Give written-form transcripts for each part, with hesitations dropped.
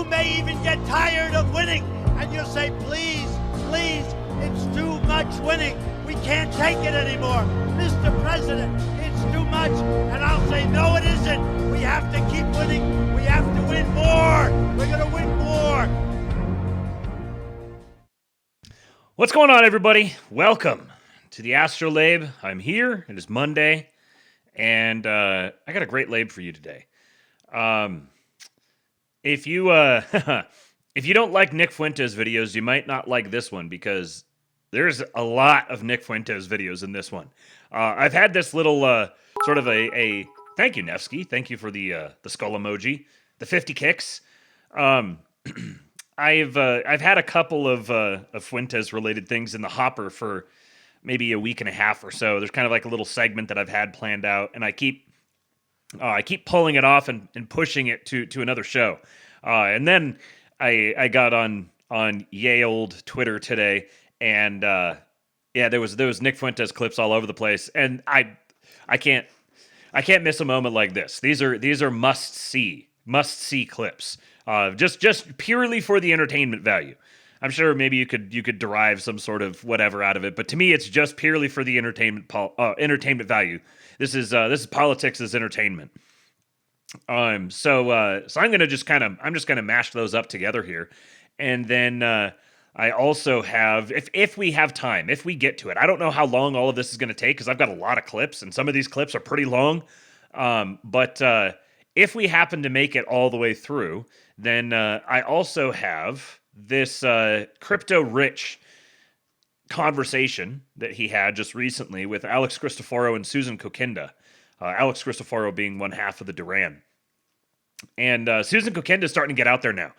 You may even get tired of winning, and you'll say, please, please, it's too much winning. We can't take it anymore. Mr. President, it's too much. And I'll say, no, it isn't. We have to keep winning. We have to win more. We're going to win more. What's going on, everybody? Welcome to the ASTROLABE. I'm here. It is Monday, and I got a great lab for you today. If you if you don't like Nick Fuentes videos, you might not like this one because there's a lot of Nick Fuentes videos in this one. I've had this little sort of a thank you, Nevsky. Thank you for the skull emoji, the 50 kicks. I've had a couple of Fuentes related things in the hopper for maybe a week and a half or so. There's kind of like a little segment that I've had planned out, and I keep pulling it off and pushing it to another show. And then I got on yay old Twitter today, and there was Nick Fuentes clips all over the place, and I can't miss a moment like this. These are must see clips. Just purely for the entertainment value. I'm sure maybe you could derive some sort of whatever out of it, but to me, it's just purely for the entertainment value. This is politics as entertainment. So I'm just gonna mash those up together here, and then I also have, if we have time, if we get to it. I don't know how long all of this is gonna take because I've got a lot of clips, and some of these clips are pretty long. But if we happen to make it all the way through, then I also have this crypto rich conversation that he had just recently with Alex Cristoforo and Susan Kokinda. Alex Cristoforo being one half of the Duran. And Susan Kokinda is starting to get out there now.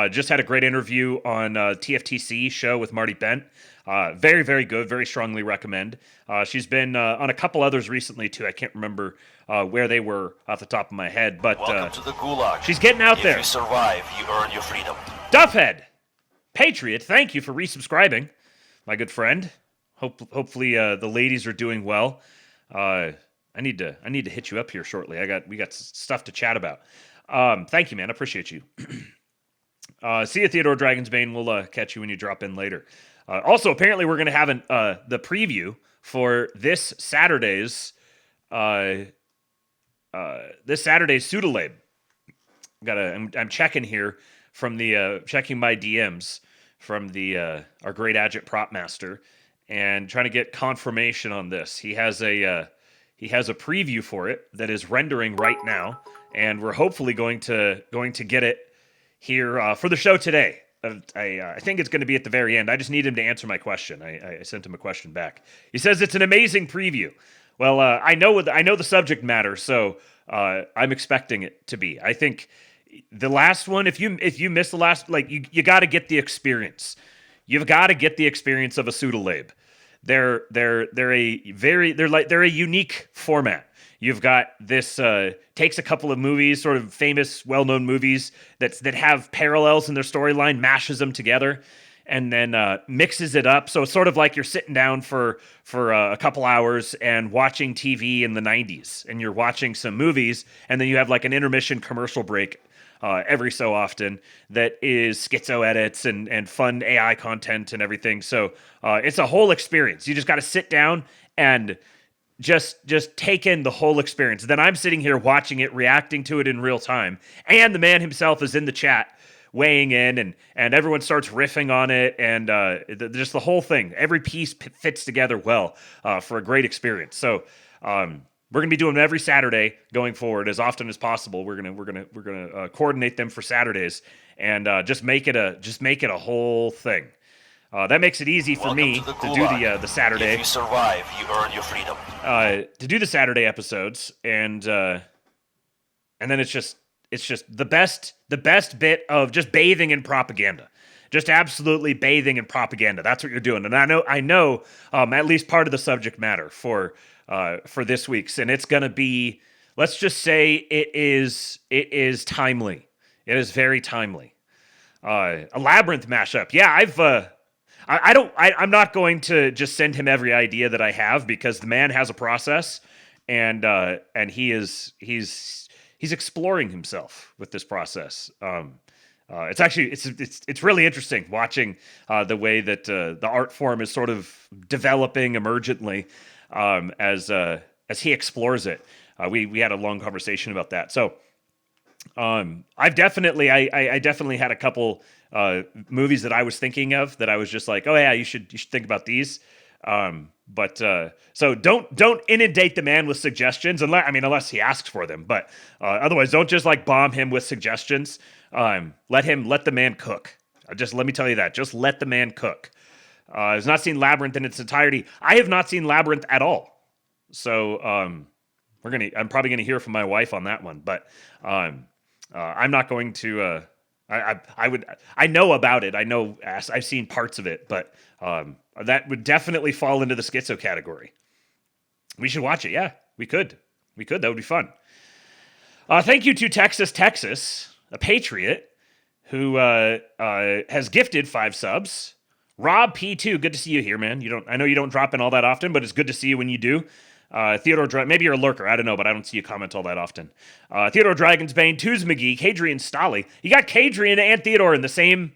Just had a great interview on TFTC show with Marty Bent. Very, very good. Very strongly recommend. She's been on a couple others recently, too. I can't remember where they were off the top of my head. But welcome to the Gulag. She's getting out there. If you survive, you earn your freedom. Duffhead! Patriot, thank you for resubscribing, my good friend. Hopefully the ladies are doing well. I need to hit you up here shortly. We got stuff to chat about. Thank you, man. I appreciate you. See you, Theodore Dragonsbane. We'll catch you when you drop in later. Also, apparently, we're going to have the preview for this Saturday's Pseudolabe. I'm checking here from the checking my DMs from the our great Agit prop master and trying to get confirmation on this. He has a preview for it that is rendering right now, and we're hopefully going to get it here for the show today. I think it's going to be at the very end. I just need him to answer my question. I sent him a question back. He says it's an amazing preview. Well, I know the subject matter, so I'm expecting it to be. I think the last one, if you missed the last, like you got to get the experience. You've got to get the experience of a Pseudolabe. They're a unique format. You've got this takes a couple of movies, sort of famous, well-known movies that have parallels in their storyline, mashes them together, and then mixes it up. So it's sort of like you're sitting down for a couple hours and watching TV in the 90s, and you're watching some movies, and then you have like an intermission commercial break every so often that is schizo edits and fun AI content and everything. So it's a whole experience. You just got to sit down and just take in the whole experience. Then I'm sitting here watching it, reacting to it in real time, and the man himself is in the chat weighing in, and everyone starts riffing on it, and just the whole thing. Every piece fits together well for a great experience. So we're gonna be doing them every Saturday going forward, as often as possible. We're gonna coordinate them for Saturdays, and just make it a whole thing. That makes it easy for me to do the Saturday. If you survive, you earn your freedom. To do the Saturday episodes, and then it's just the best bit of just bathing in propaganda. Just absolutely bathing in propaganda. That's what you're doing. And I know at least part of the subject matter for this week's, and it's gonna be, let's just say it is timely. It is very timely. A Labyrinth mashup. Yeah, I'm not going to just send him every idea that I have, because the man has a process, and he's exploring himself with this process. It's actually it's really interesting watching the way that the art form is sort of developing emergently as he explores it. We had a long conversation about that. So I've definitely I definitely had a couple movies that I was thinking of that I was just like, oh yeah, you should think about these. But so don't inundate the man with suggestions unless he asks for them. But otherwise, don't just like bomb him with suggestions. Let the man cook. Just let me tell you that. Just let the man cook. I've not seen Labyrinth in its entirety. I have not seen Labyrinth at all. So I'm probably gonna hear from my wife on that one. But I'm not going to. I know about it. I know I've seen parts of it, but that would definitely fall into the schizo category. We should watch it. Yeah, we could. That would be fun. Thank you to Texas, a patriot who has gifted 5 subs. Rob P2, good to see you here, man. I know you don't drop in all that often, but it's good to see you when you do. Theodore, maybe you're a lurker, I don't know, but I don't see you comment all that often. Theodore Dragonsbane, Tuz McGee, Kadrian Stolly. You got Kadrian and Theodore in the same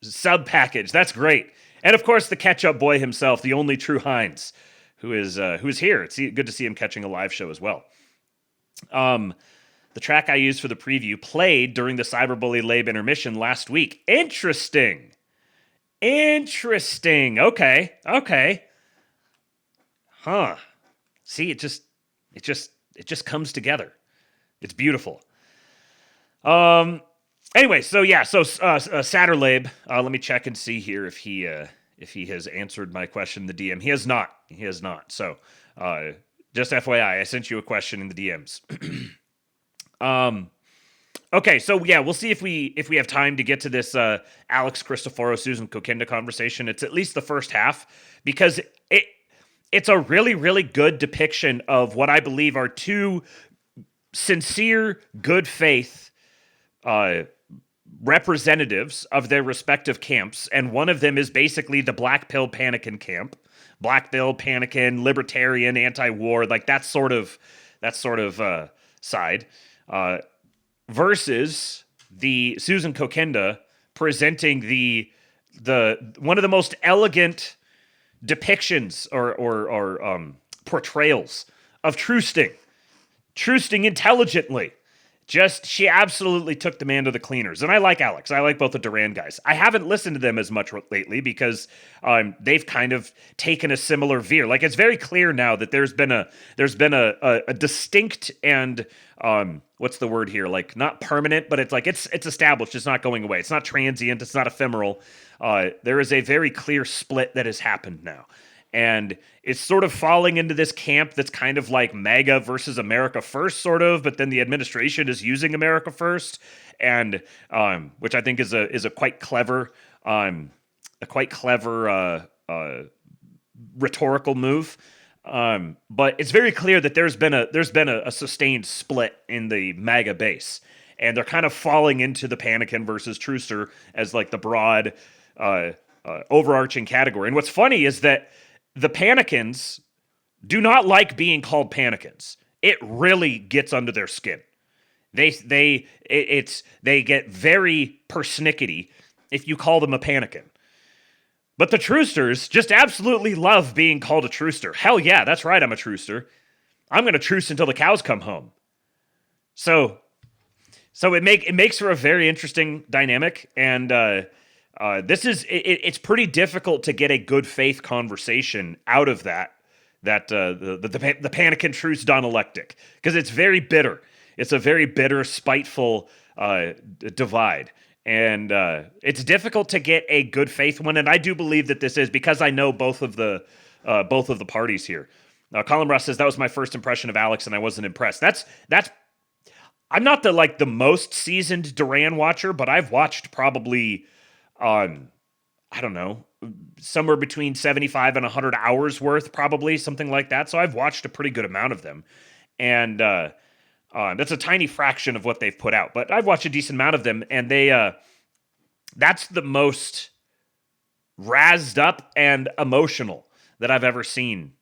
sub package. That's great. And of course, the catch-up boy himself, the only true Heinz, who is here. It's good to see him catching a live show as well. The track I used for the preview played during the Cyberbully Labe intermission last week. Interesting. Okay. Huh. See, it just comes together. It's beautiful. Anyway, so Satterlabe, let me check and see here if he has answered my question in the DM. He has not. So, just FYI, I sent you a question in the DMs. Okay, so yeah, we'll see if we have time to get to this Alex Cristoforo Susan Kokinda conversation. It's at least the first half because it's a really, really good depiction of what I believe are 2 sincere, good faith representatives of their respective camps, and one of them is basically the Black Pill Panikin camp. Black Pill Panikin, libertarian, anti-war, like that sort of side. Versus the Susan Kokinda presenting the one of the most elegant depictions or portrayals of trusting intelligently. She absolutely took the man to the cleaners. And I like Alex. I like both the Duran guys. I haven't listened to them as much lately because they've kind of taken a similar veer. Like, it's very clear now that there's been a distinct and what's the word here? Like, not permanent, but it's like it's established. It's not going away. It's not transient. It's not ephemeral. There is a very clear split that has happened now. And it's sort of falling into this camp that's kind of like MAGA versus America First, sort of, but then the administration is using America First, and which I think is a quite clever rhetorical move. But it's very clear that there's been a sustained split in the MAGA base, and they're kind of falling into the Panikin versus Truster as like the broad overarching category. And what's funny is that the Panikins do not like being called Panikins. It really gets under their skin. They get very persnickety if you call them a Panikin. But the Trusters just absolutely love being called a Truster. Hell yeah, that's right, I'm a Truster. I'm going to truce until the cows come home. So it makes for a very interesting dynamic, and it's pretty difficult to get a good faith conversation out of the Panikin Truce dialectic, because it's very bitter. It's a very bitter, spiteful divide, and it's difficult to get a good faith one. And I do believe that this is because I know both of the parties here. Colin Russ says that was my first impression of Alex, and I wasn't impressed. That's. I'm not the most seasoned Duran watcher, but I've watched probably. I don't know, somewhere between 75 and 100 hours worth, probably something like that. So I've watched a pretty good amount of them, and that's a tiny fraction of what they've put out. But I've watched a decent amount of them, and that's the most razzed up and emotional that I've ever seen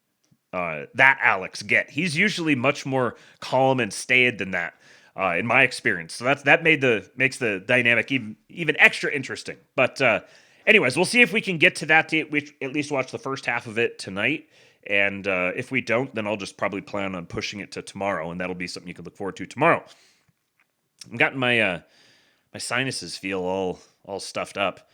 that Alex get. He's usually much more calm and staid than that. in my experience. So that makes the dynamic even extra interesting. But anyways, we'll see if we can get to that. We at least watch the first half of it tonight. And if we don't, then I'll just probably plan on pushing it to tomorrow, and that'll be something you can look forward to tomorrow. I've gotten my sinuses feel all stuffed up.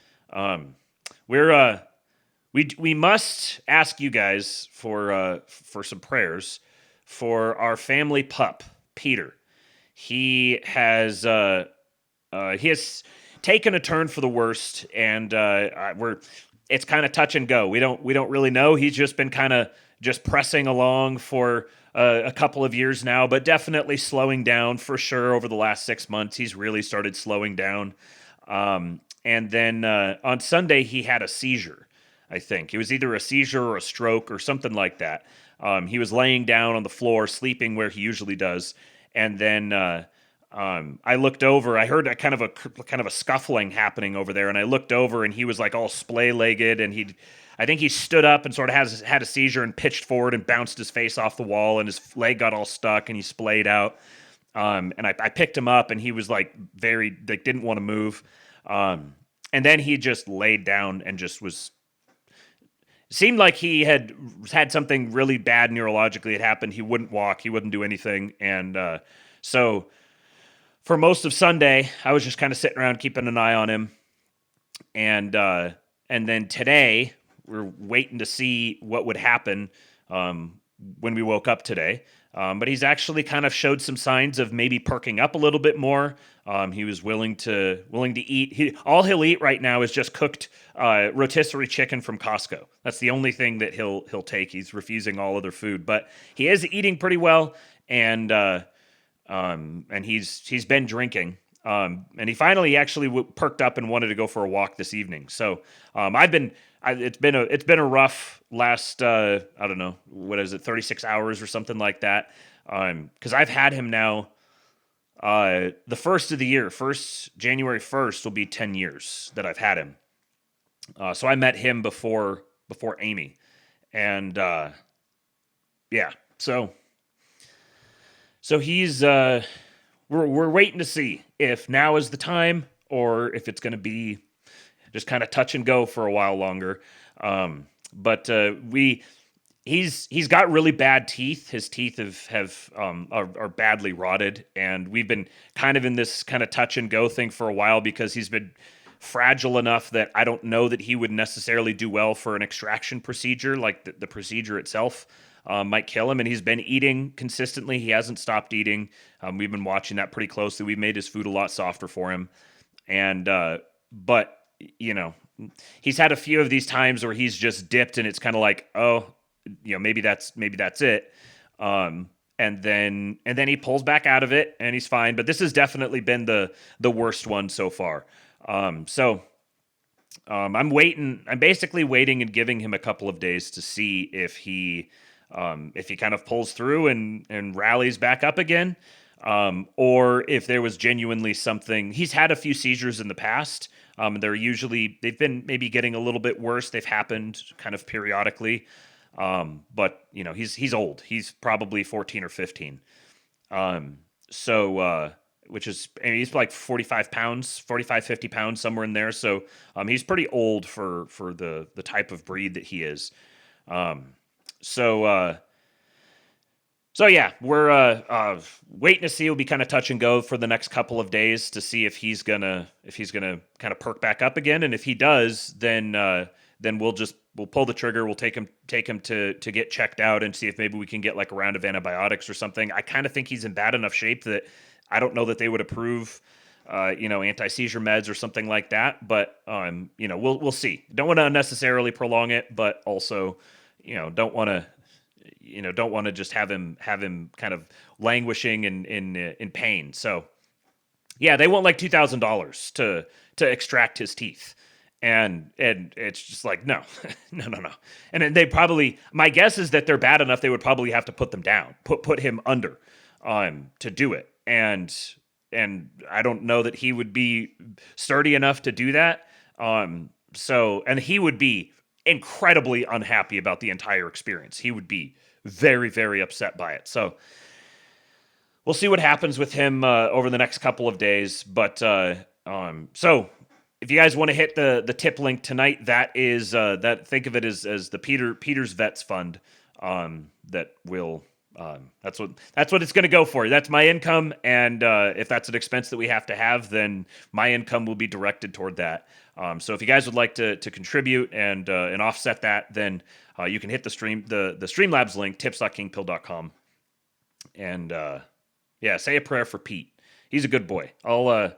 We must ask you guys for some prayers for our family pup, Peter. He has taken a turn for the worst, and it's kind of touch and go. We don't really know. He's just been kind of just pressing along for a couple of years now, but definitely slowing down for sure over the last 6 months. He's really started slowing down. And then on Sunday, he had a seizure, I think. It was either a seizure or a stroke or something like that. He was laying down on the floor, sleeping where he usually does. And then I looked over. I heard a kind of a scuffling happening over there, and I looked over, and he was like all splay-legged, and I think he stood up and sort of had a seizure and pitched forward and bounced his face off the wall, and his leg got all stuck, and he splayed out. And I picked him up, and he was like didn't want to move. And then he just laid down and just seemed like he had something really bad neurologically had happened. He wouldn't walk, he wouldn't do anything, and so for most of Sunday, I was just kind of sitting around keeping an eye on him, and then today we're waiting to see what would happen when we woke up today. But he's actually kind of showed some signs of maybe perking up a little bit more. He was willing to eat. All he'll eat right now is just cooked rotisserie chicken from Costco. That's the only thing that he'll take. He's refusing all other food, but he is eating pretty well, and he's been drinking. And he finally actually perked up and wanted to go for a walk this evening. So it's been a rough last I don't know, what is it, 36 hours or something like that. Because I've had him now. The first of the year, January 1st will be 10 years that I've had him. So I met him before Amy, and yeah, so he's we're waiting to see if now is the time or if it's going to be just kind of touch and go for a while longer. But he's got really bad teeth. His teeth are badly rotted, and we've been kind of in this kind of touch and go thing for a while because he's been fragile enough that I don't know that he would necessarily do well for an extraction procedure. Like the procedure itself might kill him, and he's been eating consistently. He hasn't stopped eating. We've been watching that pretty closely. We've made his food a lot softer for him, and but you know, he's had a few of these times where he's just dipped, and it's kind of like, oh, you know, maybe that's it. And then he pulls back out of it, and he's fine. But this has definitely been the worst one so far. I'm basically waiting and giving him a couple of days to see if he kind of pulls through and rallies back up again, or if there was genuinely something. He's had a few seizures in the past. They've been maybe getting a little bit worse. They've happened kind of periodically. But you know, he's old. He's probably 14 or 15. Which is, I mean, he's like 45, 50 pounds, somewhere in there. So, he's pretty old for the type of breed that he is. So yeah, we're waiting to see. It'll be kind of touch and go for the next couple of days to see if he's gonna kind of perk back up again. And if he does, then we'll pull the trigger. We'll take him to get checked out and see if maybe we can get like a round of antibiotics or something. I kind of think he's in bad enough shape that I don't know that they would approve, anti-seizure meds or something like that. But we'll see. Don't want to unnecessarily prolong it, but also, don't want to just have him kind of languishing in pain. So yeah, they want like $2,000 to extract his teeth. And it's just like, no. And then my guess is that they're bad enough they would probably have to put them down, put him under to do it. And I don't know that he would be sturdy enough to do that. And he would be incredibly unhappy about the entire experience. He would be very, very upset by it. So we'll see what happens with him over the next couple of days. But so if you guys want to hit the tip link tonight, that is that think of it as the Peter's Vets Fund. That will that's what it's going to go for. That's my income, and if that's an expense that we have to have, then my income will be directed toward that. So if you guys would like to contribute and offset that, then you can hit the Streamlabs link, tips.kingpill.com, and yeah, say a prayer for Pete. He's a good boy. I'll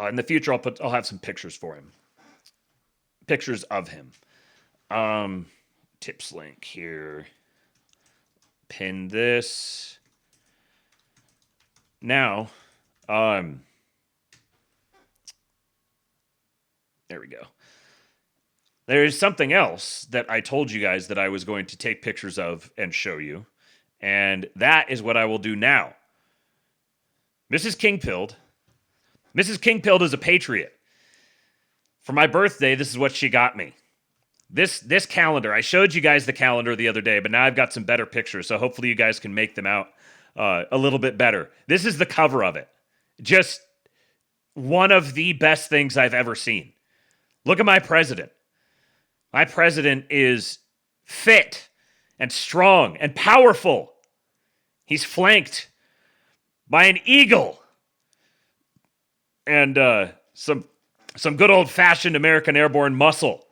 in the future I'll have some pictures for him, pictures of him. Tips link here. Pin this. Now, there we go. There is something else that I told you guys that I was going to take pictures of and show you, and that is what I will do now. Mrs. Kingpilled is a patriot. For my birthday, this is what she got me. This calendar, I showed you guys the calendar the other day, but now I've got some better pictures, so hopefully you guys can make them out a little bit better. This is the cover of it. Just one of the best things I've ever seen. Look at my president. My president is fit and strong and powerful. He's flanked by an eagle and some good old-fashioned American airborne muscle.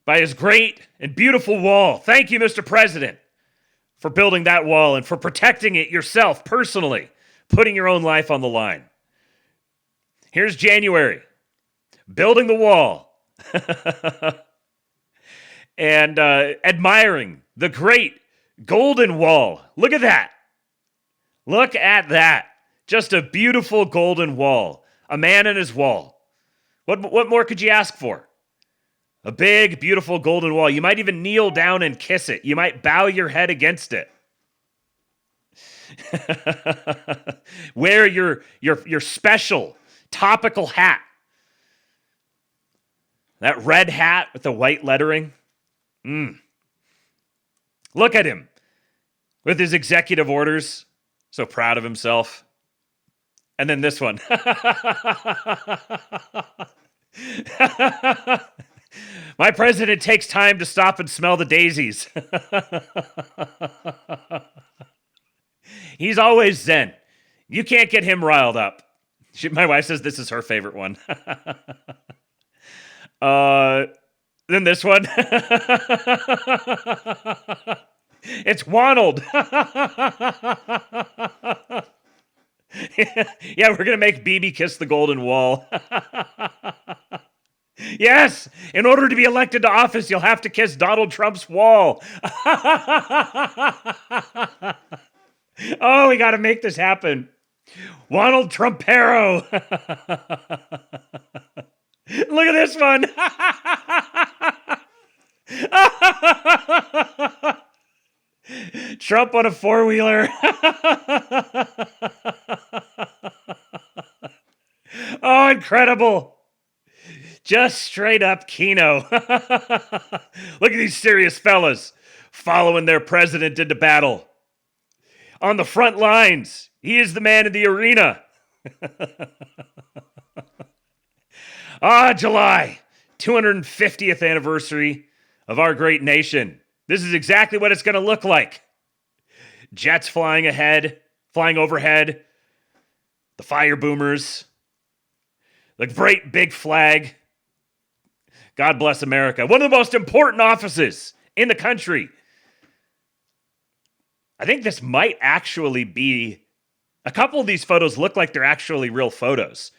By his great and beautiful wall. Thank you, Mr. President, for building that wall and for protecting it yourself personally, putting your own life on the line. Here's January, building the wall and admiring the great golden wall. Look at that. Look at that. Just a beautiful golden wall. A man and his wall. What more could you ask for? A big, beautiful golden wall. You might even kneel down and kiss it. You might bow your head against it. Wear your special topical hat. That red hat with the white lettering. Look at him with his executive orders. So proud of himself. And then this one. My president takes time to stop and smell the daisies. He's always zen. You can't get him riled up. My wife says this is her favorite one. Then this one. It's Wonald. Yeah, we're going to make BB kiss the golden wall. Yes, in order to be elected to office, you'll have to kiss Donald Trump's wall. Oh, we got to make this happen. Ronald Trumpero. Look at this one. Trump on a four-wheeler. Oh, incredible. Just straight up Keno. Look at these serious fellas following their president into battle. On the front lines, he is the man in the arena. July, 250th anniversary of our great nation. This is exactly what it's going to look like. Jets flying overhead, the fire boomers, the great big flag. God bless America. One of the most important offices in the country. I think this might actually be, a couple of these photos look like they're actually real photos.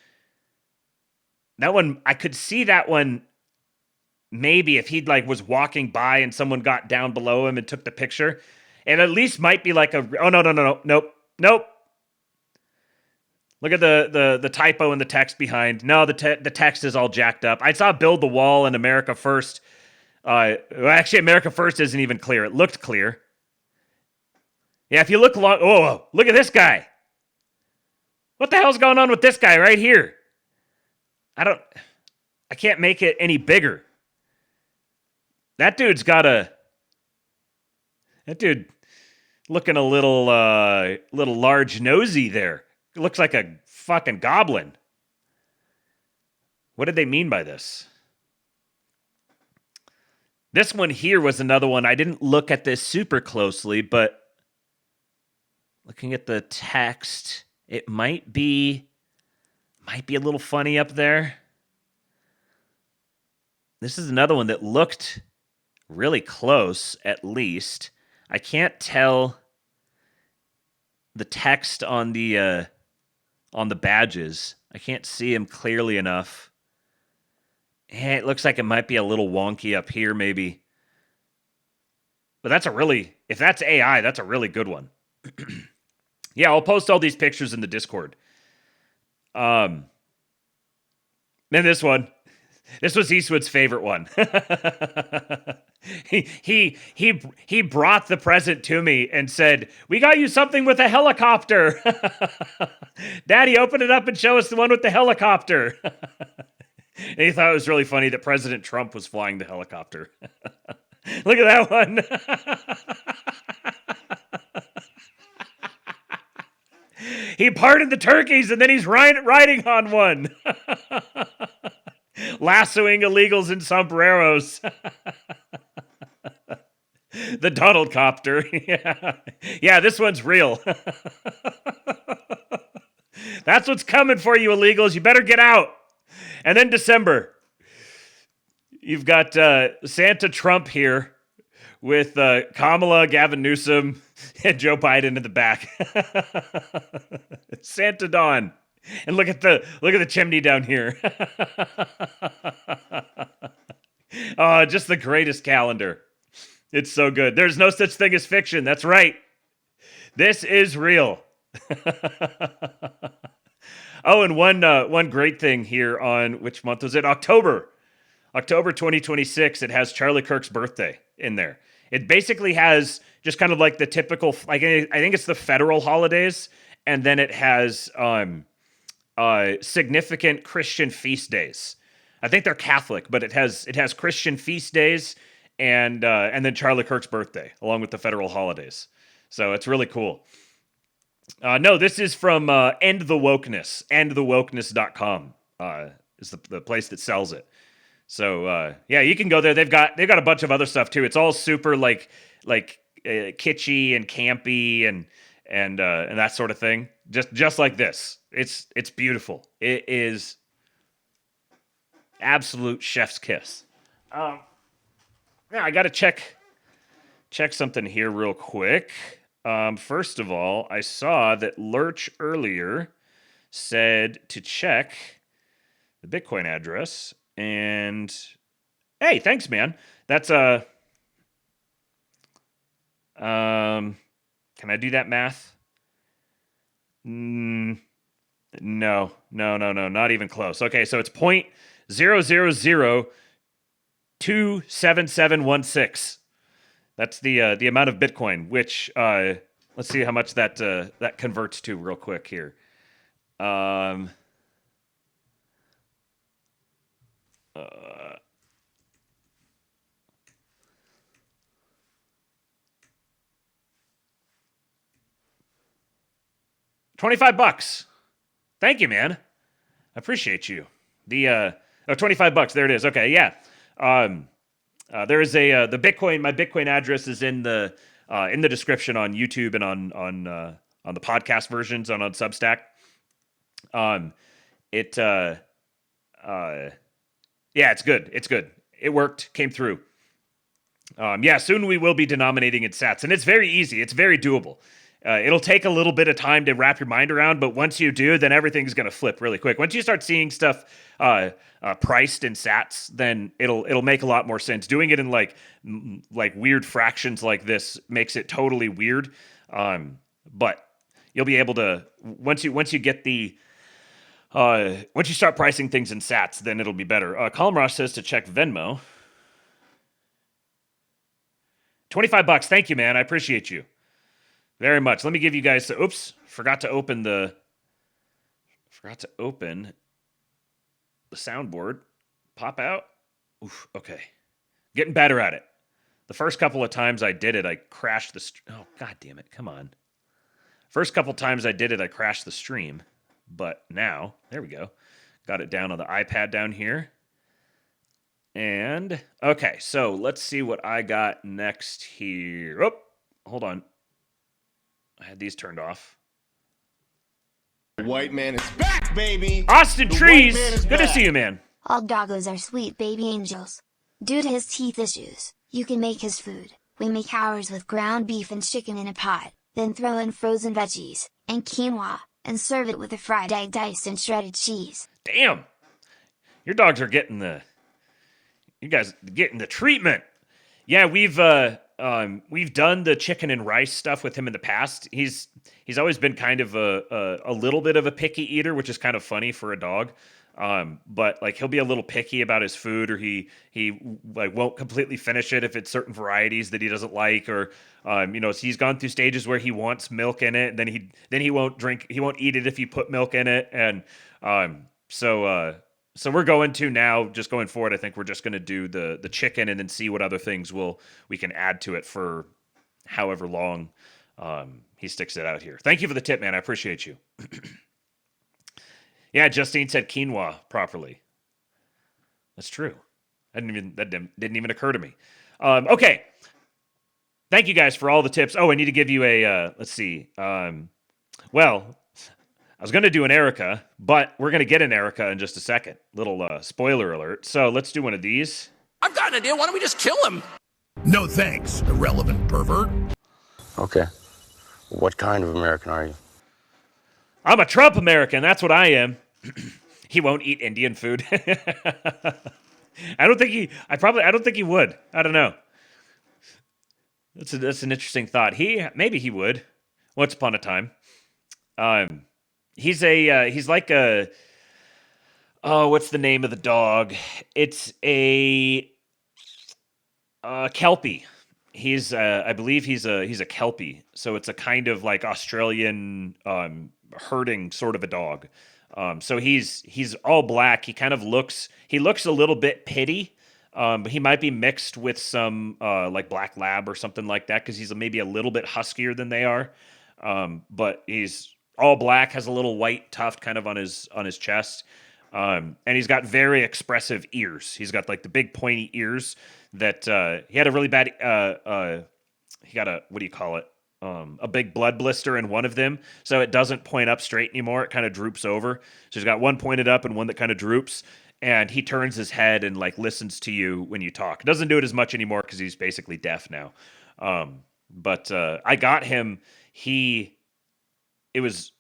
That one, I could see that one, maybe if he was walking by and someone got down below him and took the picture. And at least might be like nope. Look at the typo in the text behind. No, the text is all jacked up. I saw Build the Wall and America First. Actually, America First isn't even clear. It looked clear. Yeah, if you look long... Oh, look at this guy. What the hell's going on with this guy right here? I can't make it any bigger. That dude Looking a little large nosy there. It looks like a fucking goblin. What did they mean by this? This one here was another one. I didn't look at this super closely, but looking at the text, it might be a little funny up there. This is another one that looked really close, at least. I can't tell the text on the badges. I can't see them clearly enough. It looks like it might be a little wonky up here, maybe. But if that's AI, that's a really good one. Yeah, I'll post all these pictures in the Discord. Then this one. This was Eastwood's favorite one. he brought the present to me and said, "We got you something with a helicopter." Daddy, open it up and show us the one with the helicopter. And he thought it was really funny that President Trump was flying the helicopter. Look at that one. He parted the turkeys and then he's riding on one. Lassoing illegals in sombreros. The Donald copter. Yeah, this one's real. That's what's coming for you, illegals. You better get out. And then December. You've got Santa Trump here with Kamala, Gavin Newsom, and Joe Biden in the back. Santa Dawn. And look at the chimney down here. Oh, just the greatest calendar. It's so good. There's no such thing as fiction. That's right. This is real. Oh, and one great thing here on, which month was it? October 2026. It has Charlie Kirk's birthday in there. It basically has just kind of like the typical, like I think it's the federal holidays, and then it has significant Christian feast days. I think they're Catholic, but it has Christian feast days and then Charlie Kirk's birthday along with the federal holidays. So it's really cool. No, this is from End the Wokeness. EndTheWokeness.com is the place that sells it. So yeah, you can go there. They've got a bunch of other stuff too. It's all super like kitschy and campy and that sort of thing. Just like this. It's beautiful. It is absolute chef's kiss. Yeah, I got to check something here real quick. First of all, I saw that Lurch earlier said to check the Bitcoin address, and hey, thanks, man. That's can I do that math? No, not even close. Okay, so it's 0.000027716. That's the amount of Bitcoin, which let's see how much that converts to real quick here. 25 bucks. Thank you, man. I appreciate you. The 25 bucks. There it is. Okay, yeah. There is the Bitcoin. My Bitcoin address is in the description on YouTube and on the podcast versions on Substack. Yeah, it's good. It's good. It worked. Came through. Yeah, soon we will be denominating in sats, and it's very easy. It's very doable. It'll take a little bit of time to wrap your mind around, but once you do, then everything's going to flip really quick. Once you start seeing stuff priced in sats, then it'll make a lot more sense. Doing it in like weird fractions like this makes it totally weird. But you'll be able to once you get the once you start pricing things in sats, then it'll be better. Colin Ross says to check Venmo. 25 bucks. Thank you, man. I appreciate you very much. Let me give you guys forgot to open the soundboard. Pop out. Oof, okay. Getting better at it. The first couple of times I did it, I crashed the... Oh, God damn it. Come on. First couple times I did it, I crashed the stream. But now, there we go. Got it down on the iPad down here. And, okay, so let's see what I got next here. Oh, hold on. I had these turned off. White man is back, baby! Austin The Trees, white man is good to back. see you, man. All doggos are sweet baby angels. Due to his teeth issues, you can make his food. We make ours with ground beef and chicken in a pot, then throw in frozen veggies, and quinoa, and serve it with a fried egg diced and shredded cheese. Damn. Your dogs are getting the... You guys getting the treatment. Yeah, we've done the chicken and rice stuff with him in the past. He's always been kind of a little bit of a picky eater, which is kind of funny for a dog. But like he'll be a little picky about his food, or he like won't completely finish it if it's certain varieties that he doesn't like, or so he's gone through stages where he wants milk in it, and then he won't eat it if you put milk in it, and so we're going to now, just going forward, I think we're just going to do the chicken and then see what other things we can add to it for however long he sticks it out here. Thank you for the tip, man. I appreciate you. Yeah, Justine said quinoa properly. That's true. That didn't even occur to me. Okay. Thank you guys for all the tips. Oh, I need to give you a, let's see. Well, I was going to do an Erica, but we're going to get an Erica in just a second. Little spoiler alert. So let's do one of these. I've got an idea. Why don't we just kill him? No thanks, irrelevant pervert. Okay. What kind of American are you? I'm a Trump American. That's what I am. He won't eat Indian food. I don't think he would. I don't know. That's an interesting thought. Maybe he would. Once upon a time. He's like a, oh, what's the name of the dog? It's a Kelpie. I believe he's a Kelpie. So it's a kind of like Australian herding sort of a dog. So he's all black. He looks a little bit pitty. But he might be mixed with some like black lab or something like that, because he's maybe a little bit huskier than they are. But he's all black, has a little white tuft kind of on his chest. And he's got very expressive ears. He's got like the big pointy ears that he had a really bad he got a, what do you call it? A big blood blister in one of them, so it doesn't point up straight anymore. It kind of droops over. So he's got one pointed up and one that kind of droops. And he turns his head and like listens to you when you talk. Doesn't do it as much anymore because he's basically deaf now. But I got him. It was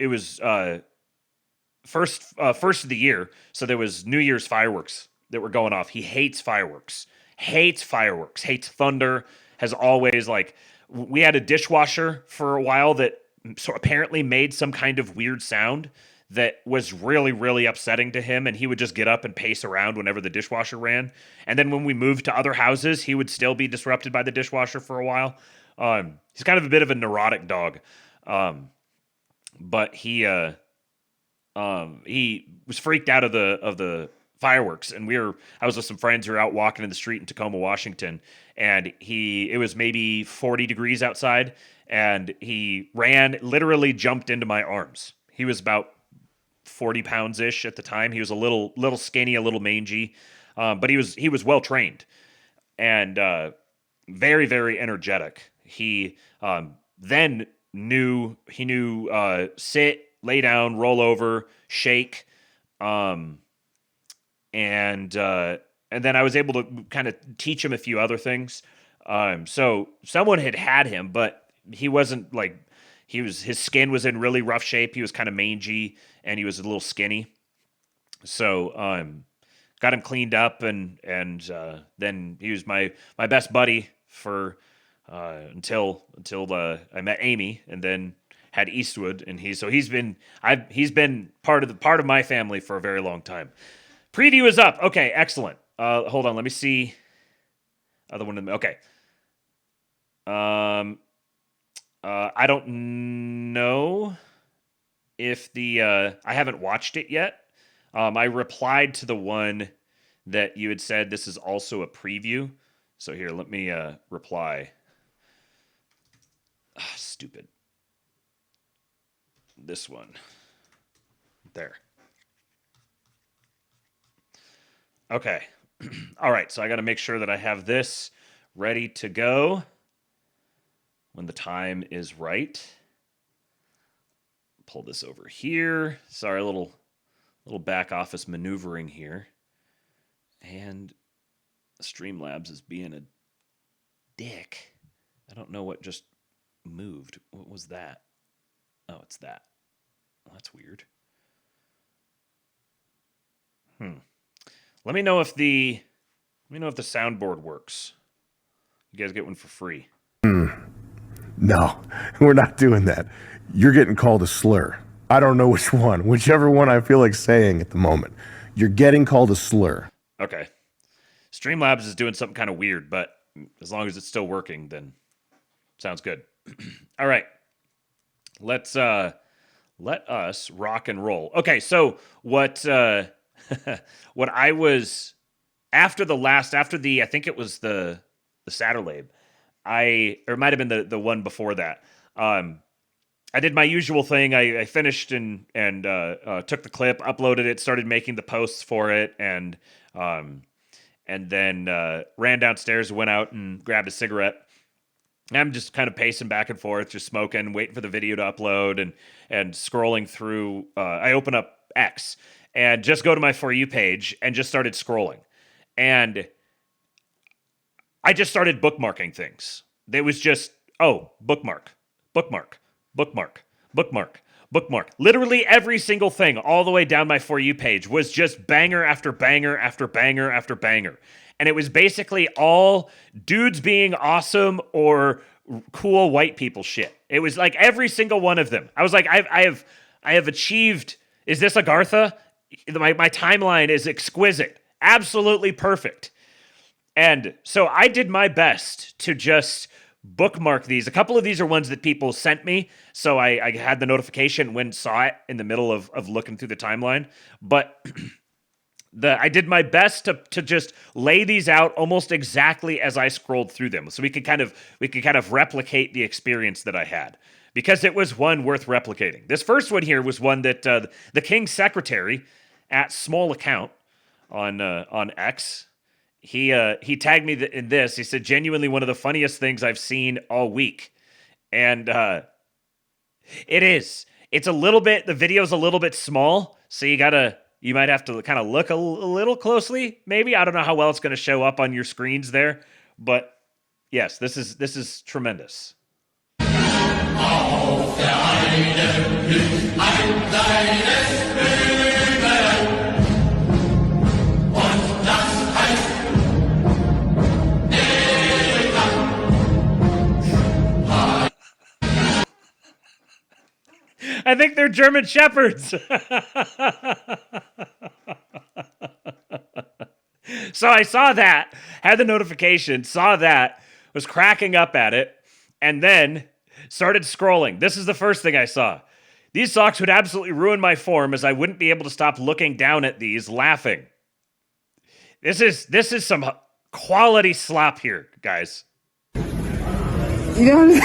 first of the year, so there was New Year's fireworks that were going off. He hates fireworks. Hates thunder. Has always like, we had a dishwasher for a while that so apparently made some kind of weird sound that was really, really upsetting to him, and he would just get up and pace around whenever the dishwasher ran. And then when we moved to other houses, he would still be disrupted by the dishwasher for a while. He's kind of a bit of a neurotic dog. But he was freaked out of the fireworks, and I was with some friends who were out walking in the street in Tacoma, Washington, and it was maybe 40 degrees outside, and he literally jumped into my arms. He was about 40 pounds ish at the time. He was a little skinny, a little mangy, but he was well trained and very, very energetic. He then knew sit, lay down, roll over, shake, and then I was able to kind of teach him a few other things. So someone had him, but he wasn't like, his skin was in really rough shape. He was kind of mangy and he was a little skinny. So got him cleaned up, and then he was my best buddy for until I met Amy, and then had Eastwood, and he's been part of my family for a very long time. Preview is up. Okay, excellent. Hold on, let me see. Other one. Okay. I don't know if I haven't watched it yet. I replied to the one that you had said this is also a preview. So here, let me reply. Ah, stupid. This one. There. Okay. All right, so I got to make sure that I have this ready to go when the time is right. Pull this over here. Sorry, a little back office maneuvering here. And Streamlabs is being a dick. I don't know what just moved. What was that? Oh, it's that. Well, that's weird. Let me know if the soundboard works. You guys get one for free. No, we're not doing that. You're getting called a slur. I don't know which one. Whichever one I feel like saying at the moment. You're getting called a slur. Okay. Streamlabs is doing something kind of weird, but as long as it's still working, then sounds good. All right. Let us rock and roll. Okay, so what what I was after the I think it was the Saturlabe, or it might have been the one before that. I did my usual thing. I finished and took the clip, uploaded it, started making the posts for it, and then ran downstairs, went out and grabbed a cigarette. I'm just kind of pacing back and forth, just smoking, waiting for the video to upload, and scrolling through. I open up X and just go to my For You page and just started scrolling. And I just started bookmarking things. It was just, bookmark. Literally every single thing all the way down my For You page was just banger after banger after banger after banger. And it was basically all dudes being awesome or cool white people shit. It was like every single one of them. I was like, I have achieved. Is this Agartha? My timeline is exquisite, absolutely perfect. And so I did my best to just bookmark these. A couple of these are ones that people sent me, so I had the notification when saw it in the middle of looking through the timeline. But I did my best to just lay these out almost exactly as I scrolled through them, so we could kind of replicate the experience that I had, because it was one worth replicating. This first one here was one that the King's Secretary at Small Account on X, he tagged me in this. He said, genuinely one of the funniest things I've seen all week, and it is. It's a little bit. The video's a little bit small, so you might have to kind of look a little closely, maybe. I don't know how well it's going to show up on your screens there, but yes, this is tremendous. I think they're German Shepherds. So I saw that, had the notification, saw that, was cracking up at it, and then started scrolling. This is the first thing I saw. These socks would absolutely ruin my form, as I wouldn't be able to stop looking down at these, laughing. This is some quality slop here, guys. You know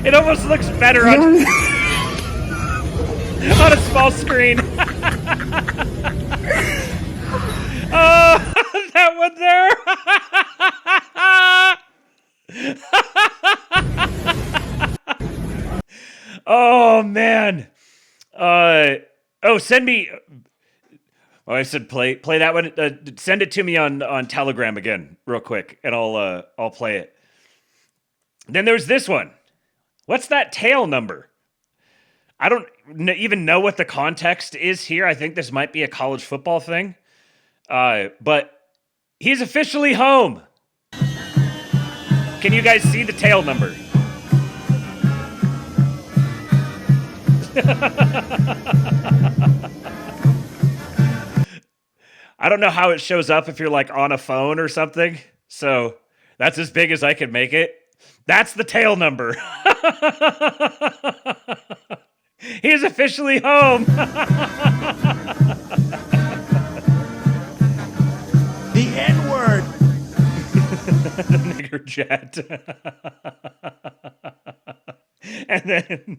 It almost looks better on a small screen. Oh, that one there. Oh, man. Send me. Oh, I said play that one. Send it to me on Telegram again, real quick, and I'll play it. Then there's this one. What's that tail number? I don't even know what the context is here. I think this might be a college football thing. But he's officially home. Can you guys see the tail number? I don't know how it shows up if you're like on a phone or something. So that's as big as I can make it. That's the tail number. He is officially home. The N-word. Nigger jet. And then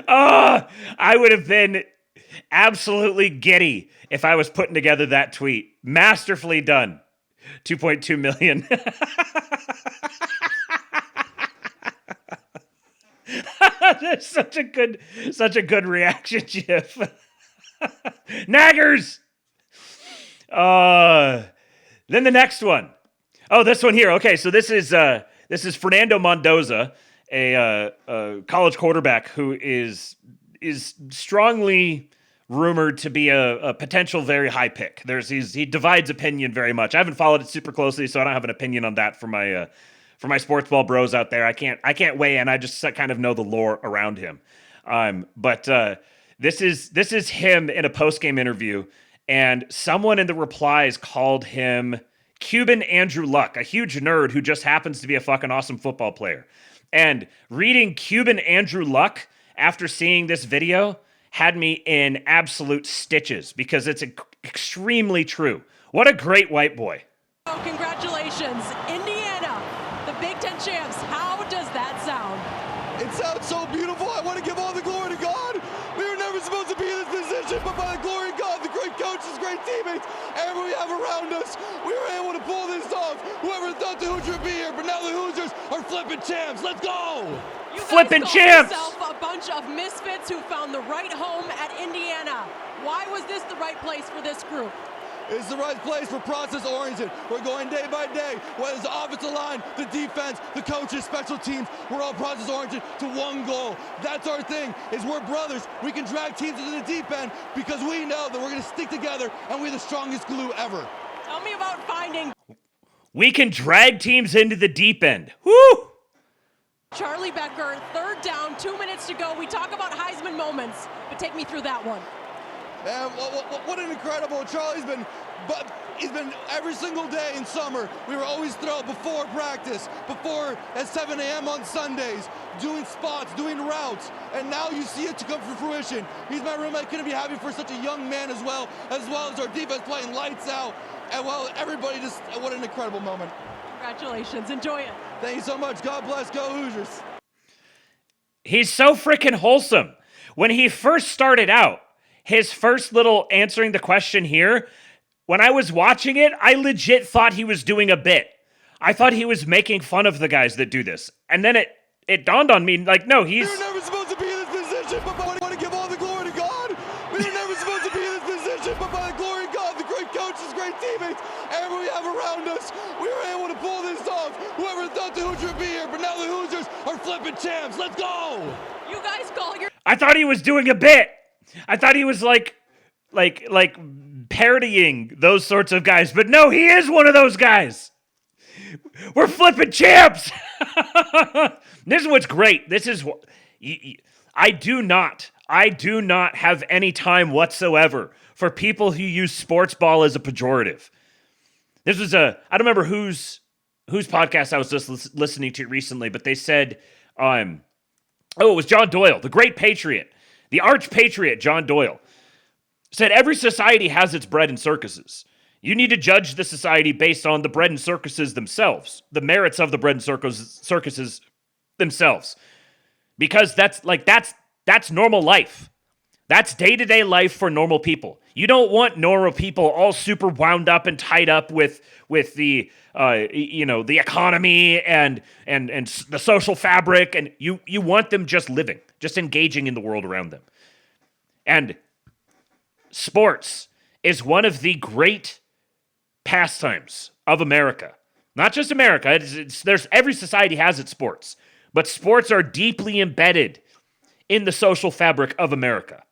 oh, I would have been absolutely giddy if I was putting together that tweet. Masterfully done. 2.2 million. That's such a good reaction, GIF. Naggers. Then the next one. Oh, this one here. Okay, so this is Fernando Mendoza, a college quarterback who is strongly rumored to be a potential very high pick. He divides opinion very much. I haven't followed it super closely, so I don't have an opinion on that for my sports ball bros out there. I can't weigh in. I just kind of know the lore around him. But this is him in a post-game interview, and someone in the replies called him Cuban Andrew Luck, a huge nerd who just happens to be a fucking awesome football player. And reading Cuban Andrew Luck after seeing this video had me in absolute stitches because it's extremely true. What a great white boy. Oh, congratulations, Indiana, the Big Ten champs. How does that sound? It sounds so beautiful. I want to give all the glory to God. We were never supposed to be in this position, but by the glory of God, the great coaches, great teammates, everyone we have around us, we were able to pull this off. Whoever thought the Hoosiers would be here, but now the Hoosiers are flipping champs. Let's go! You Flipping guys champs! Yourself a bunch of misfits who found the right home at Indiana. Why was this the right place for this group? It's the right place for process-oriented. We're going day by day, whether it's the offensive line, the defense, the coaches, special teams. We're all process-oriented to one goal. That's our thing, is we're brothers. We can drag teams into the deep end because we know that we're going to stick together and we're the strongest glue ever. Tell me about finding We can drag teams into the deep end. Woo! Charlie Becker, third down, 2 minutes to go. We talk about Heisman moments, but take me through that one. Man, what an incredible, Charlie's been, but he's been every single day in summer. We were always throwing before practice, before at 7 a.m. on Sundays, doing spots, doing routes, and now you see it to come to fruition. He's my roommate, couldn't be happy for such a young man as well as our defense playing lights out, and well, everybody just, what an incredible moment. Congratulations, enjoy it. Thank you so much, God bless, go Hoosiers. He's so freaking wholesome. When he first started out, his first little answering the question here, when I was watching it, I legit thought he was doing a bit. I thought he was making fun of the guys that do this. And then it dawned on me, like, no, We were never supposed to be in this position, but I want to give all the glory to God. We were never supposed to be in this position, but by the glory of God, the great coaches, great teammates, everyone we have around us, we were able to pull this off. Whoever thought the Hoosiers would be here, but now the Hoosiers are flipping champs. Let's go! You guys call your I thought he was doing a bit. I thought he was like parodying those sorts of guys, but no, he is one of those guys. We're flipping champs. This is what's great. This is what I do not have any time whatsoever for people who use sports ball as a pejorative. This was I don't remember whose podcast I was just listening to recently, but they said, it was John Doyle, the great patriot. The arch patriot, John Doyle, said every society has its bread and circuses. You need to judge the society based on the bread and circuses themselves, the merits of the bread and circuses themselves. Because that's normal life. That's day-to-day life for normal people. You don't want normal people all super wound up and tied up with the the economy and the social fabric, and you want them just living, just engaging in the world around them. And sports is one of the great pastimes of America. Not just America. There's every society has its sports, but sports are deeply embedded in the social fabric of America.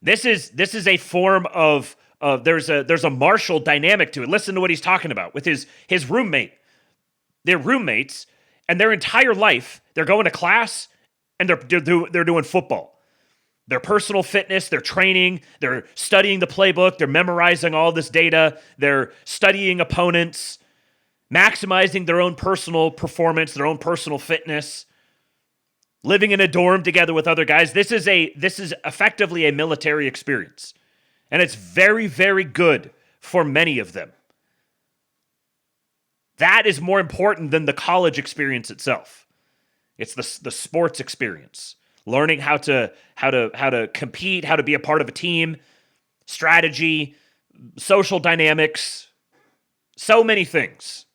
This is a form of there's a martial dynamic to it. Listen to what he's talking about with his roommate. They're roommates, and their entire life they're going to class and they're doing football. Their personal fitness, their training, they're studying the playbook, they're memorizing all this data, they're studying opponents, maximizing their own personal performance, their own personal fitness. living in a dorm together with other guys. This is effectively a military experience. And it's very, very good for many of them. That is more important than the college experience itself. It's the sports experience. Learning how to compete, how to be a part of a team, strategy, social dynamics, so many things.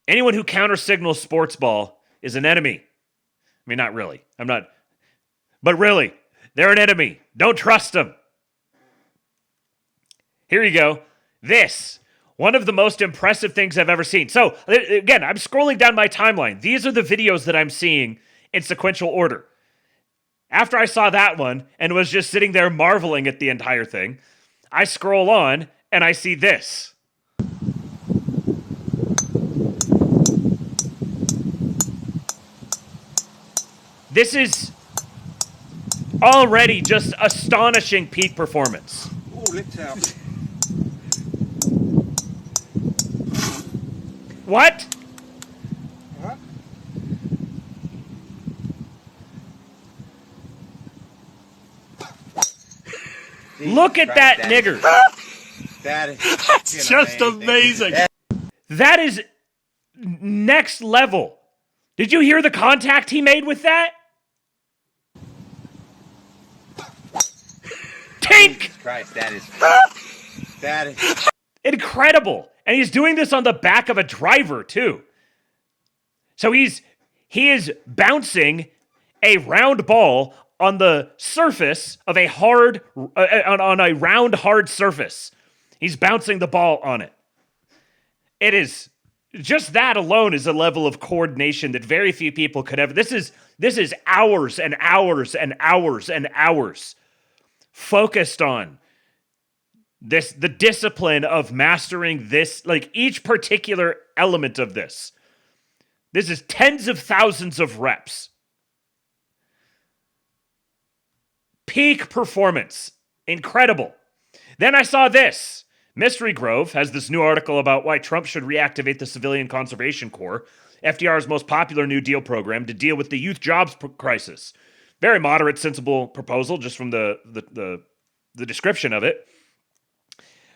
Anyone who counter-signals sports ball is an enemy. I mean, not really. I'm not. But really, they're an enemy. Don't trust them. Here you go. This, one of the most impressive things I've ever seen. So, again, I'm scrolling down my timeline. These are the videos that I'm seeing in sequential order. After I saw that one and was just sitting there marveling at the entire thing, I scroll on and I see this. This is already just astonishing peak performance. Oh, lips out. What? What? Look at that nigger. That's just amazing. That is next level. Did you hear the contact he made with that? Tink! Christ, that is Incredible. And he's doing this on the back of a driver, too. So he is bouncing a round ball on the surface of a on a round, hard surface. He's bouncing the ball on it. It is, just that alone is a level of coordination that very few people could ever. This is hours and hours and hours and hours focused on the discipline of mastering this, like each particular element of this. This is tens of thousands of reps. Peak performance. Incredible. Then I saw this. Mystery Grove has this new article about why Trump should reactivate the Civilian Conservation Corps, FDR's most popular New Deal program, to deal with the youth jobs crisis. Very moderate, sensible proposal, just from the description of it.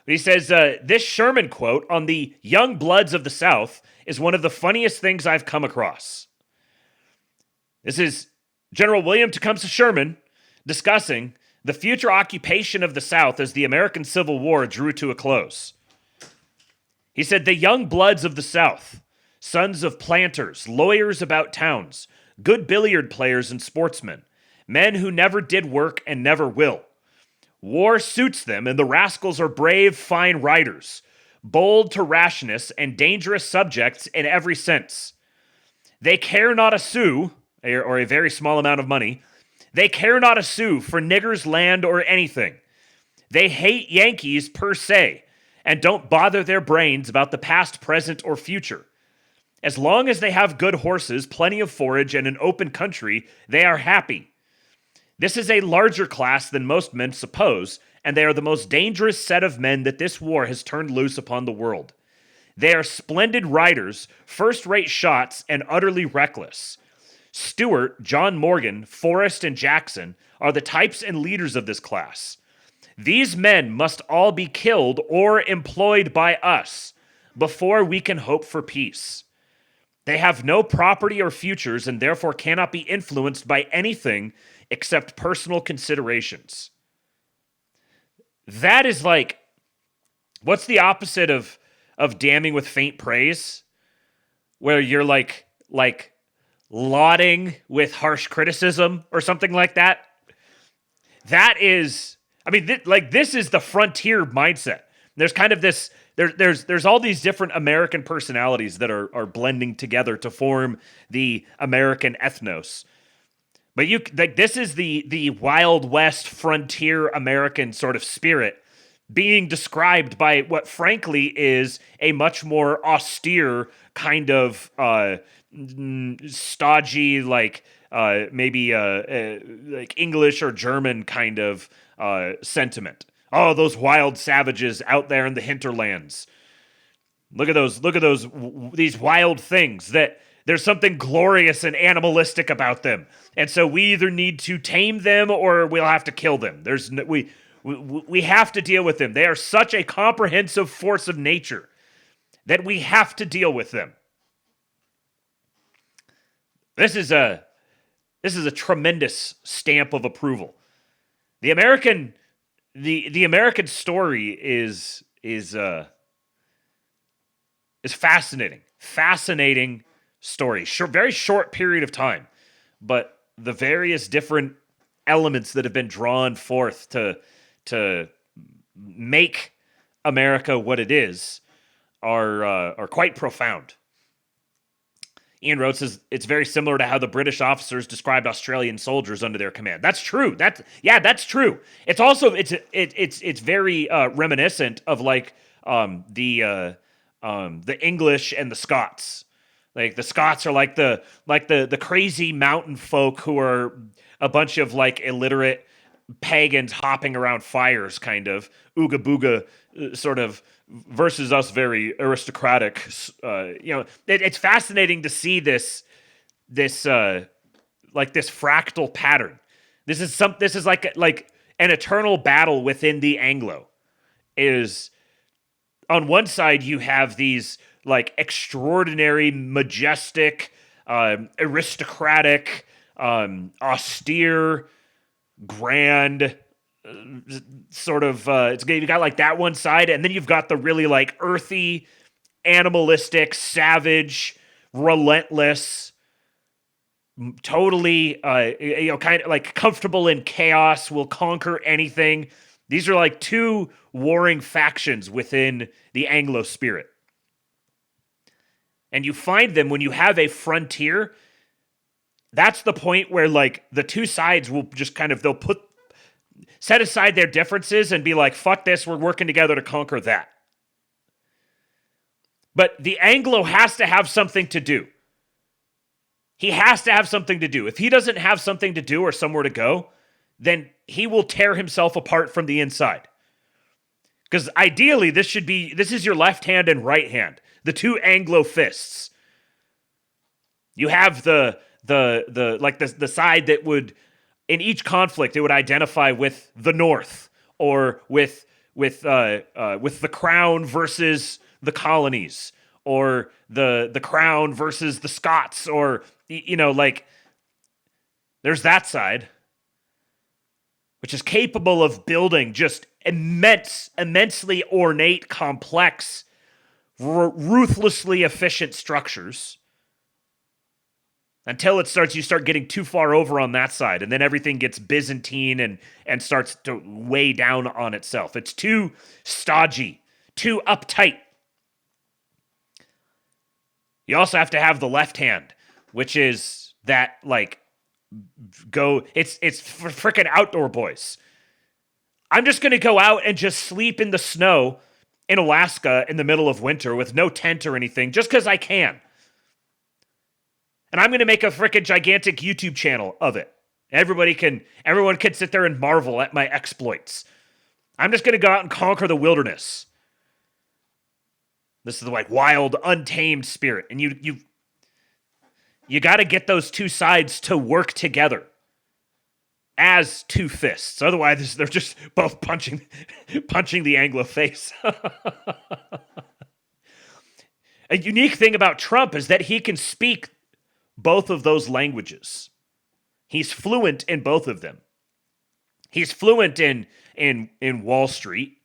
But he says, this Sherman quote on the young bloods of the South is one of the funniest things I've come across. This is General William Tecumseh Sherman discussing the future occupation of the South as the American Civil War drew to a close. He said, the young bloods of the South, sons of planters, lawyers about towns, good billiard players and sportsmen, men who never did work and never will. War suits them, and the rascals are brave, fine riders, bold to rashness, and dangerous subjects in every sense. They care not a sou, or a very small amount of money. They care not a sou for niggers, land, or anything. They hate Yankees per se, and don't bother their brains about the past, present, or future. As long as they have good horses, plenty of forage, and an open country, they are happy. This is a larger class than most men suppose, and they are the most dangerous set of men that this war has turned loose upon the world. They are splendid riders, first-rate shots, and utterly reckless. Stewart, John Morgan, Forrest, and Jackson are the types and leaders of this class. These men must all be killed or employed by us before we can hope for peace. They have no property or futures and therefore cannot be influenced by anything except personal considerations. That is like, what's the opposite of damning with faint praise? Where you're like lauding with harsh criticism or something like that. That is, I mean, this is the frontier mindset. There's kind of this, there's all these different American personalities that are blending together to form the American ethnos. But this is the Wild West frontier American sort of spirit being described by what frankly is a much more austere kind of stodgy, like maybe like English or German kind of sentiment. Oh, those wild savages out there in the hinterlands. Look at these wild things that There's something glorious and animalistic about them. And so we either need to tame them or we'll have to kill them. We have to deal with them. They are such a comprehensive force of nature that we have to deal with them. This is a tremendous stamp of approval. The American story is fascinating. Fascinating story. Very short period of time, but the various different elements that have been drawn forth to make America what it is are quite profound. Ian Rhodes says it's very similar to how the British officers described Australian soldiers under their command. That's true. That's true. It's also it's very reminiscent of like the English and the Scots. Like the Scots are like the crazy mountain folk who are a bunch of like illiterate pagans hopping around fires, kind of ooga booga sort of, versus us very aristocratic. It's fascinating to see this fractal pattern. This is like an eternal battle within the Anglo. Is on one side you have these like extraordinary, majestic, aristocratic, austere, grand sort of you got like that one side, and then you've got the really like earthy, animalistic, savage, relentless, totally kind of like comfortable in chaos, will conquer anything. These are like two warring factions within the Anglo spirit. And you find them when you have a frontier. That's the point where like the two sides will just kind of, they'll set aside their differences and be like, fuck this, we're working together to conquer that. But the Anglo has to have something to do. He has to have something to do. If he doesn't have something to do or somewhere to go, then he will tear himself apart from the inside. Because ideally, this is your left hand and right hand, the two Anglo fists. You have the side that would, in each conflict, it would identify with the North, or with the Crown versus the colonies, or the Crown versus the Scots, or there's that side, which is capable of building just immensely ornate, complex, ruthlessly efficient structures. Until you start getting too far over on that side, and then everything gets Byzantine and starts to weigh down on itself. It's too stodgy, too uptight. You also have to have the left hand, which is that it's for frickin' outdoor boys. I'm just gonna go out and just sleep in the snow in Alaska in the middle of winter with no tent or anything, just because I can. And I'm going to make a frickin' gigantic YouTube channel of it. Everyone can sit there and marvel at my exploits. I'm just going to go out and conquer the wilderness. This is the like wild, untamed spirit. And you got to get those two sides to work together as two fists. Otherwise, they're just both punching the Anglo face. A unique thing about Trump is that he can speak both of those languages. He's fluent in both of them. He's fluent in Wall Street.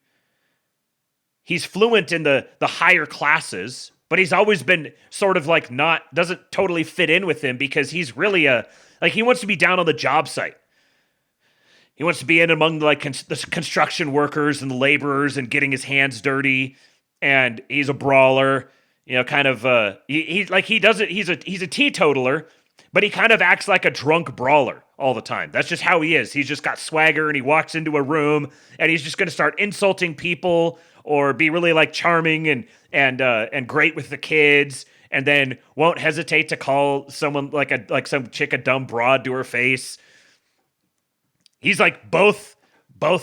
He's fluent in the higher classes, but he's always been sort of like doesn't totally fit in with them, because he's really he wants to be down on the job site. He wants to be in among the construction workers and the laborers and getting his hands dirty, and he's a brawler. He's a teetotaler, but he kind of acts like a drunk brawler all the time. That's just how he is. He's just got swagger, and he walks into a room and he's just going to start insulting people, or be really like charming and great with the kids, and then won't hesitate to call someone like some chick a dumb broad to her face. He's like both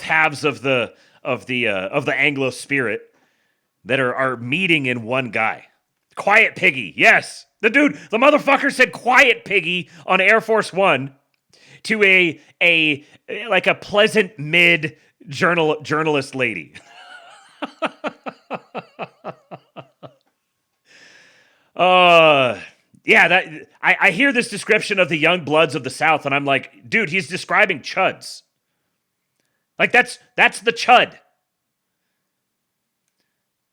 halves of the Anglo spirit that are meeting in one guy. Quiet Piggy, yes. The motherfucker said "quiet, piggy" on Air Force One to a pleasant mid journalist lady. Yeah, that I hear this description of the young bloods of the South, and I'm like, dude, he's describing chuds. Like that's the chud.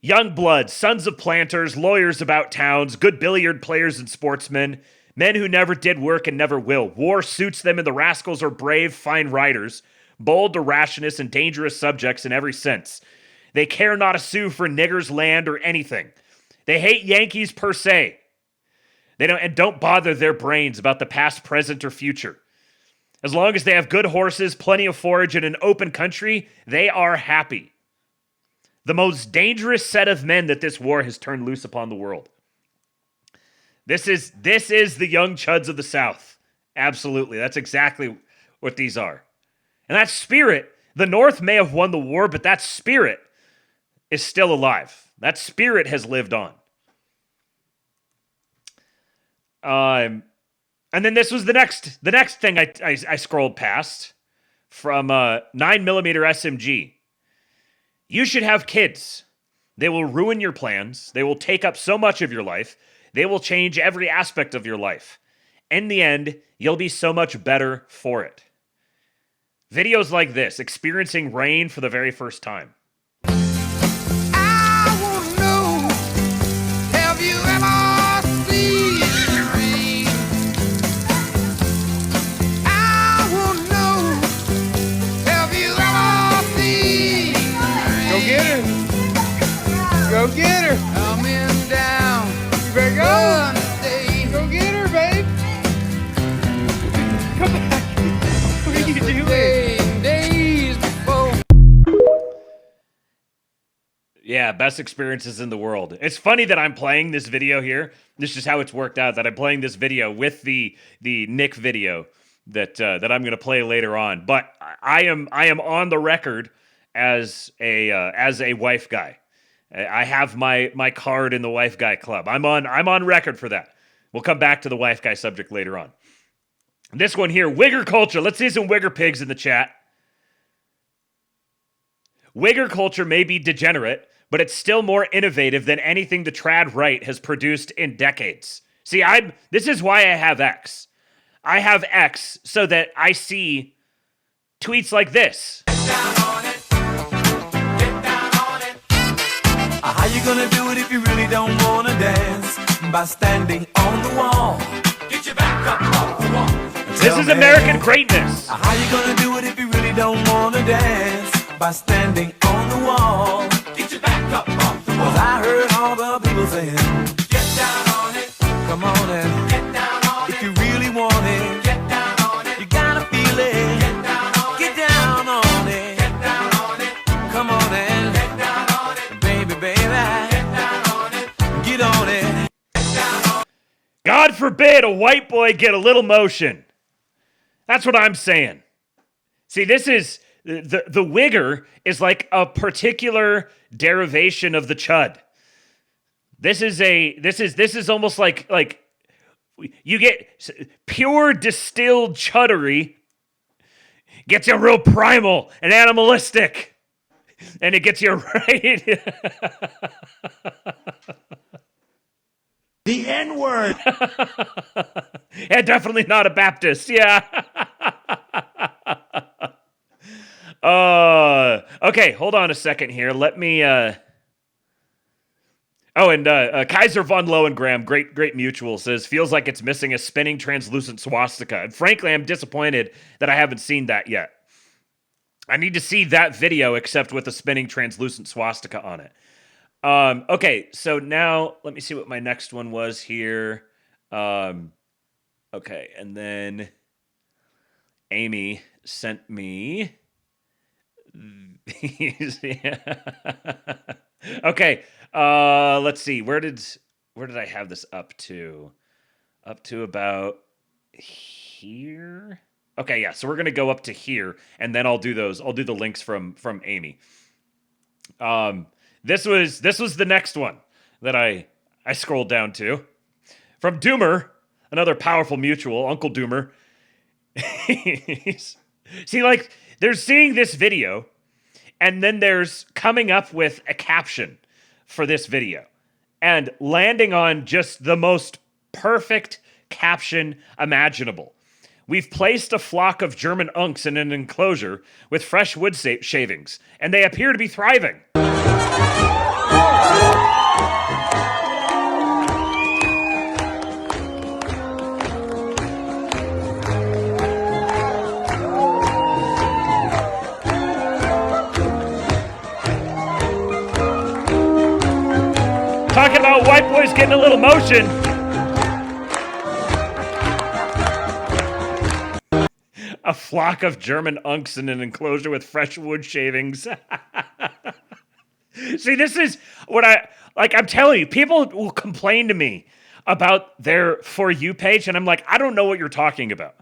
Young bloods, sons of planters, lawyers about towns, good billiard players and sportsmen, men who never did work and never will. War suits them, and the rascals are brave, fine riders, bold to rashness and dangerous subjects in every sense. They care not a sou for niggers, land, or anything. They hate Yankees per se. They don't bother their brains about the past, present, or future. As long as they have good horses, plenty of forage, and an open country, they are happy. The most dangerous set of men that this war has turned loose upon the world. This is the young chuds of the South. Absolutely. That's exactly what these are. And that spirit, the North may have won the war, but that spirit is still alive. That spirit has lived on. And then this was the next thing I scrolled past from 9mm SMG. You should have kids. They will ruin your plans. They will take up so much of your life. They will change every aspect of your life. In the end, you'll be so much better for it. Videos like this, experiencing rain for the very first time. I want to know, have you ever seen rain? I want to know, have you ever seen rain? Go get her. Go get her. Coming down. You better go. Go get her, babe. Come back. What are you doing? Days before. Yeah, best experiences in the world. It's funny that I'm playing this video here. This is how it's worked out, that I'm playing this video with the Nick video that I'm going to play later on. But I am on the record as a wife guy. I have my card in the wife guy club. I'm on record for that. We'll come back to the wife guy subject later on. This one here, wigger culture. Let's see some wigger pigs in the chat. Wigger culture may be degenerate, but it's still more innovative than anything the trad right has produced in decades. See, this is why I have X. I have X so that I see tweets like this. Get down on it. Get down on it. How you gonna do it if you really don't wanna dance? By standing on the wall. Get your back up off the wall. This is American greatness. How you gonna do it if you really don't wanna dance? By standing on the wall. Get your back up off the wall. 'Cause I heard all the people saying, get down on it. Come on and get down on it. If you really want it, get down on it. You gotta feel it. Get down on it. Get down on it. Get down on it. Come on and get down on it. Baby, baby. Get down on it. Get on it. Get down on it. God forbid a white boy get a little motion. That's what I'm saying. See, this is the wigger is like a particular derivation of the chud. This is almost like you get pure distilled chuddery, gets you real primal and animalistic, and it gets you right. The N-word. Yeah, definitely not a Baptist. Yeah. Okay, hold on a second here. Let me. Kaiser von Lohengram, great mutual, says feels like it's missing a spinning translucent swastika. And frankly, I'm disappointed that I haven't seen that yet. I need to see that video, except with a spinning translucent swastika on it. Okay, so now let me see what my next one was here. Okay, and then Amy sent me these. Okay, let's see. Where did I have this up to? Up to about here. Okay, yeah. So we're gonna go up to here, and then I'll do those. I'll do the links from Amy. This was the next one that I scrolled down to from Doomer, another powerful mutual, Uncle Doomer. See, like, there's seeing this video, and then there's coming up with a caption for this video, and landing on just the most perfect caption imaginable. We've placed a flock of German unks in an enclosure with fresh wood shavings, and they appear to be thriving. Talking about white boys getting a little motion. A flock of German unks in an enclosure with fresh wood shavings. See, this is what I'm telling you, people will complain to me about their For You page, and I'm like, I don't know what you're talking about.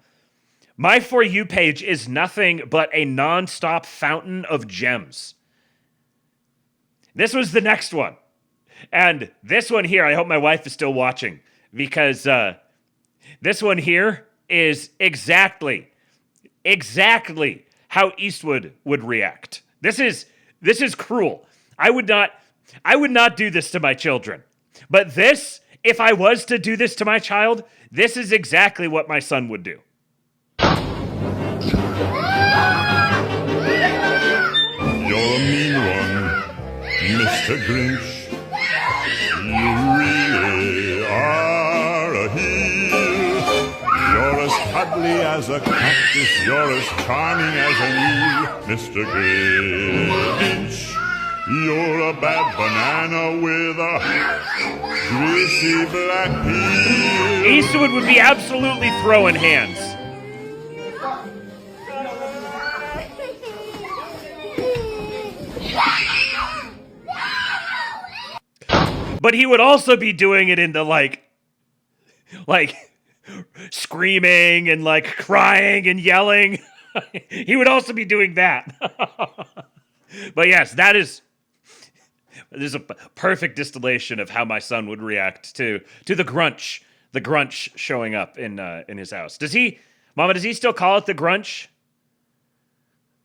My For You page is nothing but a nonstop fountain of gems. This was the next one. And this one here, I hope my wife is still watching, because this one here is exactly how Eastwood would react. This is cruel. I would not do this to my children. But this, if I was to do this to my child, this is exactly what my son would do. You're a mean one, Mr. Grinch. You really are a heel. You're as cuddly as a cactus. You're as charming as an eel, Mr. Grinch. You're a bad banana with a greasy black peel. Eastwood would be absolutely throwing hands. But he would also be doing it into like screaming and like crying and yelling. He would also be doing that. But yes, this is a perfect distillation of how my son would react to the grunch showing up in his house. Does he still call it the grunch?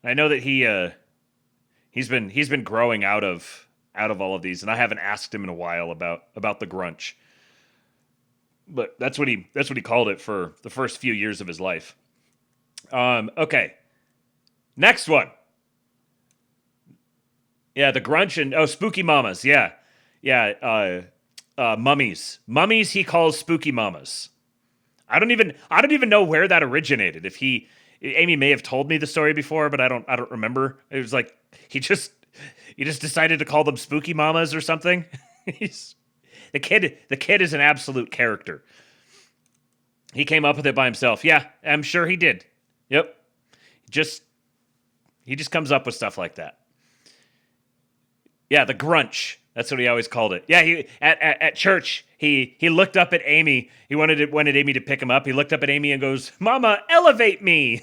I know that he's been growing out of all of these, and I haven't asked him in a while about the grunch. But that's what he called it for the first few years of his life. Okay. Next one. Yeah, the grunch and spooky mamas. Yeah. Mummies. Mummies he calls spooky mamas. I don't even know where that originated. Amy may have told me the story before, but I don't remember. It was like he just decided to call them spooky mamas or something. The kid is an absolute character. He came up with it by himself. Yeah, I'm sure he did. Yep. He just comes up with stuff like that. Yeah, the grunch. That's what he always called it. Yeah, he at church, he looked up at Amy. He wanted Amy to pick him up. He looked up at Amy and goes, "Mama, elevate me."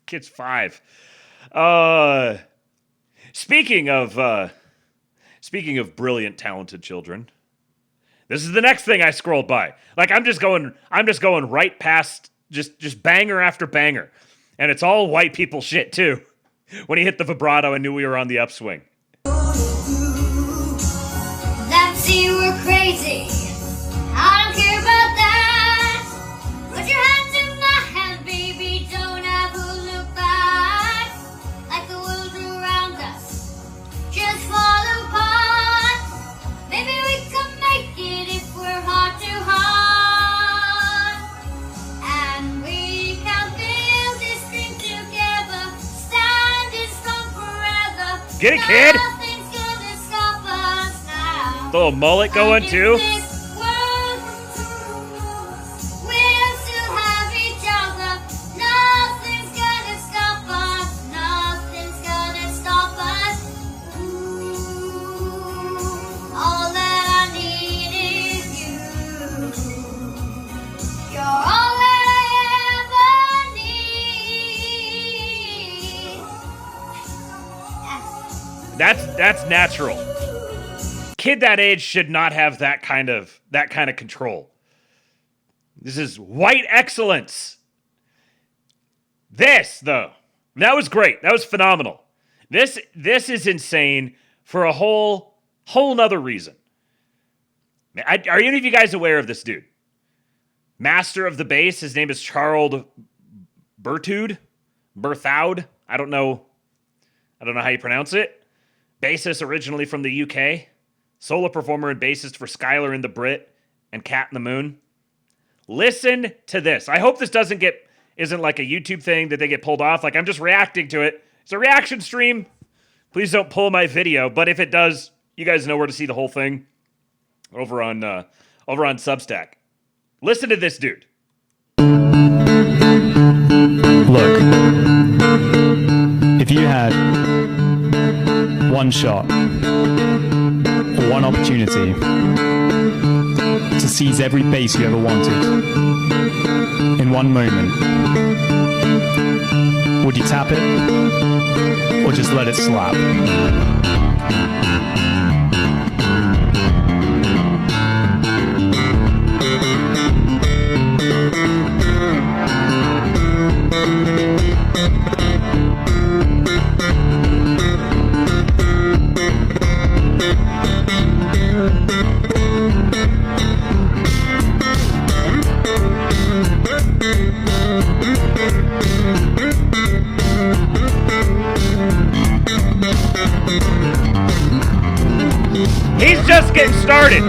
Kid's 5. Speaking of brilliant, talented children, this is the next thing I scrolled by. Like I'm just going right past just banger after banger, and it's all white people shit too. When he hit the vibrato, I knew we were on the upswing. That's you were crazy. I don't care about that. Put your hands in my hand, baby. Don't ever look back. Like the world around us just fall apart. Maybe we can make it if we're heart to heart. And we can build this dream together. Standing strong forever. Get it, kid? Nothing's gonna stop us now. The little mullet going too. We'll still have each other. Nothing's gonna stop us. Nothing's gonna stop us. Ooh, all that I need is you. You're all that I ever need. That's natural. kid that age should not have that kind of control. This is white excellence. This, though, that was great. That was phenomenal. This is insane for a whole nother reason. Are any of you guys aware of this dude? Master of the bass. His name is Charles Berthoud. I don't know how you pronounce it. Bassist originally from the UK. Solo performer and bassist for Skylar and the Brit and Cat in the Moon. Listen to this. I hope this isn't like a YouTube thing that they get pulled off. Like, I'm just reacting to it. It's a reaction stream. Please don't pull my video. But if it does, you guys know where to see the whole thing over on Substack. Listen to this dude. Look, if you had one shot or one opportunity to seize every bass you ever wanted in one moment, would you tap it or just let it slap? He's just getting started.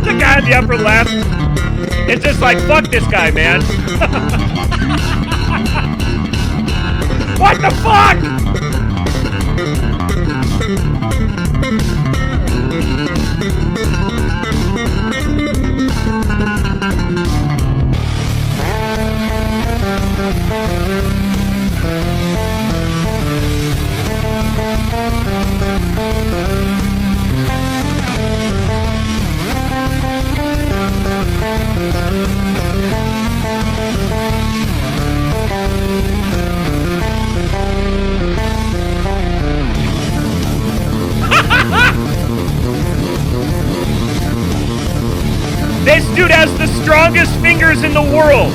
The guy in the upper left, it's just like, fuck this guy, man. What the fuck? This dude has the strongest fingers in the world.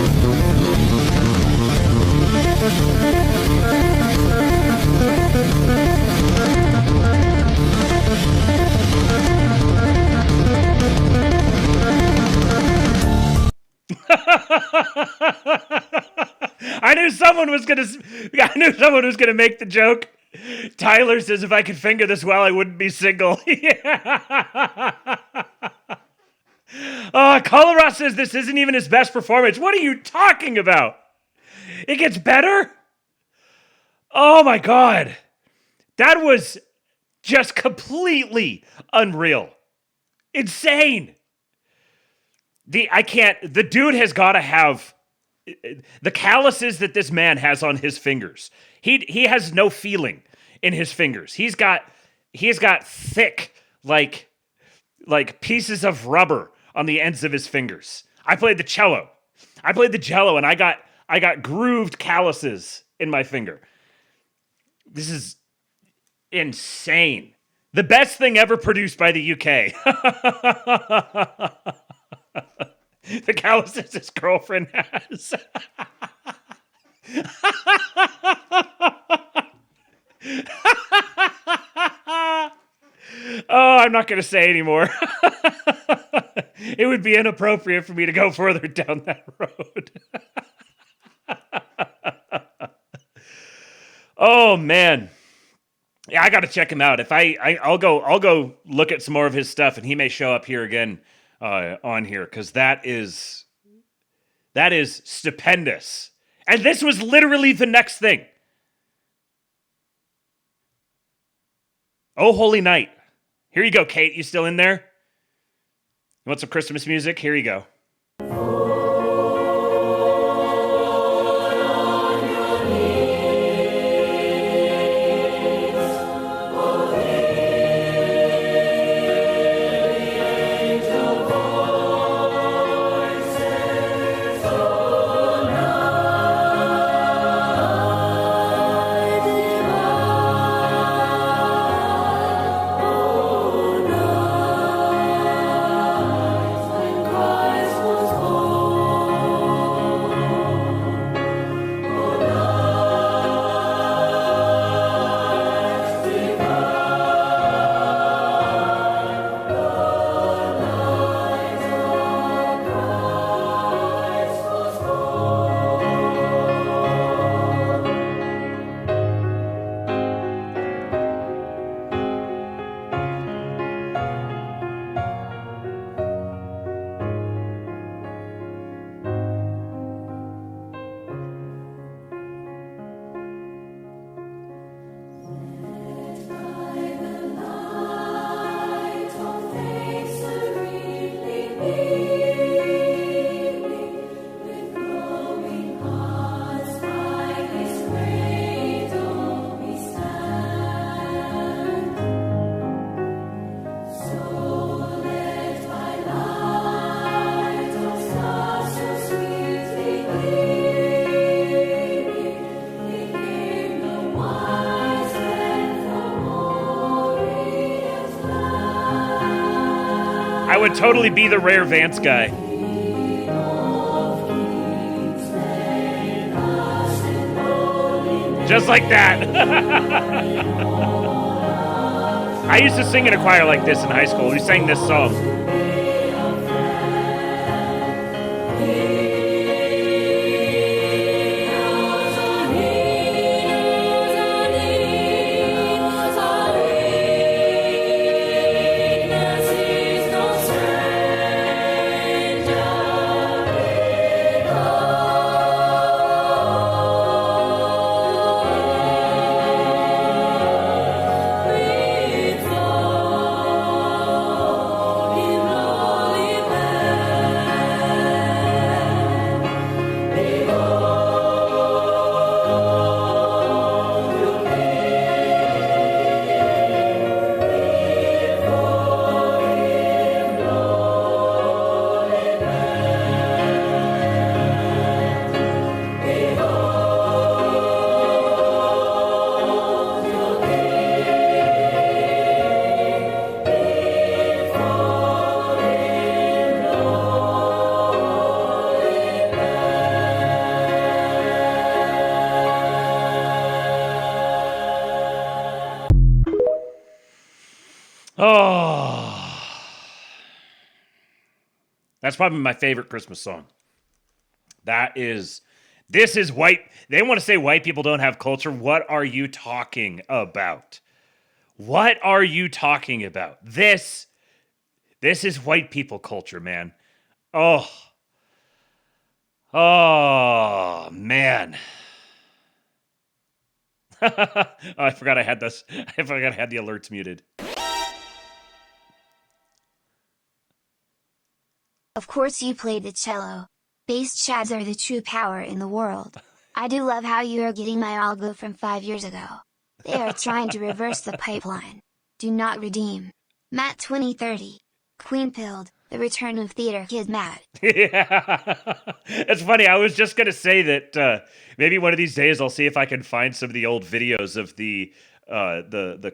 I knew someone was gonna make the joke. Tyler says, if I could finger this well, I wouldn't be single. Colorado says this isn't even his best performance. What are you talking about? It gets better? Oh my God. That was just completely unreal. Insane. The dude has got to have the calluses that this man has on his fingers. He has no feeling in his fingers. He's got thick, like pieces of rubber on the ends of his fingers. I played the cello, and I got grooved calluses in my finger. This is insane. The best thing ever produced by the UK. The calluses his girlfriend has. Oh, I'm not going to say anymore. It would be inappropriate for me to go further down that road. Oh man. Yeah, I got to check him out. If I'll go look at some more of his stuff, and he may show up here again on here, because that is stupendous. And this was literally the next thing. Oh, Holy Night. Here you go, Kate. You still in there? You want some Christmas music? Here you go. I would totally be the Rare Vance guy. Just like that. I used to sing in a choir like this in high school. We sang this song. Oh, that's probably my favorite Christmas song. This is white. They want to say white people don't have culture. What are you talking about? What are you talking about? This is white people culture, man. Oh, man. Oh, I forgot I had this. I forgot I had the alerts muted. Of course you played the cello. Bass chads are the true power in the world. I do love how you are getting my algo from 5 years ago. They are trying to reverse the pipeline. Do not redeem. Matt 2030. Queen Pilled, the return of Theater Kid Matt. Yeah. It's funny. I was just going to say that maybe one of these days I'll see if I can find some of the old videos of the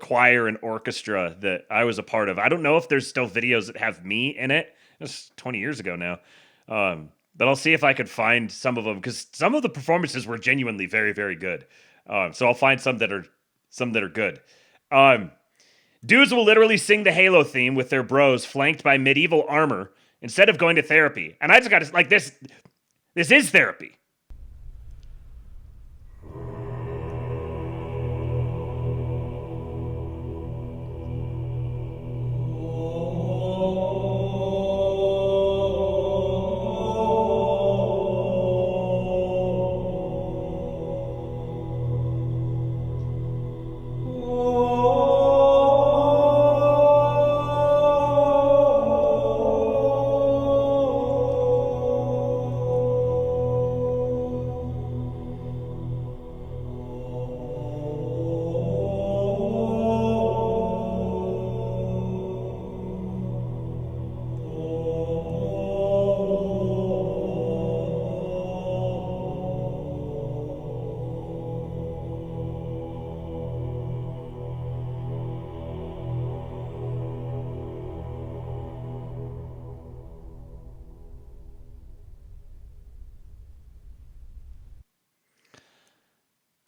choir and orchestra that I was a part of. I don't know if there's still videos that have me in it. It's 20 years ago now. But I'll see if I could find some of them, because some of the performances were genuinely very, very good. So I'll find some that are good. Dudes will literally sing the Halo theme with their bros, flanked by medieval armor, instead of going to therapy. And I just got to, like, this is therapy.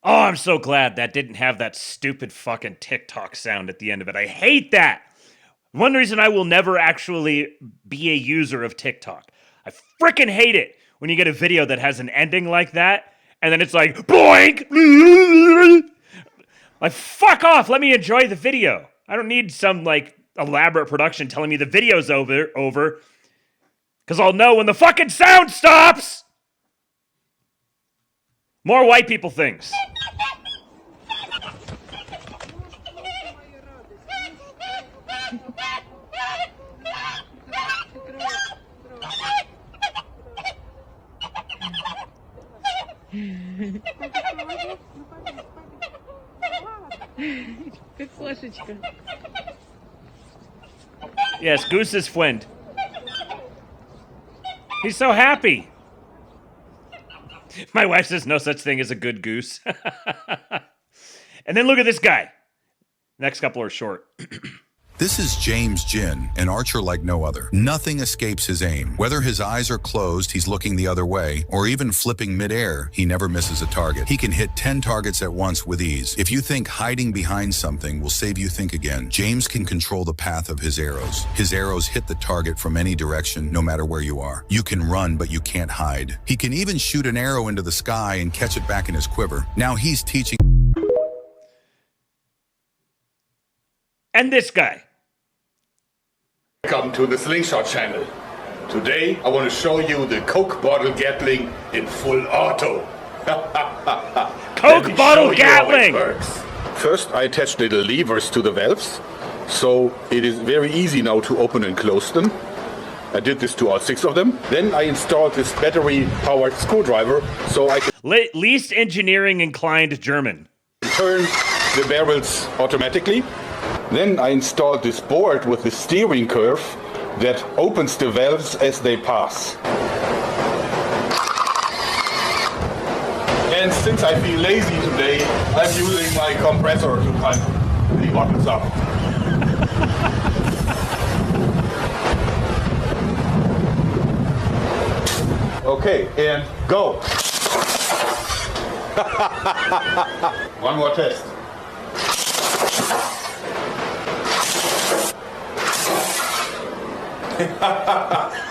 Oh, I'm so glad that didn't have that stupid fucking TikTok sound at the end of it. I hate that. One reason I will never actually be a user of TikTok. I freaking hate it when you get a video that has an ending like that, and then it's like, boink! Like, fuck off. Let me enjoy the video. I don't need some, like, elaborate production telling me the video's over. Because I'll know when the fucking sound stops! More white people things. Yes, Goose is friend. He's so happy. My wife says no such thing as a good goose. And then look at this guy. Next couple are short. This is James Jin, an archer like no other. Nothing escapes his aim. Whether his eyes are closed, he's looking the other way, or even flipping midair, he never misses a target. He can hit 10 targets at once with ease. If you think hiding behind something will save you think again, James can control the path of his arrows. His arrows hit the target from any direction, no matter where you are. You can run, but you can't hide. He can even shoot an arrow into the sky and catch it back in his quiver. Now he's teaching... And this guy. Welcome to the Slingshot channel. Today I want to show you the Coke bottle Gatling in full auto. Coke bottle Gatling! First I attached little levers to the valves, so it is very easy now to open and close them. I did this to all 6 of them. Then I installed this battery-powered screwdriver so I can least engineering inclined German. Turn the barrels automatically. Then I installed this board with the steering curve that opens the valves as they pass. And since I feel lazy today, I'm using my compressor to cut the bottles up. Okay, and go. One more test.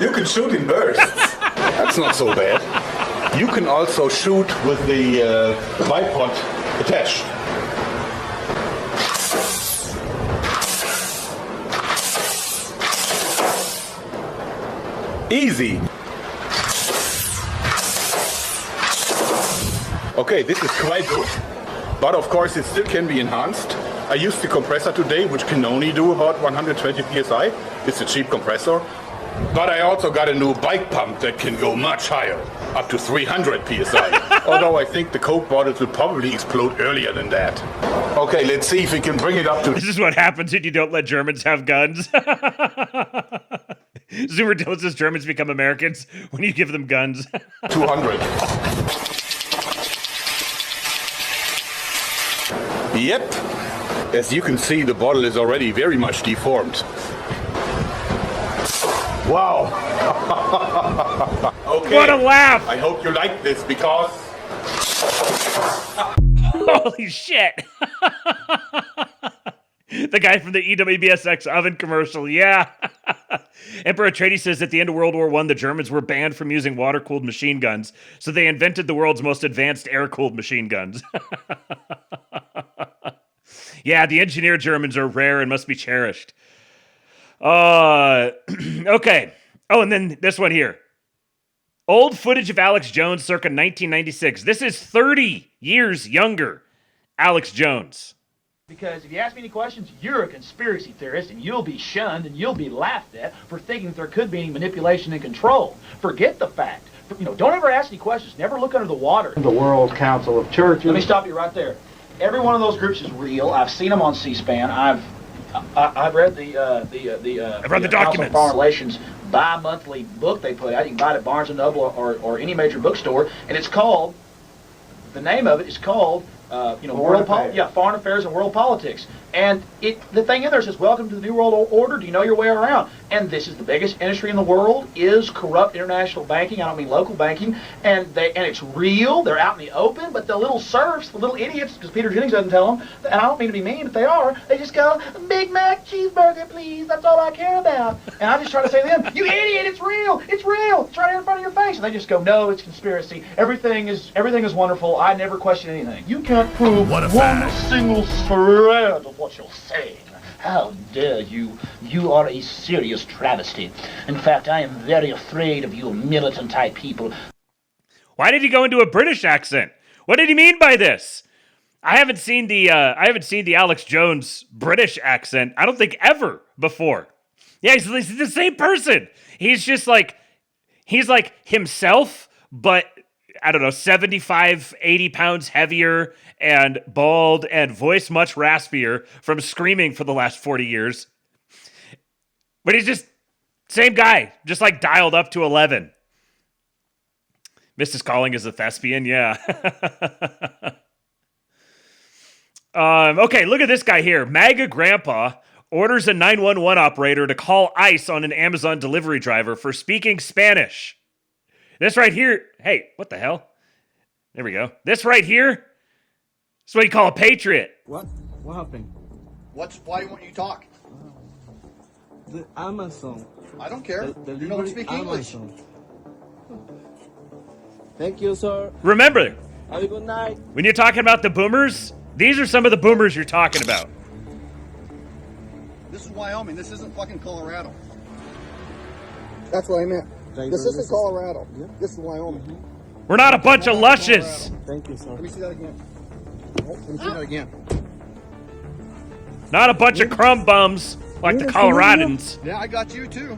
You can shoot in bursts. That's not so bad. You can also shoot with the bipod attached. Easy. Okay, this is quite good. But of course it still can be enhanced. I used the compressor today, which can only do about 120 psi. It's a cheap compressor. But I also got a new bike pump that can go much higher, up to 300 psi. Although I think the Coke bottles will probably explode earlier than that. Okay, let's see if we can bring it up to... This is what happens when you don't let Germans have guns. Zoomer tells us Germans become Americans when you give them guns. 200. Yep. As you can see, the bottle is already very much deformed. Wow. Okay. What a laugh. I hope you like this because... Holy shit. The guy from the EWBSX oven commercial, yeah. Emperor Atreides says at the end of World War I, the Germans were banned from using water-cooled machine guns, so they invented the world's most advanced air-cooled machine guns. Yeah, the engineer Germans are rare and must be cherished. Okay. Oh, and then this one here. Old footage of Alex Jones circa 1996. This is 30 years younger Alex Jones. Because if you ask me any questions, you're a conspiracy theorist, and you'll be shunned and you'll be laughed at for thinking that there could be any manipulation and control. Forget the fact. Don't ever ask any questions. Never look under the water. The World Council of Churches. Let me stop you right there. Every one of those groups is real. I've seen them on C-SPAN. I've read I've read the documents. Council of Foreign Relations bi-monthly book they put out. You can buy it at Barnes & Noble or any major bookstore, and it's called, the name of it is called, Foreign Affairs and World Politics. And the thing in there says, welcome to the New World Order. Do you know your way around? And this is the biggest industry in the world, is corrupt international banking. I don't mean local banking. And it's real. They're out in the open. But the little serfs, the little idiots, because Peter Jennings doesn't tell them, and I don't mean to be mean, but they are, they just go, Big Mac cheeseburger, please. That's all I care about. And I just try to say to them, you idiot, it's real. It's real. It's right in front of your face. And they just go, no, it's conspiracy. Everything is wonderful. I never question anything. You can't prove one single thread of what you're saying. How dare you? You are a serious travesty. In fact, I am very afraid of you militant type people. Why did he go into a British accent? What did he mean by this? I haven't seen the Alex Jones British accent, I don't think, ever before. Yeah, he's the same person. He's just like himself, but I don't know, 75, 80 pounds heavier and bald and voice much raspier from screaming for the last 40 years. But he's just same guy, just like dialed up to 11. Mrs. Calling is a thespian, yeah. Okay, look at this guy here. MAGA Grandpa orders a 911 operator to call ICE on an Amazon delivery driver for speaking Spanish. This right here, hey, what the hell? There we go. This right here, this is what you call a patriot. What? What happened? Why won't you talk? The Amazon. I don't care. You don't speak English. Thank you, sir. Remember, have a good night. When you're talking about the boomers, these are some of the boomers you're talking about. This is Wyoming. This isn't fucking Colorado. That's what I meant. This isn't Colorado. Yeah. This is Wyoming. We're not a bunch of lushes. Thank you, sir. Let me see that again. Oh, let me see that again. Not a bunch of crumb bums like the Coloradans. Yeah, I got you too.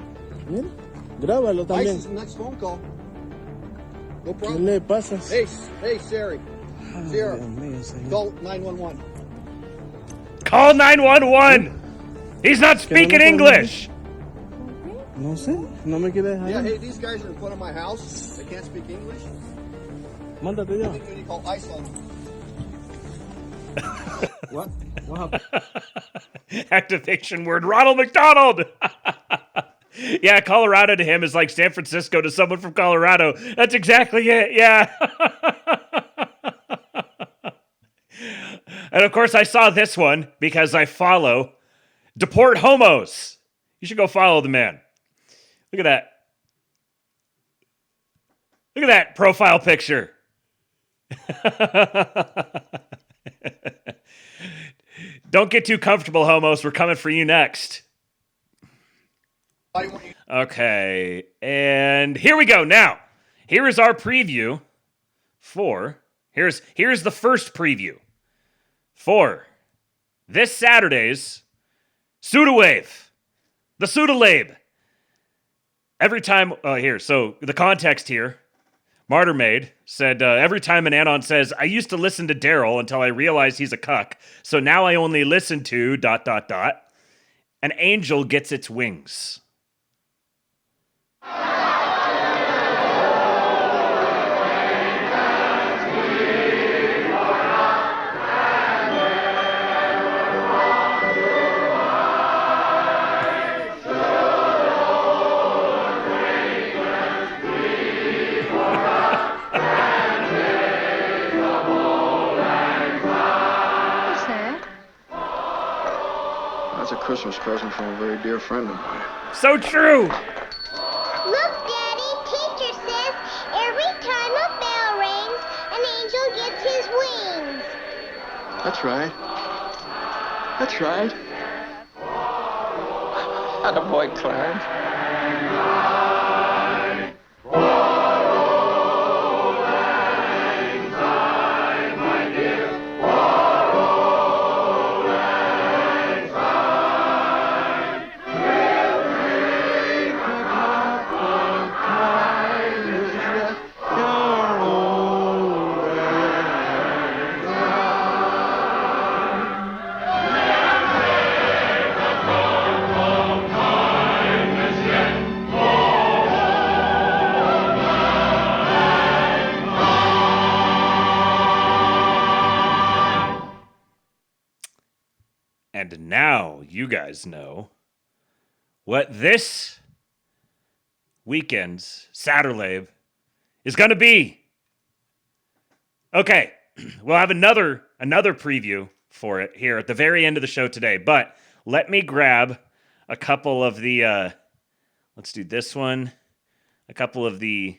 Grábalo también. ICE is the next phone call. No ¿Qué problem. le pasas? Hey, Siri. Sierra, call 911. Call 911. He's not speaking English. No sé, no me quiere dejar. Yeah, hey, these guys are in front of my house. They can't speak English. Mándate ya. I think we need to call ICE on them. What? What happened? Activation word, Ronald McDonald. Yeah, Colorado to him is like San Francisco to someone from Colorado. That's exactly it, yeah. And of course, I saw this one because I follow Deport Homos. You should go follow the man. Look at that. Look at that profile picture. Don't get too comfortable, homos. We're coming for you next. Okay, and here we go. Now, here is our preview for, here's the first preview for this Saturday's Sudawave, the Sudalabe. Every time, so the context here, Martyr Maid said, every time an anon says, I used to listen to Daryl until I realized he's a cuck, so now I only listen to ... an angel gets its wings. That's a Christmas present from a very dear friend of mine. So true. Look, Daddy, teacher says every time a bell rings, an angel gets his wings. That's right. That's right. Attaboy, Clarence. And now you guys know what this weekend's ASTROLABE is going to be. Okay, we'll have another preview for it here at the very end of the show today. But let me grab a couple of the, let's do this one, a couple of the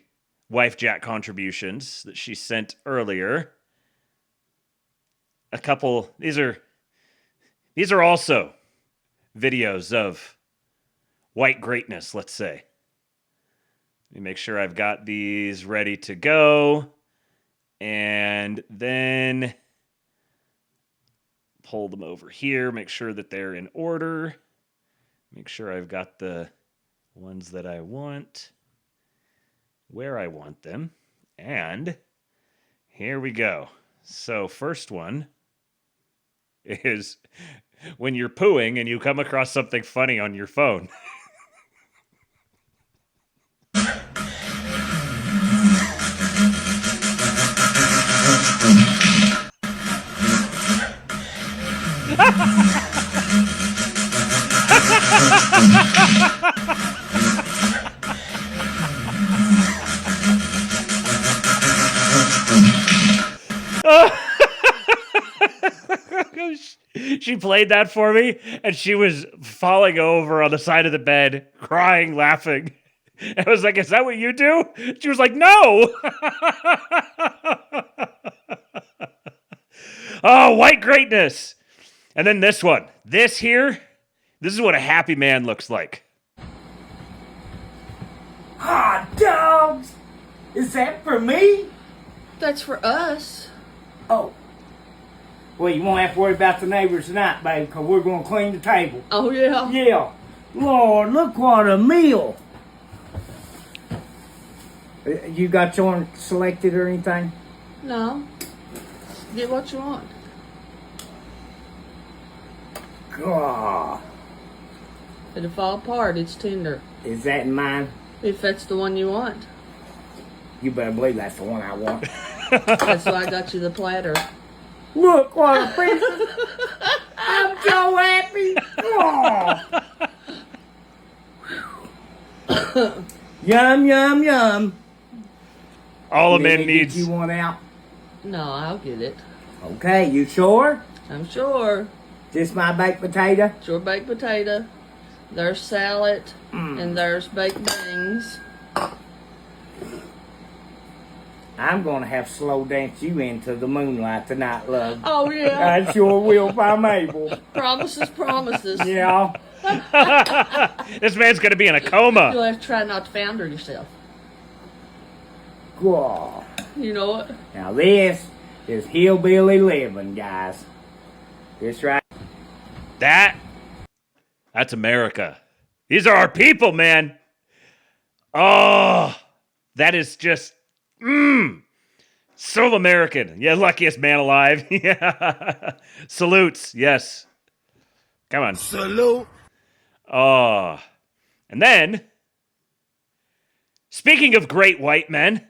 Wife Jack contributions that she sent earlier. A couple, these are also videos of white greatness, let's say. Let me make sure I've got these ready to go. And then pull them over here, make sure that they're in order. Make sure I've got the ones that I want, where I want them. And here we go. So first one is when you're pooing and you come across something funny on your phone. She played that for me, and she was falling over on the side of the bed, crying, laughing. I was like, is that what you do? She was like, no! Oh, white greatness! And then this one. This here, this is what a happy man looks like. Hot dogs! Is that for me? That's for us. Oh. Well, you won't have to worry about the neighbors tonight, baby, because we're going to clean the table. Oh, yeah? Yeah. Lord, look what a meal. You got yours selected or anything? No. Get what you want. God. It'll fall apart. It's tender. Is that mine? If that's the one you want. You better believe that's the one I want. That's why I got you the platter. Look what a princess. I'm so happy. Oh. Yum, yum, yum. All a man needs. You want out? No, I'll get it. Okay, you sure? I'm sure. Just my baked potato? It's your baked potato. There's salad. And there's baked beans. I'm going to have to slow dance you into the moonlight tonight, love. Oh, yeah. I sure will if I'm able. Promises, promises. Yeah. This man's going to be in a coma. You'll have to try not to founder yourself. Whoa. You know what? Now this is hillbilly living, guys. This right. That's America. These are our people, man. Oh, that is just, so American. Yeah, luckiest man alive. Yeah. Salutes, yes. Come on. Salute. Oh. And then, speaking of great white men,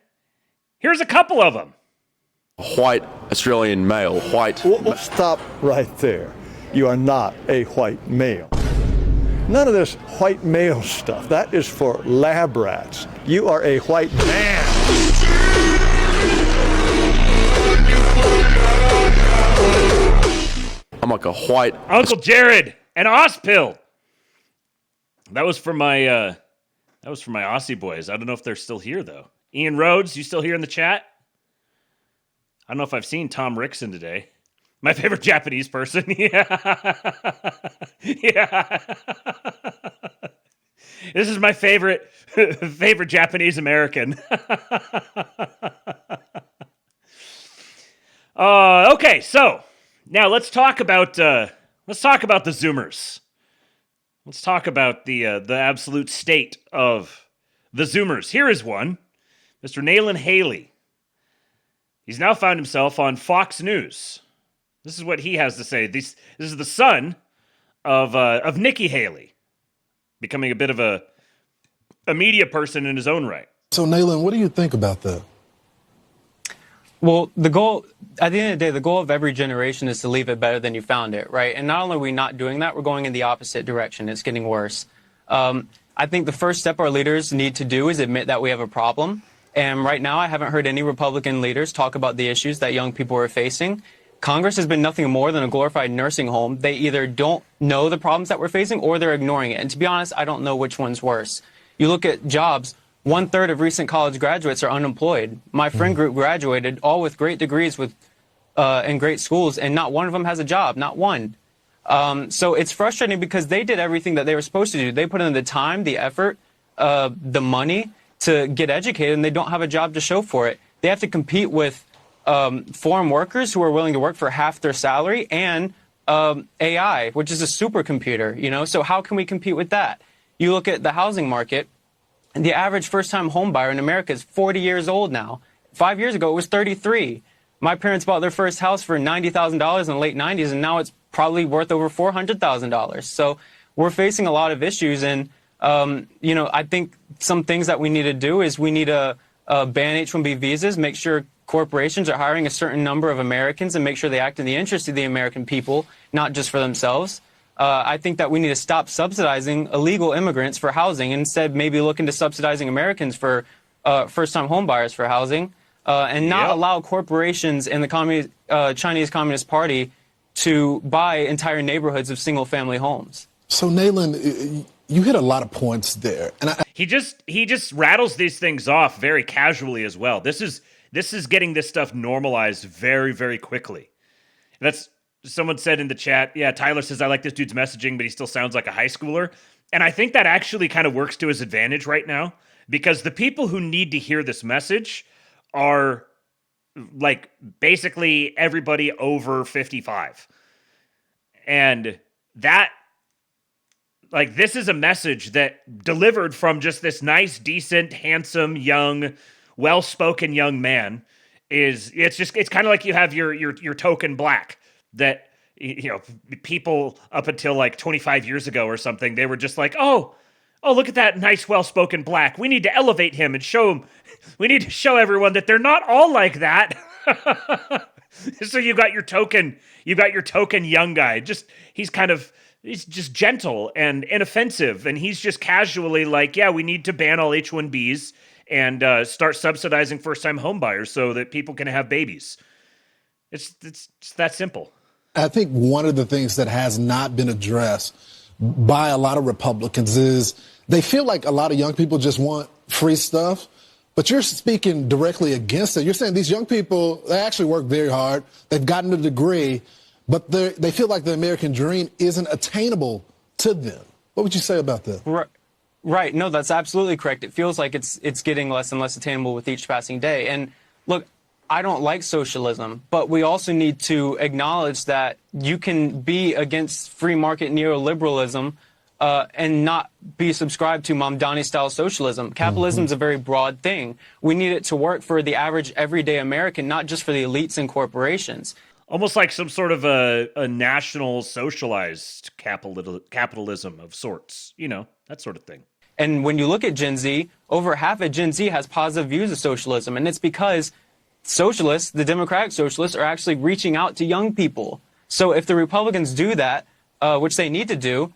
here's a couple of them. White Australian male, white. Stop right there. You are not a white male. None of this white male stuff. That is for lab rats. You are a white man. I'm like a white Uncle Jared. An Ospill. That was for my Aussie boys. I don't know if they're still here though. Ian Rhodes, you still here in the chat? I don't know if I've seen Tom Rickson today. My favorite Japanese person. Yeah. Yeah. This is my favorite Japanese American. Okay, so now let's talk about the Zoomers. Let's talk about the absolute state of the Zoomers. Here is one, Mr. Nayland Haley. He's now found himself on Fox News. This is what he has to say. This is the son of Nikki Haley, becoming a bit of a media person in his own right. So, Nayland, what do you think about that? Well, the goal, at the end of the day, the goal of every generation is to leave it better than you found it, right? And not only are we not doing that, we're going in the opposite direction. It's getting worse. I think the first step our leaders need to do is admit that we have a problem. And right now, I haven't heard any Republican leaders talk about the issues that young people are facing. Congress has been nothing more than a glorified nursing home. They either don't know the problems that we're facing or they're ignoring it. And to be honest, I don't know which one's worse. You look at jobs, 1/3 of recent college graduates are unemployed. My friend group graduated, all with great degrees in great schools, and not one of them has a job, not one. So it's frustrating because they did everything that they were supposed to do. They put in the time, the effort, the money to get educated, and they don't have a job to show for it. They have to compete with foreign workers who are willing to work for half their salary and AI, which is a supercomputer, you know? So how can we compete with that? You look at the housing market, and the average first-time home buyer in America is 40 years old now. 5 years ago, it was 33. My parents bought their first house for $90,000 in the late 90s, and now it's probably worth over $400,000. So we're facing a lot of issues, and you know, I think some things that we need to do is we need to ban H-1B visas, make sure corporations are hiring a certain number of Americans, and make sure they act in the interest of the American people, not just for themselves. I think that we need to stop subsidizing illegal immigrants for housing, and instead maybe look into subsidizing Americans for first-time home buyers for housing, and not allow corporations and the Chinese Communist Party to buy entire neighborhoods of single-family homes. So, Nayland, you hit a lot of points there, and he just rattles these things off very casually as well. This is getting this stuff normalized very, very quickly. That's someone said in the chat. Yeah, Tyler says I like this dude's messaging, but he still sounds like a high schooler. And I think that actually kind of works to his advantage right now, because the people who need to hear this message are like basically everybody over 55. And that, like, this is a message that delivered from just this nice, decent, handsome, young, well-spoken young man it's kind of like you have your token black that, you know, people up until like 25 years ago or something, they were just like, oh, look at that nice, well-spoken black. We need to elevate him and show him. We need to show everyone that they're not all like that. So you got your token young guy. He's just gentle and inoffensive, and he's just casually like, yeah, we need to ban all H-1Bs and start subsidizing first-time home buyers so that people can have babies. It's that simple. I think one of the things that has not been addressed by a lot of Republicans is they feel like a lot of young people just want free stuff, but you're speaking directly against it. You're saying these young people, they actually work very hard. They've gotten a degree, but they feel like the American dream isn't attainable to them. What would you say about that? Right. No, that's absolutely correct. It feels like it's getting less and less attainable with each passing day. And look, I don't like socialism, but we also need to acknowledge that you can be against free market neoliberalism and not be subscribed to Mamdani-style socialism. Capitalism is a very broad thing. We need it to work for the average everyday American, not just for the elites and corporations. Almost like some sort of a national socialized capitalism of sorts, you know, that sort of thing. And when you look at Gen Z, over half of Gen Z has positive views of socialism, and it's because socialists, the Democratic socialists, are actually reaching out to young people. So if the Republicans do that, which they need to do,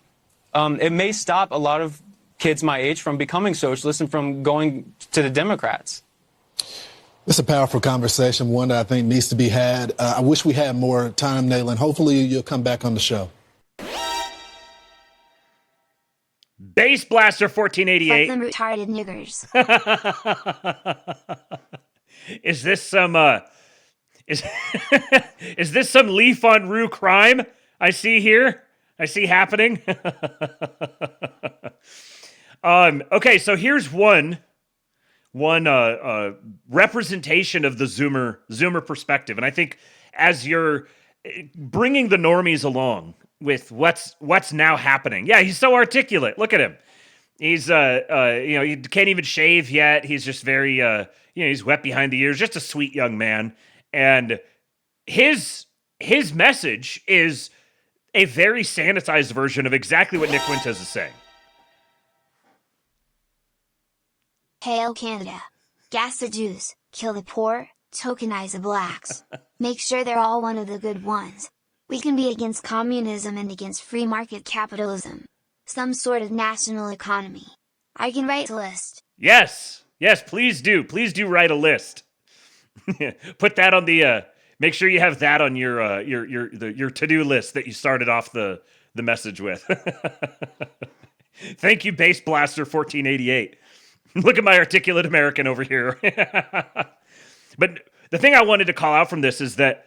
it may stop a lot of kids my age from becoming socialists and from going to the Democrats. It's a powerful conversation, one that I think needs to be had. I wish we had more time, Nayland. Hopefully you'll come back on the show. Bass Blaster Fuck 1488. them retarded niggers. Is this some is is this some Leaf on Rue crime I see here? I see happening. Okay, so here's one representation of the Zoomer perspective, and I think as you're bringing the normies along with what's now happening. Yeah, he's so articulate. Look at him. He's he can't even shave yet. He's just very he's wet behind the ears, just a sweet young man. And his message is a very sanitized version of exactly what Nick Fuentes is saying. Hail Canada. Gas the Jews, kill the poor, tokenize the blacks. Make sure they're all one of the good ones. We can be against communism and against free market capitalism. Some sort of national economy. I can write a list. Yes, please do. Please do write a list. Put that on the. Make sure you have that on your to-do list that you started off the message with. Thank you, Bass Blaster 1488. Look at my articulate American over here. But the thing I wanted to call out from this is that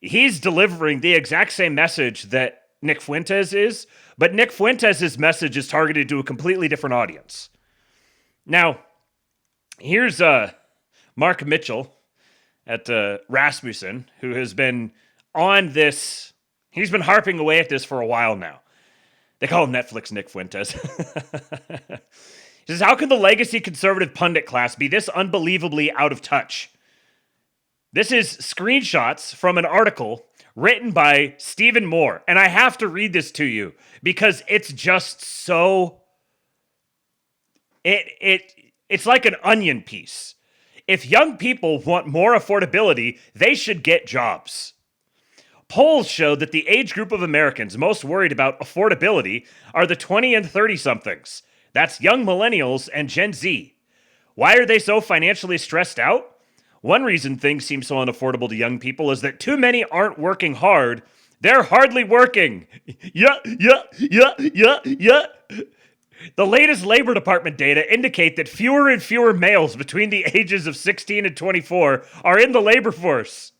he's delivering the exact same message that Nick Fuentes is, but Nick Fuentes' message is targeted to a completely different audience. Now, here's Mark Mitchell at Rasmussen, who has been on this. He's been harping away at this for a while now. They call him Netflix Nick Fuentes. He says, how can the legacy conservative pundit class be this unbelievably out of touch? This is screenshots from an article written by Stephen Moore. And I have to read this to you because it's just so... It's like an onion piece. If young people want more affordability, they should get jobs. Polls show that the age group of Americans most worried about affordability are the 20 and 30-somethings. That's young millennials and Gen Z. Why are they so financially stressed out? One reason things seem so unaffordable to young people is that too many aren't working hard. They're hardly working. Yeah. The latest Labor Department data indicate that fewer and fewer males between the ages of 16 and 24 are in the labor force.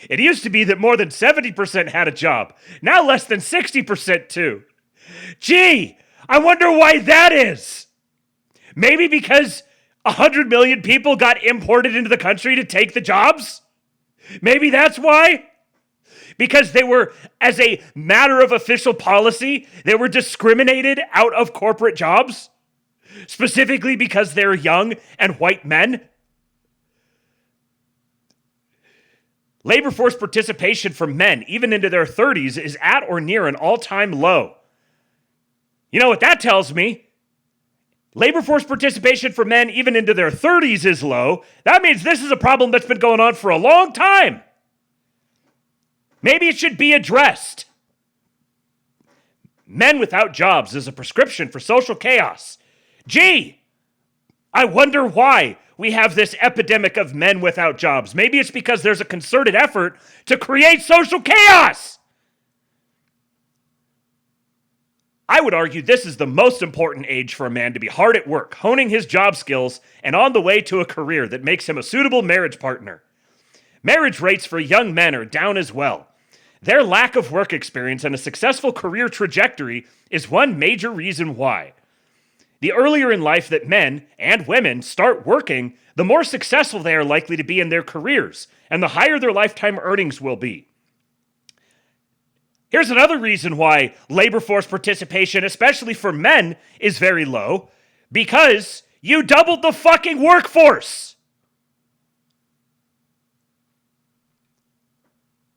It used to be that more than 70% had a job. Now less than 60% too. Gee, I wonder why that is. Maybe because 100 million people got imported into the country to take the jobs? Maybe that's why? Because they were, as a matter of official policy, they were discriminated out of corporate jobs? Specifically because they're young and white men? Labor force participation for men, even into their 30s, is at or near an all-time low. You know what that tells me? Labor force participation for men, even into their 30s, is low. That means this is a problem that's been going on for a long time. Maybe it should be addressed. Men without jobs is a prescription for social chaos. Gee, I wonder why we have this epidemic of men without jobs. Maybe it's because there's a concerted effort to create social chaos. I would argue this is the most important age for a man to be hard at work, honing his job skills, and on the way to a career that makes him a suitable marriage partner. Marriage rates for young men are down as well. Their lack of work experience and a successful career trajectory is one major reason why. The earlier in life that men and women start working, the more successful they are likely to be in their careers, and the higher their lifetime earnings will be. Here's another reason why labor force participation, especially for men, is very low. Because you doubled the fucking workforce.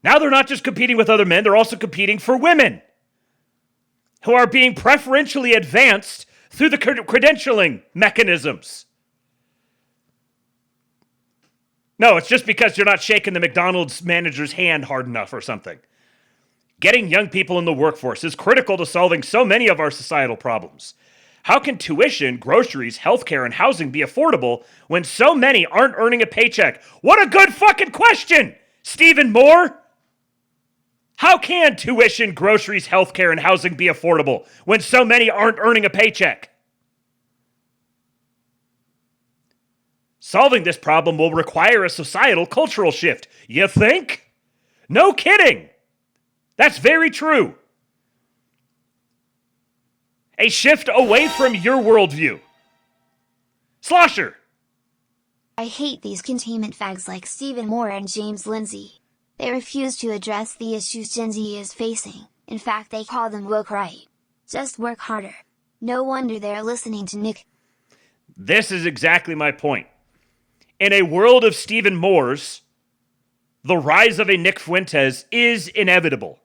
Now they're not just competing with other men, they're also competing for women who are being preferentially advanced through the credentialing mechanisms. No, it's just because you're not shaking the McDonald's manager's hand hard enough or something. Getting young people in the workforce is critical to solving so many of our societal problems. How can tuition, groceries, healthcare, and housing be affordable when so many aren't earning a paycheck? What a good fucking question, Stephen Moore! How can tuition, groceries, healthcare, and housing be affordable when so many aren't earning a paycheck? Solving this problem will require a societal cultural shift. You think? No kidding. That's very true. A shift away from your worldview. Slosher. I hate these containment fags like Stephen Moore and James Lindsay. They refuse to address the issues Gen Z is facing. In fact, they call them woke right. Just work harder. No wonder they're listening to Nick. This is exactly my point. In a world of Stephen Moores, the rise of a Nick Fuentes is inevitable.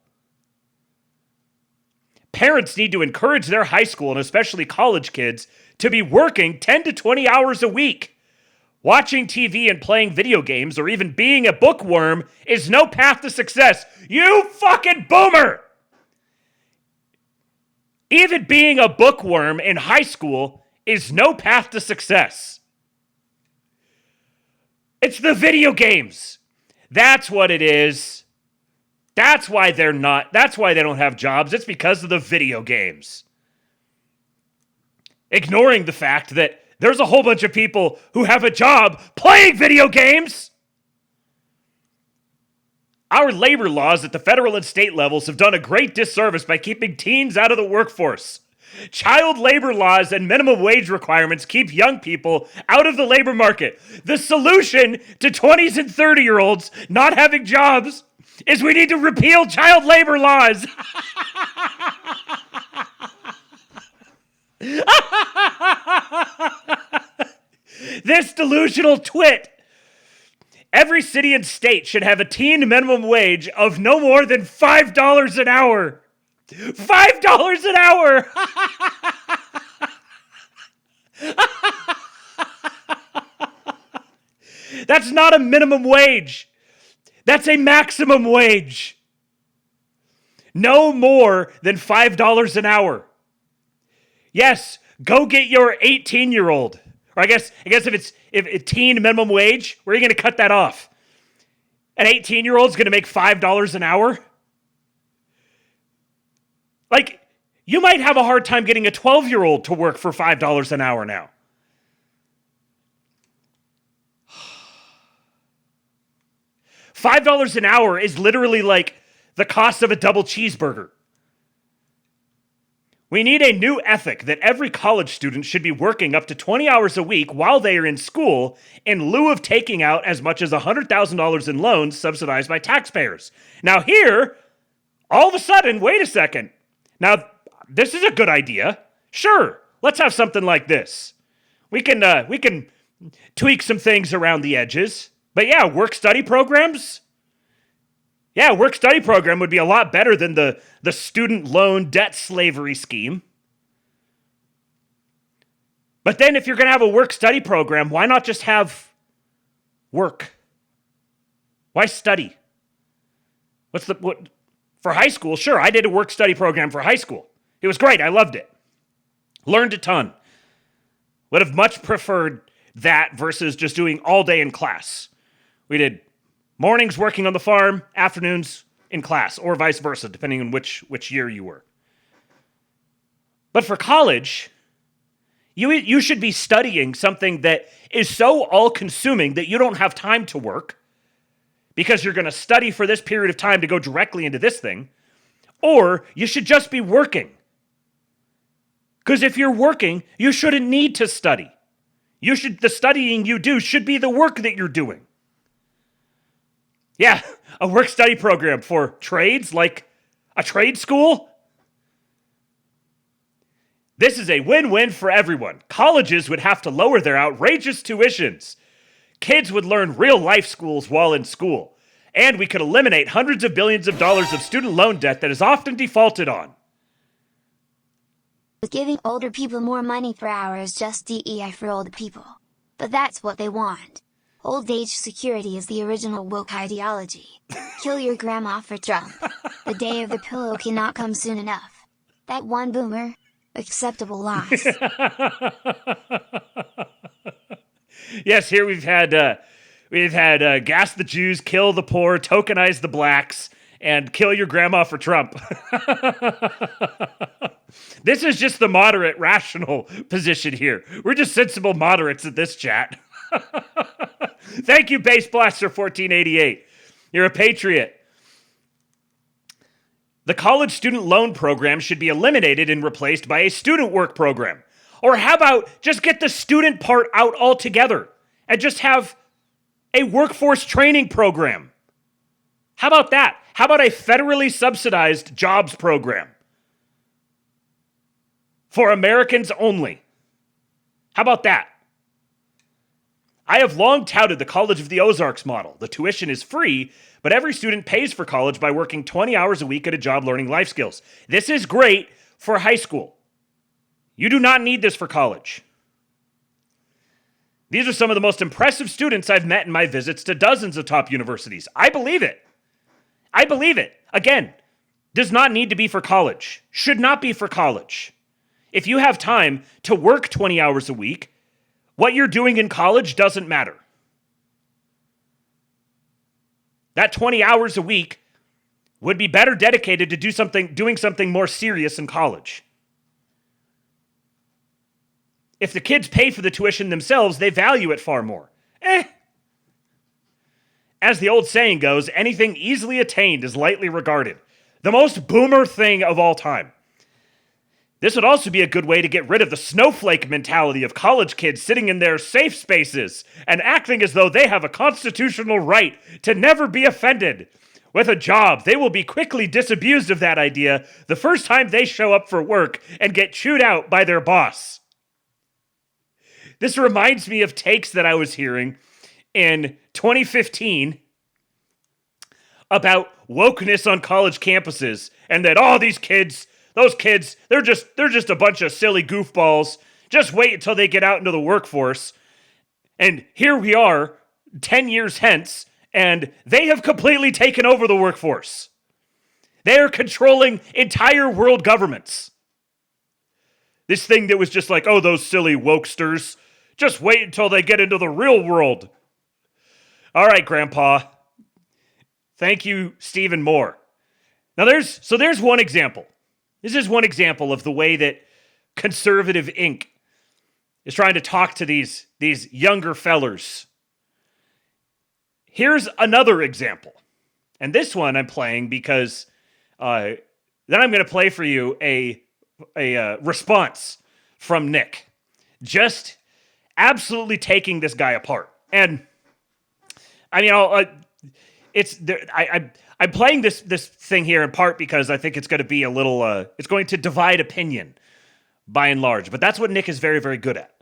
Parents need to encourage their high school and especially college kids to be working 10 to 20 hours a week. Watching TV and playing video games or even being a bookworm is no path to success. You fucking boomer! Even being a bookworm in high school is no path to success. It's the video games. That's what it is. That's why they don't have jobs. It's because of the video games. Ignoring the fact that there's a whole bunch of people who have a job playing video games. Our labor laws at the federal and state levels have done a great disservice by keeping teens out of the workforce. Child labor laws and minimum wage requirements keep young people out of the labor market. The solution to 20s and 30-year-olds not having jobs is we need to repeal child labor laws. This delusional twit. Every city and state should have a teen minimum wage of no more than $5 an hour. $5 an hour! That's not a minimum wage. That's a maximum wage. No more than $5 an hour. Yes, go get your 18-year-old. Or I guess if it's teen minimum wage, where are you going to cut that off? An 18-year-old's going to make $5 an hour? Like, you might have a hard time getting a 12-year-old to work for $5 an hour now. $5 an hour is literally like the cost of a double cheeseburger. We need a new ethic that every college student should be working up to 20 hours a week while they are in school in lieu of taking out as much as $100,000 in loans subsidized by taxpayers. Now here, all of a sudden, wait a second. Now, this is a good idea. Sure, let's have something like this. We can tweak some things around the edges. But yeah, work-study programs? Yeah, work-study program would be a lot better than the student loan debt slavery scheme. But then if you're going to have a work-study program, why not just have work? Why study? For high school, sure, I did a work-study program for high school. It was great. I loved it. Learned a ton. Would have much preferred that versus just doing all day in class. We did mornings working on the farm, afternoons in class, or vice versa, depending on which year you were. But for college, you should be studying something that is so all-consuming that you don't have time to work because you're going to study for this period of time to go directly into this thing, or you should just be working. Because if you're working, you shouldn't need to study. The studying you do should be the work that you're doing. Yeah, a work-study program for trades, like a trade school. This is a win-win for everyone. Colleges would have to lower their outrageous tuitions. Kids would learn real-life skills while in school. And we could eliminate hundreds of billions of dollars of student loan debt that is often defaulted on. Giving older people more money per hour is just DEI for old people. But that's what they want. Old age security is the original woke ideology. Kill your grandma for Trump. The day of the pillow cannot come soon enough. That one boomer. Acceptable lies. Yes, here we've had gas the Jews, kill the poor, tokenize the blacks, and kill your grandma for Trump. This is just the moderate, rational position here. We're just sensible moderates at this chat. Thank you, Base Blaster 1488. You're a patriot. The college student loan program should be eliminated and replaced by a student work program. Or how about just get the student part out altogether and just have a workforce training program? How about that? How about a federally subsidized jobs program for Americans only? How about that? I have long touted the College of the Ozarks model. The tuition is free, but every student pays for college by working 20 hours a week at a job learning life skills. This is great for high school. You do not need this for college. These are some of the most impressive students I've met in my visits to dozens of top universities. I believe it. I believe it. Again, does not need to be for college. Should not be for college. If you have time to work 20 hours a week, what you're doing in college doesn't matter. That 20 hours a week would be better dedicated to doing something more serious in college. If the kids pay for the tuition themselves, they value it far more. As the old saying goes, anything easily attained is lightly regarded. The most boomer thing of all time. This would also be a good way to get rid of the snowflake mentality of college kids sitting in their safe spaces and acting as though they have a constitutional right to never be offended. With a job, they will be quickly disabused of that idea the first time they show up for work and get chewed out by their boss. This reminds me of takes that I was hearing in 2015 about wokeness on college campuses and that all these kids, those kids, they're just a bunch of silly goofballs. Just wait until they get out into the workforce. And here we are, 10 years hence, and they have completely taken over the workforce. They are controlling entire world governments. This thing that was just like, oh, those silly wokesters. Just wait until they get into the real world. All right, Grandpa. Thank you, Stephen Moore. Now there's one example. This is one example of the way that Conservative Inc. is trying to talk to these younger fellers. Here's another example. And this one I'm playing because then I'm going to play for you a response from Nick. Just absolutely taking this guy apart. And I mean, I'm playing this thing here in part because I think it's going to be a little, it's going to divide opinion by and large. But that's what Nick is very, very good at.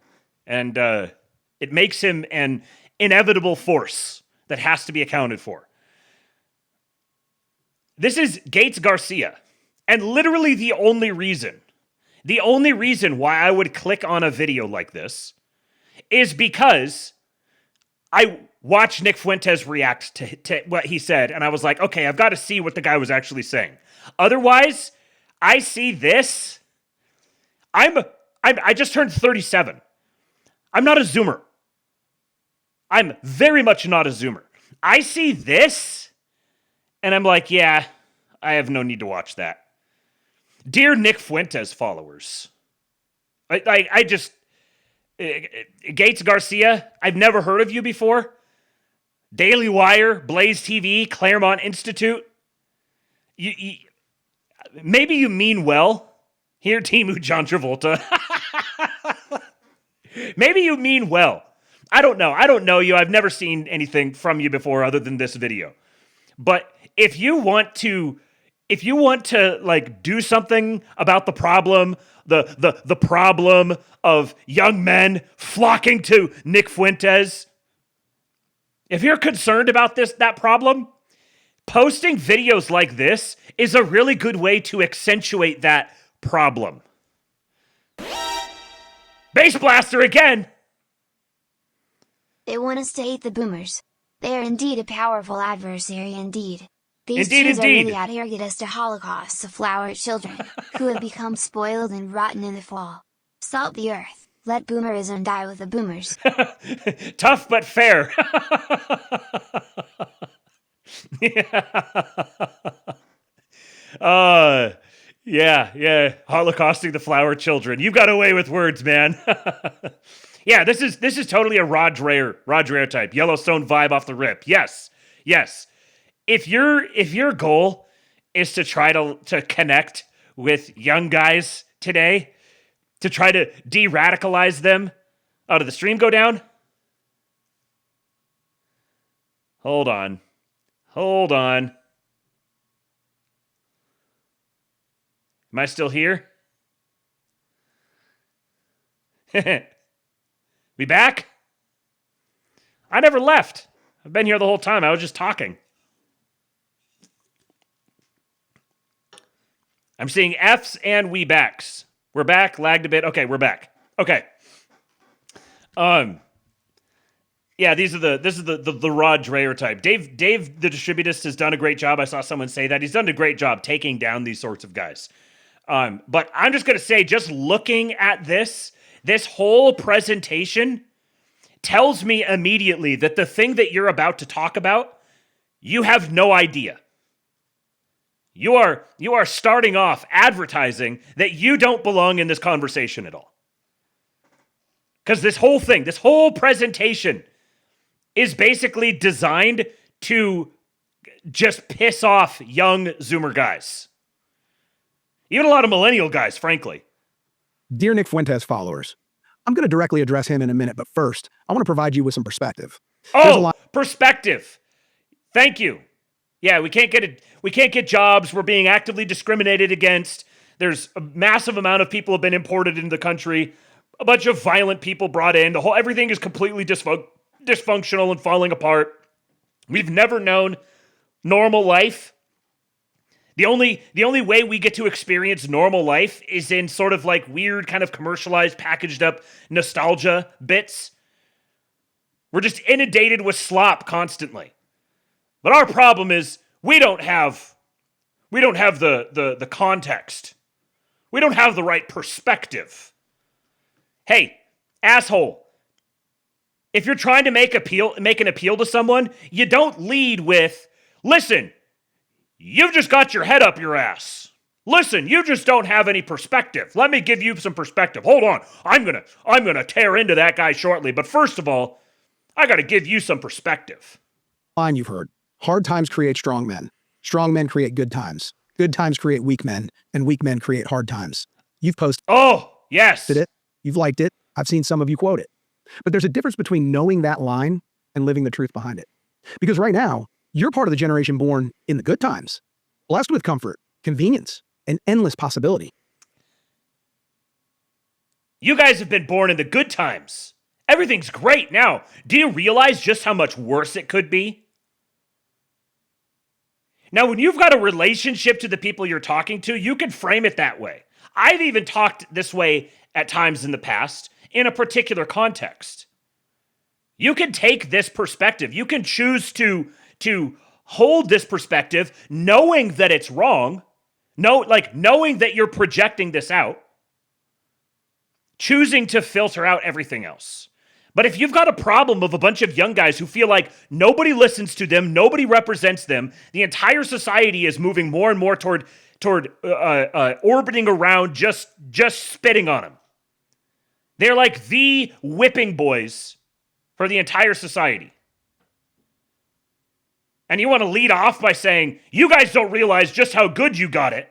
And it makes him an inevitable force that has to be accounted for. This is Gates Garcia. And literally the only reason why I would click on a video like this is because I watched Nick Fuentes react to what he said, and I was like, okay, I've got to see what the guy was actually saying. Otherwise, I see this. I just turned 37. I'm not a Zoomer. I'm very much not a Zoomer. I see this, and I'm like, yeah, I have no need to watch that. Dear Nick Fuentes followers, I just, Gates Garcia, I've never heard of you before. Daily Wire, Blaze TV, Claremont Institute. Maybe you mean well. Here, Timu John Travolta. Maybe you mean well. I don't know. I don't know you. I've never seen anything from you before other than this video. But if you want to like do something about the problem, the problem of young men flocking to Nick Fuentes, if you're concerned about that problem, posting videos like this is a really good way to accentuate that problem. Bass Blaster again! They want us to hate the boomers. They are indeed a powerful adversary indeed. These Jews are really out here to get us to holocausts of flower children, who have become spoiled and rotten in the fall. Salt the earth, let boomerism die with the boomers. Tough but fair. Yeah. Holocausting the flower children. You got away with words, man. Yeah, this is totally a Rod Dreher type. Yellowstone vibe off the rip. Yes. If your goal is to try to connect with young guys today, to try to de-radicalize them, did the stream go down? Hold on. Am I still here? We back? I never left. I've been here the whole time. I was just talking. I'm seeing Fs and we backs. We're back. Lagged a bit. Okay, we're back. Okay. Yeah, this is the Rod Dreher type. Dave, the distributist, has done a great job. I saw someone say that. He's done a great job taking down these sorts of guys. But I'm just going to say, just looking at this whole presentation tells me immediately that the thing that you're about to talk about, you have no idea. You are starting off advertising that you don't belong in this conversation at all. Because this whole presentation is basically designed to just piss off young Zoomer guys. Even a lot of millennial guys, frankly. Dear Nick Fuentes followers, I'm going to directly address him in a minute, but first, I want to provide you with some perspective. Perspective. Thank you. Yeah, we can't get jobs. We're being actively discriminated against. There's a massive amount of people have been imported into the country. A bunch of violent people brought in. Everything is completely dysfunctional and falling apart. We've never known normal life. The only way we get to experience normal life is in sort of like weird kind of commercialized, packaged up nostalgia bits. We're just inundated with slop constantly. But our problem is we don't have the context. We don't have the right perspective. Hey, asshole. If you're trying to make an appeal to someone, you don't lead with, listen, you've just got your head up your ass. Listen, you just don't have any perspective. Let me give you some perspective. Hold on. I'm gonna tear into that guy shortly. But first of all, I gotta give you some perspective. Line you've heard. Hard times create strong men. Strong men create good times. Good times create weak men. And weak men create hard times. You've posted. Oh, yes. It. You've liked it. I've seen some of you quote it. But there's a difference between knowing that line and living the truth behind it. Because right now, you're part of the generation born in the good times, blessed with comfort, convenience, and endless possibility. You guys have been born in the good times. Everything's great now. Do you realize just how much worse it could be? Now, when you've got a relationship to the people you're talking to, you can frame it that way. I've even talked this way at times in the past in a particular context. You can take this perspective. You can choose to hold this perspective knowing that it's wrong, knowing that you're projecting this out, choosing to filter out everything else. But if you've got a problem of a bunch of young guys who feel like nobody listens to them, nobody represents them, the entire society is moving more and more toward orbiting around just spitting on them. They're like the whipping boys for the entire society. And you want to lead off by saying, you guys don't realize just how good you got it.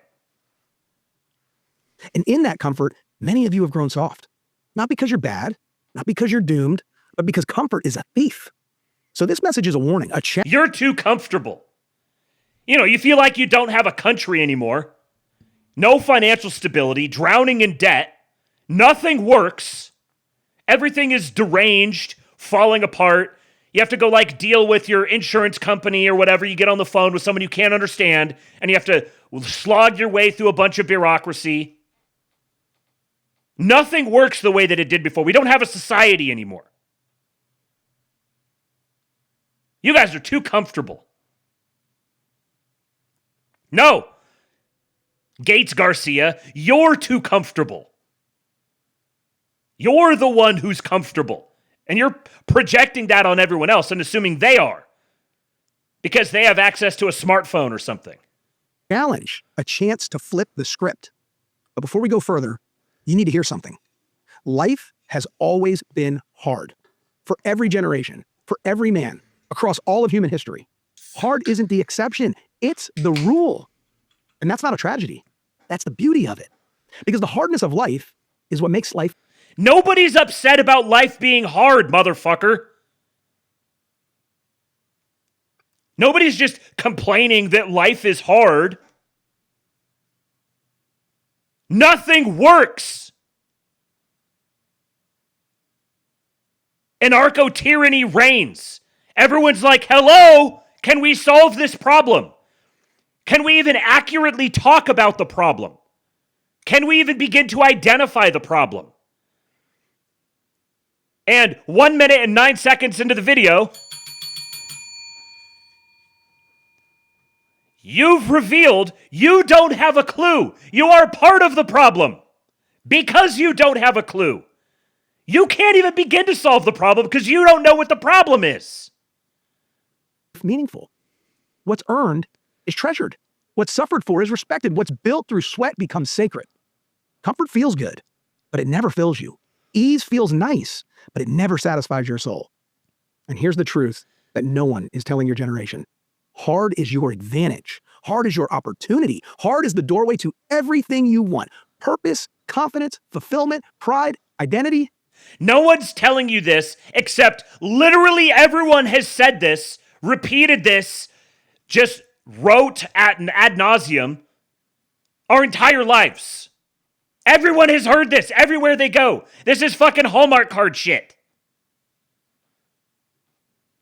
And in that comfort, many of you have grown soft. Not because you're bad, not because you're doomed, but because comfort is a thief. So this message is a warning, a check. You're too comfortable. You feel like you don't have a country anymore. No financial stability, drowning in debt. Nothing works. Everything is deranged, falling apart. You have to go deal with your insurance company or whatever. You get on the phone with someone you can't understand, and you have to slog your way through a bunch of bureaucracy. Nothing works the way that it did before. We don't have a society anymore. You guys are too comfortable. No. Gates Garcia, you're too comfortable. You're the one who's comfortable. And you're projecting that on everyone else and assuming they are. Because they have access to a smartphone or something. challenge, a chance to flip the script. But before we go further, you need to hear something. Life has always been hard. For every generation, for every man, across all of human history. Hard isn't the exception, it's the rule. And that's not a tragedy. That's the beauty of it. Because the hardness of life is what makes life. Nobody's upset about life being hard, motherfucker. Nobody's just complaining that life is hard. Nothing works. Anarcho-tyranny reigns. Everyone's like, hello, can we solve this problem? Can we even accurately talk about the problem? Can we even begin to identify the problem? And 1 minute and 9 seconds into the video, you've revealed you don't have a clue. You are part of the problem because you don't have a clue. You can't even begin to solve the problem because you don't know what the problem is. Meaningful. What's earned is treasured. What's suffered for is respected. What's built through sweat becomes sacred. Comfort feels good, but it never fills you. Ease feels nice, but it never satisfies your soul. And here's the truth that no one is telling your generation. Hard is your advantage. Hard is your opportunity. Hard is the doorway to everything you want. Purpose, confidence, fulfillment, pride, identity. No one's telling you this except literally everyone has said this, repeated this, just wrote ad nauseum our entire lives. Everyone has heard this everywhere they go. This is fucking Hallmark card shit.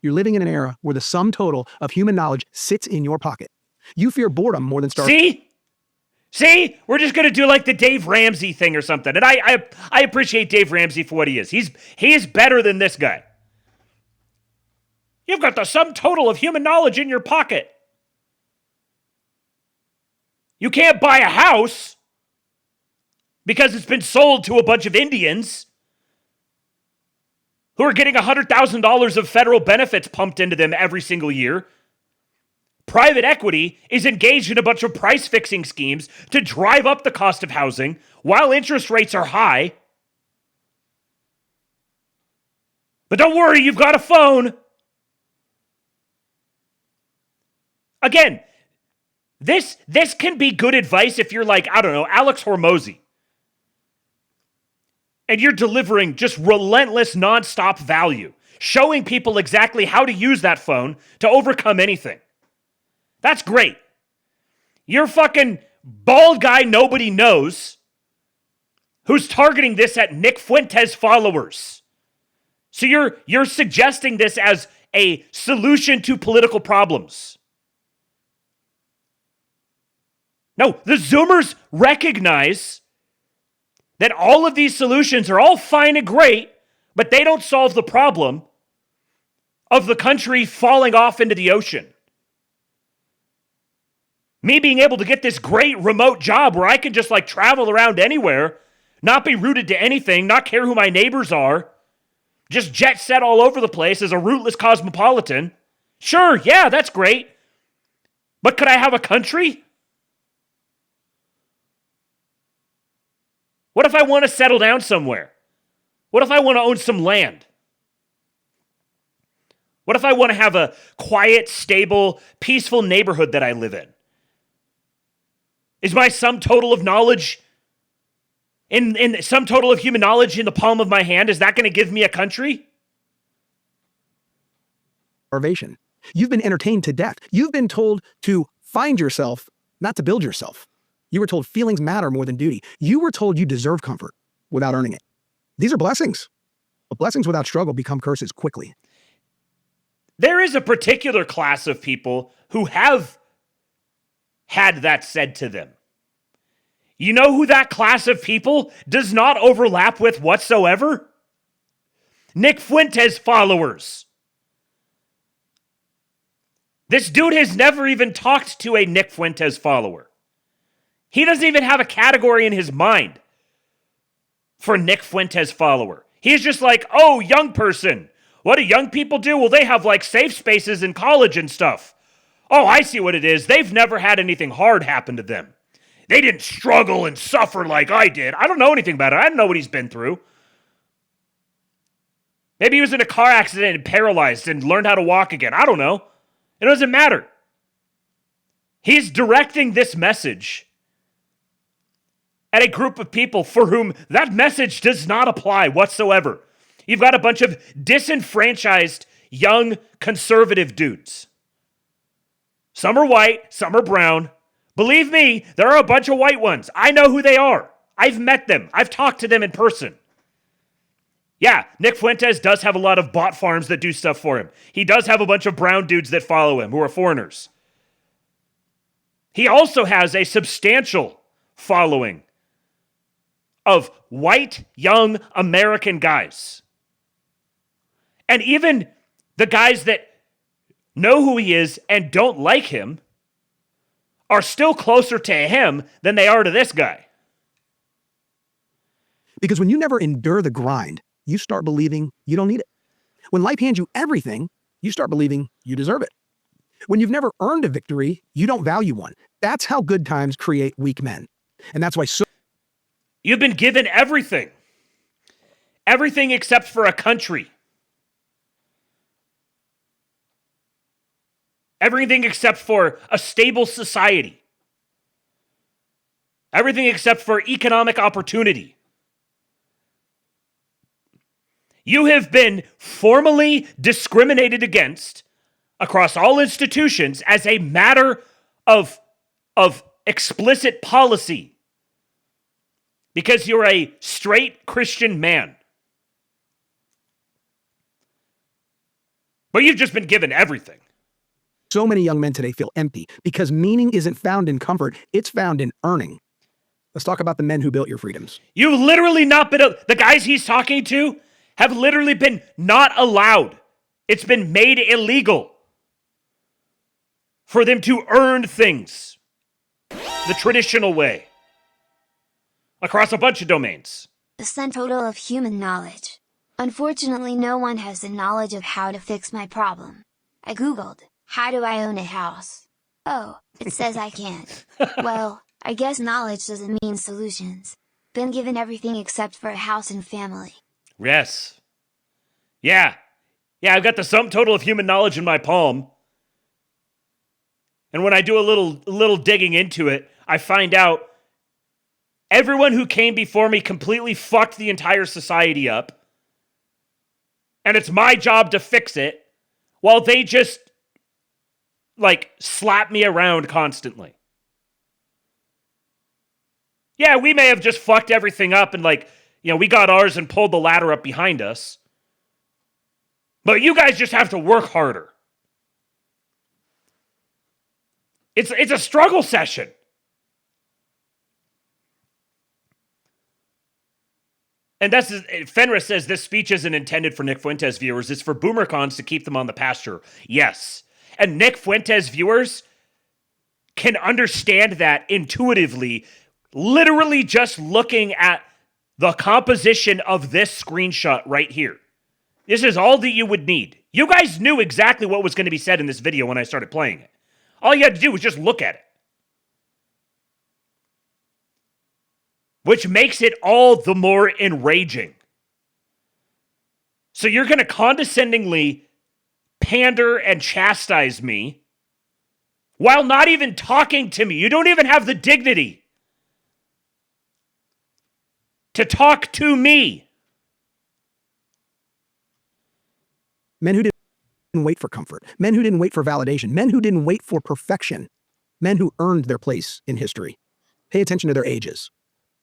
You're living in an era where the sum total of human knowledge sits in your pocket. You fear boredom more than starvation. See? We're just going to do like the Dave Ramsey thing or something. And I appreciate Dave Ramsey for what he is. He is better than this guy. You've got the sum total of human knowledge in your pocket. You can't buy a house because it's been sold to a bunch of Indians who are getting $100,000 of federal benefits pumped into them every single year. Private equity is engaged in a bunch of price-fixing schemes to drive up the cost of housing while interest rates are high. But don't worry, you've got a phone. Again, this can be good advice if you're like, I don't know, Alex Hormozy. And you're delivering just relentless, nonstop value, showing people exactly how to use that phone to overcome anything. That's great. You're fucking bald guy nobody knows who's targeting this at Nick Fuentes followers. So you're suggesting this as a solution to political problems. No, the Zoomers recognize that all of these solutions are all fine and great, but they don't solve the problem of the country falling off into the ocean. Me being able to get this great remote job where I can just like travel around anywhere, not be rooted to anything, not care who my neighbors are, just jet set all over the place as a rootless cosmopolitan. Sure, yeah, that's great. But could I have a country? What if I want to settle down somewhere? What if I want to own some land? What if I want to have a quiet, stable, peaceful neighborhood that I live in? Is my sum total of knowledge, in sum total of human knowledge in the palm of my hand, is that going to give me a country? Starvation. You've been entertained to death. You've been told to find yourself, not to build yourself. You were told feelings matter more than duty. You were told you deserve comfort without earning it. These are blessings. But blessings without struggle become curses quickly. There is a particular class of people who have had that said to them. You know who that class of people does not overlap with whatsoever? Nick Fuentes followers. This dude has never even talked to a Nick Fuentes follower. He doesn't even have a category in his mind for Nick Fuentes follower. He's just like, oh, young person. What do young people do? Well, they have like safe spaces in college and stuff. Oh, I see what it is. They've never had anything hard happen to them. They didn't struggle and suffer like I did. I don't know anything about it. I don't know what he's been through. Maybe he was in a car accident and paralyzed and learned how to walk again. I don't know. It doesn't matter. He's directing this message at a group of people for whom that message does not apply whatsoever. You've got a bunch of disenfranchised, young, conservative dudes. Some are white, some are brown. Believe me, there are a bunch of white ones. I know who they are. I've met them. I've talked to them in person. Yeah, Nick Fuentes does have a lot of bot farms that do stuff for him. He does have a bunch of brown dudes that follow him who are foreigners. He also has a substantial following of white, young American guys. And even the guys that know who he is and don't like him are still closer to him than they are to this guy. Because when you never endure the grind, you start believing you don't need it. When life hands you everything, you start believing you deserve it. When you've never earned a victory, you don't value one. That's how good times create weak men. And that's why you've been given everything. Everything except for a country. Everything except for a stable society. Everything except for economic opportunity. You have been formally discriminated against across all institutions as a matter of explicit policy because you're a straight Christian man. But you've just been given everything. So many young men today feel empty because meaning isn't found in comfort, it's found in earning. Let's talk about the men who built your freedoms. You've literally not been, the guys he's talking to have literally been not allowed. It's been made illegal for them to earn things the traditional way across a bunch of domains. The sum total of human knowledge. Unfortunately, no one has the knowledge of how to fix my problem. I googled, how do I own a house? Oh, it says I can't. Well, I guess knowledge doesn't mean solutions. Been given everything except for a house and family. Yes. Yeah, I've got the sum total of human knowledge in my palm. And when I do a little digging into it, I find out everyone who came before me completely fucked the entire society up. And it's my job to fix it while they just slap me around constantly. Yeah, we may have just fucked everything up and we got ours and pulled the ladder up behind us. But you guys just have to work harder. It's a struggle session. And Fenris says this speech isn't intended for Nick Fuentes viewers. It's for boomercons to keep them on the pasture. Yes. And Nick Fuentes viewers can understand that intuitively, literally just looking at the composition of this screenshot right here. This is all that you would need. You guys knew exactly what was going to be said in this video when I started playing it. All you had to do was just look at it. Which makes it all the more enraging. So you're going to condescendingly pander and chastise me while not even talking to me. You don't even have the dignity to talk to me. Men who didn't wait for comfort. Men who didn't wait for validation. Men who didn't wait for perfection. Men who earned their place in history. Pay attention to their ages.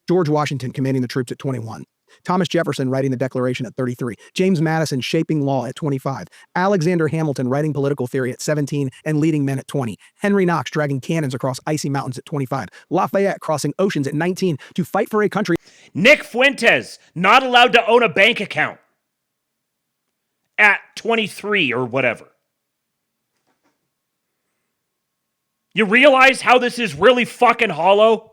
George Washington commanding the troops at 21. Thomas Jefferson writing the Declaration at 33. James Madison shaping law at 25. Alexander Hamilton writing political theory at 17 and leading men at 20. Henry Knox dragging cannons across icy mountains at 25. Lafayette crossing oceans at 19 to fight for a country. Nick Fuentes not allowed to own a bank account at 23 or whatever. You realize how this is really fucking hollow?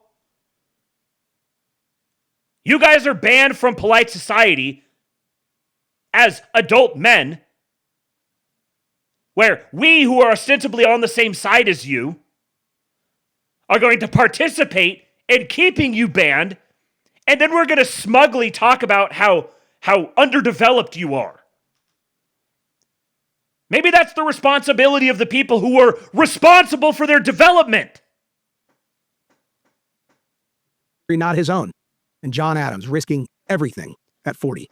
You guys are banned from polite society as adult men where we who are ostensibly on the same side as you are going to participate in keeping you banned, and then we're going to smugly talk about how underdeveloped you are. Maybe that's the responsibility of the people who were responsible for their development. Not his own. And John Adams risking everything at 40.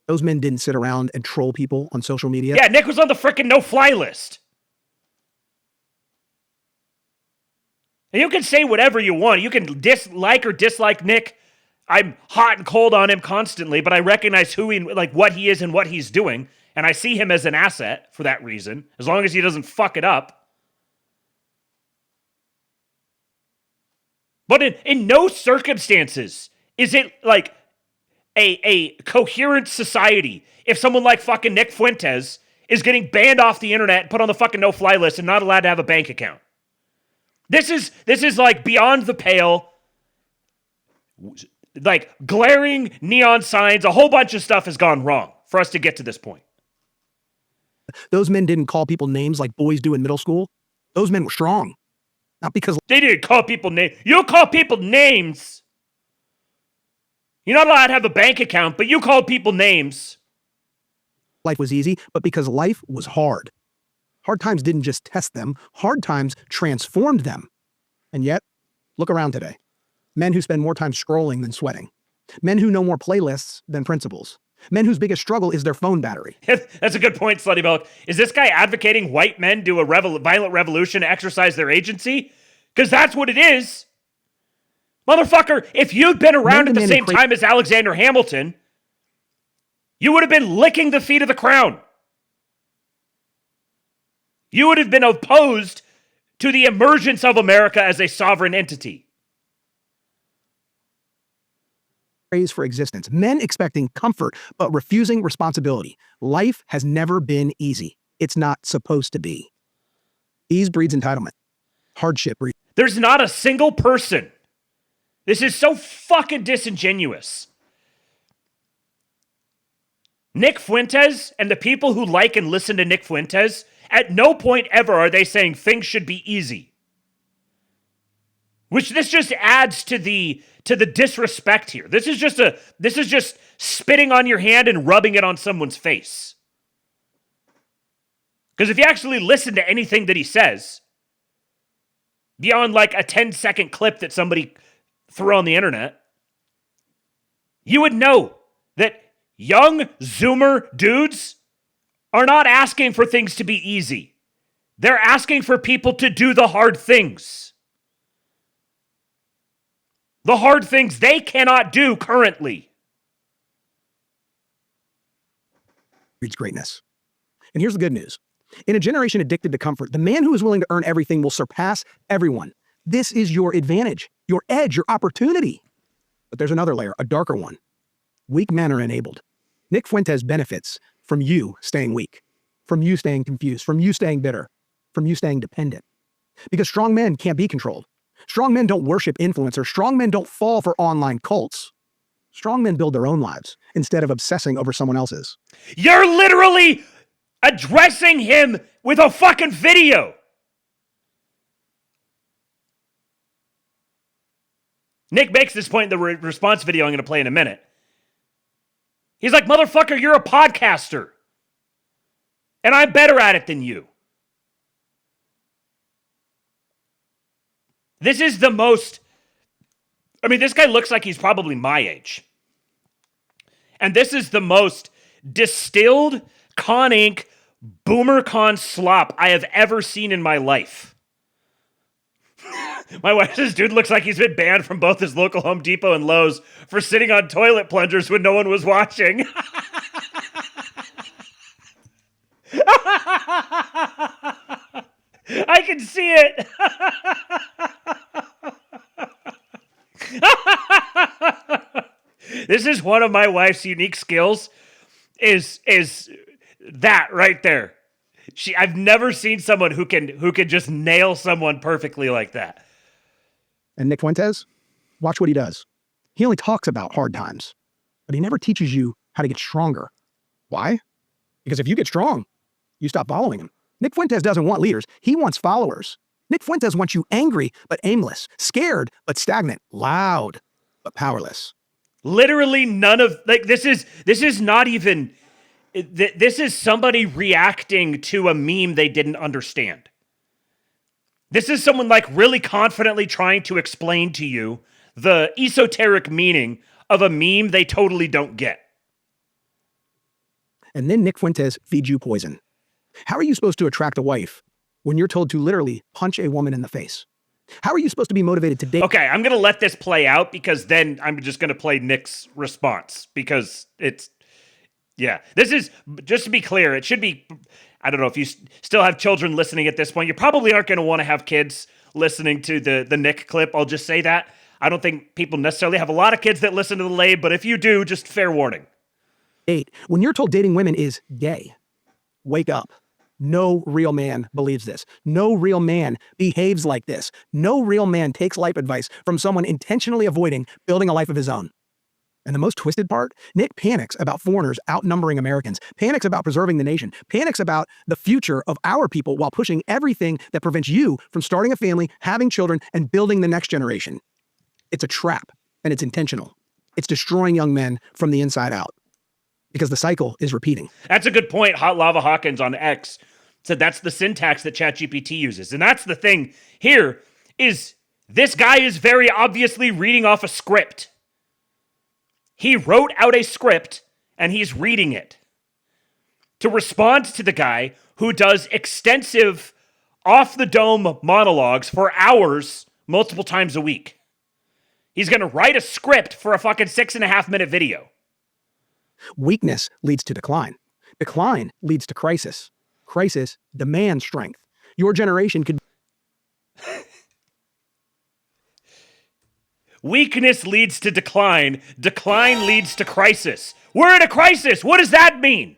Those men didn't sit around and troll people on social media. Yeah, Nick was on the frickin' no-fly list. And you can say whatever you want. You can dislike or dislike Nick. I'm hot and cold on him constantly, but I recognize what he is and what he's doing. And I see him as an asset for that reason, as long as he doesn't fuck it up. But in no circumstances is it like a coherent society if someone like fucking Nick Fuentes is getting banned off the internet, put on the fucking no-fly list, and not allowed to have a bank account. This is like beyond the pale. Like glaring neon signs, a whole bunch of stuff has gone wrong for us to get to this point. Those men didn't call people names like boys do in middle school. Those men were strong. Not because they didn't call people names. You call people names. You're not allowed to have a bank account, but you called people names. Life was easy, but because life was hard. Hard times didn't just test them. Hard times transformed them. And yet, look around today. Men who spend more time scrolling than sweating. Men who know more playlists than principles. Men whose biggest struggle is their phone battery. That's a good point, Slutty Milk. Is this guy advocating white men do a violent revolution to exercise their agency? Because that's what it is. Motherfucker, if you'd been around at the same time as Alexander Hamilton, you would have been licking the feet of the crown. You would have been opposed to the emergence of America as a sovereign entity. Praise for existence. Men expecting comfort, but refusing responsibility. Life has never been easy. It's not supposed to be. Ease breeds entitlement. Hardship breeds. There's not a single person. This is so fucking disingenuous. Nick Fuentes and the people who like and listen to Nick Fuentes, at no point ever are they saying things should be easy. Which this just adds to the disrespect here. This is just spitting on your hand and rubbing it on someone's face. Because if you actually listen to anything that he says, beyond like a 10-second clip that somebody threw on the internet, you would know that young Zoomer dudes are not asking for things to be easy. They're asking for people to do the hard things. The hard things they cannot do currently. Breeds greatness. And here's the good news. In a generation addicted to comfort, the man who is willing to earn everything will surpass everyone. This is your advantage, your edge, your opportunity. But there's another layer, a darker one. Weak men are enabled. Nick Fuentes benefits from you staying weak, from you staying confused, from you staying bitter, from you staying dependent. Because strong men can't be controlled. Strong men don't worship influencers. Strong men don't fall for online cults. Strong men build their own lives instead of obsessing over someone else's. You're literally addressing him with a fucking video. Nick makes this point in the response video I'm going to play in a minute. He's like, motherfucker, you're a podcaster. And I'm better at it than you. This is the most... I mean, this guy looks like he's probably my age. And this is the most distilled Con Inc. Boomer Con slop I have ever seen in my life. My wife says, dude looks like he's been banned from both his local Home Depot and Lowe's for sitting on toilet plungers when no one was watching. I can see it. This is one of my wife's unique skills, is that right there. I've never seen someone who can just nail someone perfectly like that. And Nick Fuentes, watch what he does. He only talks about hard times, but he never teaches you how to get stronger. Why? Because if you get strong, you stop following him. Nick Fuentes doesn't want leaders. He wants followers. Nick Fuentes wants you angry but aimless, scared but stagnant, loud but powerless. Literally none of this is not even this is somebody reacting to a meme they didn't understand. This is someone like really confidently trying to explain to you the esoteric meaning of a meme they totally don't get. And then Nick Fuentes feeds you poison. How are you supposed to attract a wife when you're told to literally punch a woman in the face? How are you supposed to be motivated to date? Okay, I'm going to let this play out because then I'm just going to play Nick's response because it's, yeah. This is, just to be clear, it should be, I don't know if you still have children listening at this point. You probably aren't going to want to have kids listening to the Nick clip. I'll just say that. I don't think people necessarily have a lot of kids that listen to the Labe, but if you do, just fair warning. Date. When you're told dating women is gay, wake up. No real man believes this. No real man behaves like this. No real man takes life advice from someone intentionally avoiding building a life of his own. And the most twisted part, Nick panics about foreigners outnumbering Americans, panics about preserving the nation, panics about the future of our people while pushing everything that prevents you from starting a family, having children, and building the next generation. It's a trap, and it's intentional. It's destroying young men from the inside out because the cycle is repeating. That's a good point. Hot Lava Hawkins on X said that's the syntax that ChatGPT uses. And that's the thing here is this guy is very obviously reading off a script. He wrote out a script and he's reading it to respond to the guy who does extensive off-the-dome monologues for hours, multiple times a week. He's going to write a script for a fucking 6.5-minute video. Weakness leads to decline. Decline leads to crisis. Crisis demands strength. Your generation could... Weakness leads to decline. Decline leads to crisis. We're in a crisis. What does that mean?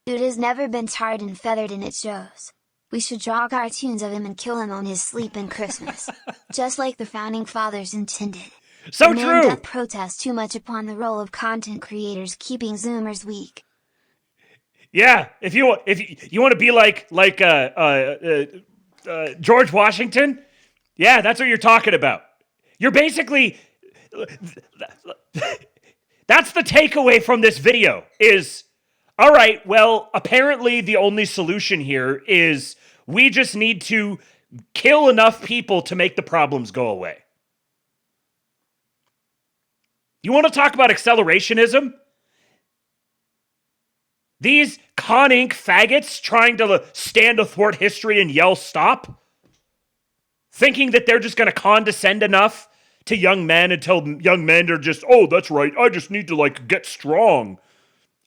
Dude has never been tarred and feathered and it shows. We should draw cartoons of him and kill him on his sleep and Christmas. Just like the founding fathers intended. So the man true. doth protest too much upon the role of content creators keeping Zoomers weak. Yeah, if you want to be like George Washington, yeah, that's what you're talking about. You're basically that's the takeaway from this video is, all right, well, apparently the only solution here is we just need to kill enough people to make the problems go away. You want to talk about accelerationism? These Con Inc. faggots trying to stand athwart history and yell stop? Thinking that they're just going to condescend enough to young men until young men are just, oh, that's right, I just need to get strong.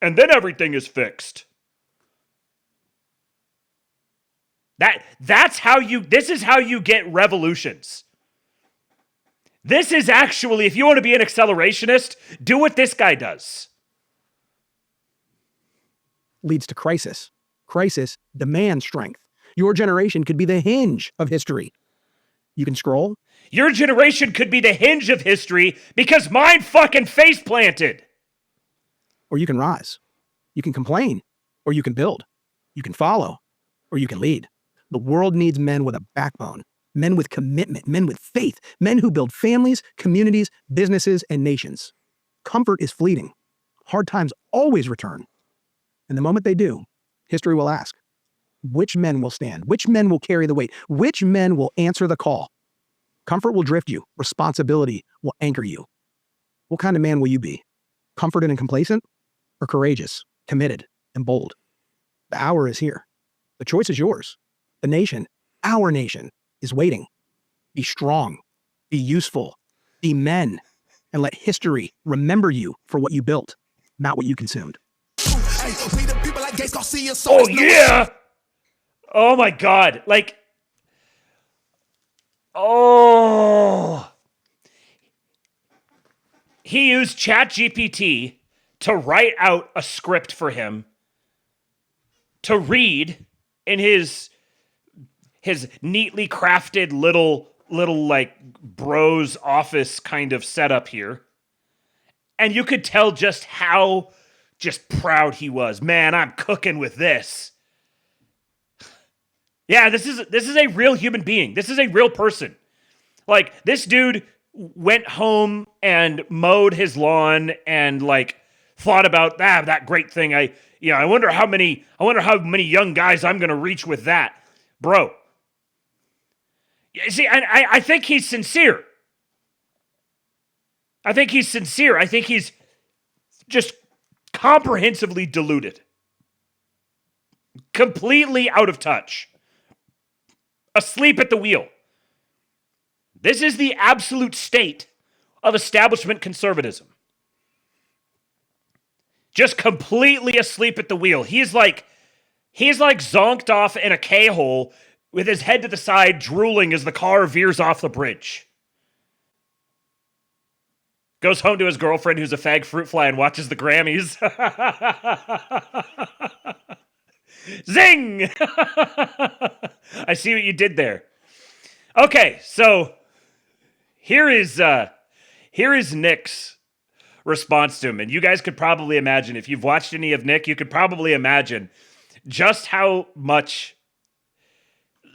And then everything is fixed. This is how you get revolutions. This is actually, if you want to be an accelerationist, do what this guy does. Leads to crisis. Crisis demands strength. Your generation could be the hinge of history. You can scroll. Your generation could be the hinge of history because mine fucking face planted. Or you can rise. You can complain. Or you can build. You can follow. Or you can lead. The world needs men with a backbone. Men with commitment. Men with faith. Men who build families, communities, businesses, and nations. Comfort is fleeting. Hard times always return. And the moment they do, history will ask, which men will stand? Which men will carry the weight? Which men will answer the call? Comfort will drift you. Responsibility will anchor you. What kind of man will you be? Comforted and complacent? Or courageous, committed, and bold? The hour is here. The choice is yours. The nation, our nation, is waiting. Be strong. Be useful. Be men. And let history remember you for what you built, not what you consumed. Oh, yeah! Oh, my God. He used ChatGPT to write out a script for him to read in his neatly crafted little bros office kind of setup here. And you could tell just how proud he was. Man, I'm cooking with this. Yeah, this is a real human being. This is a real person. Like, this dude went home and mowed his lawn and like thought about that great thing. I wonder how many young guys I'm gonna reach with that. Bro. See, I think he's sincere. I think he's sincere. I think he's just comprehensively deluded. Completely out of touch. Asleep at the wheel. This is the absolute state of establishment conservatism. Just completely asleep at the wheel. He's like zonked off in a K-hole with his head to the side, drooling as the car veers off the bridge. Goes home to his girlfriend who's a fag fruit fly and watches the Grammys. Zing! I see what you did there. Okay, so here is Nick's response to him. And you guys could probably imagine, if you've watched any of Nick, you could probably imagine just how much,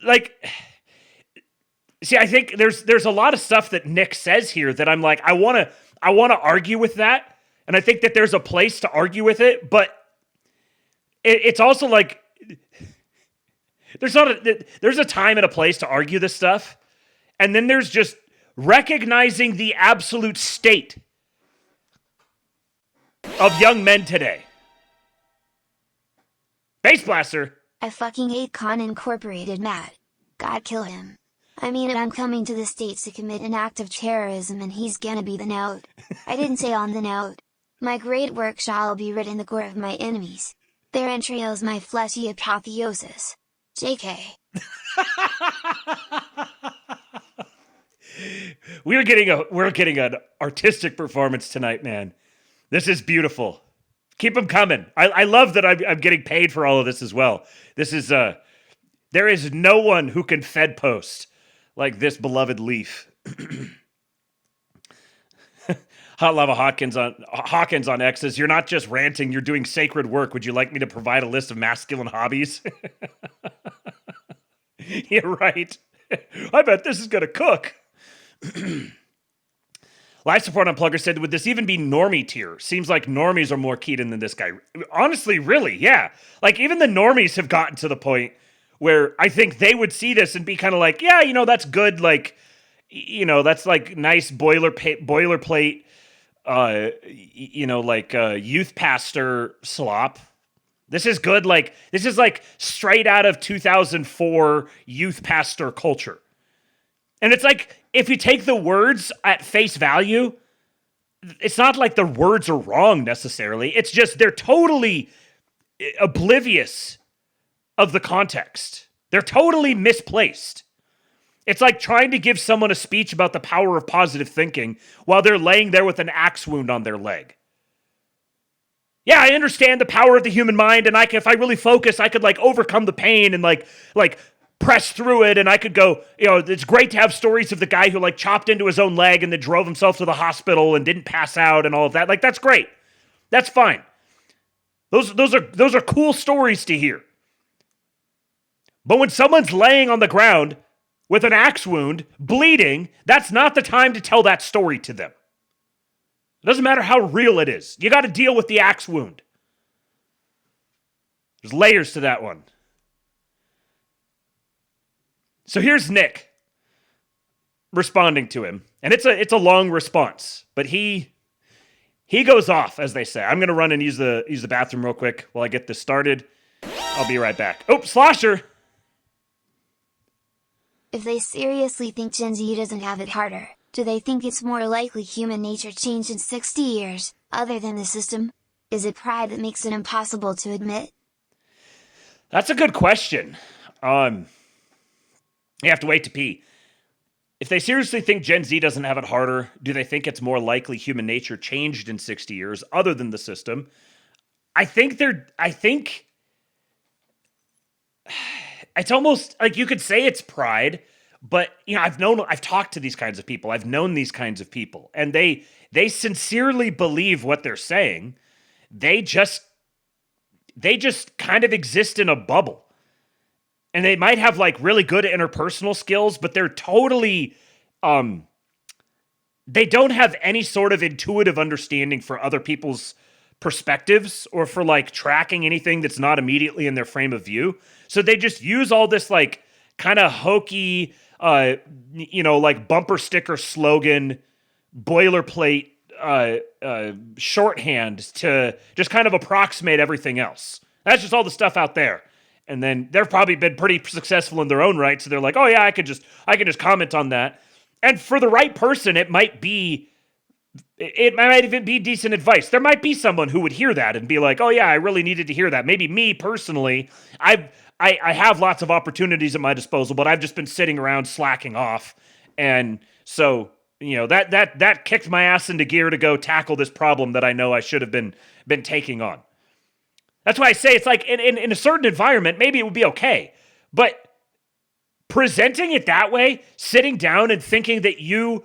like, see, I think there's a lot of stuff that Nick says here that I'm like, I want to argue with that. And I think that there's a place to argue with it, but it's also like, there's a time and a place to argue this stuff. And then there's just recognizing the absolute state of young men today. Bass Blaster. I fucking hate Con Incorporated, Matt. God kill him. I mean it, I'm coming to the States to commit an act of terrorism and he's gonna be the note. I didn't say on the note. My great work shall be writ in the gore of my enemies. Their entrails my fleshy apotheosis. JK. We're getting an artistic performance tonight, man. This is beautiful. Keep them coming. I love that I'm getting paid for all of this as well. This is there is no one who can Fed post like this beloved Leaf. Hot Lava Hawkins on X says, "You're not just ranting, you're doing sacred work. Would you like me to provide a list of masculine hobbies?" You're right. I bet this is gonna cook. Live support on Plugger said, would this even be normie tier? Seems like normies are more keyed in than this guy. Honestly, really, yeah. Like, even the normies have gotten to the point where I think they would see this and be kind of like, yeah, that's good. Like, that's like nice boilerplate, youth pastor slop. This is good. Like, this is like straight out of 2004 youth pastor culture. And it's like, if you take the words at face value, it's not like the words are wrong necessarily. It's just they're totally oblivious of the context. They're totally misplaced. It's like trying to give someone a speech about the power of positive thinking while they're laying there with an axe wound on their leg. Yeah, I understand the power of the human mind, and if I really focus, I could like overcome the pain and like press through it, and I could go, it's great to have stories of the guy who like chopped into his own leg and then drove himself to the hospital and didn't pass out and all of that. Like, that's great. That's fine. Those are cool stories to hear. But when someone's laying on the ground with an axe wound, bleeding, that's not the time to tell that story to them. It doesn't matter how real it is. You got to deal with the axe wound. There's layers to that one. So here's Nick responding to him. And it's a long response, but he goes off, as they say. I'm going to run and use the bathroom real quick while I get this started. I'll be right back. Oh, Slosher! If they seriously think Gen Z doesn't have it harder, do they think it's more likely human nature changed in 60 years, other than the system? Is it pride that makes it impossible to admit? That's a good question. You have to wait to pee. If they seriously think Gen Z doesn't have it harder, do they think it's more likely human nature changed in 60 years, other than the system? I think it's almost like you could say it's pride, but I've talked to these kinds of people. I've known these kinds of people, and they sincerely believe what they're saying. They just kind of exist in a bubble. and they might have like really good interpersonal skills, but they're totally, they don't have any sort of intuitive understanding for other people's perspectives or for like tracking anything that's not immediately in their frame of view. So they just use all this like kind of hokey, like bumper sticker slogan, boilerplate, shorthand to just kind of approximate everything else. That's just all the stuff out there. And then they've probably been pretty successful in their own right. So they're like, oh yeah, I can just comment on that. And for the right person, it might even be decent advice. There might be someone who would hear that and be like, oh yeah, I really needed to hear that. Maybe me personally, I have lots of opportunities at my disposal, but I've just been sitting around slacking off. And so, that kicked my ass into gear to go tackle this problem that I know I should have been taking on. That's why I say it's like in a certain environment, maybe it would be okay. But presenting it that way, sitting down and thinking that you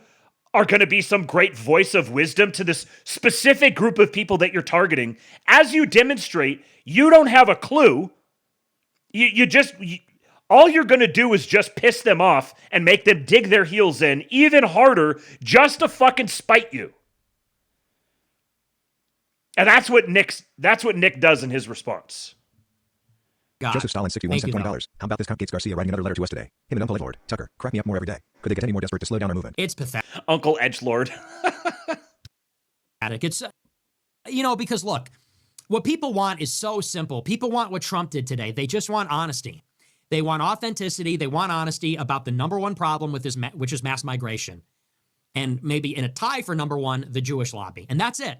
are going to be some great voice of wisdom to this specific group of people that you're targeting, as you demonstrate, you don't have a clue. All you're going to do is just piss them off and make them dig their heels in even harder just to fucking spite you. And that's what Nick does in his response. Joseph Stalin, 61 cents, $20. How about this cunt Gates Garcia writing another letter to us today? Him and Uncle Edgelord. Tucker, crack me up more every day. Could they get any more desperate to slow down our movement? It's pathetic. Uncle Edgelord. It's, because look, what people want is so simple. People want what Trump did today. They just want honesty. They want authenticity. They want honesty about the number one problem with this, which is mass migration. And maybe in a tie for number one, the Jewish lobby. And that's it.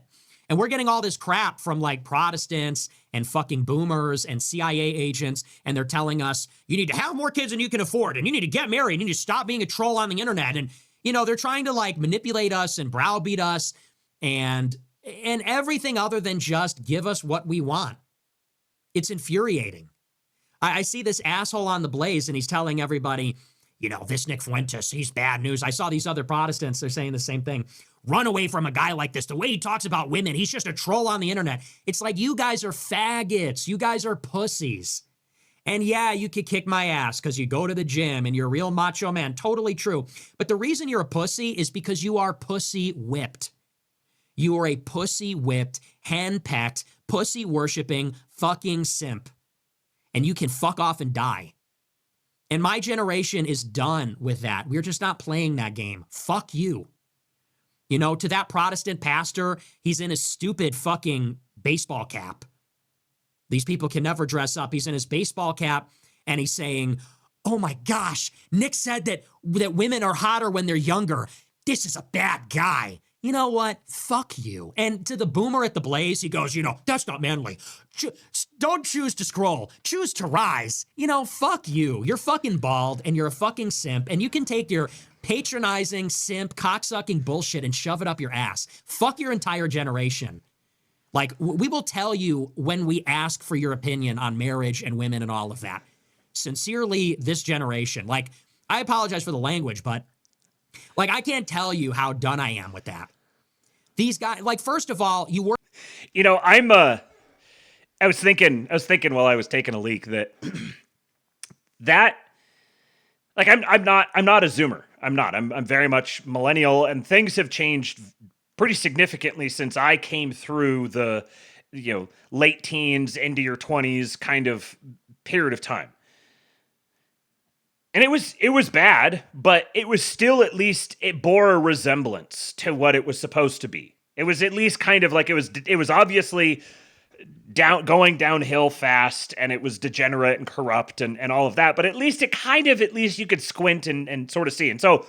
And we're getting all this crap from like Protestants and fucking boomers and CIA agents. And they're telling us, you need to have more kids than you can afford. And you need to get married. And you need to stop being a troll on the internet. And, they're trying to like manipulate us and browbeat us and everything other than just give us what we want. It's infuriating. I see this asshole on the Blaze and he's telling everybody, this Nick Fuentes, he's bad news. I saw these other Protestants, they're saying the same thing. Run away from a guy like this. The way he talks about women, he's just a troll on the internet. It's like, you guys are faggots. You guys are pussies. And yeah, you could kick my ass because you go to the gym and you're a real macho man. Totally true. But the reason you're a pussy is because you are pussy whipped. You are a pussy whipped, hand-pecked, pussy worshipping fucking simp. And you can fuck off and die. And my generation is done with that. We're just not playing that game. Fuck you. To that Protestant pastor, he's in his stupid fucking baseball cap. These people can never dress up. He's in his baseball cap and he's saying, oh my gosh, Nick said that women are hotter when they're younger. This is a bad guy. You know what? Fuck you. And to the boomer at the Blaze, he goes, that's not manly. Don't choose to scroll. Choose to rise. Fuck you. You're fucking bald and you're a fucking simp and you can take your patronizing, simp, cocksucking bullshit and shove it up your ass. Fuck your entire generation. Like, we will tell you when we ask for your opinion on marriage and women and all of that. Sincerely, this generation. Like, I apologize for the language, but like, I can't tell you how done I am with that. These guys, like, first of all, you were... I was thinking while I was taking a leak that like, I'm not a Zoomer. I'm very much millennial, and things have changed pretty significantly since I came through the, late teens into your 20s kind of period of time. And it was bad, but it was still, at least it bore a resemblance to what it was supposed to be. It was at least kind of like it was obviously going downhill fast, and it was degenerate and corrupt and all of that. But at least you could squint and sort of see. And so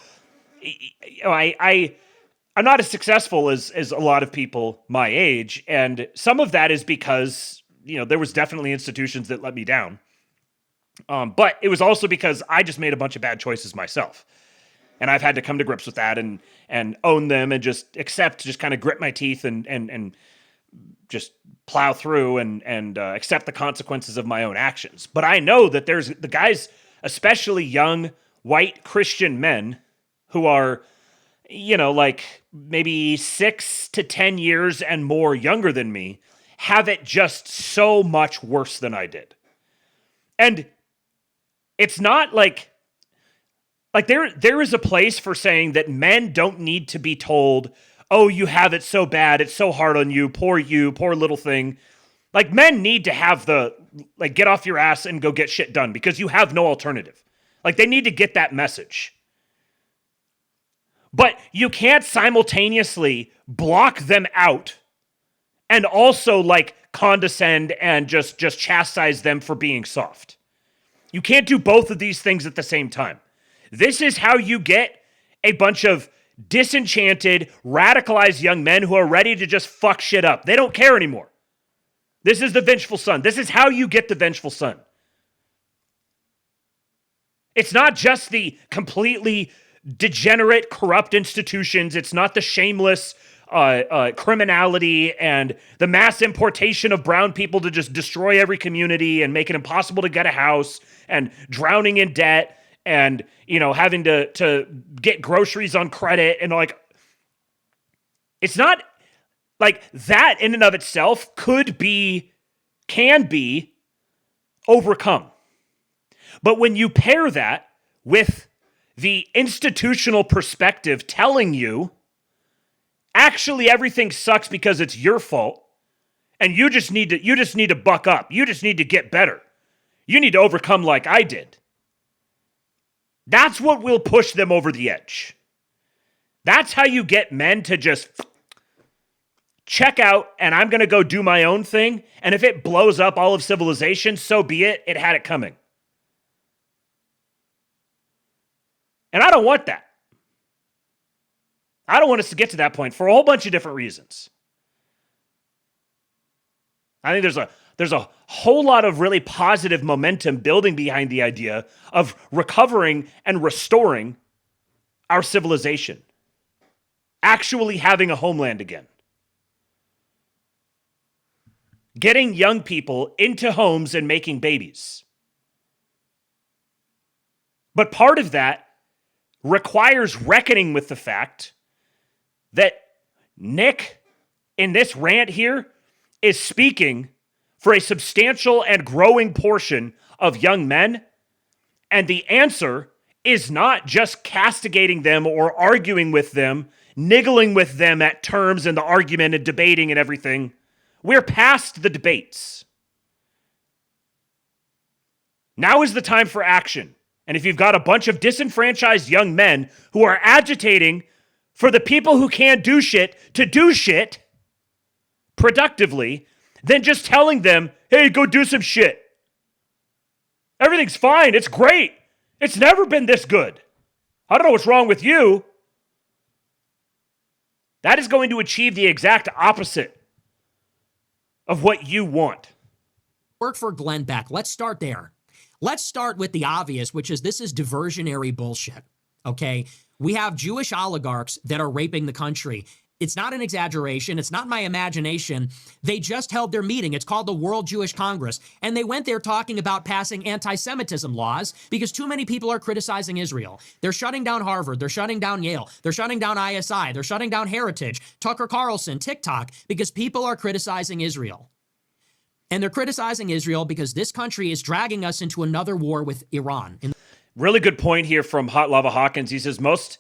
I'm not as successful as a lot of people my age. And some of that is because, there was definitely institutions that let me down. But it was also because I just made a bunch of bad choices myself. And I've had to come to grips with that and own them and just kind of grit my teeth and just plow through and accept the consequences of my own actions. But I know that there's the guys, especially young white Christian men who are, like maybe 6 to 10 years and more younger than me, have it just so much worse than I did. And It's not like there is a place for saying that men don't need to be told, oh, you have it so bad, it's so hard on you, poor little thing. Like, men need to have get off your ass and go get shit done because you have no alternative. Like, they need to get that message. But you can't simultaneously block them out and also condescend and just chastise them for being soft. You can't do both of these things at the same time. This is how you get a bunch of disenchanted, radicalized young men who are ready to just fuck shit up. They don't care anymore. This is the vengeful son. This is how you get the vengeful son. It's not just the completely degenerate, corrupt institutions. It's not the shameless criminality and the mass importation of brown people to just destroy every community and make it impossible to get a house and drowning in debt and, having to get groceries on credit and it's not that in and of itself can be overcome. But when you pair that with the institutional perspective telling you, actually everything sucks because it's your fault, and you just need to buck up. You just need to get better. You need to overcome like I did. That's what will push them over the edge. That's how you get men to just check out, and I'm going to go do my own thing, and if it blows up all of civilization, so be it. It had it coming. And I don't want that. I don't want us to get to that point for a whole bunch of different reasons. I think there's a whole lot of really positive momentum building behind the idea of recovering and restoring our civilization. Actually having a homeland again. Getting young people into homes and making babies. But part of that requires reckoning with the fact that Nick, in this rant here, is speaking for a substantial and growing portion of young men, and the answer is not just castigating them or arguing with them, niggling with them at terms in the argument and debating and everything. We're past the debates. Now is the time for action. And if you've got a bunch of disenfranchised young men who are agitating for the people who can't do shit to do shit productively, then just telling them, hey, go do some shit. Everything's fine. It's great. It's never been this good. I don't know what's wrong with you. That is going to achieve the exact opposite of what you want. Work for Glenn Beck. Let's start there. Let's start with the obvious, which is this is diversionary bullshit, okay? We have Jewish oligarchs that are raping the country. It's not an exaggeration. It's not my imagination. They just held their meeting. It's called the World Jewish Congress. And they went there talking about passing anti-Semitism laws because too many people are criticizing Israel. They're shutting down Harvard. They're shutting down Yale. They're shutting down ISI. They're shutting down Heritage, Tucker Carlson, TikTok, because people are criticizing Israel. And they're criticizing Israel because this country is dragging us into another war with Iran. Really good point here from Hot Lava Hawkins. He says most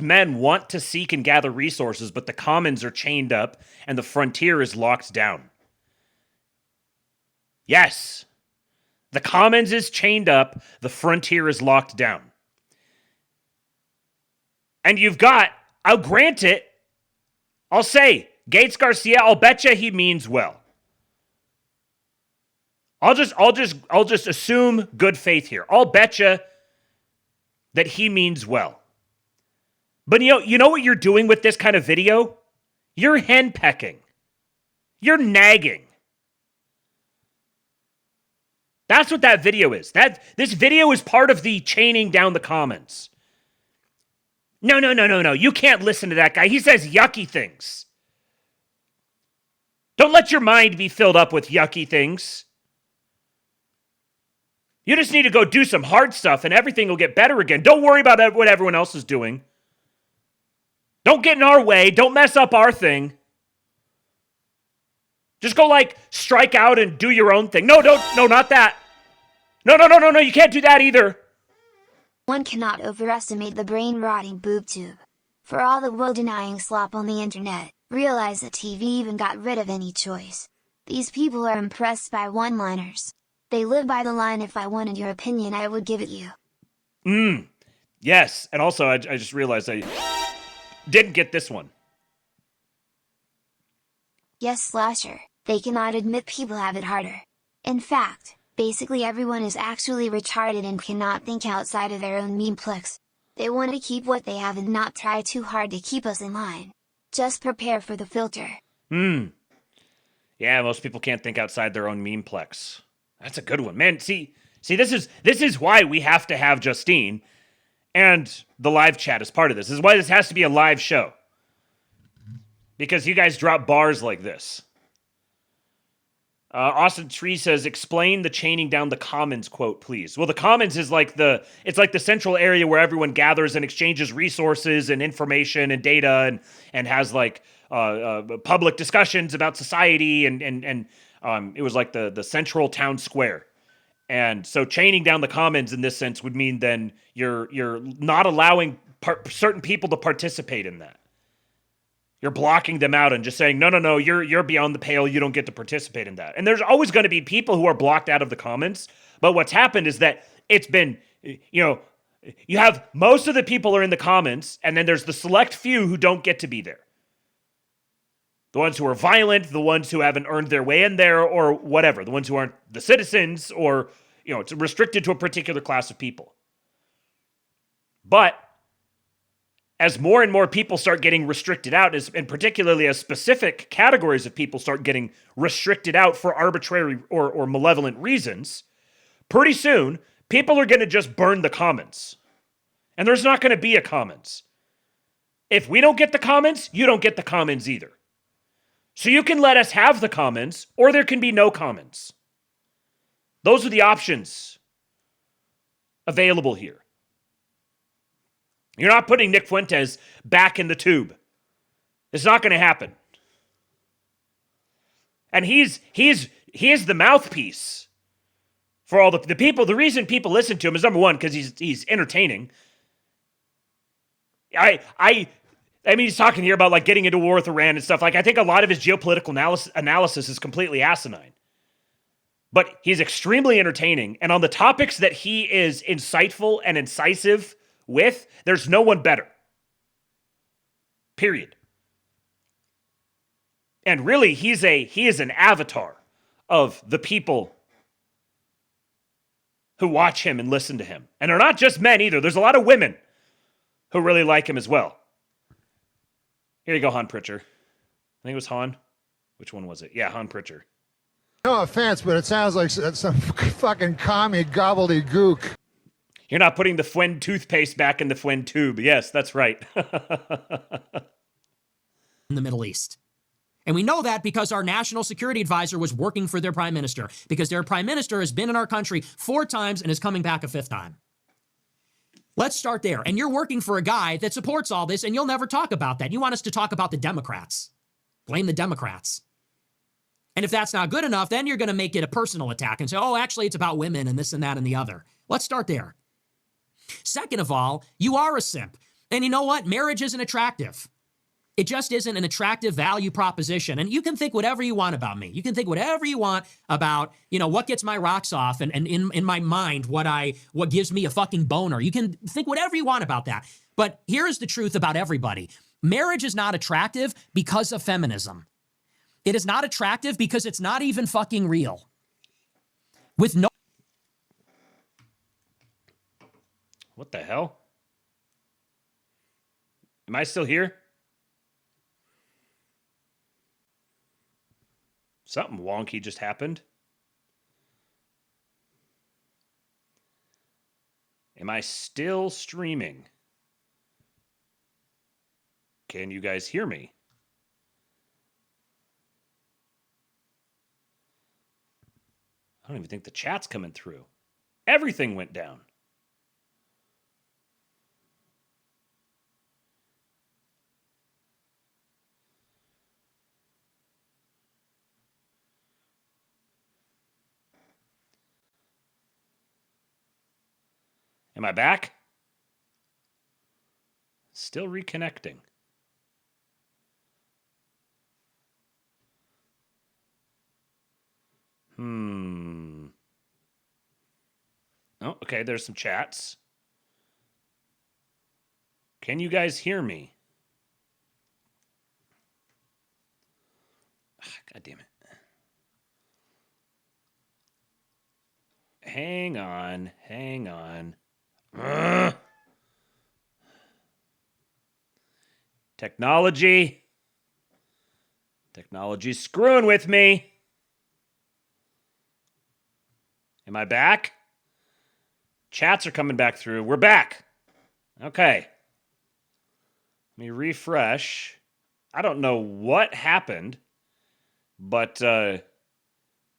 men want to seek and gather resources, but the commons are chained up and the frontier is locked down. Yes, the commons is chained up, the frontier is locked down. And you've got, I'll grant it, I'll say, Gates Garcia, I'll betcha he means well. I'll just assume good faith here. I'll betcha that he means well. But you know what you're doing with this kind of video? You're henpecking. You're nagging. That's what that video is. This video is part of the chaining down the comments. No. You can't listen to that guy. He says yucky things. Don't let your mind be filled up with yucky things. You just need to go do some hard stuff and everything will get better again. Don't worry about what everyone else is doing. Don't get in our way. Don't mess up our thing. Just go strike out and do your own thing. No, not that. No, no, no, no, no, you can't do that either. One cannot overestimate the brain-rotting boob tube. For all the will-denying slop on the internet, realize that TV even got rid of any choice. These people are impressed by one-liners. They live by the line, if I wanted your opinion I would give it you. Yes, and also I just realized I didn't get this one. Yes, Slasher, they cannot admit people have it harder. In fact, basically everyone is actually retarded and cannot think outside of their own memeplex. They want to keep what they have and not try too hard to keep us in line. Just prepare for the filter. Yeah, most people can't think outside their own memeplex. That's a good one, man. See, this is why we have to have Justine and the live chat as part of this. This is why this has to be a live show, because you guys drop bars like this. Austin Tree says, "Explain the chaining down the commons quote, please." Well, the commons is like the central area where everyone gathers and exchanges resources and information and data and has like public discussions about society and it was like the central town square. And so chaining down the commons in this sense would mean then you're not allowing certain people to participate in that. You're blocking them out and just saying, no, you're beyond the pale. You don't get to participate in that. And there's always going to be people who are blocked out of the commons. But what's happened is that it's been, you have most of the people are in the commons, and then there's the select few who don't get to be there. The ones who are violent, the ones who haven't earned their way in there or whatever, the ones who aren't the citizens or, it's restricted to a particular class of people. But as more and more people start getting restricted out, and particularly as specific categories of people start getting restricted out for arbitrary or malevolent reasons, pretty soon, people are going to just burn the commons. And there's not going to be a commons. If we don't get the commons, you don't get the commons either. So you can let us have the commons, or there can be no commons. Those are the options available here. You're not putting Nick Fuentes back in the tube. It's not going to happen. And he's the mouthpiece for all the people. The reason people listen to him is, number one, because he's entertaining. I mean, he's talking here about like getting into war with Iran and stuff. Like, I think a lot of his geopolitical analysis is completely asinine. But he's extremely entertaining. And on the topics that he is insightful and incisive with, there's no one better. Period. And really, he is an avatar of the people who watch him and listen to him. And they're not just men either. There's a lot of women who really like him as well. Here you go, Han Pritchard. I think it was Han. Which one was it? Yeah, Han Pritchard. No offense, but it sounds like some fucking commie gobbledygook. You're not putting the Fuen toothpaste back in the Fuen tube. Yes, that's right. In the Middle East. And we know that because our national security advisor was working for their prime minister, because their prime minister has been in our country 4 times and is coming back a 5th time. Let's start there. And you're working for a guy that supports all this, and you'll never talk about that. You want us to talk about the Democrats. Blame the Democrats. And if that's not good enough, then you're going to make it a personal attack and say, oh, actually, it's about women and this and that and the other. Let's start there. Second of all, you are a simp. And you know what? Marriage isn't attractive. It just isn't an attractive value proposition. And you can think whatever you want about me. You can think whatever you want about, what gets my rocks off and in my mind, what gives me a fucking boner. You can think whatever you want about that. But here's the truth about everybody. Marriage is not attractive because of feminism. It is not attractive because it's not even fucking real. With no... What the hell? Am I still here? Something wonky just happened. Am I still streaming? Can you guys hear me? I don't even think the chat's coming through. Everything went down. Am I back? Still reconnecting. Oh, okay, there's some chats. Can you guys hear me? God damn it. Hang on. Ugh. Technology's screwing with me. Am I back? Chats are coming back through. We're back. Okay. Let me refresh. I don't know what happened, but I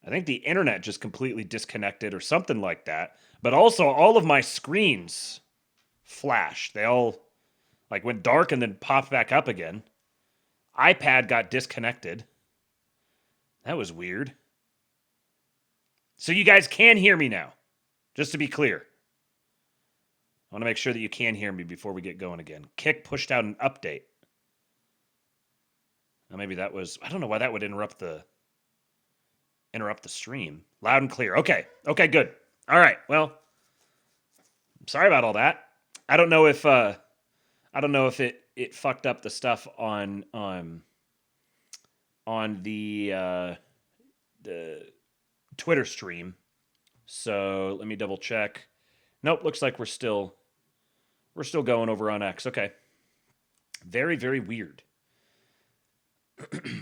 think the internet just completely disconnected or something like that. But also, all of my screens flashed. They all went dark and then popped back up again. iPad got disconnected. That was weird. So you guys can hear me now, just to be clear. I want to make sure that you can hear me before we get going again. Kick pushed out an update. Now maybe that was, I don't know why that would interrupt the stream. Loud and clear. Okay, good. All right, well, sorry about all that. I don't know if it fucked up the stuff on the Twitter stream. So let me double check. Nope, looks like we're still going over on X. Okay. Very, very weird.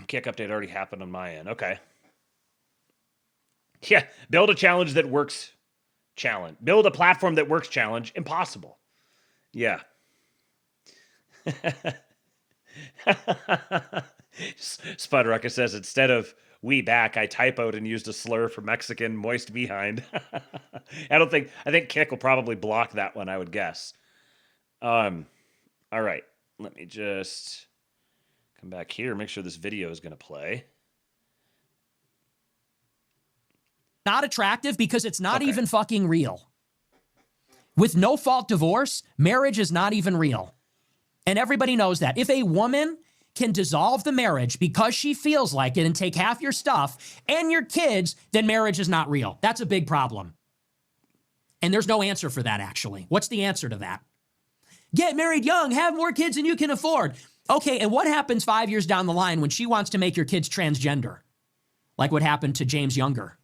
Kick update already happened on my end. Okay. Yeah, build a challenge that works. Challenge. Build a platform that works. Challenge. Impossible. Yeah. Spudrucka says, instead of "we back," I typoed and used a slur for Mexican moist behind. I think Kick will probably block that one, I would guess. All right. Let me just come back here, make sure this video is going to play. Not attractive because it's not even fucking real. With no-fault divorce, marriage is not even real. And everybody knows that. If a woman can dissolve the marriage because she feels like it and take half your stuff and your kids, then marriage is not real. That's a big problem. And there's no answer for that, actually. What's the answer to that? Get married young, have more kids than you can afford. Okay, and what happens 5 years down the line when she wants to make your kids transgender? Like what happened to James Younger.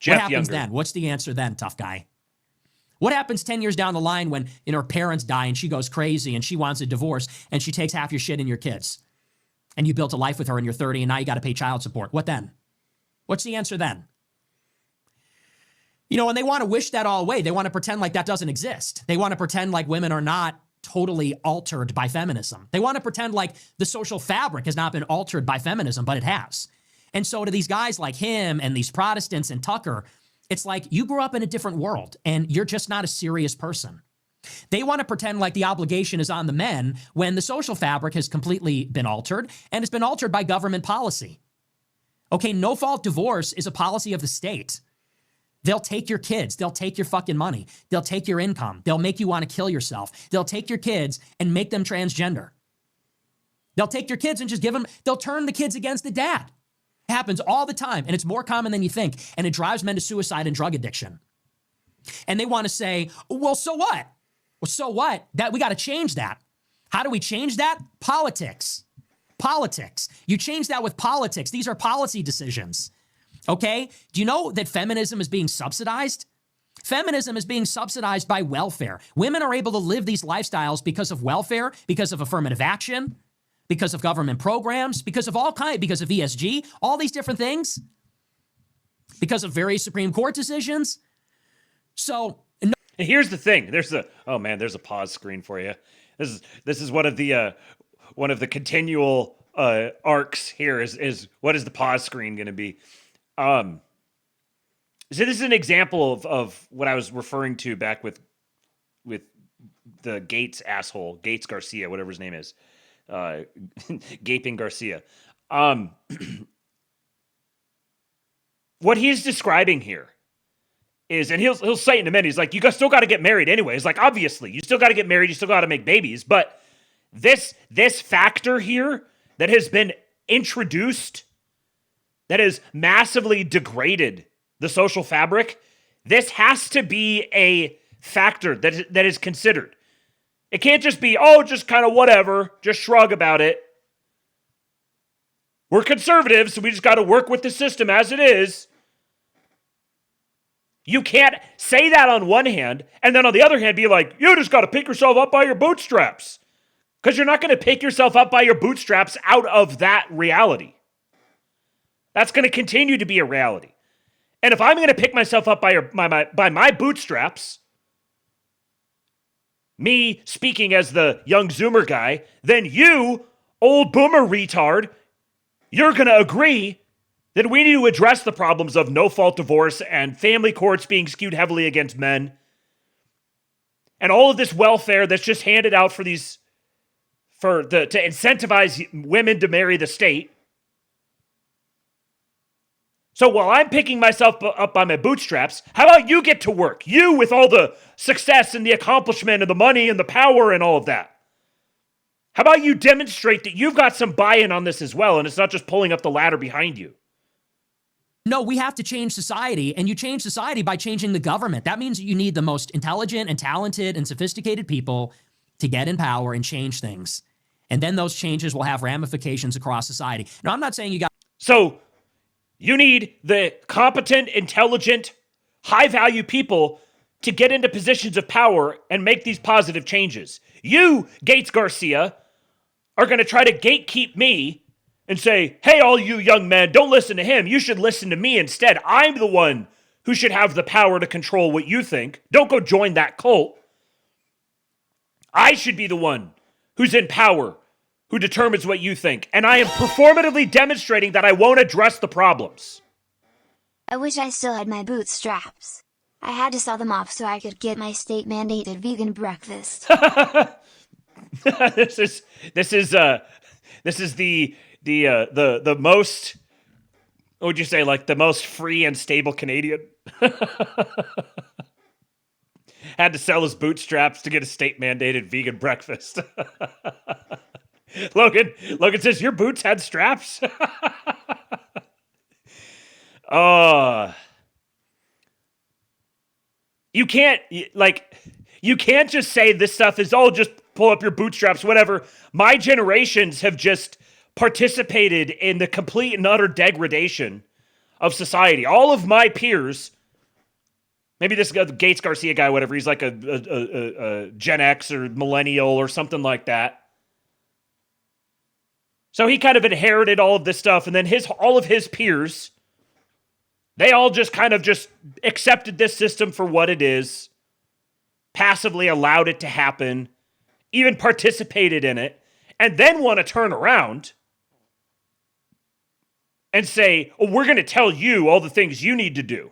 What happens then? What's the answer then, tough guy? What happens 10 years down the line when her parents die and she goes crazy and she wants a divorce and she takes half your shit and your kids? And you built a life with her and you're 30 and now you got to pay child support. What then? What's the answer then? And they want to wish that all away. They want to pretend like that doesn't exist. They want to pretend like women are not totally altered by feminism. They want to pretend like the social fabric has not been altered by feminism, but it has. And so to these guys like him and these Protestants and Tucker, it's like you grew up in a different world and you're just not a serious person. They want to pretend like the obligation is on the men when the social fabric has completely been altered and it's been altered by government policy. Okay, no-fault divorce is a policy of the state. They'll take your kids. They'll take your fucking money. They'll take your income. They'll make you want to kill yourself. They'll take your kids and make them transgender. They'll take your kids and just they'll turn the kids against the dad. It happens all the time, and it's more common than you think, and it drives men to suicide and drug addiction. And they want to say, well, so what? Well, so what? That we got to change that. How do we change that? Politics. Politics. You change that with politics. These are policy decisions. Okay? Do you know that feminism is being subsidized? Feminism is being subsidized by welfare. Women are able to live these lifestyles because of welfare, because of affirmative action, because of government programs, because of because of ESG, all these different things, because of various Supreme Court decisions. So, and here's the thing. There's a pause screen for you. This is one of the continual arcs here is what is the pause screen going to be? So this is an example of what I was referring to back with the Gates asshole, Gates Garcia, whatever his name is. Gaping Garcia. What he's describing here is, and he'll say in a minute, he's like, you still got to get married anyways. Like, obviously, you still got to get married, you still got to make babies. But this factor here that has been introduced, that has massively degraded the social fabric, this has to be a factor that is considered. It can't just be, just kind of whatever, just shrug about it. We're conservatives, so we just got to work with the system as it is. You can't say that on one hand, and then on the other hand be like, you just got to pick yourself up by your bootstraps. Because you're not going to pick yourself up by your bootstraps out of that reality. That's going to continue to be a reality. And if I'm going to pick myself up by my bootstraps, me speaking as the young Zoomer guy, then you, old boomer retard, you're going to agree that we need to address the problems of no-fault divorce and family courts being skewed heavily against men and all of this welfare that's just handed out to incentivize women to marry the state. So while I'm picking myself up by my bootstraps, how about you get to work? You with all the success and the accomplishment and the money and the power and all of that. How about you demonstrate that you've got some buy-in on this as well, and it's not just pulling up the ladder behind you? No, we have to change society, and you change society by changing the government. That means you need the most intelligent and talented and sophisticated people to get in power and change things. And then those changes will have ramifications across society. Now, I'm not saying you got... So, you need the competent, intelligent, high-value people to get into positions of power and make these positive changes. You, Gates Garcia, are going to try to gatekeep me and say, hey, all you young men, don't listen to him. You should listen to me instead. I'm the one who should have the power to control what you think. Don't go join that cult. I should be the one who's in power, who determines what you think. And I am performatively demonstrating that I won't address the problems. I wish I still had my bootstraps. I had to sell them off so I could get my state-mandated vegan breakfast. This is the most, what would you say, like the most free and stable Canadian? Had to sell his bootstraps to get a state-mandated vegan breakfast. Logan says, your boots had straps? You can't just say this stuff is, just pull up your bootstraps, whatever. My generations have just participated in the complete and utter degradation of society. All of my peers, maybe this Gates Garcia guy, whatever, he's like a Gen X or millennial or something like that. So he kind of inherited all of this stuff, and then all of his peers, they all just kind of just accepted this system for what it is, passively allowed it to happen, even participated in it, and then want to turn around and say, we're going to tell you all the things you need to do.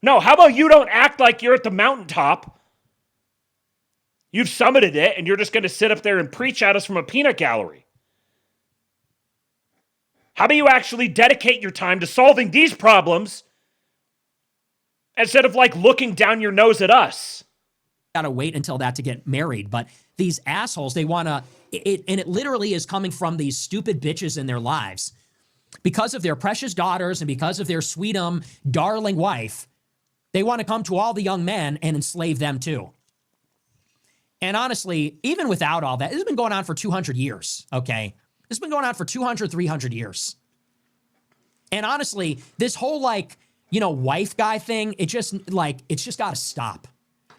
No, how about you don't act like you're at the mountaintop? You've summited it, and you're just going to sit up there and preach at us from a peanut gallery. How about you actually dedicate your time to solving these problems instead of looking down your nose at us? Gotta wait until that to get married, but these assholes, they want to, and it literally is coming from these stupid bitches in their lives. Because of their precious daughters and because of their sweetum, darling wife, they want to come to all the young men and enslave them too. And honestly, even without all that, this has been going on for 200 years, okay? This has been going on for 200, 300 years. And honestly, this whole wife guy thing, it's just got to stop.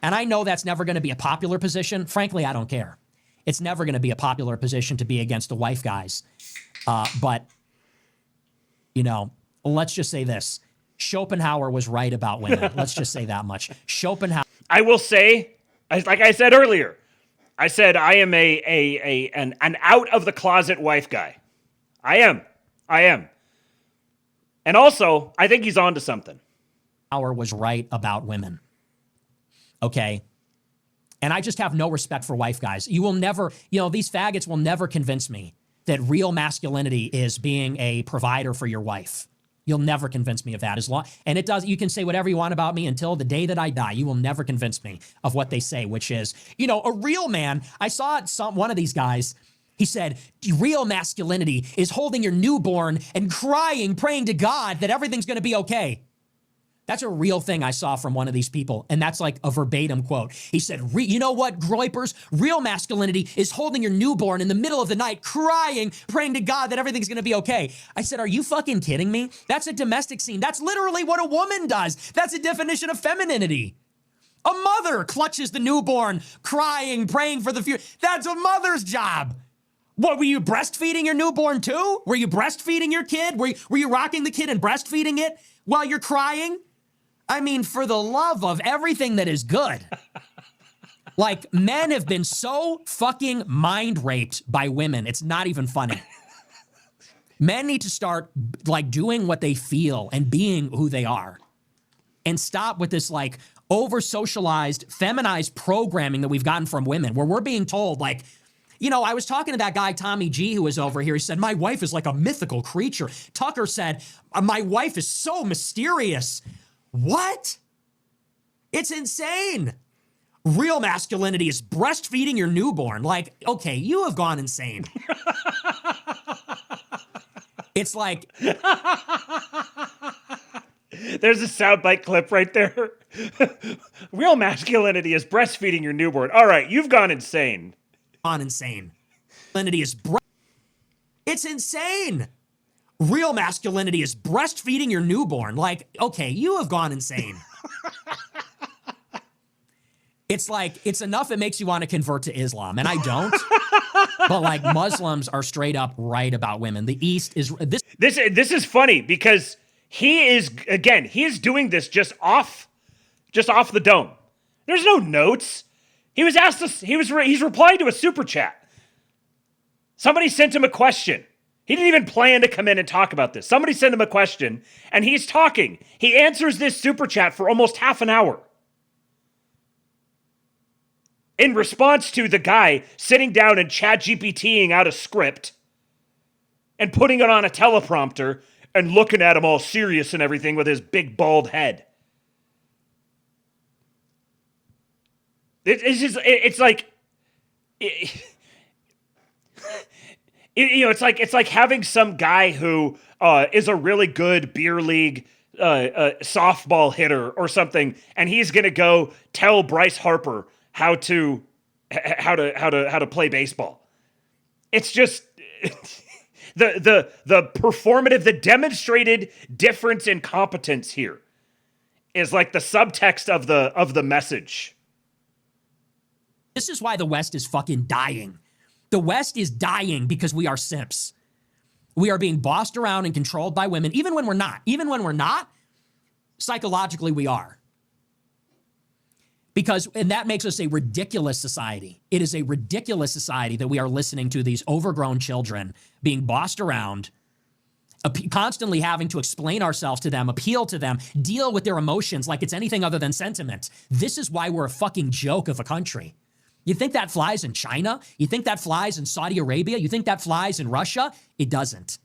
And I know that's never going to be a popular position. Frankly, I don't care. It's never going to be a popular position to be against the wife guys. But, let's just say this. Schopenhauer was right about women. Let's just say that much. Schopenhauer. I will say, like I said earlier, I said I am an out of the closet wife guy. I am. And also, I think he's on to something. Schopenhauer was right about women. Okay. And I just have no respect for wife guys. You will never, these faggots will never convince me that real masculinity is being a provider for your wife. You'll never convince me of that. And it does, you can say whatever you want about me until the day that I die. You will never convince me of what they say, which is, a real man. I saw one of these guys, he said, real masculinity is holding your newborn and crying, praying to God that everything's going to be okay. That's a real thing I saw from one of these people, and that's like a verbatim quote. He said, you know what, Groypers? Real masculinity is holding your newborn in the middle of the night, crying, praying to God that everything's gonna be okay. I said, are you fucking kidding me? That's a domestic scene. That's literally what a woman does. That's a definition of femininity. A mother clutches the newborn, crying, praying for the future. That's a mother's job. What, were you breastfeeding your newborn too? Were you breastfeeding your kid? Were you rocking the kid and breastfeeding it while you're crying? I mean, for the love of everything that is good. Like, men have been so fucking mind raped by women. It's not even funny. Men need to start, like, doing what they feel and being who they are. And stop with this, like, over-socialized, feminized programming that we've gotten from women, where we're being told, like, I was talking to that guy, Tommy G, who was over here. He said, my wife is like a mythical creature. Tucker said, my wife is so mysterious. What? It's insane. Real masculinity is breastfeeding your newborn. Like, okay, you have gone insane. It's like... There's a soundbite clip right there. Real masculinity is breastfeeding your newborn. All right, you've gone insane. Masculinity is... It's insane. Real masculinity is breastfeeding your newborn. Like, okay, you have gone insane. It's like, it's enough it makes you want to convert to Islam, and I don't. But like, Muslims are straight up right about women. The East is... This is funny because he is doing this just off the dome. There's no notes. He's replying to a super chat. Somebody sent him a question. He didn't even plan to come in and talk about this. Somebody sent him a question, and he's talking. He answers this super chat for almost half an hour. In response to the guy sitting down and ChatGPTing out a script and putting it on a teleprompter and looking at him all serious and everything with his big bald head. It's like having some guy who is a really good beer league softball hitter or something, and he's gonna go tell Bryce Harper how to play baseball. It's just the performative, the demonstrated difference in competence here is like the subtext of the message. This is why the West is fucking dying. The West is dying because we are simps. We are being bossed around and controlled by women, even when we're not. Even when we're not, psychologically we are. And that makes us a ridiculous society. It is a ridiculous society that we are listening to these overgrown children being bossed around, constantly having to explain ourselves to them, appeal to them, deal with their emotions like it's anything other than sentiment. This is why we're a fucking joke of a country. You think that flies in China? You think that flies in Saudi Arabia? You think that flies in Russia? It doesn't.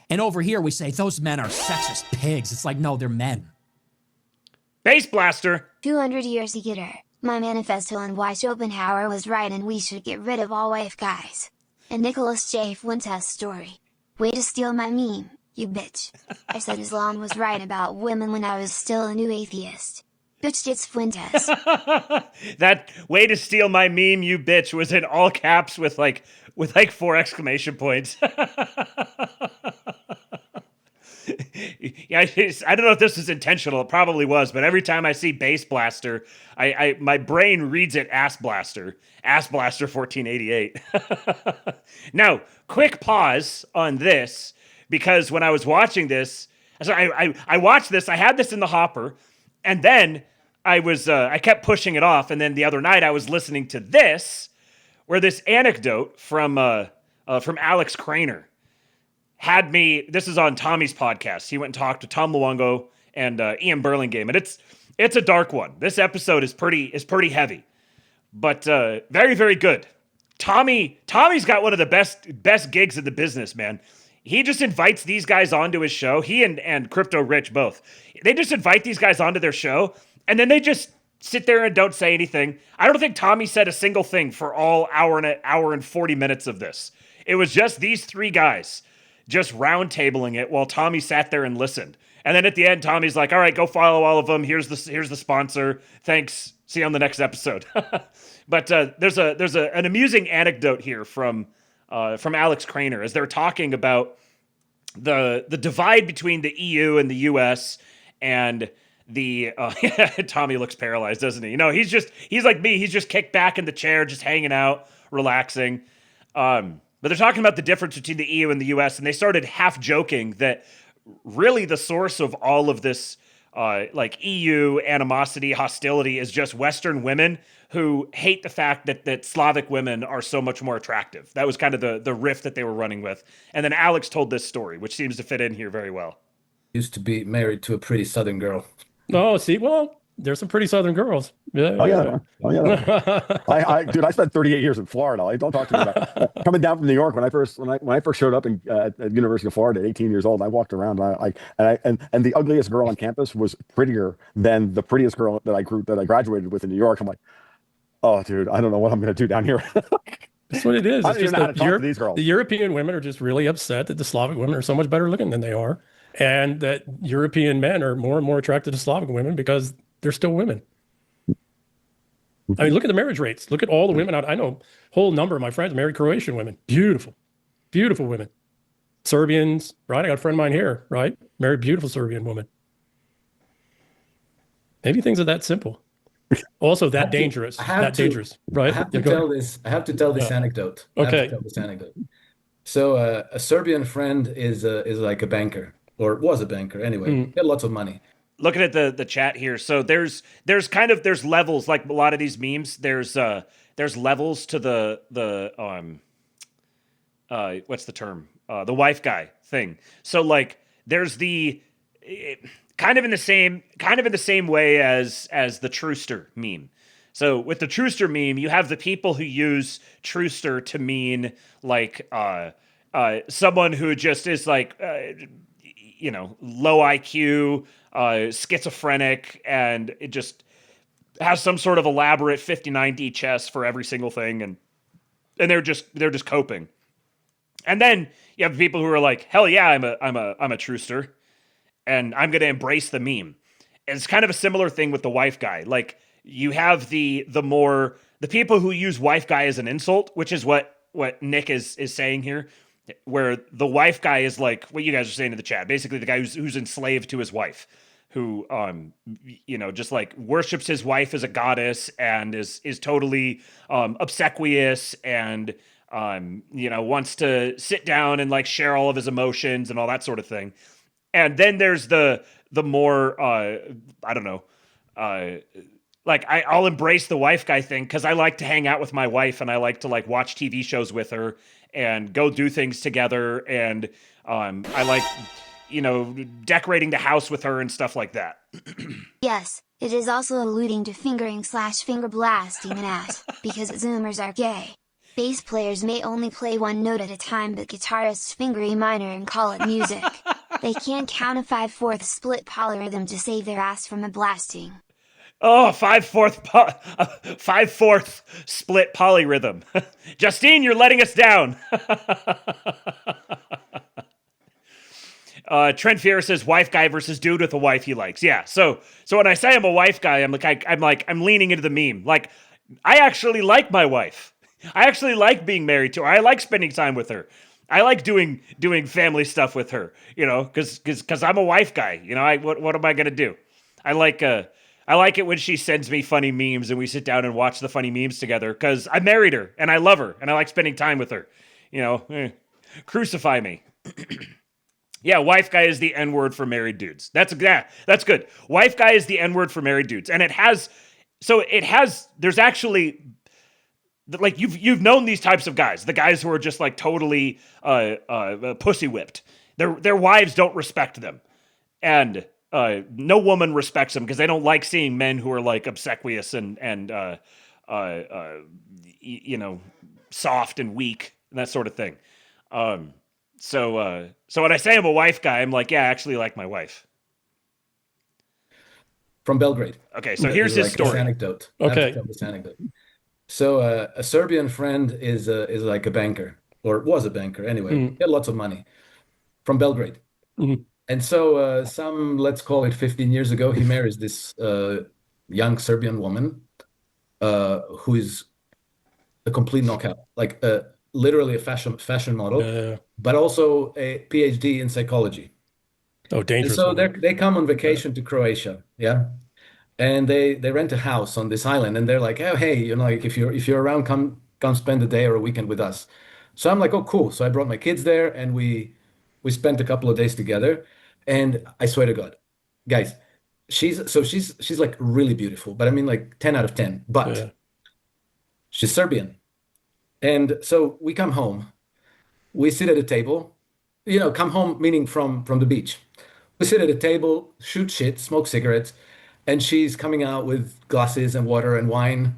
And over here we say, those men are sexist pigs. It's like, no, they're men. Base Blaster. 200 years later, my manifesto on why Schopenhauer was right and we should get rid of all wife guys. A Nicholas J. Fuentes story. Way to steal my meme, you bitch. I said Islam was right about women when I was still a new atheist. Bitch, it's Fuentes. That way to steal my meme, you bitch, was in all caps with like 4 exclamation points. Yeah, I don't know if this is intentional. It probably was, but every time I see Base Blaster, my brain reads it Ass Blaster. Ass Blaster 1488. Now, quick pause on this, because when I was watching this, so I watched this, I had this in the hopper, and then I kept pushing it off, and then the other night I was listening to this, where this anecdote from Alex Craner had me. This is on Tommy's podcast. He went and talked to Tom Luongo and Ian Burlingame, and it's a dark one. This episode is pretty heavy, but very, very good. Tommy's got one of the best gigs in the business, man. he just invites these guys onto his show. He and Crypto Rich both. They just invite these guys onto their show, and then they just sit there and don't say anything. I don't think Tommy said a single thing for all hour and 40 minutes of this. It was just these three guys just round tabling it while Tommy sat there and listened. And then at the end, Tommy's like, all right, go follow all of them. Here's the sponsor. Thanks. See you on the next episode. But there's an amusing anecdote here from Alex Craner as they're talking about the divide between the EU and the US and the Tommy looks paralyzed, doesn't he? You know, he's like me. He's just kicked back in the chair, just hanging out, relaxing. But they're talking about the difference between the EU and the US, and they started half joking that really the source of all of this like EU animosity, hostility is just Western women who hate the fact that Slavic women are so much more attractive. That was kind of the riff that they were running with. And then Alex told this story, which seems to fit in here very well. Used to be married to a pretty Southern girl. Oh, see, well, there's some pretty Southern girls. Yeah. Oh yeah. Dude, I spent 38 years in Florida. Don't talk to me about coming down from New York when I first showed up at University of Florida at 18 years old. I walked around and the ugliest girl on campus was prettier than the prettiest girl that I graduated with in New York. I'm like, oh, dude, I don't know what I'm going to do down here. That's what it is. I don't even know how to talk to these girls. The European women are just really upset that the Slavic women are so much better looking than they are, and that European men are more and more attracted to Slavic women because they're still women. I mean, look at the marriage rates. Look at all the women out. I know a whole number of my friends married Croatian women. Beautiful, beautiful women. Serbians, right? I got a friend of mine here, right? Married beautiful Serbian woman. Maybe things are that simple. Also that dangerous. Dangerous, right? I have to tell this. I have to tell this anecdote. Okay. So a Serbian friend is like a banker, or was a banker anyway. He had lots of money. Looking at the chat here, so there's levels, like a lot of these memes. There's levels to the what's the term? The wife guy thing. So like there's kind of in the same way as the Truster meme. So with the Truster meme, you have the people who use Truster to mean like someone who just is like low IQ, schizophrenic, and it just has some sort of elaborate 59D chess for every single thing, and they're just coping. And then you have people who are like, hell yeah, I'm a Truster, and I'm gonna embrace the meme. And it's kind of a similar thing with the wife guy. Like you have the people who use wife guy as an insult, which is what Nick is saying here, where the wife guy is like what you guys are saying in the chat. Basically, the guy who's enslaved to his wife, who just like worships his wife as a goddess and is totally obsequious and wants to sit down and like share all of his emotions and all that sort of thing. And then there's the more I'll embrace the wife guy thing because I like to hang out with my wife and I like to like watch TV shows with her and go do things together, and I like decorating the house with her and stuff like that. Yes, it is also alluding to fingering/finger blasting an ass, because Zoomers are gay. Bass players may only play one note at a time, but guitarists finger E minor and call it music. They can't count a 5/4 split polyrhythm to save their ass from a blasting. Oh, 5/4 split polyrhythm. Justine, you're letting us down. Trent Fier says wife guy versus dude with a wife he likes. Yeah. So when I say I'm a wife guy, I'm leaning into the meme. Like, I actually like my wife. I actually like being married to her. I like spending time with her. I like doing family stuff with her, because I'm a wife guy. What am I going to do? I like it when she sends me funny memes and we sit down and watch the funny memes together because I married her and I love her and I like spending time with her. Crucify me. Yeah, wife guy is the N-word for married dudes. That's good. Wife guy is the N-word for married dudes. And there's actually, like, you've known these types of guys, the guys who are just like totally pussy whipped. Their wives don't respect them. And no woman respects them because they don't like seeing men who are like obsequious and soft and weak and that sort of thing. So when I say I'm a wife guy, I'm like, yeah, I actually like my wife. From Belgrade. Okay, so here's his like story. This anecdote. I have to tell this anecdote. So a Serbian friend is like a banker, or was a banker anyway. He had lots of money from Belgrade. And so some, let's call it 15 years ago, he marries this young Serbian woman who is a complete knockout, like literally a fashion model, but also a PhD in psychology. Oh, dangerous. And so they come on vacation to Croatia, yeah, and they rent a house on this island, and they're like, oh hey, you know, like if you're around, come spend a day or a weekend with us. So I'm like, oh cool. So I brought my kids there, and we spent a couple of days together, and I swear to God, guys, she's like really beautiful, but I mean like 10 out of 10, but she's Serbian. And so we come home, we sit at a table, you know, come home meaning from the beach. We sit at a table, shoot shit, smoke cigarettes, and she's coming out with glasses and water and wine,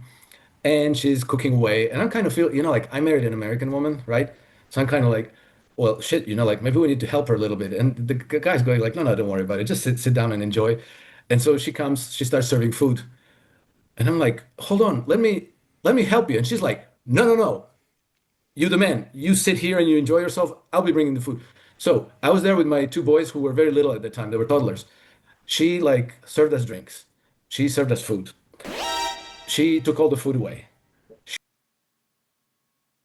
and she's cooking away. And I'm kind of feel, you know, like I married an American woman, right? So I'm kind of like, well, shit, you know, like maybe we need to help her a little bit. And the guy's going like, no, don't worry about it. Just sit down and enjoy. And so she comes, she starts serving food. And I'm like, hold on, let me help you. And she's like, no. You the man, you sit here and you enjoy yourself. I'll be bringing the food. So I was there with my two boys who were very little at the time. They were toddlers. She like served us drinks. She served us food. She took all the food away.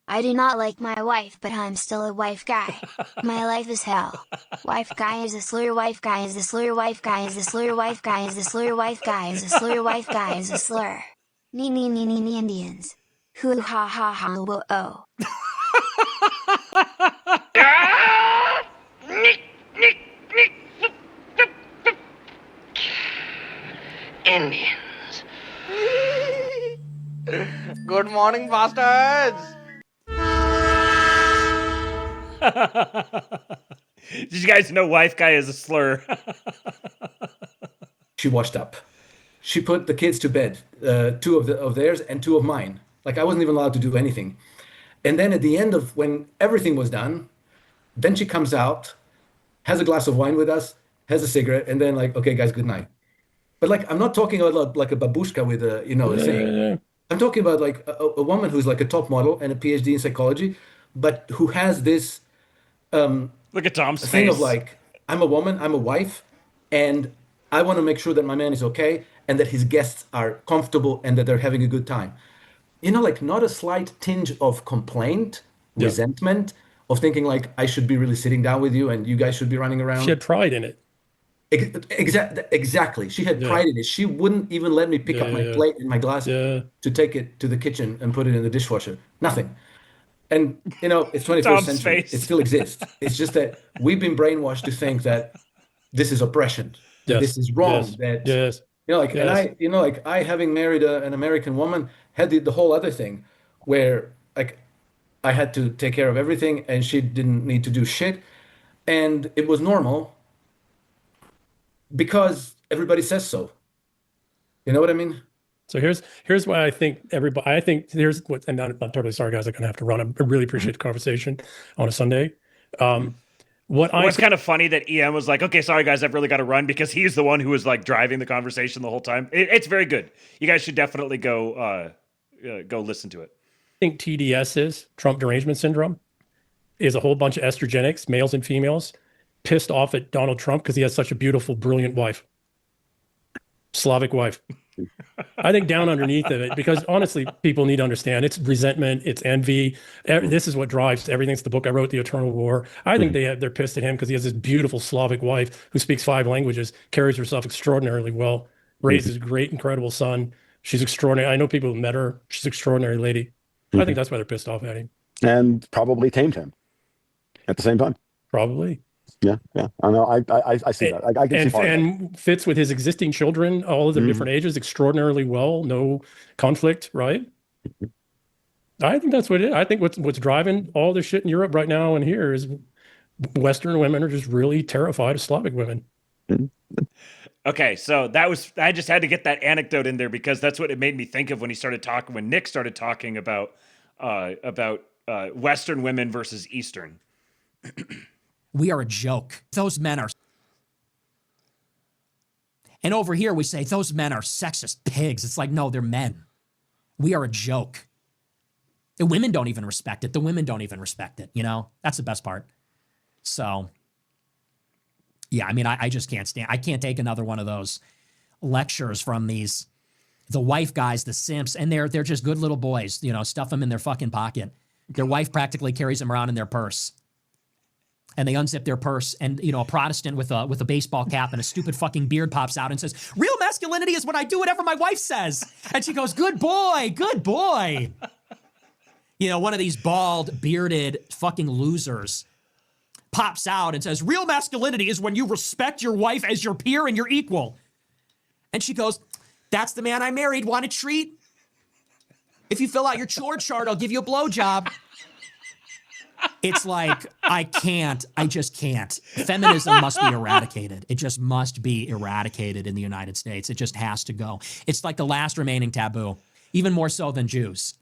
I do not like my wife, but I'm still a wife guy. My life is hell. Wife guy is a slur, wife guy is a slur, wife guy is a slur, wife guy is a slur, wife guy is a slur, wife guy is a slur. Nee Indians. Hoo ha ha ha whoa oh. Indians. Good morning, bastards. Did you guys know wife guy is a slur? She washed up. She put the kids to bed, two of theirs and two of mine. Like I wasn't even allowed to do anything. And then at the end of when everything was done, then she comes out, has a glass of wine with us, has a cigarette, and then like, okay, guys, good night. But like, I'm not talking about like a babushka with a, you know, a thing. I'm talking about like a woman who's like a top model and a PhD in psychology, but who has this look at Tom's thing face of like, I'm a woman, I'm a wife, and I want to make sure that my man is okay and that his guests are comfortable and that they're having a good time. You know, like not a slight tinge of complaint, resentment, of thinking like I should be really sitting down with you and you guys should be running around. She had pride in it. Exactly. She had pride in it. She wouldn't even let me pick up my plate and my glass to take it to the kitchen and put it in the dishwasher. Nothing. And, you know, it's 21st Tom's century. face. It still exists. It's just that we've been brainwashed to think that this is oppression. This is wrong. That you know, like, and I, you know, like I having married an American woman had the whole other thing where like I had to take care of everything and she didn't need to do shit. And it was normal because everybody says so. You know what I mean? So here's why I think here's what, and I'm totally sorry, guys, I'm gonna have to run. I really appreciate the conversation on a Sunday. What's kind of funny that EM was like, okay, sorry guys, I've really got to run, because he's the one who was like driving the conversation the whole time. It's very good. You guys should definitely go listen to it. I think TDS is Trump derangement syndrome, is a whole bunch of estrogenics, males and females, pissed off at Donald Trump because he has such a beautiful, brilliant wife, Slavic wife. I think down underneath of it, because honestly, people need to understand it's resentment, it's envy. This is what drives everything. It's the book I wrote, The Eternal War. I think they're pissed at him because he has this beautiful Slavic wife who speaks 5 languages, carries herself extraordinarily well, raises a great, incredible son. She's extraordinary. I know people who met her. She's an extraordinary lady. I think that's why they're pissed off at him. And probably tamed him at the same time. Probably. Yeah. I know. I see that. I can see part of that. And fits with his existing children, all of them different ages, extraordinarily well. No conflict, right? I think that's what it is. I think what's driving all this shit in Europe right now and here is Western women are just really terrified of Slavic women. Okay, so I just had to get that anecdote in there because that's what it made me think of when Nick started talking about Western women versus Eastern. We are a joke. Those men are. And over here we say, those men are sexist pigs. It's like, no, they're men. We are a joke. The women don't even respect it. The women don't even respect it, you know? That's the best part. So, yeah, I mean, I just can't stand. I can't take another one of those lectures from the wife guys, the simps, and they're just good little boys, you know, stuff them in their fucking pocket. Their wife practically carries them around in their purse. And they unzip their purse, and, you know, a Protestant with a baseball cap and a stupid fucking beard pops out and says, real masculinity is when I do whatever my wife says. And she goes, good boy, good boy. You know, one of these bald, bearded fucking losers pops out and says, real masculinity is when you respect your wife as your peer and your equal. And she goes, that's the man I married. Want a treat? If you fill out your chore chart, I'll give you a blowjob. It's like, I just can't. Feminism must be eradicated. It just must be eradicated in the United States. It just has to go. It's like the last remaining taboo, even more so than Jews.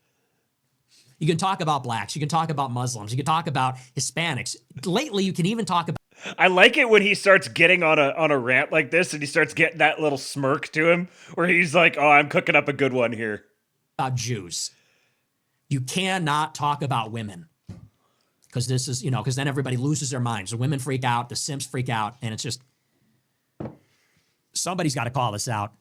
You can talk about blacks. You can talk about Muslims. You can talk about Hispanics. Lately, you can even talk about... I like it when he starts getting on a rant like this and he starts getting that little smirk to him where he's like, oh, I'm cooking up a good one here. About Jews. You cannot talk about women. Because this is, you know, because then everybody loses their minds. The women freak out, the simps freak out, and it's just, somebody's got to call this out.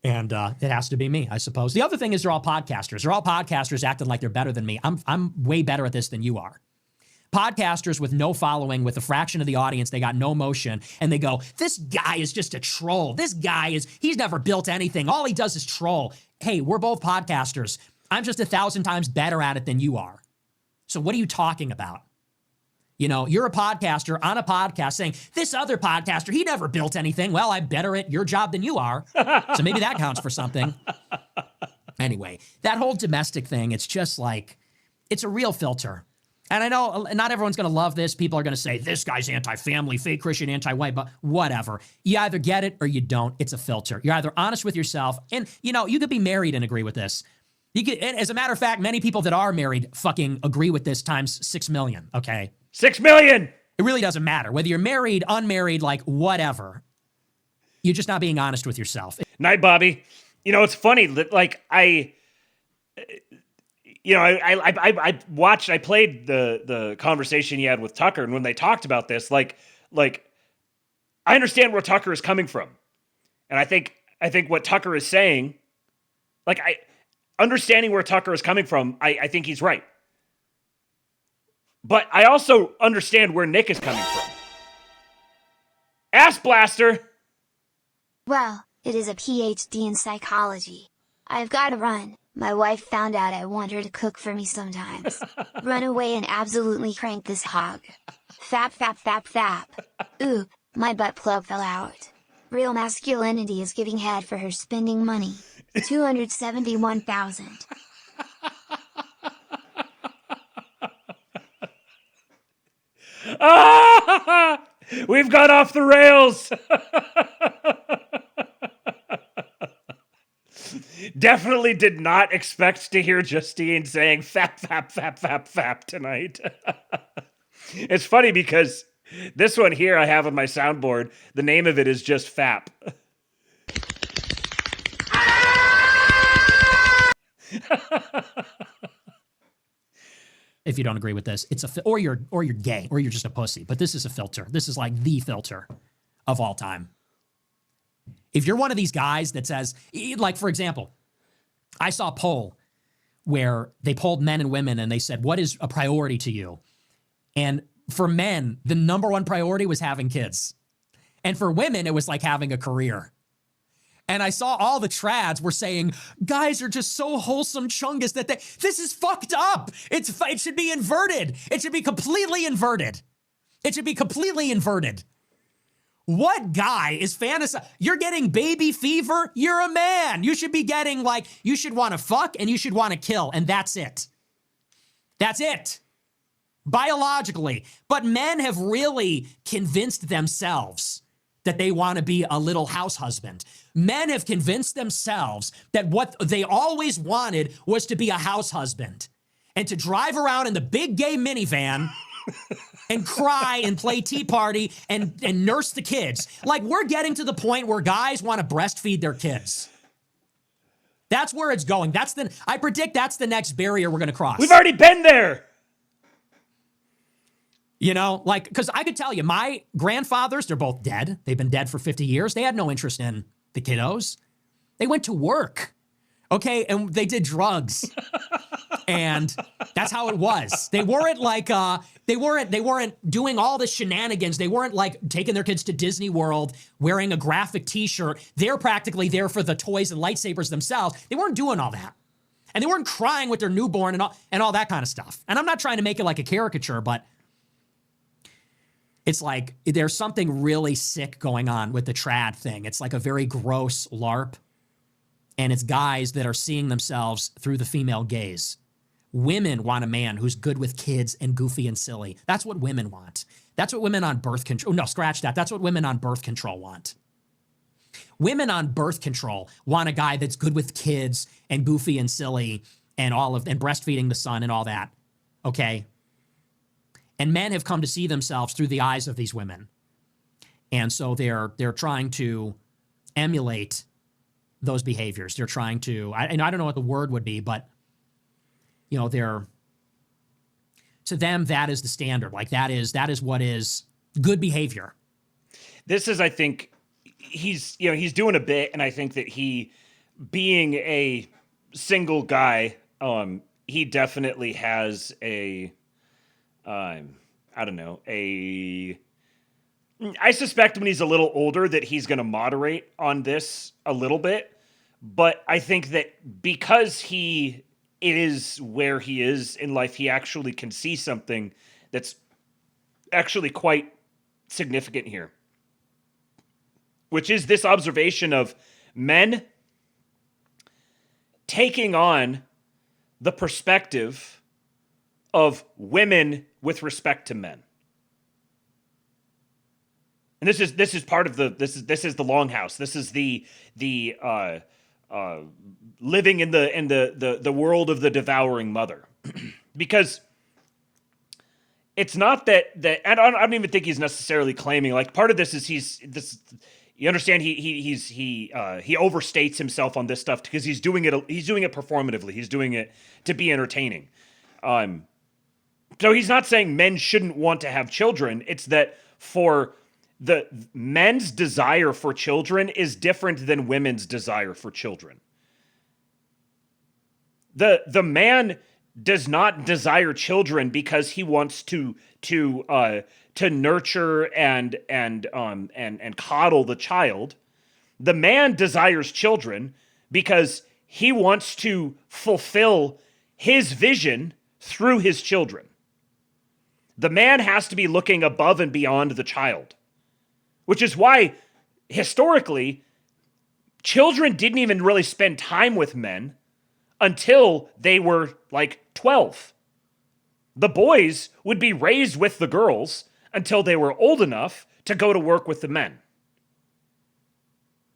And it has to be me, I suppose. The other thing is they're all podcasters. They're all podcasters acting like they're better than me. I'm way better at this than you are. Podcasters with no following, with a fraction of the audience, they got no motion, and they go, this guy is just a troll. This guy he's never built anything. All he does is troll. Hey, we're both podcasters. I'm just 1,000 times better at it than you are. So what are you talking about? You know, you're a podcaster on a podcast saying, this other podcaster, he never built anything. Well, I'm better at your job than you are. So maybe that counts for something. Anyway, that whole domestic thing, it's just like, it's a real filter. And I know not everyone's going to love this. People are going to say, this guy's anti-family, fake Christian, anti-white, but whatever. You either get it or you don't. It's a filter. You're either honest with yourself, and, you know, you could be married and agree with this. You could, and as a matter of fact, many people that are married fucking agree with this times 6 million, okay? 6 million! It really doesn't matter. Whether you're married, unmarried, like whatever. You're just not being honest with yourself. Night, Bobby. You know, it's funny that, like, I played the conversation he had with Tucker, and when they talked about this, like, I understand where Tucker is coming from. And I think what Tucker is saying, like, understanding where Tucker is coming from, I think he's right. But I also understand where Nick is coming from. Ass Blaster! Well, it is a PhD in psychology. I've got to run. My wife found out I want her to cook for me sometimes. Run away and absolutely crank this hog. Fap, fap, fap, fap. Ooh, my butt plug fell out. Real masculinity is giving head for her spending money. 271,000. Ah! We've gone off the rails. Definitely did not expect to hear Justine saying fap, fap, fap, fap, fap tonight. It's funny because this one here I have on my soundboard, the name of it is just Fap. If you don't agree with this, it's or you're gay, or you're just a pussy. But this is a filter. This is like the filter of all time. If you're one of these guys that says, like, for example, I saw a poll where they polled men and women and they said, what is a priority to you? And for men, the number one priority was having kids. And for women, it was like having a career. And I saw all the trads were saying, guys are just so wholesome chungus that this is fucked up. It should be inverted. It should be completely inverted. It should be completely inverted. What guy is fantasizing? You're getting baby fever? You're a man. You should be getting you should want to fuck and you should want to kill. And that's it. That's it. Biologically. But men have really convinced themselves that they want to be a little house husband. Men have convinced themselves that what they always wanted was to be a house husband and to drive around in the big gay minivan and cry and play tea party and nurse the kids. Like, we're getting to the point where guys want to breastfeed their kids. That's where it's going. I predict that's the next barrier we're going to cross. We've already been there. You know, like, because I could tell you, my grandfathers, they're both dead. They've been dead for 50 years. They had no interest in the kiddos. They went to work, okay, and they did drugs. And that's how it was. They weren't like, they weren't doing all the shenanigans. They weren't like taking their kids to Disney World, wearing a graphic t-shirt. They're practically there for the toys and lightsabers themselves. They weren't doing all that. And they weren't crying with their newborn and all that kind of stuff. And I'm not trying to make it like a caricature, but it's like there's something really sick going on with the trad thing. It's like a very gross LARP. And it's guys that are seeing themselves through the female gaze. Women want a man who's good with kids and goofy and silly. That's what women want. That's what women on birth control, no, scratch that. That's what women on birth control want. Women on birth control want a guy that's good with kids and goofy and silly and and breastfeeding the son and all that. Okay? And men have come to see themselves through the eyes of these women. And so they're trying to emulate those behaviors. They're trying to, and I don't know what the word would be, but you know, to them, that is the standard. Like that is what is good behavior. This is, I think, he's doing a bit, and I think that he, being a single guy, he definitely has I suspect when he's a little older that he's going to moderate on this a little bit, but I think that because he is where he is in life, he actually can see something that's actually quite significant here, which is this observation of men taking on the perspective of women with respect to men. And this is part of this is the longhouse. This is the living in the world of the devouring mother. Because it's not that and I don't even think he's necessarily claiming, like, part of this is you understand he overstates himself on this stuff because he's doing it performatively. He's doing it to be entertaining. So he's not saying men shouldn't want to have children. It's that for the men's desire for children is different than women's desire for children. The man does not desire children because he wants to nurture and coddle the child. The man desires children because he wants to fulfill his vision through his children. The man has to be looking above and beyond the child, which is why historically children didn't even really spend time with men until they were like 12. The boys would be raised with the girls until they were old enough to go to work with the men.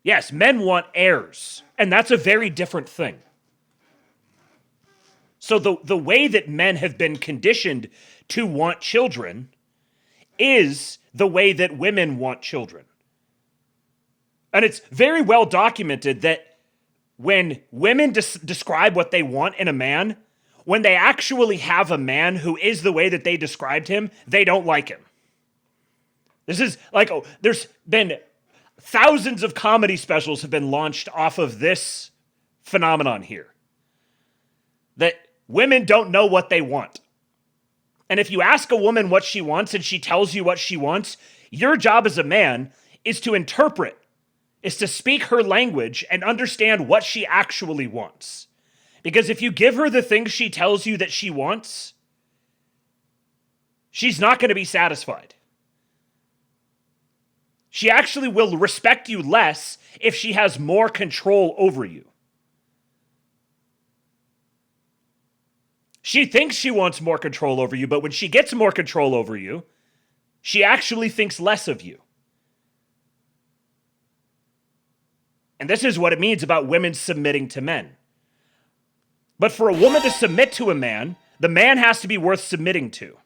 Yes, men want heirs, and that's a very different thing. So the way that men have been conditioned to want children is the way that women want children. And it's very well documented that when women describe what they want in a man, when they actually have a man who is the way that they described him, they don't like him. This is like, there's been thousands of comedy specials have been launched off of this phenomenon here. That women don't know what they want. And if you ask a woman what she wants and she tells you what she wants, your job as a man is to interpret, is to speak her language and understand what she actually wants. Because if you give her the things she tells you that she wants, she's not going to be satisfied. She actually will respect you less if she has more control over you. She thinks she wants more control over you, but when she gets more control over you, she actually thinks less of you. And this is what it means about women submitting to men. But for a woman to submit to a man, the man has to be worth submitting to.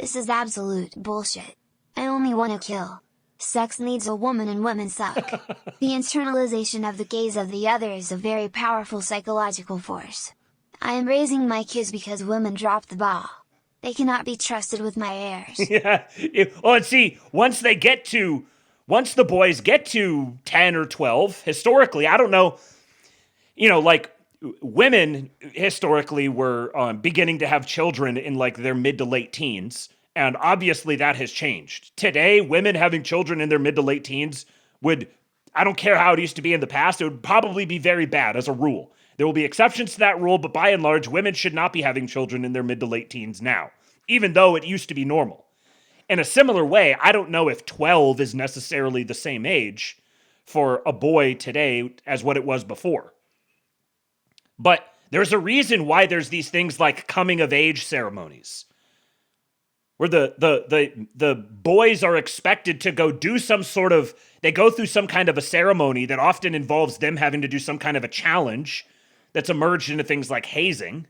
This is absolute bullshit. I only want to kill. Sex needs a woman and women suck. The internalization of the gaze of the other is a very powerful psychological force. I am raising my kids because women drop the ball. They cannot be trusted with my heirs. Yeah. Well, and see, once the boys get to 10 or 12, historically, I don't know, like women historically were beginning to have children in like their mid to late teens. And obviously that has changed. Today, women having children in their mid to late teens I don't care how it used to be in the past, it would probably be very bad as a rule. There will be exceptions to that rule, but by and large, women should not be having children in their mid to late teens now, even though it used to be normal. In a similar way, I don't know if 12 is necessarily the same age for a boy today as what it was before. But there's a reason why there's these things like coming of age ceremonies, where the boys are expected to go do they go through some kind of a ceremony that often involves them having to do some kind of a challenge that's emerged into things like hazing.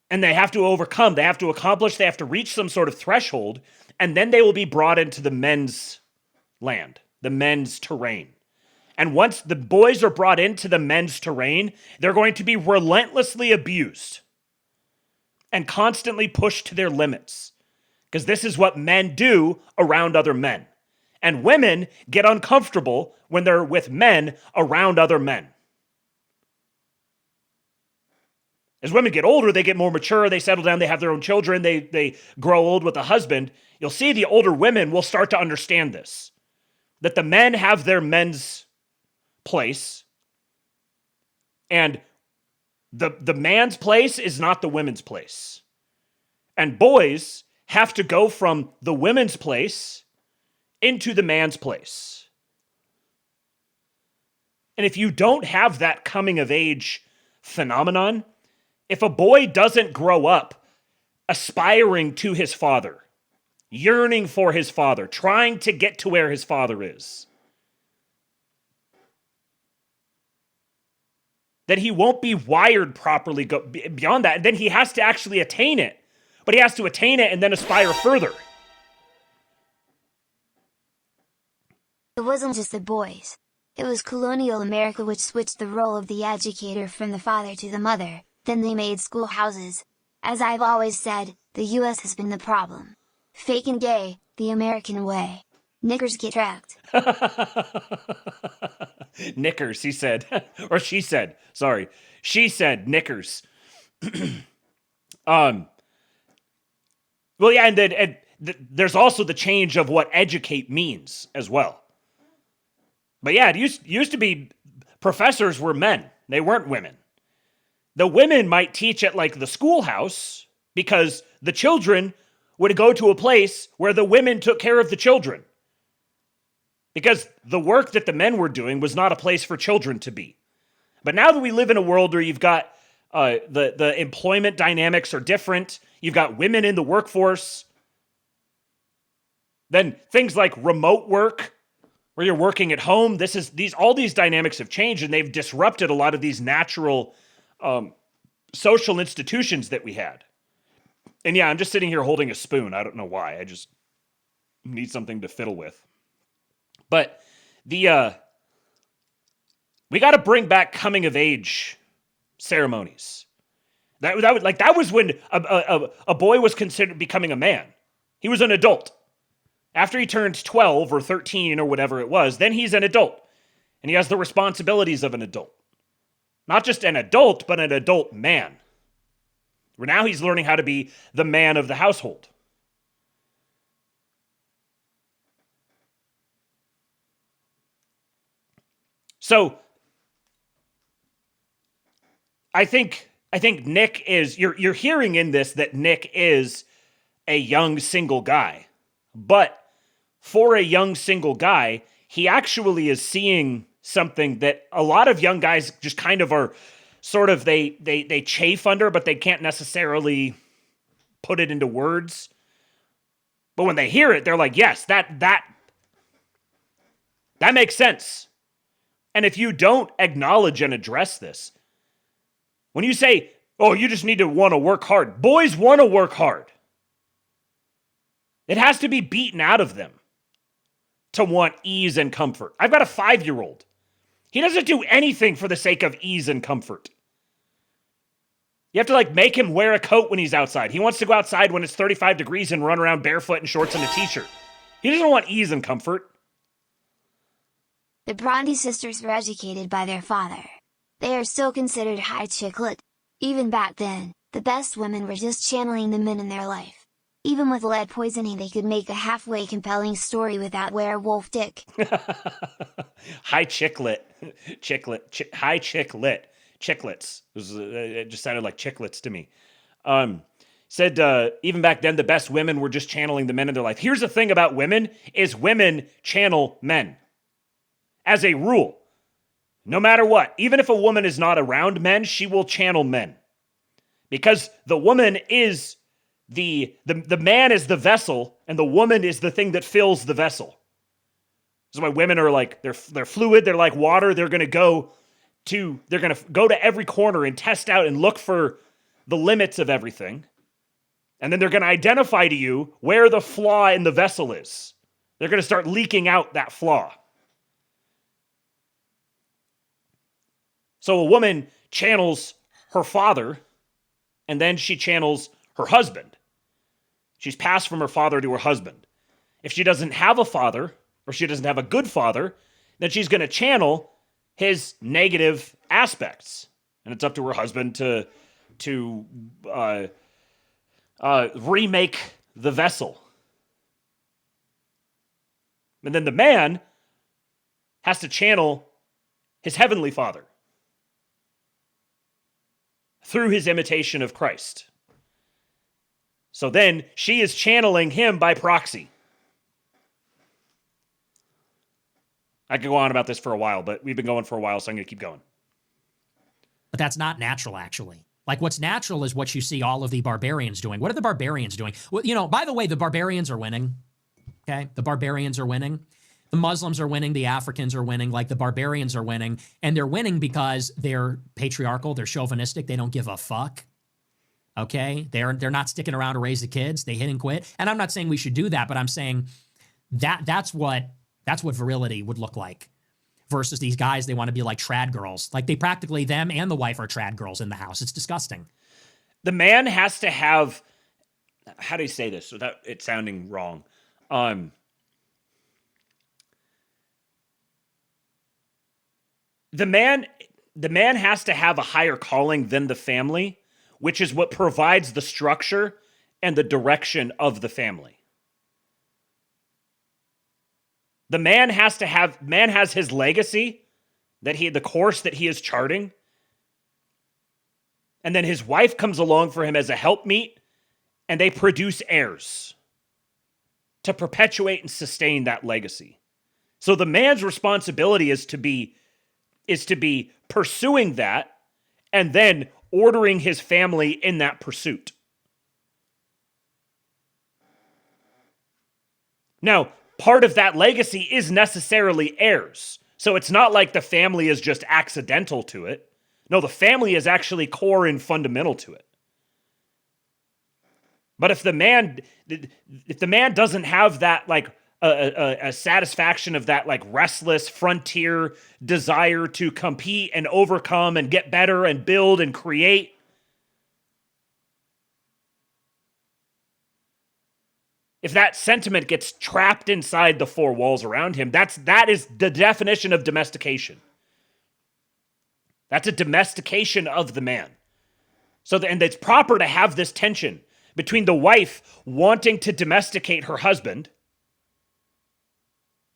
And they have to overcome, they have to accomplish, they have to reach some sort of threshold, and then they will be brought into the men's land, the men's terrain. And once the boys are brought into the men's terrain, they're going to be relentlessly abused and constantly pushed to their limits. Because this is what men do around other men. And women get uncomfortable when they're with men around other men. As women get older, they get more mature, they settle down, they have their own children, they grow old with a husband. You'll see the older women will start to understand this. That the men have their men's place, and the man's place is not the women's place. And boys have to go from the women's place into the man's place. And if you don't have that coming of age phenomenon, if a boy doesn't grow up aspiring to his father, yearning for his father, trying to get to where his father is, then he won't be wired properly beyond that. And then he has to actually attain it. But he has to attain it and then aspire further. It wasn't just the boys. It was colonial America which switched the role of the educator from the father to the mother. Then they made schoolhouses. As I've always said, the US has been the problem. Fake and gay, the American way. Knickers get wrecked. Knickers, he said. Or she said. Sorry. She said knickers. Well, yeah, and there's also the change of what educate means as well. But yeah, it used to be professors were men. They weren't women. The women might teach at like the schoolhouse because the children would go to a place where the women took care of the children. Because the work that the men were doing was not a place for children to be. But now that we live in a world where you've got the employment dynamics are different, you've got women in the workforce, then things like remote work, where you're working at home, all these dynamics have changed, and they've disrupted a lot of these natural social institutions that we had. And yeah, I'm just sitting here holding a spoon. I don't know why. I just need something to fiddle with. But we got to bring back coming of age ceremonies. That was when a boy was considered becoming a man. He was an adult. After he turned 12 or 13 or whatever it was, then he's an adult. And he has the responsibilities of an adult. Not just an adult, but an adult man. Where now he's learning how to be the man of the household. So, I think Nick is, you're hearing in this that Nick is a young single guy. But for a young single guy, he actually is seeing something that a lot of young guys just kind of are sort of, they chafe under, but they can't necessarily put it into words. But when they hear it, they're like, yes, that makes sense. And if you don't acknowledge and address this, when you say, Oh, you just need to want to work hard. Boys want to work hard. It has to be beaten out of them to want ease and comfort. I've got a 5-year-old. He doesn't do anything for the sake of ease and comfort. You have to like make him wear a coat when he's outside. He wants to go outside when it's 35 degrees and run around barefoot in shorts and a t-shirt. He doesn't want ease and comfort. The Bronte sisters were educated by their father. They are still considered high chicklet. Even back then, the best women were just channeling the men in their life. Even with lead poisoning, they could make a halfway compelling story without werewolf dick. High chicklet. High chicklet. Chicklets. It just sounded like chicklets to me. Said even back then, the best women were just channeling the men in their life. Here's the thing about women, is women channel men. As a rule. No matter what. Even if a woman is not around men, she will channel men. Because the woman is the man is the vessel, and the woman is the thing that fills the vessel. This is why women are like, they're fluid, they're like water, they're gonna go to every corner and test out and look for the limits of everything. And then they're gonna identify to you where the flaw in the vessel is. They're gonna start leaking out that flaw. So a woman channels her father, and then she channels her husband. She's passed from her father to her husband. If she doesn't have a father, or she doesn't have a good father, then she's going to channel his negative aspects. And it's up to her husband to remake the vessel. And then the man has to channel his heavenly father through his imitation of Christ. So then she is channeling him by proxy. I could go on about this for a while, but we've been going for a while, so I'm going to keep going. But that's not natural, actually. Like, what's natural is what you see all of the barbarians doing. What are the barbarians doing? Well, you know, by the way, the barbarians are winning. Okay? The barbarians are winning. The Muslims are winning. The Africans are winning. Like, the barbarians are winning. And they're winning because they're patriarchal. They're chauvinistic. They don't give a fuck. Okay? They're not sticking around to raise the kids. They hit and quit. And I'm not saying we should do that, but I'm saying that's what virility would look like. Versus these guys, they want to be like trad girls. Like, they practically, them and the wife are trad girls in the house. It's disgusting. The man has to have, how do you say this without it sounding wrong? The man has to have a higher calling than the family, which is what provides the structure and the direction of the family. The man has his legacy, the course that he is charting. And then his wife comes along for him as a helpmeet, and they produce heirs to perpetuate and sustain that legacy. So the man's responsibility is to be pursuing that and then ordering his family in that pursuit. Now, part of that legacy is necessarily heirs. So it's not like the family is just accidental to it. No, the family is actually core and fundamental to it. But if the man doesn't have that, like, a satisfaction of that, like, restless frontier desire to compete and overcome and get better and build and create, if that sentiment gets trapped inside the four walls around him, that is the definition of domestication. That's a domestication of the man. And it's proper to have this tension between the wife wanting to domesticate her husband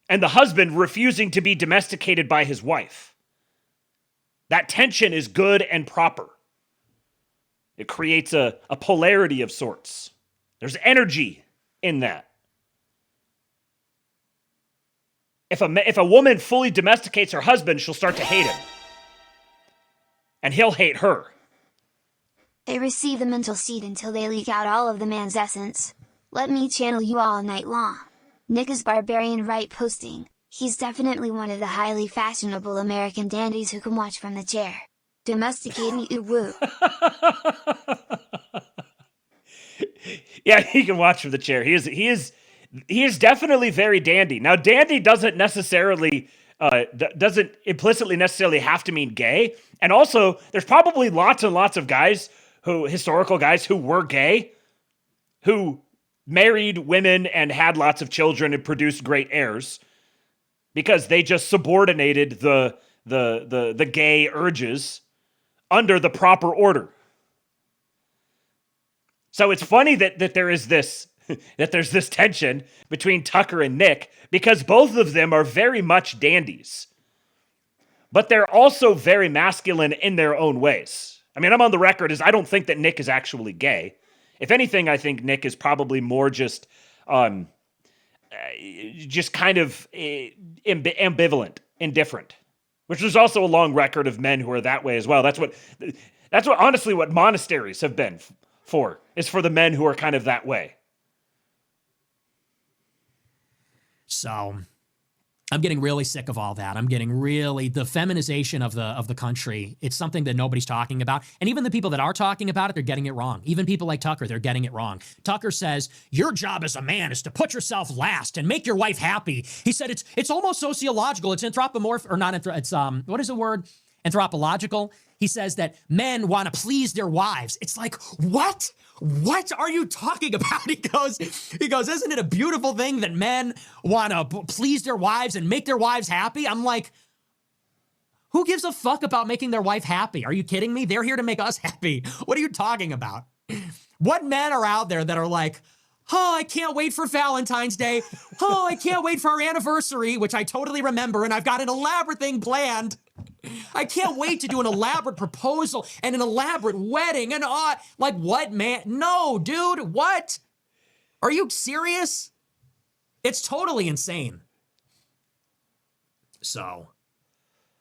and the husband refusing to be domesticated by his wife. That tension is good and proper. It creates a polarity of sorts. There's energy in that. If a woman fully domesticates her husband, she'll start to hate him. And he'll hate her. They receive the mental seed until they leak out all of the man's essence. Let me channel you all night long. Nick is barbarian right posting. He's definitely one of the highly fashionable American dandies who can watch from the chair. Domesticating uwu. Yeah, he can watch from the chair. He is definitely very dandy. Now, dandy doesn't necessarily doesn't implicitly necessarily have to mean gay. And also, there's probably lots and lots of guys historical guys who were gay, who married women and had lots of children and produced great heirs because they just subordinated the gay urges under the proper order. So it's funny that there is this that there's this tension between Tucker and Nick because both of them are very much dandies. But they're also very masculine in their own ways. I mean, I'm on the record as I don't think that Nick is actually gay. If anything, I think Nick is probably more just kind of ambivalent, indifferent, which there's also a long record of men who are that way as well. That's what honestly what monasteries have been for, is for the men who are kind of that way. So I'm getting really sick of all that. I'm getting really the feminization of the country. It's something that nobody's talking about. And even the people that are talking about it, they're getting it wrong. Even people like Tucker, they're getting it wrong. Tucker says, your job as a man is to put yourself last and make your wife happy. He said it's almost sociological. It's anthropomorphic, or not, it's what is the word? Anthropological. He says that men want to please their wives. It's like, what? What are you talking about? He goes, isn't it a beautiful thing that men want to please their wives and make their wives happy? I'm like, who gives a fuck about making their wife happy? Are you kidding me? They're here to make us happy. What are you talking about? What men are out there that are like, oh, I can't wait for Valentine's Day. Oh, I can't wait for our anniversary, which I totally remember, and I've got an elaborate thing planned. I can't wait to do an elaborate proposal and an elaborate wedding and like what, man? No, dude, what? Are you serious? It's totally insane. So,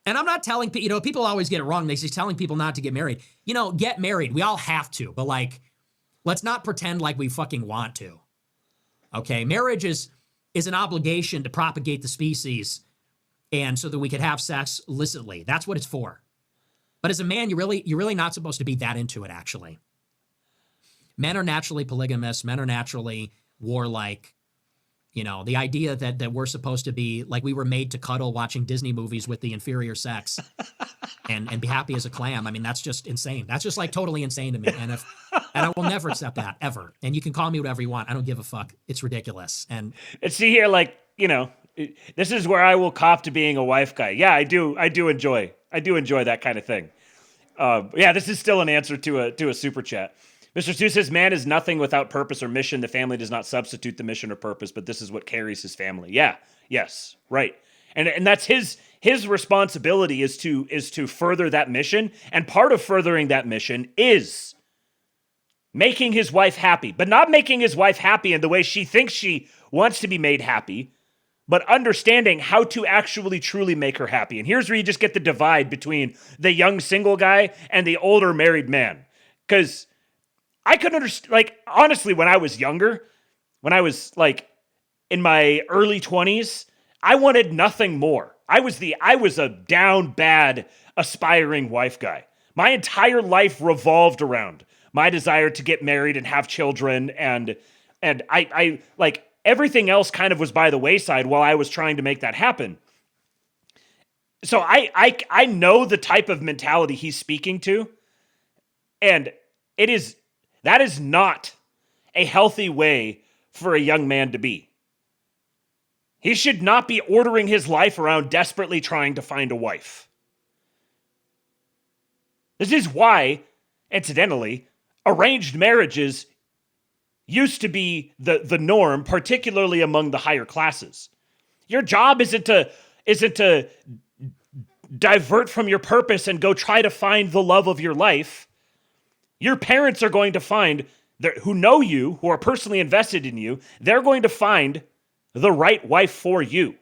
and I'm not telling people, people always get it wrong. They say telling people not to get married. Get married. We all have to, but like, let's not pretend like we fucking want to. Okay, marriage is an obligation to propagate the species. And so that we could have sex illicitly. That's what it's for. But as a man, you're really not supposed to be that into it, actually. Men are naturally polygamous. Men are naturally warlike. The idea that we're supposed to be, like we were made to cuddle watching Disney movies with the inferior sex and be happy as a clam. I mean, that's just insane. That's just like totally insane to me. And I will never accept that, ever. And you can call me whatever you want. I don't give a fuck. It's ridiculous. And see here, like, this is where I will cop to being a wife guy. Yeah, I do enjoy that kind of thing. Yeah, this is still an answer to a super chat. Mr. Stu says, man is nothing without purpose or mission. The family does not substitute the mission or purpose, but this is what carries his family. Yeah, yes, right. And that's his responsibility is to further that mission. And part of furthering that mission is making his wife happy, but not making his wife happy in the way she thinks she wants to be made happy, but understanding how to actually truly make her happy. And here's where you just get the divide between the young single guy and the older married man. Because I couldn't understand, like, honestly, when I was younger, when I was like in my early 20s, I wanted nothing more. I was a down bad aspiring wife guy. My entire life revolved around my desire to get married and have children, and I like everything else kind of was by the wayside while I was trying to make that happen. So I know the type of mentality he's speaking to, and that is not a healthy way for a young man to be. He should not be ordering his life around desperately trying to find a wife. This is why, incidentally, arranged marriages used to be the norm, particularly among the higher classes. Your job isn't to divert from your purpose and go try to find the love of your life. Your parents are going to find, who know you, who are personally invested in you, they're going to find the right wife for you.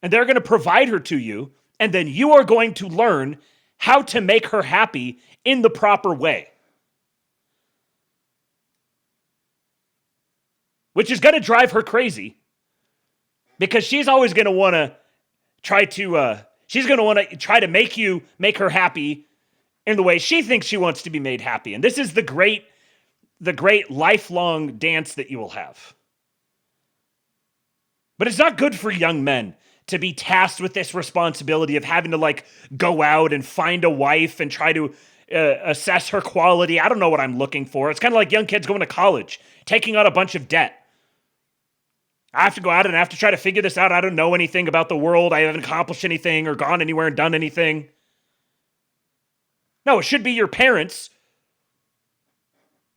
And they're going to provide her to you, and then you are going to learn how to make her happy in the proper way. Which is going to drive her crazy, because she's always going to want to try to She's going to want to try to make her happy in the way she thinks she wants to be made happy. And this is the great lifelong dance that you will have. But it's not good for young men to be tasked with this responsibility of having to like go out and find a wife and try to assess her quality. I don't know what I'm looking for. It's kind of like young kids going to college, taking on a bunch of debt. I have to go out and I have to try to figure this out. I don't know anything about the world. I haven't accomplished anything or gone anywhere and done anything. No, it should be your parents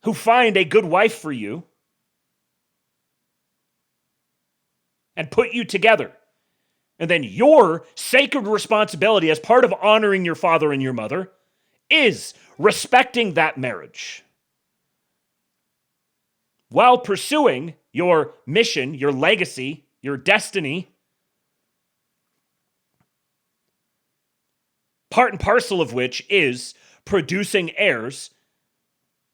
who find a good wife for you and put you together. And then your sacred responsibility as part of honoring your father and your mother is respecting that marriage while pursuing your mission, your legacy, your destiny. Part and parcel of which is producing heirs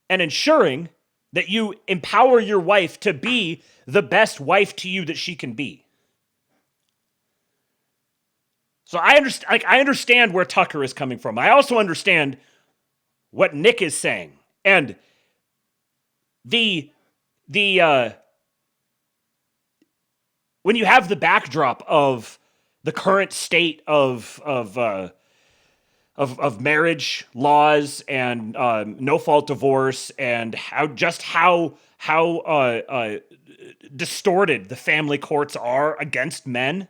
and ensuring that you empower your wife to be the best wife to you that she can be. So I understand where Tucker is coming from. I also understand what Nick is saying. And when you have the backdrop of the current state of marriage laws and no fault divorce and how distorted the family courts are against men.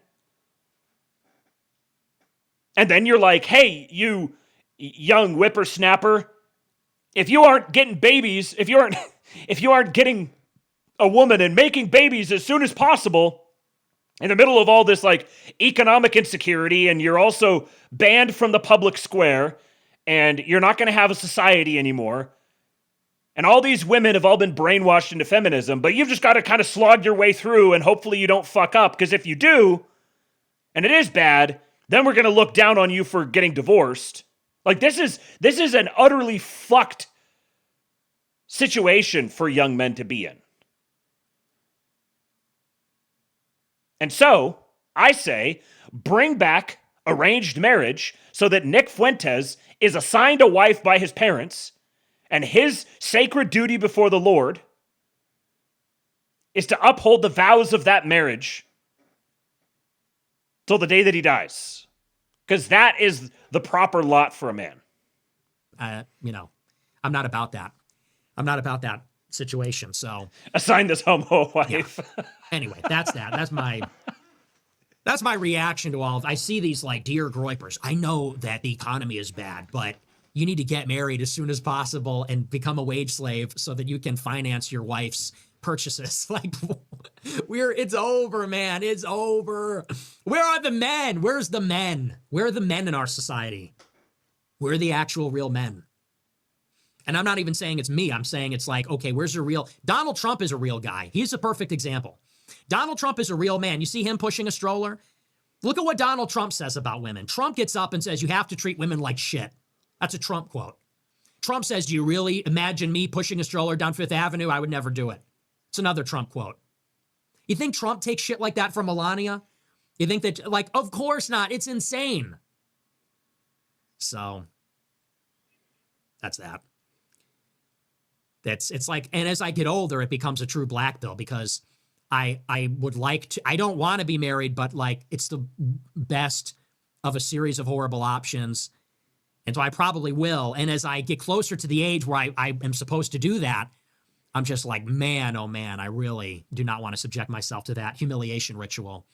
And then you're like, hey, you young whippersnapper, if you aren't getting babies, if you aren't getting a woman and making babies as soon as possible, in the middle of all this like economic insecurity, and you're also banned from the public square, and you're not going to have a society anymore, and all these women have all been brainwashed into feminism, but you've just got to kind of slog your way through, and hopefully you don't fuck up, because if you do, and it is bad, then we're going to look down on you for getting divorced. Like this is an utterly fucked situation for young men to be in. And so, I say, bring back arranged marriage so that Nick Fuentes is assigned a wife by his parents, and his sacred duty before the Lord is to uphold the vows of that marriage till the day that he dies. Because that is the proper lot for a man. I'm not about that. I'm not about that situation. So assign this homo wife. Yeah. Anyway, that's that. That's my reaction to all of. I see these like dear groypers. I know that the economy is bad, but you need to get married as soon as possible and become a wage slave so that you can finance your wife's purchases. Like it's over, man. It's over. Where are the men? Where's the men? Where are the men in our society? Where are the actual real men? And I'm not even saying it's me. I'm saying it's like, okay, where's your real... Donald Trump is a real guy. He's a perfect example. Donald Trump is a real man. You see him pushing a stroller? Look at what Donald Trump says about women. Trump gets up and says, you have to treat women like shit. That's a Trump quote. Trump says, do you really imagine me pushing a stroller down Fifth Avenue? I would never do it. It's another Trump quote. You think Trump takes shit like that from Melania? You think that, like, of course not. It's insane. So, that's that. It's like, and as I get older, it becomes a true black pill because I would like to, I don't want to be married, but like, it's the best of a series of horrible options. And so I probably will. And as I get closer to the age where I am supposed to do that, I'm just like, man, oh man, I really do not want to subject myself to that humiliation ritual,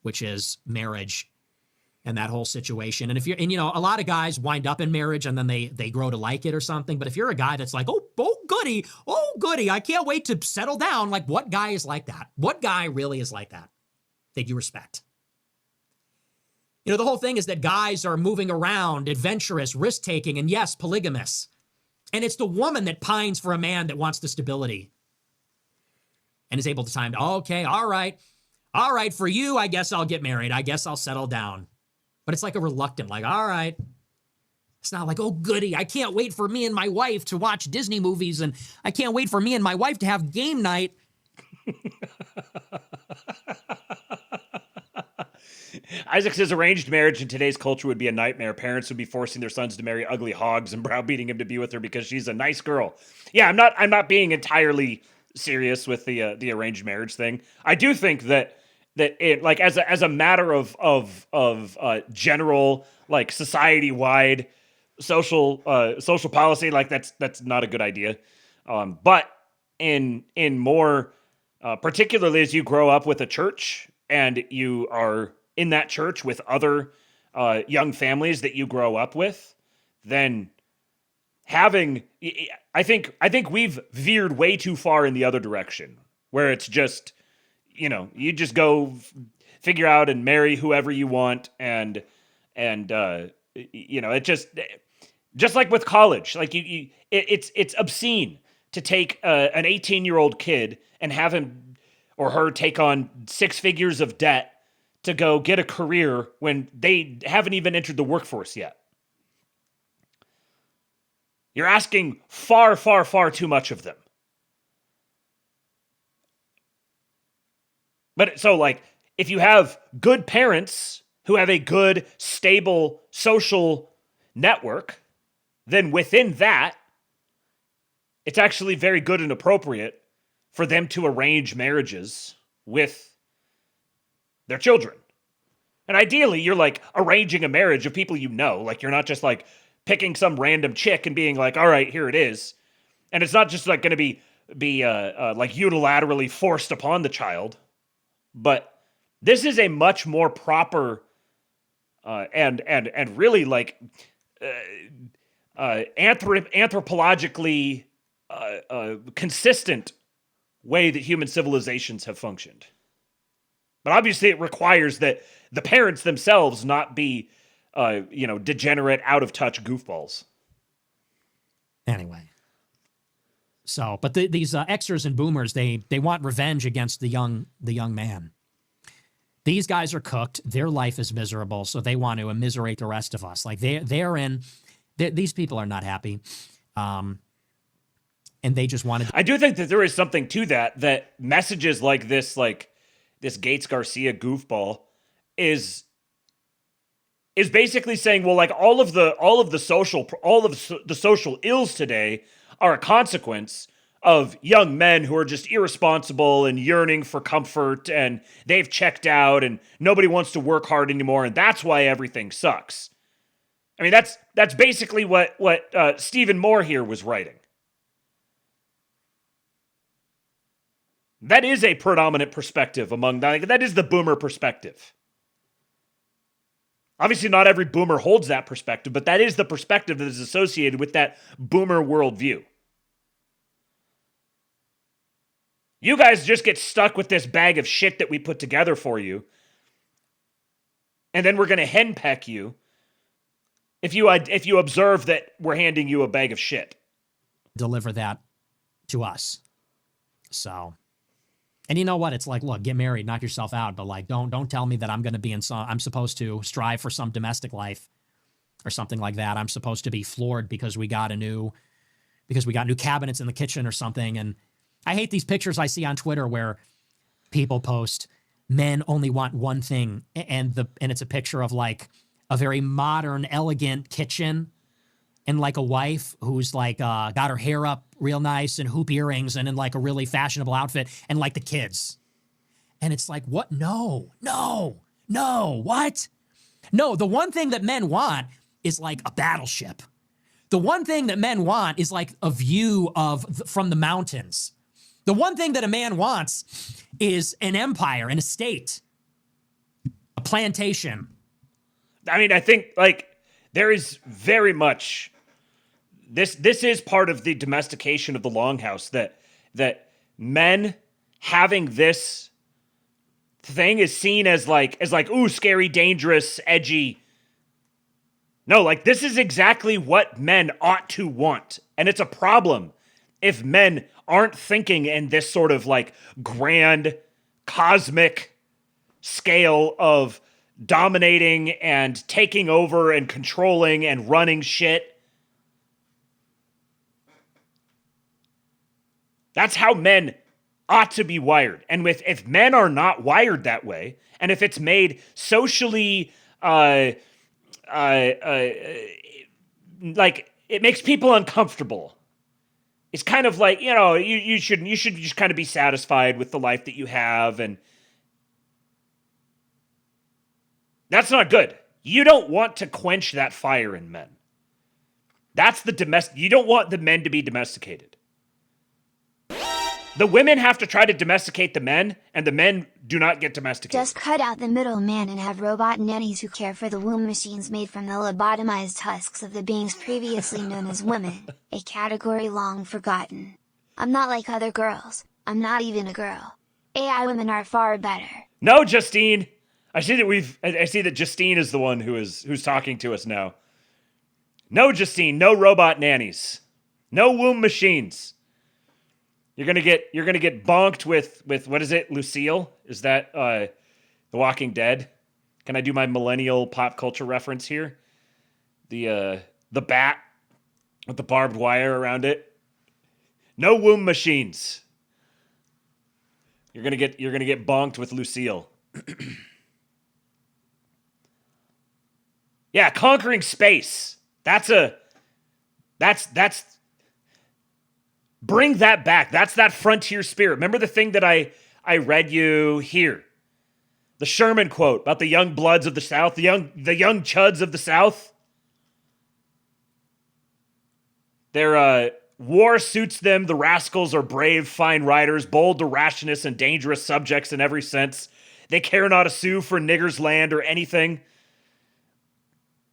which is marriage and that whole situation. And if you're, and you know, a lot of guys wind up in marriage and then they grow to like it or something. But if you're a guy that's like, oh goody, I can't wait to settle down. Like, what guy is like that? What guy really is like that you respect? You know, the whole thing is that guys are moving around, adventurous, risk-taking, and yes, polygamous. And it's the woman that pines for a man that wants the stability and is able to time to, okay, all right, for you, I guess I'll get married. I guess I'll settle down. But it's like a reluctant, like, all right. It's not like, oh, goody, I can't wait for me and my wife to watch Disney movies, and I can't wait for me and my wife to have game night. Isaac says arranged marriage in today's culture would be a nightmare. Parents would be forcing their sons to marry ugly hogs and browbeating him to be with her because she's a nice girl. Yeah, I'm not being entirely serious with the arranged marriage thing. I do think that it, like, as a matter of general, like, society wide social policy, like, that's not a good idea. But in more particularly as you grow up with a church and you are in that church with other young families that you grow up with, then I think we've veered way too far in the other direction, where it's just, you just go figure out and marry whoever you want, and it just like with college, like it's obscene to take an 18-year-old kid and have him or her take on 6 figures of debt to go get a career when they haven't even entered the workforce yet. You're asking far, far, far too much of them. But so, like, if you have good parents who have a good, stable social network, then within that, it's actually very good and appropriate for them to arrange marriages with their children. And ideally, you're, like, arranging a marriage of people you know. Like, you're not just, like, picking some random chick and being like, all right, here it is. And it's not just, like, going to be like, unilaterally forced upon the child. But this is a much more proper and really, like, anthropologically consistent way that human civilizations have functioned. But obviously it requires that the parents themselves not be, degenerate, out of touch goofballs. Anyway. So, but these Xers and boomers, they want revenge against the young man. These guys are cooked. Their life is miserable, so they want to immiserate the rest of us. Like these people are not happy. And they just wanted. I do think that there is something to that messages like this Gates Garcia goofball is basically saying, well, like, all of the social ills today are a consequence of young men who are just irresponsible and yearning for comfort, and they've checked out and nobody wants to work hard anymore, and that's why everything sucks. I mean, that's basically what Stephen Moore here was writing. That is a predominant perspective among that is the boomer perspective. Obviously, not every boomer holds that perspective, but that is the perspective that is associated with that boomer worldview. You guys just get stuck with this bag of shit that we put together for you, and then we're going to henpeck you if you observe that we're handing you a bag of shit. Deliver that to us. So, and you know what? It's like, look, get married, knock yourself out, but, like, don't tell me that I'm going to be I'm supposed to strive for some domestic life or something like that. I'm supposed to be floored because we got new cabinets in the kitchen or something. And I hate these pictures I see on Twitter where people post, men only want one thing, and it's a picture of, like, a very modern, elegant kitchen and, like, a wife who's, like, got her hair up real nice and hoop earrings and in, like, a really fashionable outfit, and, like, the kids. And it's like, what? No, what? No, the one thing that men want is, like, a battleship. The one thing that men want is, like, a view from the mountains. The one thing that a man wants is an empire, an estate, a plantation. I mean, I think, like, there is very much this is part of the domestication of the longhouse, that men having this thing is seen as like ooh, scary, dangerous, edgy. No, like, this is exactly what men ought to want, and it's a problem if men aren't thinking in this sort of, like, grand cosmic scale of dominating and taking over and controlling and running shit. That's how men ought to be wired. And if men are not wired that way, and if it's made socially like it makes people uncomfortable. It's kind of like, you should just kind of be satisfied with the life that you have, and that's not good. You don't want to quench that fire in men. That's you don't want the men to be domesticated. The women have to try to domesticate the men, and the men do not get domesticated. Just cut out the middleman and have robot nannies who care for the womb machines made from the lobotomized husks of the beings previously known as women, a category long forgotten. I'm not like other girls. I'm not even a girl. AI women are far better. No, Justine. I see that Justine is the one who's talking to us now. No, Justine. No robot nannies. No womb machines. You're gonna get bonked with what is it? Lucille? Is that The Walking Dead? Can I do my millennial pop culture reference here? The bat with the barbed wire around it. No womb machines. You're gonna get bonked with Lucille. Yeah, conquering space. That's bring that back. That's that frontier spirit. Remember the thing that I read you here? The Sherman quote about the young bloods of the South, the young chuds of the South. Their war suits them. The rascals are brave, fine riders, bold to rashness and dangerous subjects in every sense. They care not a sou for niggers' land or anything.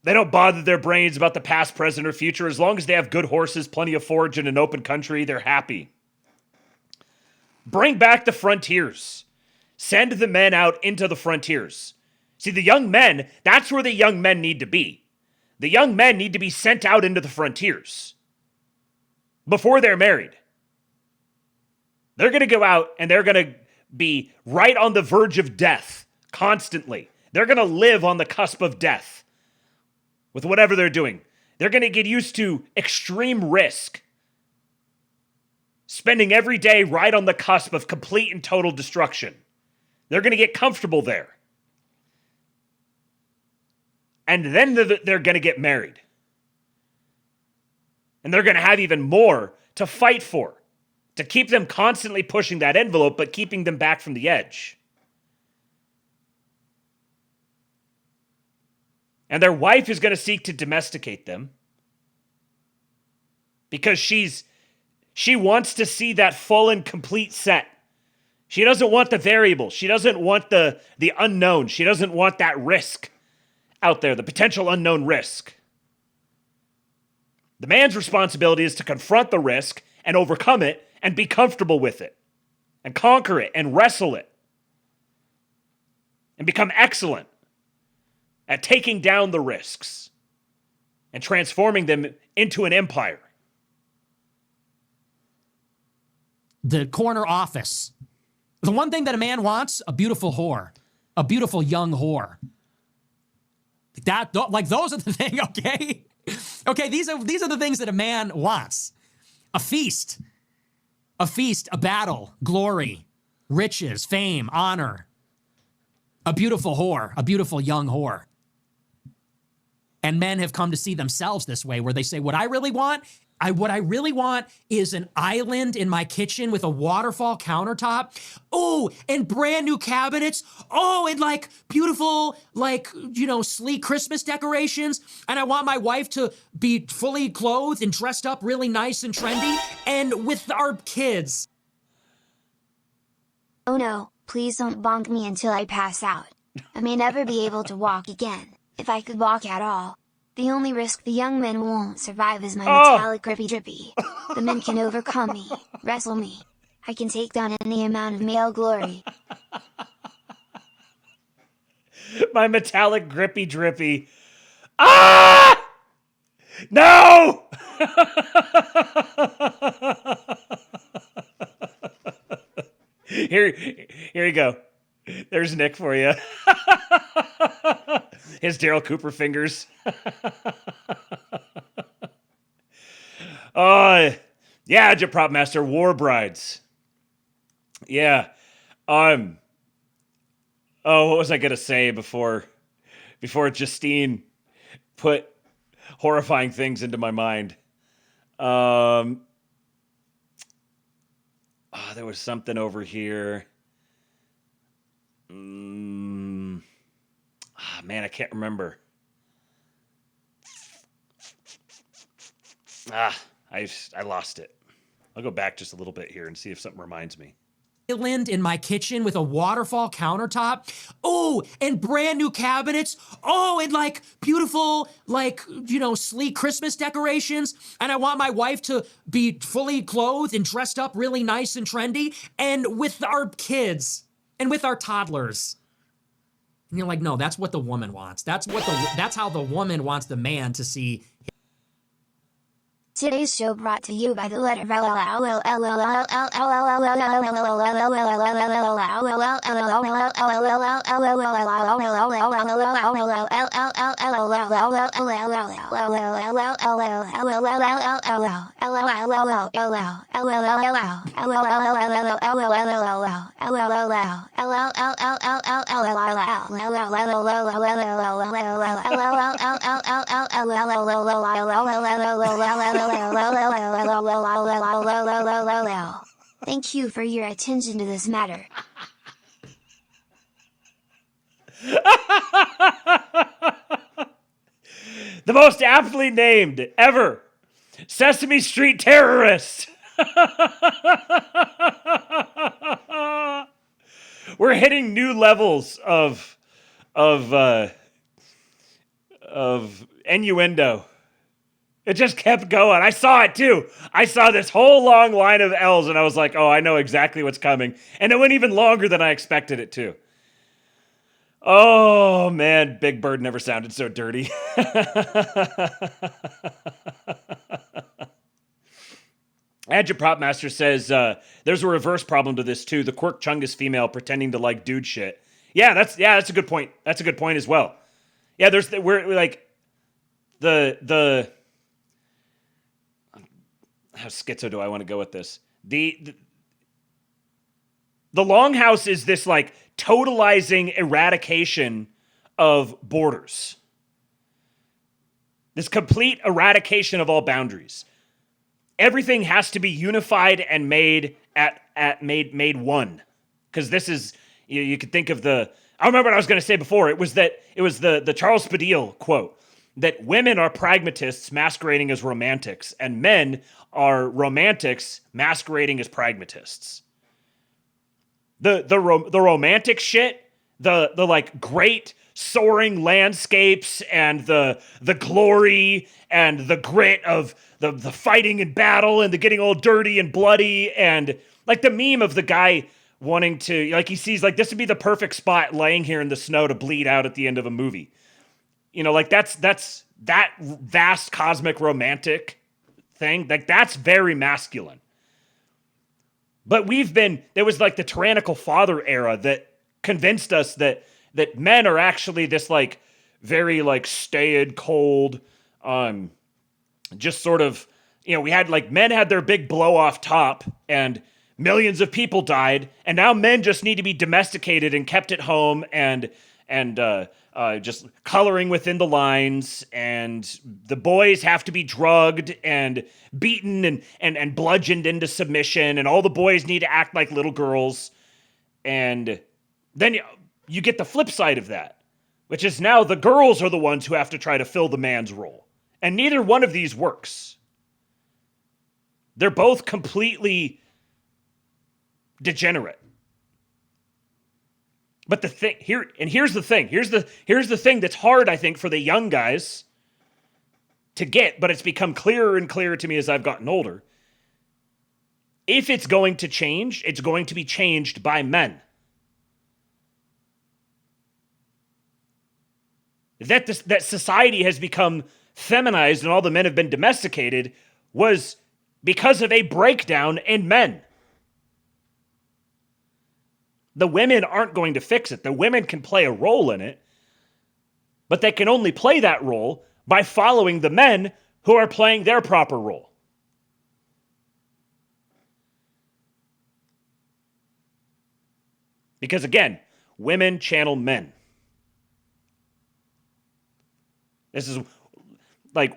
They don't bother their brains about the past, present, or future. As long as they have good horses, plenty of forage, and an open country, they're happy. Bring back the frontiers. Send the men out into the frontiers. See, the young men, that's where the young men need to be. The young men need to be sent out into the frontiers before they're married. They're going to go out and they're going to be right on the verge of death constantly. They're going to live on the cusp of death. With whatever they're doing. They're going to get used to extreme risk. Spending every day right on the cusp of complete and total destruction. They're going to get comfortable there. And then they're going to get married. And they're going to have even more to fight for. To keep them constantly pushing that envelope, but keeping them back from the edge. And their wife is going to seek to domesticate them because she wants to see that full and complete set. She doesn't want the variable. She doesn't want the unknown. She doesn't want that risk out there, the potential unknown risk. The man's responsibility is to confront the risk and overcome it and be comfortable with it and conquer it and wrestle it and become excellent at taking down the risks and transforming them into an empire. The corner office. The one thing that a man wants, a beautiful whore. A beautiful young whore. Those are the thing, okay? Okay, these are the things that a man wants. A feast, a battle, glory, riches, fame, honor. A beautiful whore, a beautiful young whore. And men have come to see themselves this way, where they say, what I really want is an island in my kitchen with a waterfall countertop. Oh, and brand new cabinets. Oh, and beautiful, sleek Christmas decorations. And I want my wife to be fully clothed and dressed up really nice and trendy. And with our kids. Oh no, please don't bonk me until I pass out. I may never be able to walk again. If I could walk at all. The only risk the young men won't survive is my metallic grippy drippy. The men can overcome me, wrestle me. I can take down any amount of male glory. My metallic grippy drippy. Ah! No! Here you go. There's Nick for you. His Daryl Cooper fingers. Yeah, Agent Prop Master, War Brides. Yeah. Oh, what was I gonna say before Justine put horrifying things into my mind? There was something over here. Man, I can't remember. I lost it. I'll go back just a little bit here and see if something reminds me. Island in my kitchen with a waterfall countertop. Oh, and brand new cabinets. Oh, and like beautiful, like, you know, sleek Christmas decorations. And I want my wife to be fully clothed and dressed up really nice and trendy. And with our kids and with our toddlers. And you're like, no, that's what the woman wants. That's how the woman wants the man to see. Today's show brought to you by the letter Thank you for your attention to this matter. The most aptly named ever Sesame Street terrorist. We're hitting new levels of innuendo. It just kept going. I saw it too. I saw this whole long line of L's and I was like, oh, I know exactly what's coming. And it went even longer than I expected it to. Oh, man, Big Bird never sounded so dirty. Agent Prop Master says, there's a reverse problem to this too. The Quirk Chungus female pretending to like dude shit. Yeah, that's a good point. That's a good point as well. Yeah, we're like the how schizo do I want to go with this? The Longhouse is this like totalizing eradication of borders. This complete eradication of all boundaries. Everything has to be unified and made made one. Because this is you could think of I remember what I was going to say before. It was the Charles Spadil quote that women are pragmatists masquerading as romantics, and men are romantics masquerading as pragmatists. The romantic shit, the like great soaring landscapes and the glory and the grit of the fighting in battle and the getting all dirty and bloody, and like the meme of the guy wanting to, like, he sees like this would be the perfect spot laying here in the snow to bleed out at the end of a movie. You know, like that's that vast cosmic romantic thing. Like that's very masculine. But there was like the tyrannical father era that convinced us that men are actually this like very like staid, cold, just sort of, you know, we had like men had their big blow off top and millions of people died, and now men just need to be domesticated and kept at home and just coloring within the lines, and the boys have to be drugged and beaten and bludgeoned into submission, and all the boys need to act like little girls. And then you get the flip side of that, which is now the girls are the ones who have to try to fill the man's role. And neither one of these works. They're both completely degenerate. But here's the thing. Here's the thing that's hard, I think, for the young guys to get, but it's become clearer and clearer to me as I've gotten older. If it's going to change, it's going to be changed by men. That society has become feminized and all the men have been domesticated was because of a breakdown in men. The women aren't going to fix it. The women can play a role in it, but they can only play that role by following the men who are playing their proper role. Because again, women channel men. This is like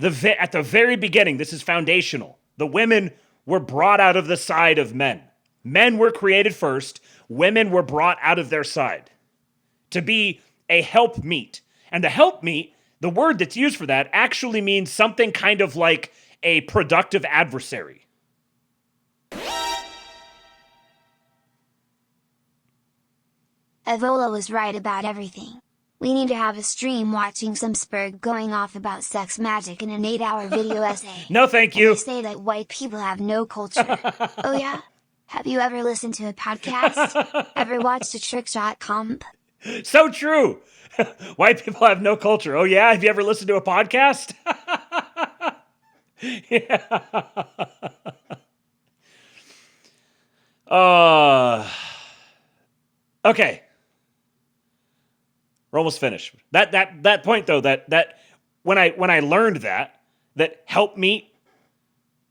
at the very beginning, this is foundational. The women were brought out of the side of men. Men were created first. Women were brought out of their side to be a helpmeet. And the helpmeet, the word that's used for that, actually means something kind of like a productive adversary. Evola was right about everything. We need to have a stream watching some Spurg going off about sex magic in an 8-hour video essay. No, thank you. And they say that white people have no culture. Oh yeah? Have you ever listened to a podcast? Ever watched a trick shot comp? So true. White people have no culture. Oh yeah? Have you ever listened to a podcast? Yeah. Okay. We're almost finished. That point though, that when I learned that help me,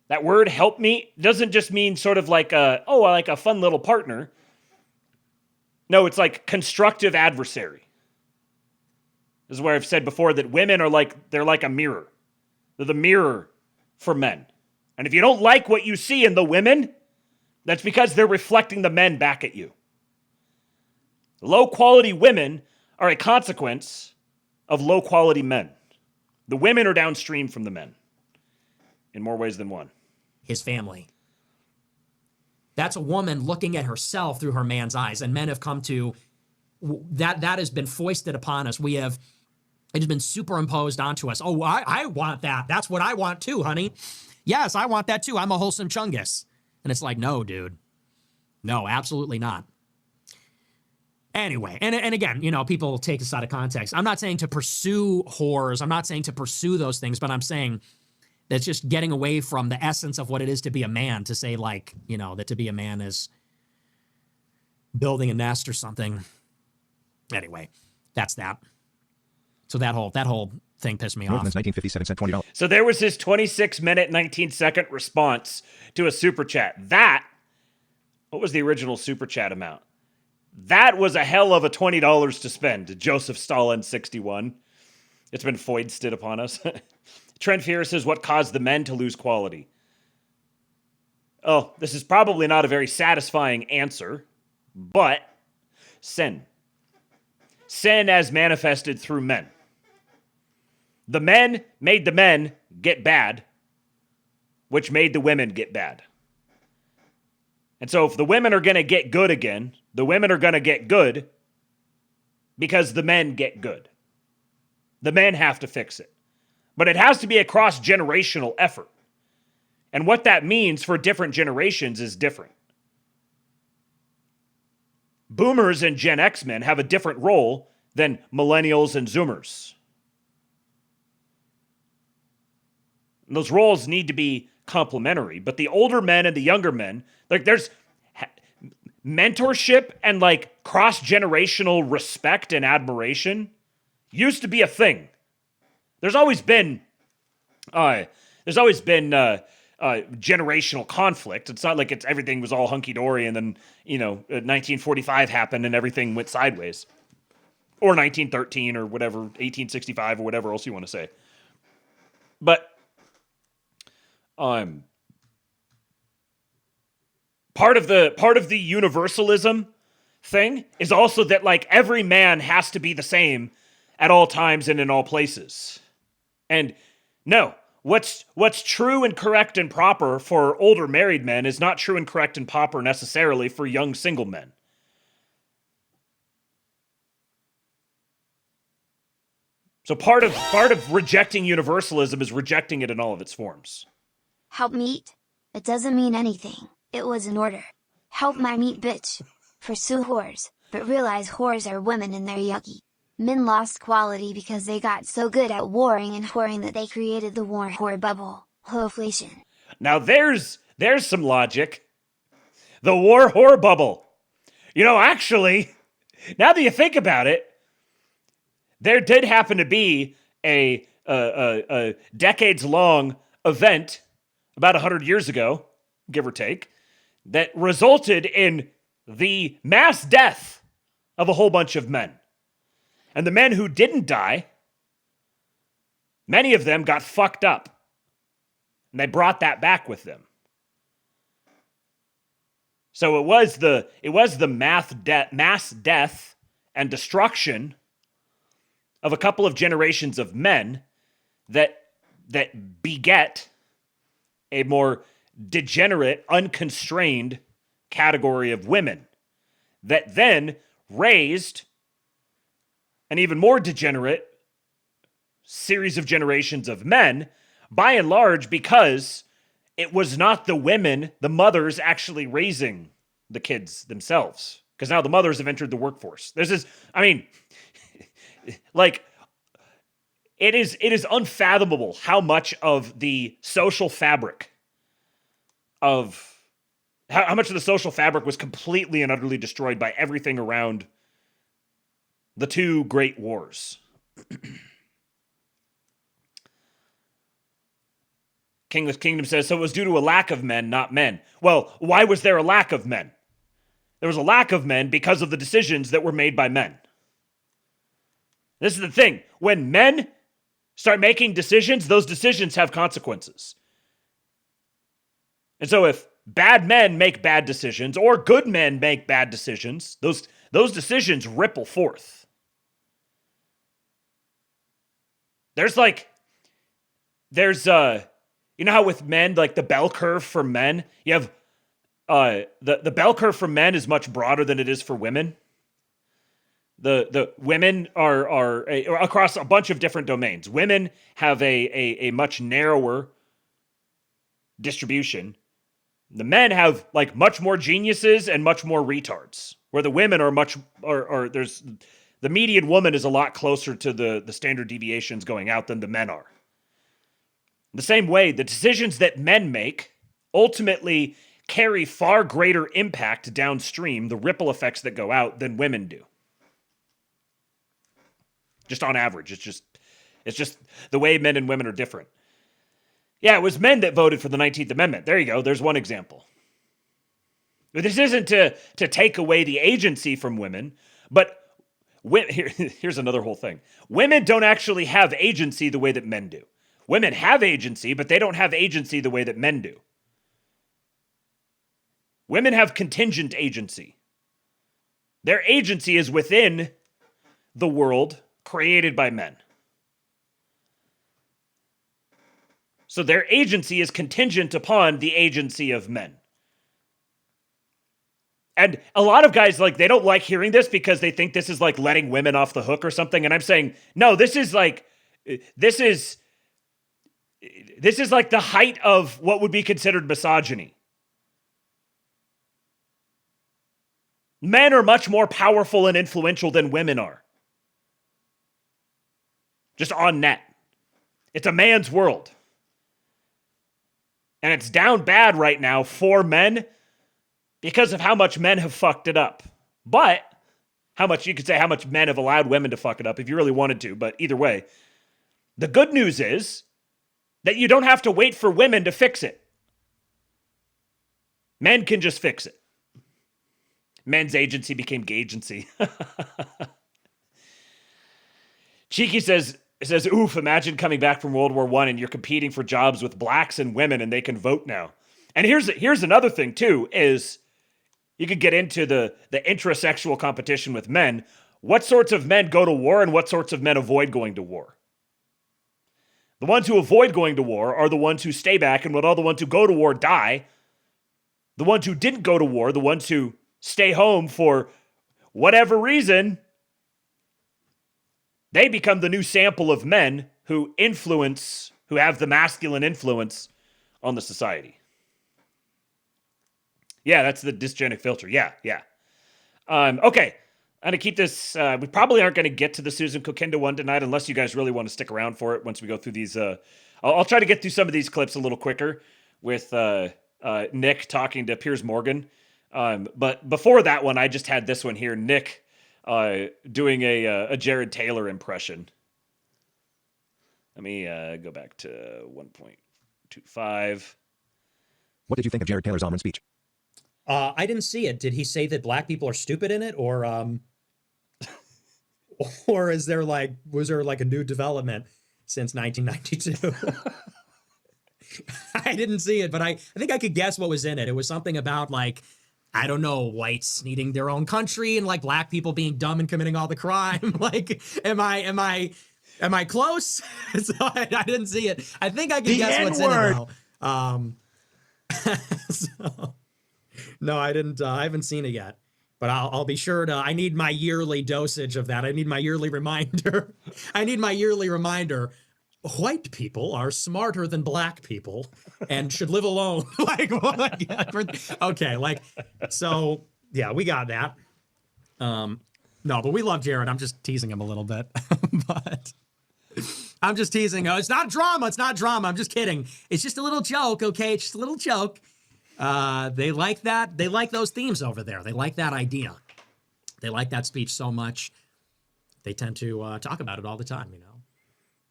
that word help me doesn't just mean sort of like like a fun little partner. No, it's like constructive adversary. This is where I've said before that women are they're like a mirror. They're the mirror for men. And if you don't like what you see in the women, that's because they're reflecting the men back at you. Low quality women are a consequence of low quality men. The women are downstream from the men in more ways than one. His family. That's a woman looking at herself through her man's eyes, and men have come to that has been foisted upon us. It has been superimposed onto us. Oh, I want that. That's what I want too, honey. Yes, I want that too. I'm a wholesome chungus. And it's like, no, dude. No, absolutely not. Anyway, and again, people take this out of context. I'm not saying to pursue whores. I'm not saying to pursue those things, but I'm saying that's just getting away from the essence of what it is to be a man, to say that to be a man is building a nest or something. Anyway, that's that. So that whole thing pissed me off. Northman's 1957 sent $20. So there was his 26-minute, 19-second response to a super chat. What was the original super chat amount? That was a hell of a $20 to spend, Joseph Stalin 61. It's been foisted upon us. Trent Fear says, what caused the men to lose quality? Oh, this is probably not a very satisfying answer, but sin. Sin as manifested through men. The men made the men get bad, which made the women get bad. And so if the women are going to get good again, the women are going to get good because the men get good. The men have to fix it. But it has to be a cross-generational effort. And what that means for different generations is different. Boomers and Gen X men have a different role than millennials and Zoomers. And those roles need to be complementary, but the older men and the younger men, there's mentorship and cross-generational respect and admiration used to be a thing. There's always been generational conflict. It's not like everything was all hunky-dory and then 1945 happened and everything went sideways, or 1913 or whatever, 1865 or whatever else you want to say. But part of the universalism thing is also that every man has to be the same at all times and in all places. And no, what's true and correct and proper for older married men is not true and correct and proper necessarily for young single men. So part of rejecting universalism is rejecting it in all of its forms. Help meet? It doesn't mean anything. It was an order. Help my meat, bitch. Pursue whores, but realize whores are women and they're yucky. Men lost quality because they got so good at warring and whoring that they created the war whore bubble. Hoeflation. Now there's some logic. The war whore bubble. Actually, now that you think about it, there did happen to be a decades-long event about 100 years ago, give or take, that resulted in the mass death of a whole bunch of men. And the men who didn't die, many of them got fucked up. And they brought that back with them. So it was the mass death and destruction of a couple of generations of men that beget a more degenerate, unconstrained category of women that then raised an even more degenerate series of generations of men, by and large, because it was not the women, the mothers, actually raising the kids themselves. Because now the mothers have entered the workforce. This is, I mean, like, it is unfathomable how much of the social fabric of how much of the social fabric was completely and utterly destroyed by everything around the two great wars. Kingless Kingdom says, so it was due to a lack of men, not men. Well, why was there a lack of men? There was a lack of men because of the decisions that were made by men. This is the thing. When men start making decisions, those decisions have consequences. And so if bad men make bad decisions or good men make bad decisions, those decisions ripple forth. There's you know how with men, like the bell curve for men, you have the bell curve for men is much broader than it is for women. The women are across a bunch of different domains. Women have a much narrower distribution. The men have like much more geniuses and much more retards, where the women are there's the median woman is a lot closer to the standard deviations going out than the men are. The same way, the decisions that men make ultimately carry far greater impact downstream, the ripple effects that go out, than women do. Just on average, it's just the way men and women are different. Yeah, it was men that voted for the 19th Amendment. There you go. There's one example. But this isn't to take away the agency from women, but here's another whole thing. Women don't actually have agency the way that men do. Women have agency, but they don't have agency the way that men do. Women have contingent agency. Their agency is within the world created by men. So their agency is contingent upon the agency of men. And a lot of guys, like, they don't like hearing this because they think this is like letting women off the hook or something. And I'm saying, no, this is like the height of what would be considered misogyny. Men are much more powerful and influential than women are. Just on net. It's a man's world. And it's down bad right now for men because of how much men have fucked it up. But how much men have allowed women to fuck it up if you really wanted to. But either way, the good news is that you don't have to wait for women to fix it. Men can just fix it. Men's agency became gay-agency. Cheeky says, oof, imagine coming back from World War I and you're competing for jobs with blacks and women and they can vote now. And here's another thing too, is you could get into the intrasexual competition with men. What sorts of men go to war and what sorts of men avoid going to war? The ones who avoid going to war are the ones who stay back, and when all the ones who go to war die, the ones who didn't go to war, the ones who stay home for whatever reason, they become the new sample of men who have the masculine influence on the society. Yeah, that's the dysgenic filter. Yeah. Okay. I'm going to keep this. We probably aren't going to get to the Susan Kokinda one tonight unless you guys really want to stick around for it once we go through these. I'll try to get through some of these clips a little quicker with Nick talking to Piers Morgan. But before that one, I just had this one here. Nick doing a Jared Taylor impression. Let me go back to 1.25. What did you think of Jared Taylor's Almond speech? I didn't see it. Did he say that black people are stupid in it, or was there like a new development since 1992? I didn't see it, but I think I could guess what was in it. It was something about like, I don't know, whites needing their own country and like black people being dumb and committing all the crime. Like, am I close? So I didn't see it. I think I could guess what's in it though. So, no, I didn't. I haven't seen it yet, but I'll be sure to. I need my yearly dosage of that. I need my yearly reminder. White people are smarter than black people and should live alone. Okay, like, so yeah, we got that. No, but we love Jared. I'm just teasing him a little bit, but I'm just teasing. Oh, it's not drama. It's not drama. I'm just kidding. It's just a little joke. Okay, it's just a little joke. They like that. They like those themes over there. They like that idea. They like that speech so much. They tend to talk about it all the time, you know.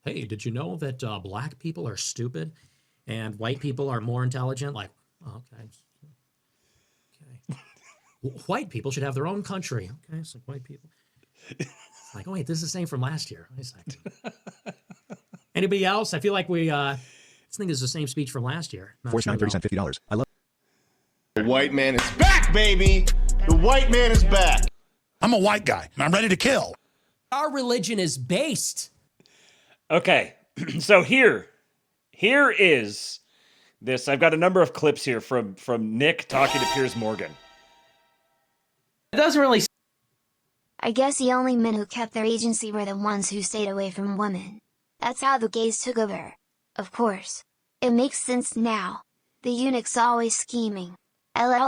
Hey, did you know that black people are stupid and white people are more intelligent? Like, okay. White people should have their own country. Okay, so white people. Like, oh, wait, this is the same from last year. Wait a second. Anybody else? I feel like we, this thing is the same speech from last year. Force 9, 30 cents, $50. I love. The white man is back, baby. The white man is back. I'm a white guy, and I'm ready to kill. Our religion is based. Okay, so here is this. I've got a number of clips here from Nick talking to Piers Morgan. It doesn't really. I guess the only men who kept their agency were the ones who stayed away from women. That's how the gays took over. Of course. It makes sense now. The eunuch's always scheming. Sorry,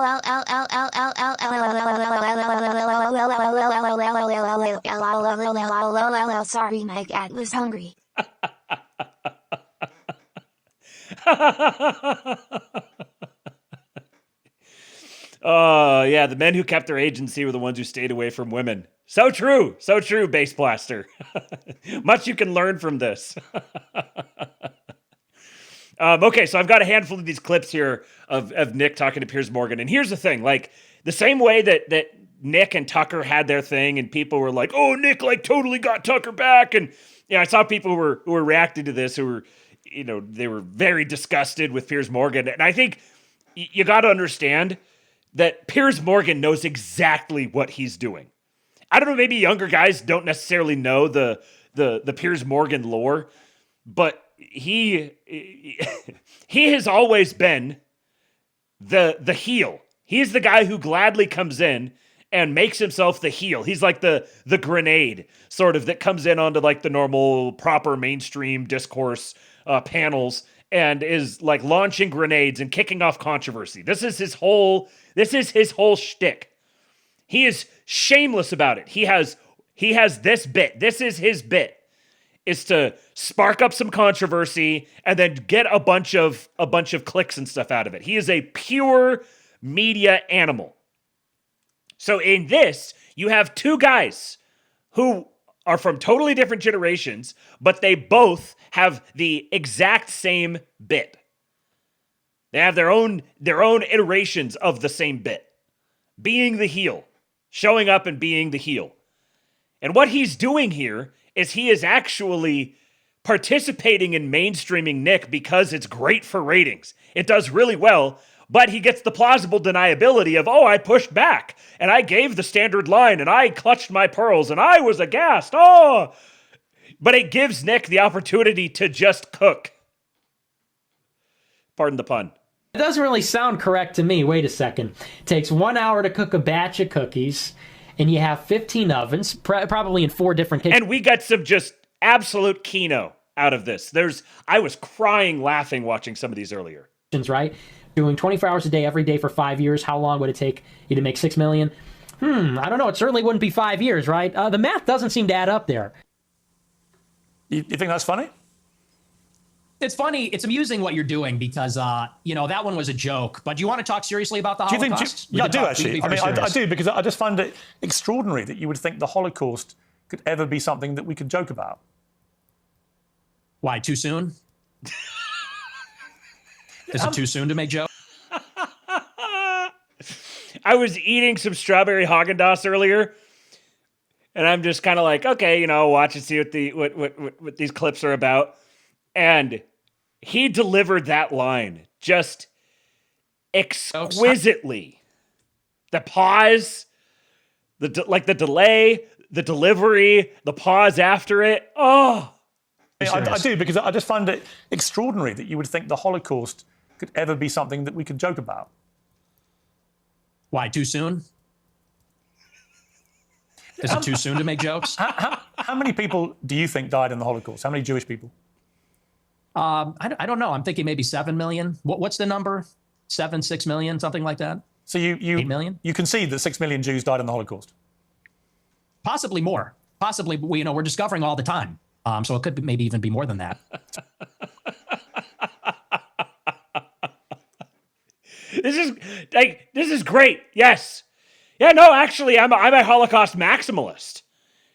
my cat was hungry. Oh, yeah, the men who kept their agency were the ones who stayed away from women. So true, Bass Blaster. Much you can learn from this. Okay, so I've got a handful of these clips here of Nick talking to Piers Morgan. And here's the thing, like, the same way that Nick and Tucker had their thing and people were like, oh, Nick, like, totally got Tucker back. And, I saw people who were reacting to this who were, they were very disgusted with Piers Morgan. And I think you got to understand that Piers Morgan knows exactly what he's doing. I don't know, maybe younger guys don't necessarily know the Piers Morgan lore, but he has always been the heel. He's the guy who gladly comes in and makes himself the heel. He's like the grenade sort of that comes in onto like the normal proper mainstream discourse panels and is like launching grenades and kicking off controversy. This is his whole shtick. He is shameless about it. He has this bit. This is his bit. Is to spark up some controversy and then get a bunch of clicks and stuff out of it. He is a pure media animal. So in this, you have two guys who are from totally different generations, but they both have the exact same bit. They have their own iterations of the same bit. Being the heel. Showing up and being the heel. And what he's doing here is he is actually participating in mainstreaming Nick because it's great for ratings. It does really well, but he gets the plausible deniability of, oh, I pushed back, and I gave the standard line, and I clutched my pearls, and I was aghast, oh! But it gives Nick the opportunity to just cook. Pardon the pun. It doesn't really sound correct to me. Wait a second. It takes 1 hour to cook a batch of cookies, and you have 15 ovens, probably in 4 different kitchens. And we got some just absolute kino out of this. I was crying laughing watching some of these earlier. Right? Doing 24 hours a day every day for 5 years. How long would it take you to make $6 million? I don't know. It certainly wouldn't be 5 years, right? The math doesn't seem to add up there. You think that's funny? It's funny. It's amusing what you're doing because, that one was a joke. But do you want to talk seriously about the Holocaust? Yeah, I do, actually. I do, because I just find it extraordinary that you would think the Holocaust could ever be something that we could joke about. Why, too soon? Is it too soon to make jokes? I was eating some strawberry Haagen-Dazs earlier, and I'm just kind of like, okay, you know, watch and see what these clips are about. And he delivered that line just exquisitely. The pause, the delay, the delivery, the pause after it. Oh, I do, because I just find it extraordinary that you would think the Holocaust could ever be something that we could joke about. Why, too soon? Is it too soon to make jokes? How many people do you think died in the Holocaust? How many Jewish people? I don't know. I'm thinking maybe 7 million. What's the number? 6 million, something like that? So you 8 million? You concede that 6 million Jews died in the Holocaust? Possibly more. Possibly, we're discovering all the time. So it could maybe even be more than that. This is great. Yes. Yeah, no, actually, I'm a Holocaust maximalist.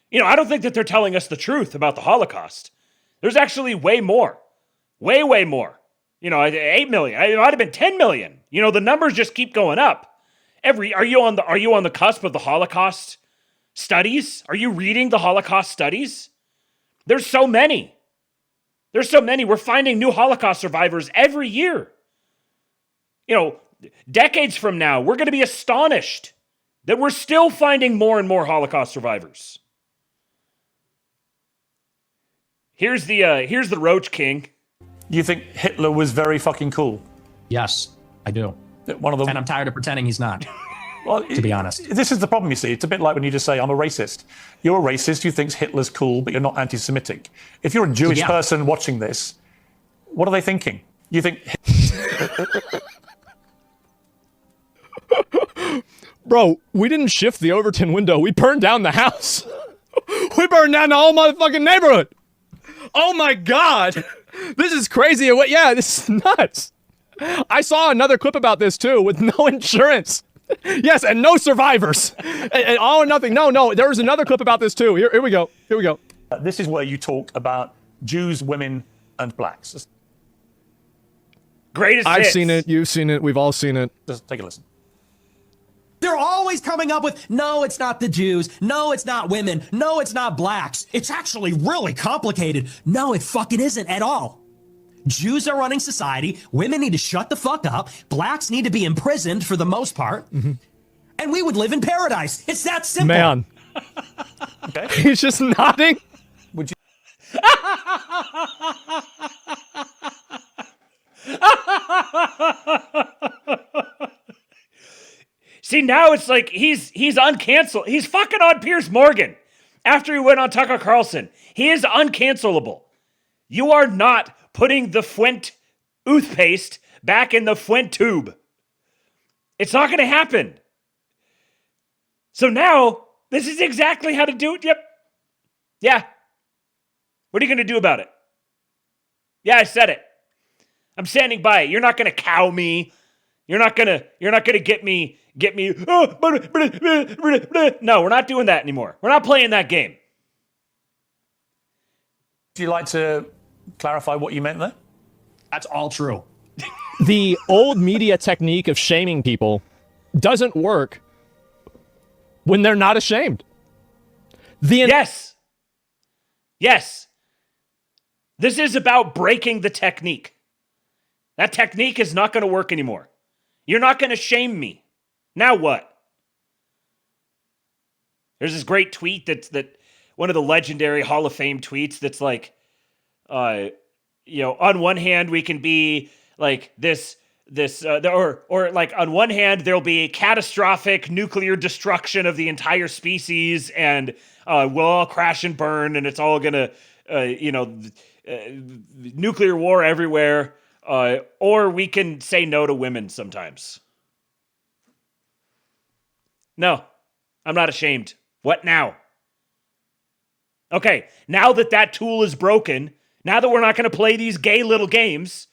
You know, I don't think that they're telling us the truth about the Holocaust. There's actually way more. Way more. You know, 8 million. It might have been 10 million. You know, the numbers just keep going up. Are you on the cusp of the Holocaust studies? Are you reading the Holocaust studies? There's so many. We're finding new Holocaust survivors every year. You know, decades from now, we're going to be astonished that we're still finding more and more Holocaust survivors. Here's the Roach King. You think Hitler was very fucking cool? Yes, I do. One of them. And I'm tired of pretending he's not. Well, to be honest. This is the problem, you see. It's a bit like when you just say, I'm a racist. You're a racist, you think Hitler's cool, but you're not anti-Semitic. If you're a Jewish person watching this, what are they thinking? You think... Bro, we didn't shift the Overton window. We burned down the house. We burned down the whole motherfucking neighborhood. Oh my God. This is crazy. Yeah, this is nuts. I saw another clip about this too with no insurance. Yes, and no survivors. And all or nothing. No, there was another clip about this too. Here we go. This is where you talk about Jews, women, and blacks. Greatest I've hits. seen it. You've seen it. We've all seen it. Just take a listen. They're always coming up with, no, it's not the Jews. No, it's not women. No, it's not blacks. It's actually really complicated. No, it fucking isn't at all. Jews are running society. Women need to shut the fuck up. Blacks need to be imprisoned for the most part. Mm-hmm. And we would live in paradise. It's that simple. Man. Okay. He's just nodding. Would you... See, now it's like he's uncanceled. He's fucking on Piers Morgan after he went on Tucker Carlson. He is uncancelable. You are not putting the Fuent toothpaste back in the Fuent tube. It's not going to happen. So now, this is exactly how to do it. Yep. Yeah. What are you going to do about it? Yeah, I said it. I'm standing by it. You're not going to cow me. You're not going to get me. No, we're not doing that anymore. We're not playing that game. Do you like to clarify what you meant there? That's all true. The old media technique of shaming people doesn't work when they're not ashamed. Yes. This is about breaking the technique. That technique is not going to work anymore. You're not going to shame me. Now what? There's this great tweet that one of the legendary Hall of Fame tweets that's like, on one hand we can be like or like on one hand there'll be catastrophic nuclear destruction of the entire species and we'll all crash and burn and it's all gonna nuclear war everywhere, or we can say no to women sometimes. No, I'm not ashamed. What now? Okay, now that tool is broken, now that we're not going to play these gay little games,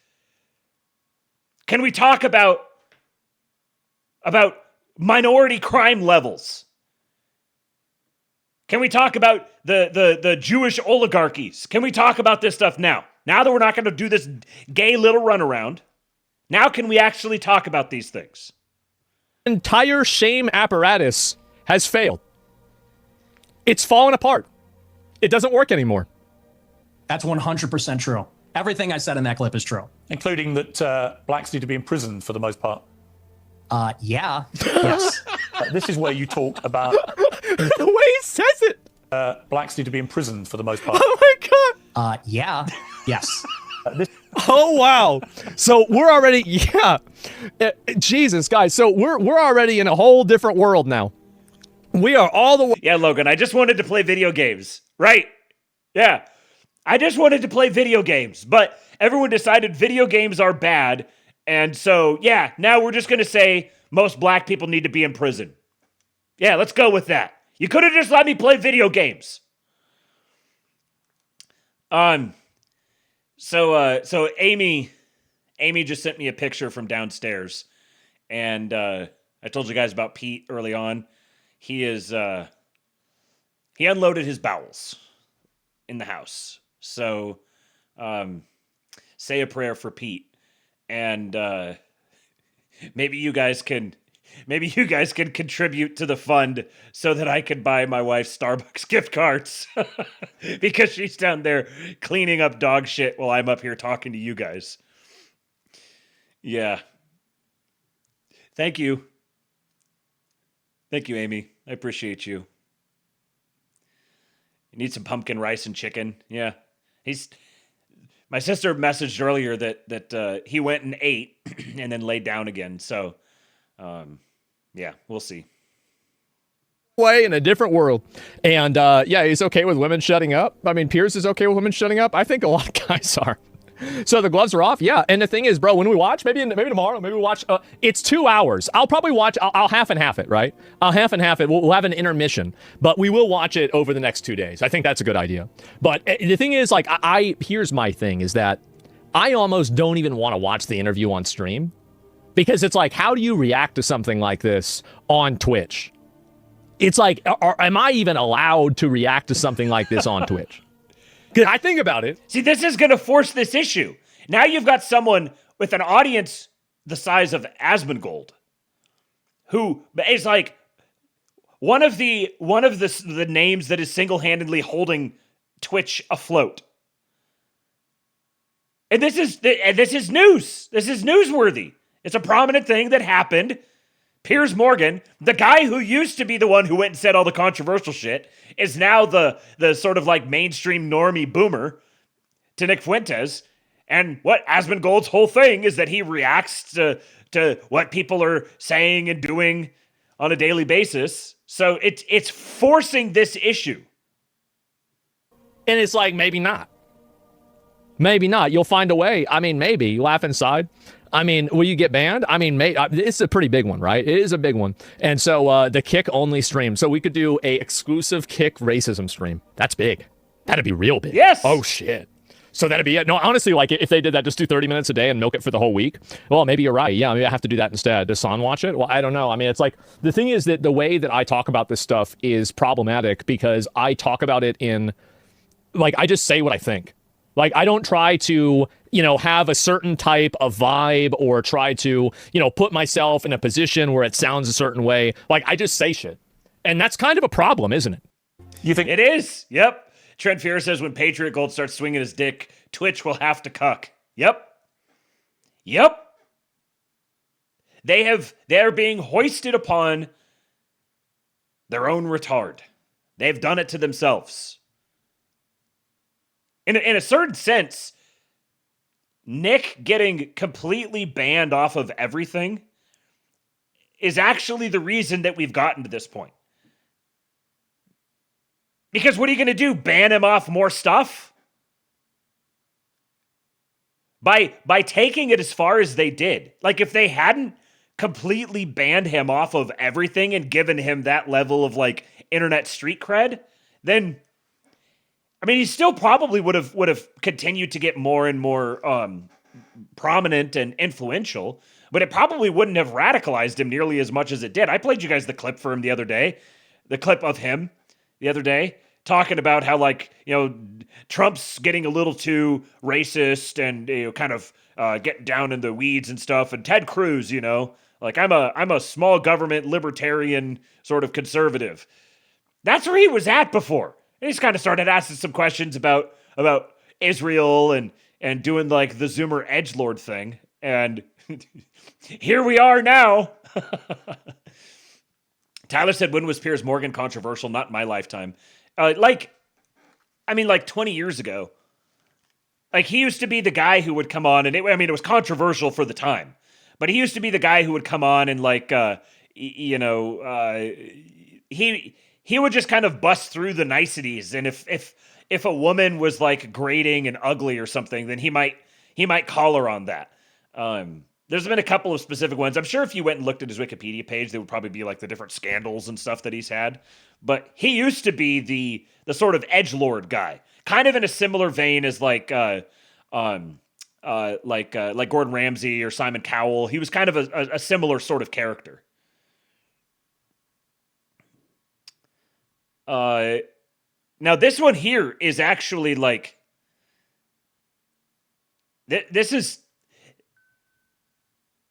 can we talk about minority crime levels? Can we talk about the Jewish oligarchies? Can we talk about this stuff now? Now that we're not going to do this gay little runaround, now can we actually talk about these things? entire shame apparatus has failed. It's fallen apart. It doesn't work anymore. That's 100% true. Everything I said in that clip is true. Including that blacks need to be imprisoned for the most part. Yeah. Yes. This is where you talk about... the way he says it! Blacks need to be imprisoned for the most part. Oh my god! Yeah. Yes. Oh wow! So we're already, Jesus, guys. So we're already in a whole different world now. We are all the way. Yeah, Logan. I just wanted to play video games, right? Yeah, I just wanted to play video games, but everyone decided video games are bad, and so yeah, now we're just gonna say most black people need to be in prison. Yeah, let's go with that. You could have just let me play video games. So Amy just sent me a picture from downstairs, and I told you guys about Pete early on. He unloaded his bowels in the house. So say a prayer for Pete, and maybe you guys can contribute to the fund so that I can buy my wife Starbucks gift cards because she's down there cleaning up dog shit while I'm up here talking to you guys. Yeah. Thank you. Thank you, Amy. I appreciate you. You need some pumpkin rice and chicken. Yeah. My sister messaged earlier that he went and ate and then laid down again. So, yeah, we'll see. Way in a different world. And yeah, he's okay with women shutting up. I mean, Piers is okay with women shutting up. I think a lot of guys are. So the gloves are off. Yeah. And the thing is, bro, when we watch, maybe tomorrow, maybe we watch, it's 2 hours. I'll probably watch, I'll half and half it, right? I'll half and half it. We'll have an intermission, but we will watch it over the next 2 days. I think that's a good idea. But the thing is, like, here's my thing is that I almost don't even want to watch the interview on stream because it's like, how do you react to something like this on Twitch? It's like, am I even allowed to react to something like this on Twitch? I think about it. See, this is going to force this issue. Now you've got someone with an audience the size of Asmongold, who is like one of the names that is single-handedly holding Twitch afloat. And this is news. This is newsworthy. It's a prominent thing that happened. Piers Morgan, the guy who used to be the one who went and said all the controversial shit, is now the sort of like mainstream normie boomer to Nick Fuentes. And what Asmongold's whole thing is that he reacts to what people are saying and doing on a daily basis. So it's forcing this issue. And it's like, maybe not. Maybe not. You'll find a way. I mean, maybe. You laugh inside. I mean, will you get banned? I mean, it's a pretty big one, right? It is a big one. And so the Kick only stream. So we could do a exclusive Kick racism stream. That's big. That'd be real big. Yes. Oh, shit. So that'd be it. No, honestly, like if they did that, just do 30 minutes a day and milk it for the whole week. Well, maybe you're right. Yeah, maybe I have to do that instead. Does Son watch it? Well, I don't know. I mean, it's like the thing is that the way that I talk about this stuff is problematic because I talk about it in like I just say what I think. Like, I don't try to, have a certain type of vibe or try to, put myself in a position where it sounds a certain way. Like, I just say shit. And that's kind of a problem, isn't it? You think it is? Yep. Trent Fear says when Patriot Gold starts swinging his dick, Twitch will have to cuck. Yep. They're being hoisted upon their own retard. They've done it to themselves. In a certain sense, Nick getting completely banned off of everything is actually the reason that we've gotten to this point. Because what are you going to do? Ban him off more stuff? By taking it as far as they did. Like, if they hadn't completely banned him off of everything and given him that level of, like, internet street cred, then... I mean, he still probably would have continued to get more and more prominent and influential, but it probably wouldn't have radicalized him nearly as much as it did. I played you guys the clip for him the other day, the clip of him the other day, talking about how, like, Trump's getting a little too racist and kind of getting down in the weeds and stuff, and Ted Cruz, Like I'm a small government libertarian sort of conservative. That's where he was at before. And he's kind of started asking some questions about Israel and doing like the Zoomer edgelord thing. And here we are now. Tyler said, when was Piers Morgan controversial? Not in my lifetime. Like 20 years ago. Like, he used to be the guy who would come on, and it was controversial for the time. But he used to be the guy who would come on and, like, he would just kind of bust through the niceties. And if a woman was, like, grating and ugly or something, then he might call her on that. There's been a couple of specific ones. I'm sure if you went and looked at his Wikipedia page, there would probably be like the different scandals and stuff that he's had. But he used to be the sort of edgelord guy, kind of in a similar vein as like Gordon Ramsay or Simon Cowell. He was kind of a similar sort of character. Now this one here is actually like this is.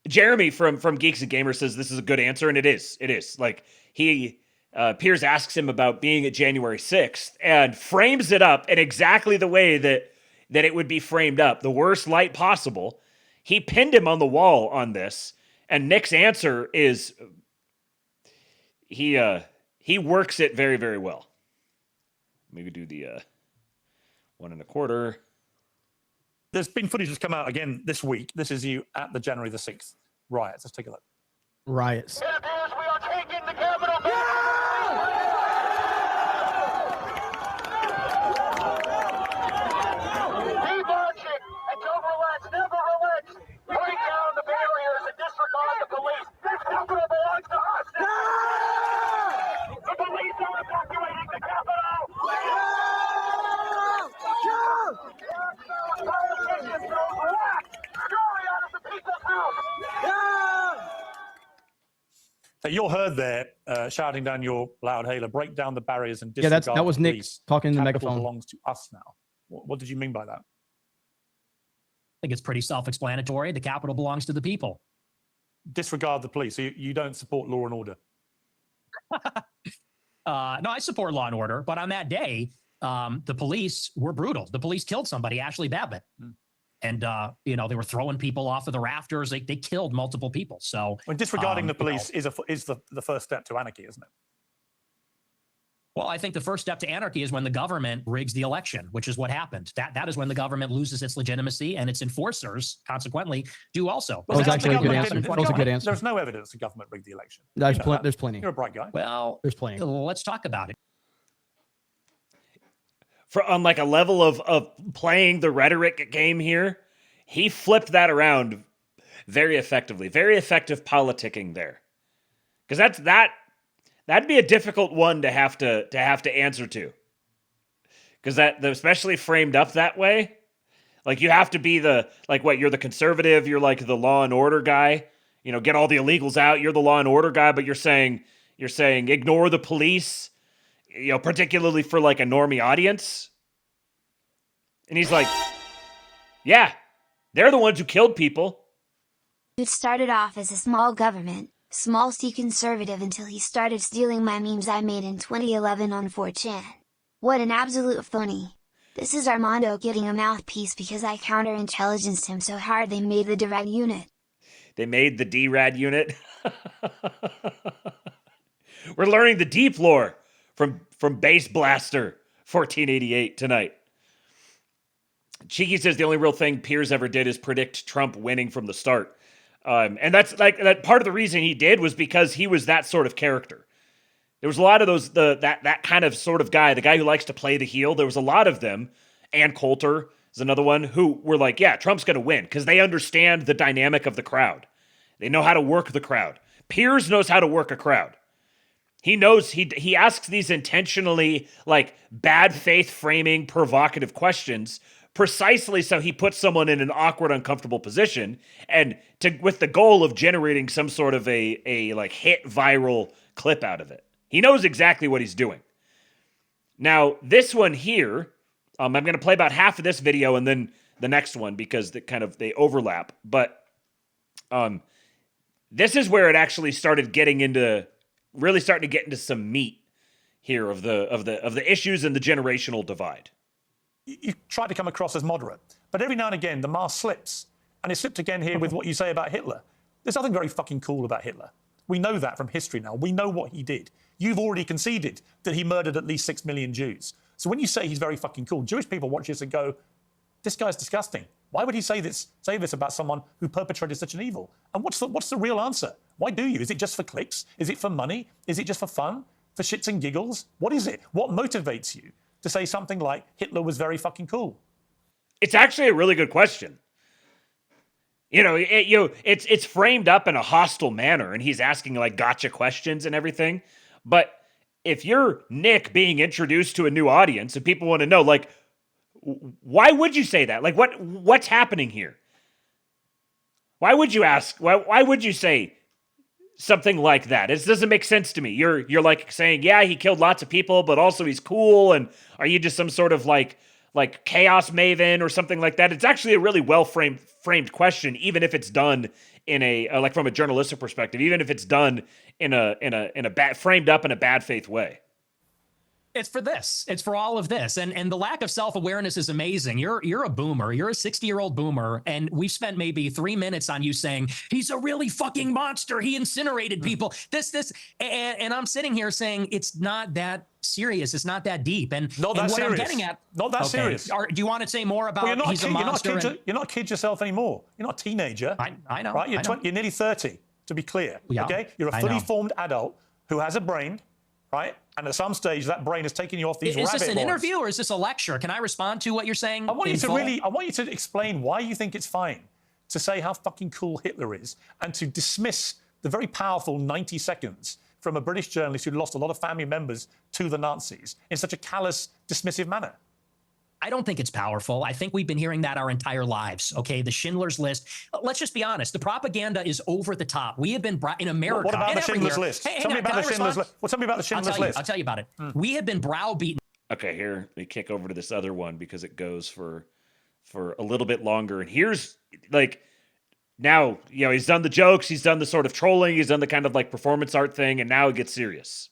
Jeremy from Geeks and Gamers says this is a good answer, and it is. It is. Like, Piers asks him about being at January 6th and frames it up in exactly the way that it would be framed up, the worst light possible. He pinned him on the wall on this, and Nick's answer is he works it very, very well. Maybe do the 1 1/4. There's been footage that's come out again this week. This is you at the January the 6th riots. Let's take a look. Riots. So you're heard there shouting down your loud hailer, break down the barriers and Yeah, disregard that was the Nick police. talking in the Capital megaphone. belongs to us now. What did you mean by that? I think it's pretty self-explanatory. The capital belongs to the people. Disregard the police. So you don't support law and order. No, I support law and order, but on that day, the police were brutal. The police killed somebody, Ashley Babbitt. And, they were throwing people off of the rafters. They killed multiple people. So When disregarding the police is the first step to anarchy, isn't it? Well, I think the first step to anarchy is when the government rigs the election, which is what happened. That is when the government loses its legitimacy, and its enforcers, consequently, do also. That was actually a good answer. That was a good answer. There's no evidence the government rigged the election. There's plenty. You're a bright guy. Well, there's plenty. Let's talk about it. On like a level of playing the rhetoric game here, he flipped that around very effectively. Very effective politicking there. Because that'd be a difficult one to have to answer to. Because especially framed up that way, like you have to be you're the conservative, you're like the law and order guy, get all the illegals out, you're the law and order guy, but you're saying ignore the police, particularly for like a normie audience. And he's like, yeah, they're the ones who killed people. It started off as a small government, small C conservative until he started stealing my memes I made in 2011 on 4chan. What an absolute phony. This is Armando getting a mouthpiece because I counterintelligenced him so hard they made the DRAD unit. They made the DRAD unit. We're learning the deep lore from Base Blaster 1488 tonight. Cheeky says the only real thing Piers ever did is predict Trump winning from the start. And that's like that part of the reason he did was because he was that sort of character. There was a lot of those, that kind of sort of guy, the guy who likes to play the heel. There was a lot of them. Ann Coulter is another one who were like, yeah, Trump's going to win because they understand the dynamic of the crowd. They know how to work the crowd. Piers knows how to work a crowd. He knows he asks these intentionally like bad faith framing, provocative questions precisely so he puts someone in an awkward, uncomfortable position and with the goal of generating some sort of a like hit viral clip out of it. He knows exactly what he's doing. Now, this one here, I'm going to play about half of this video and then the next one because they overlap. But this is where it actually started getting into, really starting to get into some meat here of the issues and the generational divide. You try to come across as moderate, but every now and again the mask slips, and it slipped again here with what you say about Hitler. There's nothing very fucking cool about Hitler. We know that from history now. We know what he did. You've already conceded that he murdered at least 6 million Jews. So when you say he's very fucking cool, Jewish people watch this and go, this guy's disgusting. Why would he say this about someone who perpetrated such an evil? And what's the real answer? Why do you? Is it just for clicks? Is it for money? Is it just for fun? For shits and giggles? What is it? What motivates you to say something like Hitler was very fucking cool? It's actually a really good question. You know, it's framed up in a hostile manner, and he's asking like gotcha questions and everything. But if you're Nick being introduced to a new audience and people want to know, like, why would you say that? Like, what's happening here? Why would you ask? Why would you say something like that? It doesn't make sense to me. You're like saying, yeah, he killed lots of people, but also he's cool. And are you just some sort of like chaos maven or something like that? It's actually a really well framed question, even if it's done in a like from a journalistic perspective, even if it's done in a bad, framed up in a bad faith way. It's for this. It's for all of this. And the lack of self-awareness is amazing. You're a boomer. You're a 60-year-old boomer. And we've spent maybe 3 minutes on you saying, he's a really fucking monster. He incinerated people. And I'm sitting here saying it's not that serious. It's not that deep. And not that what serious. I'm getting at. Not that serious. Do you want to say more about he's a monster? You're not a kid yourself anymore. You're not a teenager. I know. Right? You're nearly 30, to be clear. Yeah, okay? You're a fully formed adult who has a brain, right? And at some stage, that brain is taking you off these rabbit Is this an warrens. interview or is this a lecture? Can I respond to what you're saying? I want you to explain why you think it's fine to say how fucking cool Hitler is and to dismiss the very powerful 90 seconds from a British journalist who lost a lot of family members to the Nazis in such a callous, dismissive manner. I don't think it's powerful. I think we've been hearing that our entire lives, okay? The Schindler's List. Let's just be honest. The propaganda is over the top. We have been in America. What about the Schindler's List? Tell me about the Schindler's List. Well, tell me about the Schindler's List. I'll tell you about it. We have been browbeaten. Okay, here we kick over to this other one because it goes for a little bit longer. And here's like, now, you know, he's done the jokes, he's done the sort of trolling, he's done the kind of like performance art thing, and now it gets serious.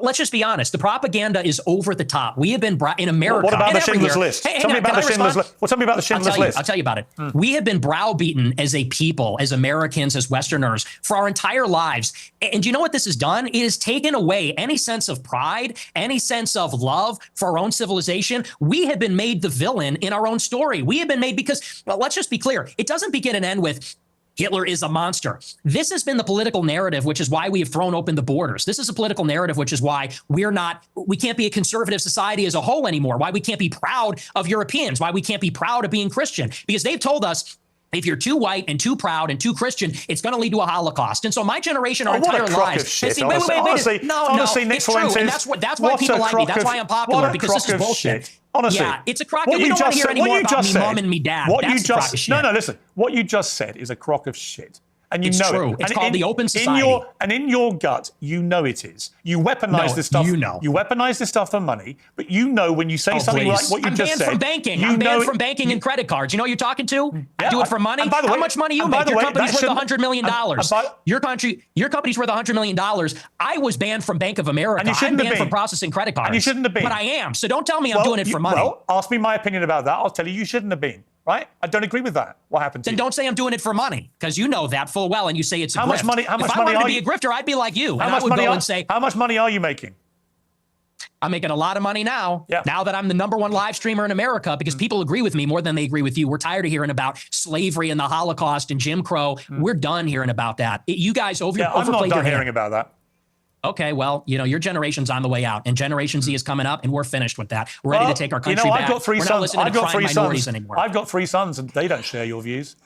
Let's just be honest. The propaganda is over the top. We have been in America. What about the Schindler's List? Tell me about the Schindler's List. Well, tell me about the Schindler's List. I'll tell you about it. We have been browbeaten as a people, as Americans, as Westerners, for our entire lives. And do you know what this has done? It has taken away any sense of pride, any sense of love for our own civilization. We have been made the villain in our own story. We have been made because, well, let's just be clear. It doesn't begin and end with Hitler is a monster. This has been the political narrative, which is why we have thrown open the borders. This is a political narrative, which is why we can't be a conservative society as a whole anymore, why we can't be proud of Europeans, why we can't be proud of being Christian, because they've told us if you're too white and too proud and too Christian, it's going to lead to a Holocaust. And so my generation, our entire lives. Honestly, Nick it's true. And that's why people like me. That's why I'm popular, because this is bullshit. Honestly, yeah, it's a crock. We don't want to hear any more about me mom and me dad. No, listen. What you just said is a crock of shit. And you know true. it. It's called the open society. In your gut, you know it is. You weaponize this stuff. You know. You weaponize this stuff for money, but you know when you say something like what you just said. I'm banned from banking. I'm banned from banking and credit cards. You know what you're talking to? I do it for money. By the way, how much money you make? Your company's worth $100 million. Your company's worth $100 million. I was banned from Bank of America. And you I'm banned from processing credit cards. And you shouldn't have been. But I am. So don't tell me I'm doing it for money. Well, ask me my opinion about that. I'll tell you shouldn't have been. Right? I don't agree with that. What happened to you? Then don't say I'm doing it for money, because you know that full well, and you say it's a grift. How much money if I wanted to be a grifter, I'd be like you. How much money are you making? I'm making a lot of money now. Yeah. Now that I'm the #1 live streamer in America, because people agree with me more than they agree with you. We're tired of hearing about slavery and the Holocaust and Jim Crow. We're done hearing about that. You guys overplayed your hand. I'm not done hearing about that. Okay, well, you know, your generation's on the way out, and Generation Z is coming up, and we're finished with that. We're ready to take our country back. I've got 3 sons. I've got 3 sons anymore. I've got 3 sons, and they don't share your views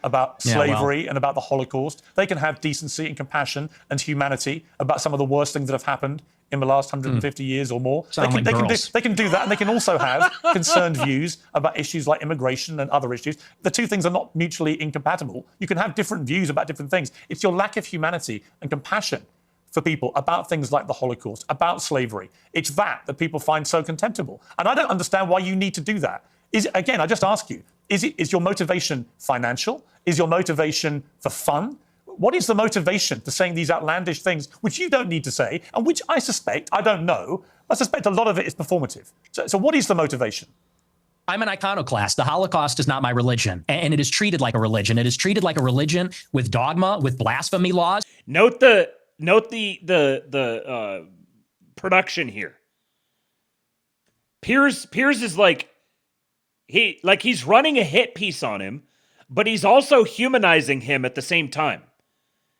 about slavery and about the Holocaust. They can have decency and compassion and humanity about some of the worst things that have happened in the last 150 years or more. They can do that, and they can also have concerned views about issues like immigration and other issues. The two things are not mutually incompatible. You can have different views about different things. It's your lack of humanity and compassion for people about things like the Holocaust, about slavery. It's that people find so contemptible. And I don't understand why you need to do that. Again, I just ask you, is your motivation financial? Is your motivation for fun? What is the motivation to saying these outlandish things, which you don't need to say, and which I suspect, I don't know, I suspect a lot of it is performative. So what is the motivation? I'm an iconoclast. The Holocaust is not my religion, and it is treated like a religion. It is treated like a religion with dogma, with blasphemy laws. Note the production here. Piers is like he's running a hit piece on him, but he's also humanizing him at the same time.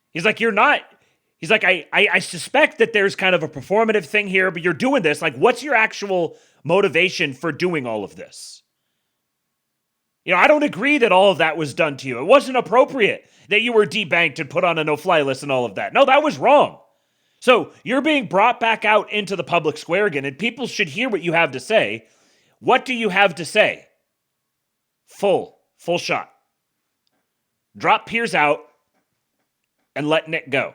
He's like, you're not. He's like, I suspect that there's kind of a performative thing here, but you're doing this. Like, what's your actual motivation for doing all of this? You know, I don't agree that all of that was done to you. It wasn't appropriate that you were debanked and put on a no-fly list and all of that. No, that was wrong. So you're being brought back out into the public square again, and people should hear what you have to say. What do you have to say? Full shot. Drop Piers out and let Nick go.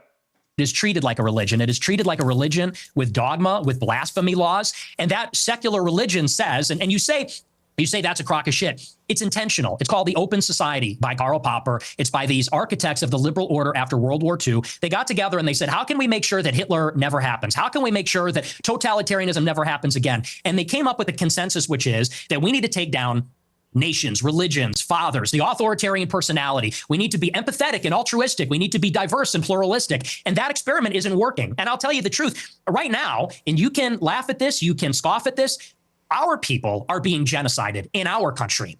It is treated like a religion. It is treated like a religion with dogma, with blasphemy laws. And that secular religion says, and you say that's a crock of shit. It's intentional. It's called The Open Society by Karl Popper. It's by these architects of the liberal order after World War II. They got together and they said, how can we make sure that Hitler never happens? How can we make sure that totalitarianism never happens again? And they came up with a consensus, which is that we need to take down nations, religions, fathers, the authoritarian personality. We need to be empathetic and altruistic. We need to be diverse and pluralistic. And that experiment isn't working. And I'll tell you the truth right now, and you can laugh at this, you can scoff at this. Our people are being genocided in our country.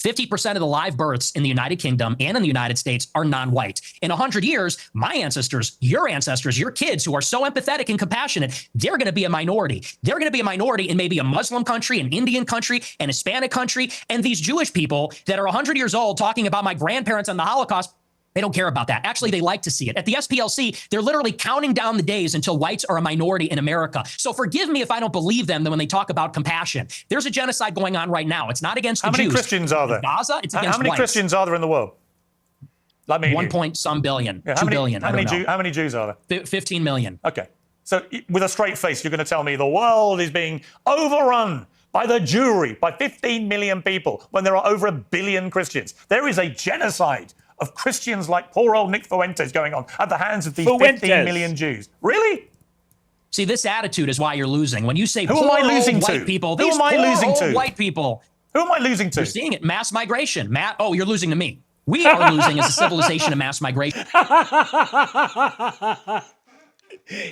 50% of the live births in the United Kingdom and in the United States are non-white. In 100 years, my ancestors, your kids who are so empathetic and compassionate, they're going to be a minority. They're going to be a minority in maybe a Muslim country, an Indian country, an Hispanic country. And these Jewish people that are 100 years old talking about my grandparents and the Holocaust, they don't care about that. Actually, they like to see it. At the SPLC, they're literally counting down the days until whites are a minority in America. So forgive me if I don't believe them when they talk about compassion. There's a genocide going on right now. It's not against the Jews. How many Christians are there? In Gaza, it's against How many whites. Christians are there in the world? Like me. 1 point some billion, Yeah, 2 billion. How many Jews are there? 15 million. Okay. So with a straight face, you're going to tell me the world is being overrun by the Jewry, by 15 million people, when there are over 1 billion Christians. There is a genocide of Christians like poor old Nick Fuentes going on at the hands of these 15 million Jews. Really? See, this attitude is why you're losing. When you say who am I losing white to? people, Who these am I losing to? White people. Who am I losing to? You're seeing it. Mass migration. Oh, you're losing to me. We are losing as a civilization of mass migration.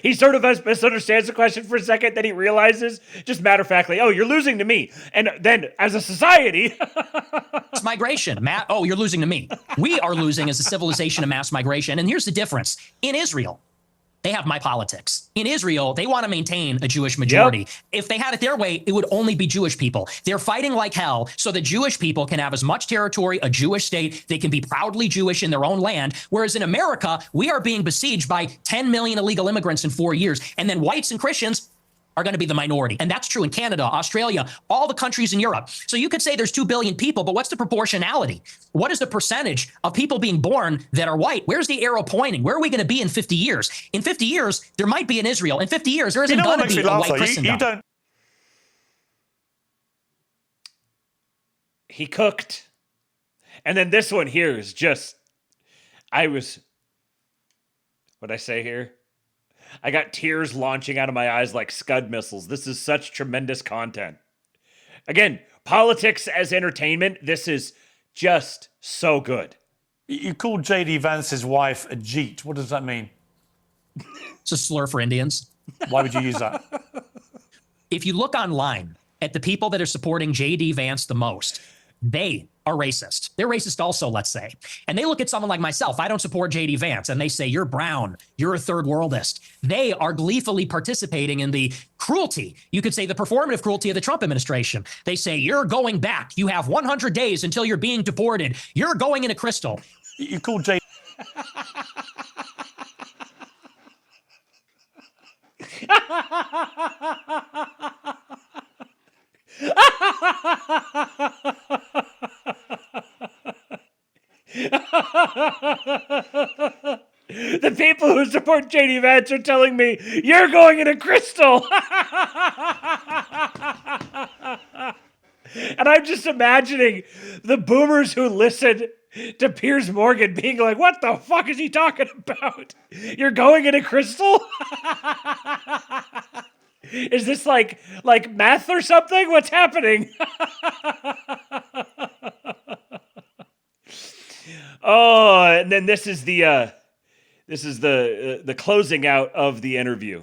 He sort of misunderstands the question for a second, then he realizes, just matter-of-factly, oh, you're losing to me. And then, as a society... Mass migration. Oh, you're losing to me. We are losing as a civilization of mass migration. And here's the difference. In Israel, they have my politics. In Israel, they want to maintain a Jewish majority. Yep. If they had it their way, it would only be Jewish people. They're fighting like hell so that Jewish people can have as much territory, a Jewish state. They can be proudly Jewish in their own land. Whereas in America, we are being besieged by 10 million illegal immigrants in 4 years. And then whites and Christians are going to be the minority. And that's true in Canada, Australia, all the countries in Europe. So you could say there's 2 billion people, but what's the proportionality? What is the percentage of people being born that are white? Where's the arrow pointing? Where are we going to be in 50 years? In 50 years, there might be an Israel. In 50 years, there isn't going to be a white Christendom. He cooked. And then this one here is just, what'd I say here? I got tears launching out of my eyes like Scud missiles. This is such tremendous content. Again, politics as entertainment, this is just so good. You called J.D. Vance's wife a Jeet. What does that mean? It's a slur for Indians. Why would you use that? If you look online at the people that are supporting J.D. Vance the most, they are racist. They're racist also, let's say. And they look at someone like myself. I don't support J.D. Vance. And they say, you're brown. You're a third worldist. They are gleefully participating in the cruelty. You could say the performative cruelty of the Trump administration. They say, you're going back. You have 100 days until you're being deported. You're going in a crystal. You called J.D. The people who support J.D. Vance are telling me you're going in a crystal. And I'm just imagining the boomers who listen to Piers Morgan being like, what the fuck is he talking about? You're going into Crystal? Is this like meth or something? What's happening? Oh, and then this is the closing out of the interview.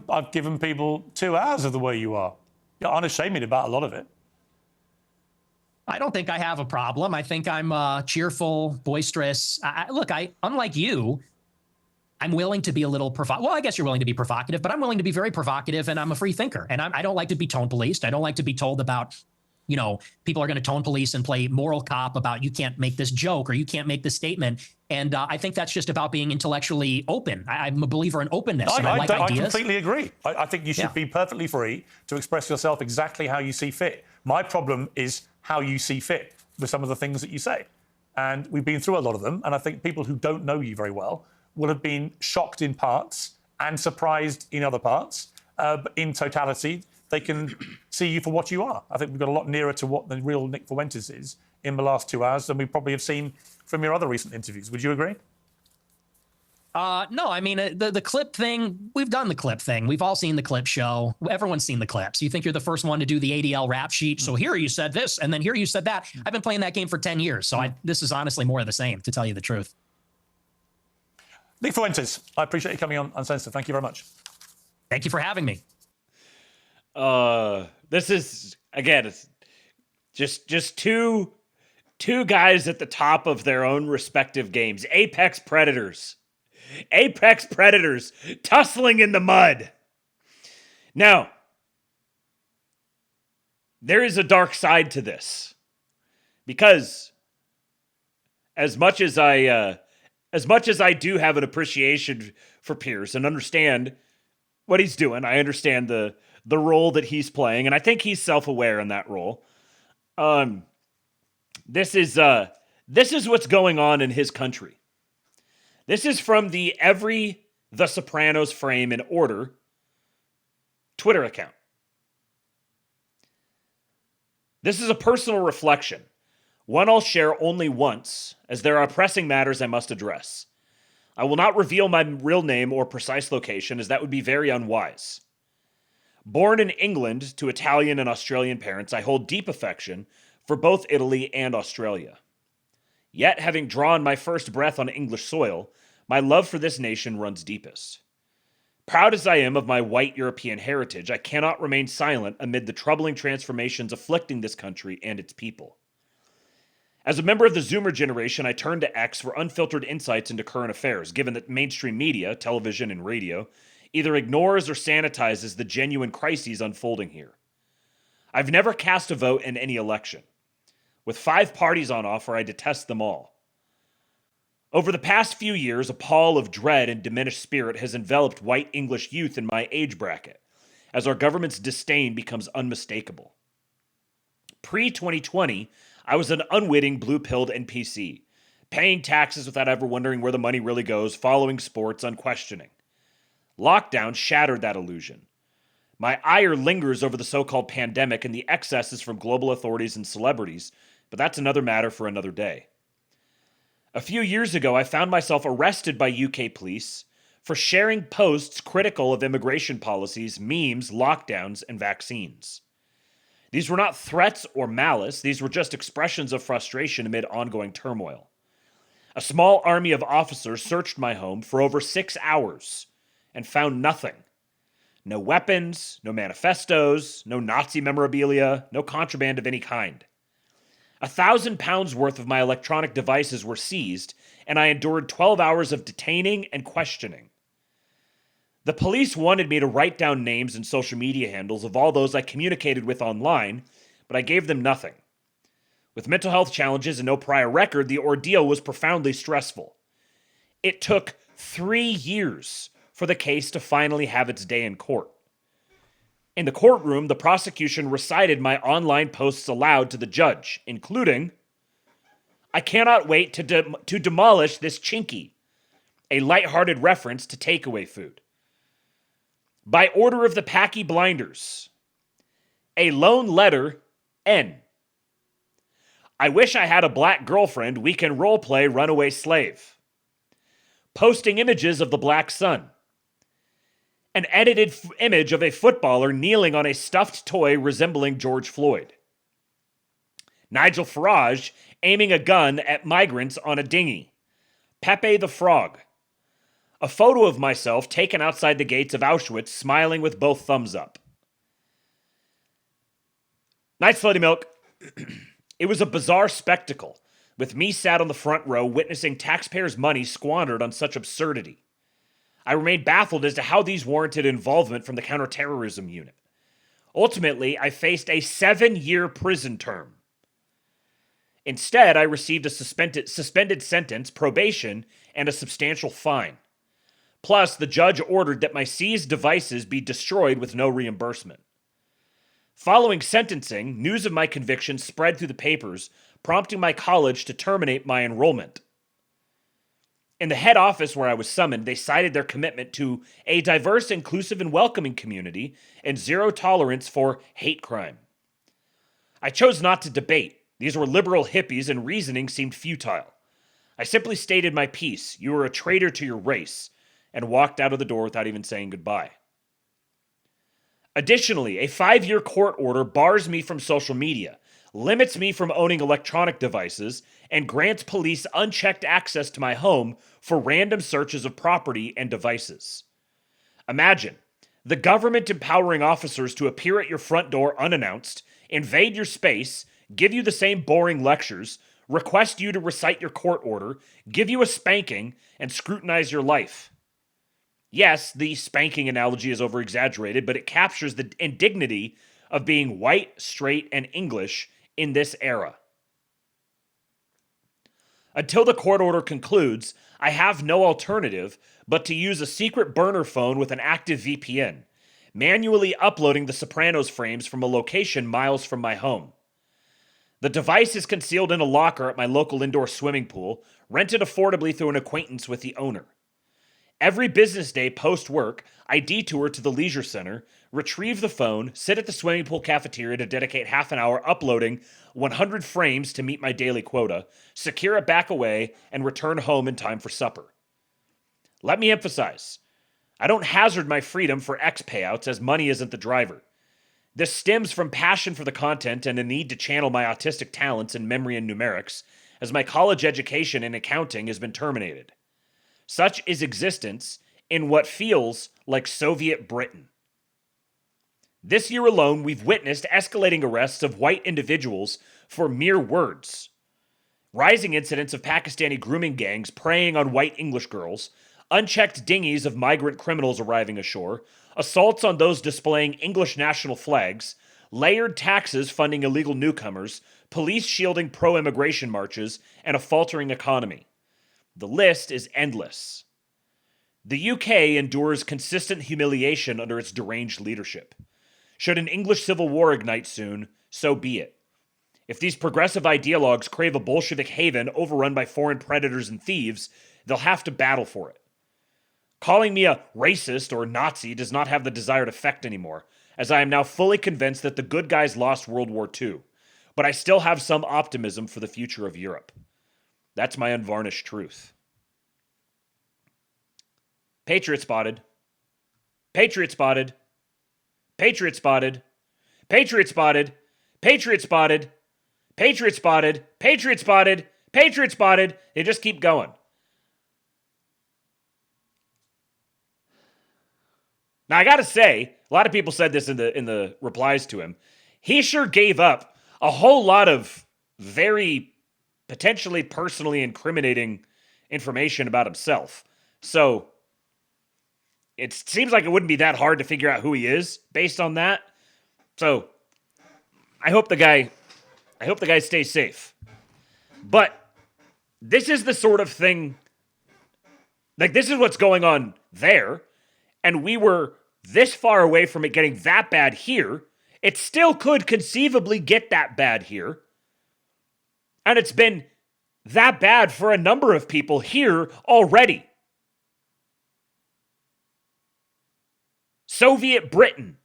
I've given people 2 hours of the way you are. You're unashamed about a lot of it. I don't think I have a problem. I think I'm cheerful, boisterous. Look, unlike you, I'm willing to be a little well, I guess you're willing to be provocative, but I'm willing to be very provocative, and I'm a free thinker. And I don't like to be tone policed. I don't like to be told about, people are going to tone police and play moral cop about you can't make this joke or you can't make this statement. And I think that's just about being intellectually open. I'm a believer in openness. And I like ideas. I completely agree. I think you should be perfectly free to express yourself exactly how you see fit. My problem is how you see fit with some of the things that you say. And we've been through a lot of them. And I think people who don't know you very well will have been shocked in parts and surprised in other parts. But in totality, they can see you for what you are. I think we've got a lot nearer to what the real Nick Fuentes is in the last 2 hours than we probably have seen from your other recent interviews. Would you agree? No, I mean, the clip thing, we've done the clip thing. We've all seen the clip show. Everyone's seen the clips. You think you're the first one to do the ADL rap sheet. So here you said this, and then here you said that. I've been playing that game for 10 years. So this is honestly more of the same, to tell you the truth. Nick Fuentes, I appreciate you coming on Uncensored. Thank you very much. Thank you for having me. This is, again, it's just two guys at the top of their own respective games. Apex predators tussling in the mud. Now, there is a dark side to this, because as much as I do have an appreciation for Piers and understand what he's doing, I understand the role that he's playing, and I think he's self-aware in that role. This is what's going on in his country. This is from the The Sopranos Frame in Order Twitter account. This is a personal reflection, one I'll share only once, as there are pressing matters I must address. I will not reveal my real name or precise location, as that would be very unwise. Born in England to Italian and Australian parents, I hold deep affection for both Italy and Australia. Yet, having drawn my first breath on English soil, my love for this nation runs deepest. Proud as I am of my white European heritage, I cannot remain silent amid the troubling transformations afflicting this country and its people. As a member of the Zoomer generation, I turn to X for unfiltered insights into current affairs, given that mainstream media, television and radio, either ignores or sanitizes the genuine crises unfolding here. I've never cast a vote in any election. With 5 parties on offer, I detest them all. Over the past few years, a pall of dread and diminished spirit has enveloped white English youth in my age bracket, as our government's disdain becomes unmistakable. Pre-2020, I was an unwitting blue-pilled NPC, paying taxes without ever wondering where the money really goes, following sports unquestioning. Lockdown shattered that illusion. My ire lingers over the so-called pandemic and the excesses from global authorities and celebrities, but that's another matter for another day. A few years ago, I found myself arrested by UK police for sharing posts critical of immigration policies, memes, lockdowns, and vaccines. These were not threats or malice, these were just expressions of frustration amid ongoing turmoil. A small army of officers searched my home for over 6 hours and found nothing. No weapons, no manifestos, no Nazi memorabilia, no contraband of any kind. 1,000 pounds worth of my electronic devices were seized, and I endured 12 hours of detaining and questioning. The police wanted me to write down names and social media handles of all those I communicated with online, but I gave them nothing. With mental health challenges and no prior record, the ordeal was profoundly stressful. It took 3 years for the case to finally have its day in court. In the courtroom, the prosecution recited my online posts aloud to the judge, including, "I cannot wait to demolish this chinky," a lighthearted reference to takeaway food. "By order of the Packy Blinders," A lone letter, N. I wish I had a black girlfriend we can roleplay runaway slave. Posting images of the black sun. An edited image of a footballer kneeling on a stuffed toy resembling George Floyd. Nigel Farage aiming a gun at migrants on a dinghy. Pepe the Frog. A photo of myself taken outside the gates of Auschwitz, smiling with both thumbs up. Night Slutty Milk. It was a bizarre spectacle, with me sat on the front row witnessing taxpayers' money squandered on such absurdity. I remained baffled as to how these warranted involvement from the counterterrorism unit. Ultimately, I faced a 7-year prison term. Instead, I received a suspended sentence, probation, and a substantial fine. Plus, the judge ordered that my seized devices be destroyed with no reimbursement. Following sentencing, news of my conviction spread through the papers, prompting my college to terminate my enrollment. In the head office where I was summoned, they cited their commitment to a diverse, inclusive, and welcoming community and zero tolerance for hate crime. I chose not to debate. These were liberal hippies and reasoning seemed futile. I simply stated my piece, you are a traitor to your race, and walked out of the door without even saying goodbye. Additionally, a 5-year court order bars me from social media, limits me from owning electronic devices, and grants police unchecked access to my home for random searches of property and devices. Imagine, the government empowering officers to appear at your front door unannounced, invade your space, give you the same boring lectures, request you to recite your court order, give you a spanking, and scrutinize your life. Yes, the spanking analogy is overexaggerated, but it captures the indignity of being white, straight, and English in this era. Until the court order concludes, I have no alternative but to use a secret burner phone with an active VPN, manually uploading the Sopranos frames from a location miles from my home. The device is concealed in a locker at my local indoor swimming pool, rented affordably through an acquaintance with the owner. Every business day post-work, I detour to the leisure center, retrieve the phone, sit at the swimming pool cafeteria to dedicate half an hour uploading 100 frames to meet my daily quota, secure it back away, and return home in time for supper. Let me emphasize, I don't hazard my freedom for X payouts as money isn't the driver. This stems from passion for the content and a need to channel my autistic talents in memory and numerics, as my college education in accounting has been terminated. Such is existence in what feels like Soviet Britain. This year alone, we've witnessed escalating arrests of white individuals for mere words, rising incidents of Pakistani grooming gangs preying on white English girls, unchecked dinghies of migrant criminals arriving ashore, assaults on those displaying English national flags, layered taxes funding illegal newcomers, police shielding pro-immigration marches, and a faltering economy. The list is endless. The UK endures consistent humiliation under its deranged leadership. Should an English civil war ignite soon, so be it. If these progressive ideologues crave a Bolshevik haven overrun by foreign predators and thieves, they'll have to battle for it. Calling me a racist or Nazi does not have the desired effect anymore, as I am now fully convinced that the good guys lost World War II, but I still have some optimism for the future of Europe. That's my unvarnished truth. Patriot spotted. Patriot spotted. Patriot spotted. Patriot spotted. Patriot spotted. Patriot spotted. Patriot spotted. Patriot spotted. They just keep going. Now I gotta say, a lot of people said this in the replies to him. He sure gave up a whole lot of very potentially personally incriminating information about himself. So it seems like it wouldn't be that hard to figure out who he is based on that. So I hope the guy stays safe. But this is the sort of thing, like this is what's going on there, and we were this far away from it getting that bad here. It still could conceivably get that bad here. And it's been that bad for a number of people here already. Soviet Britain.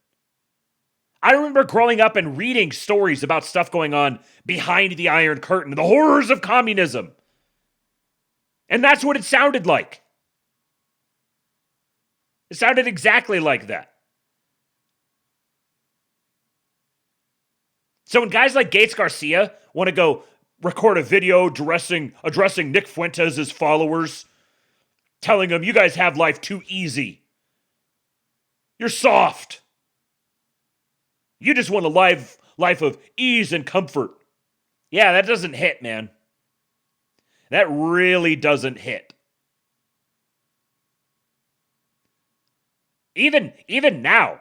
I remember growing up and reading stories about stuff going on behind the Iron Curtain, the horrors of communism. And that's what it sounded like. It sounded exactly like that. So when guys like Gates Garcia want to go record a video addressing Nick Fuentes' followers, telling them, you guys have life too easy. You're soft. You just want a life of ease and comfort. Yeah, that doesn't hit, man. That really doesn't hit. Even now,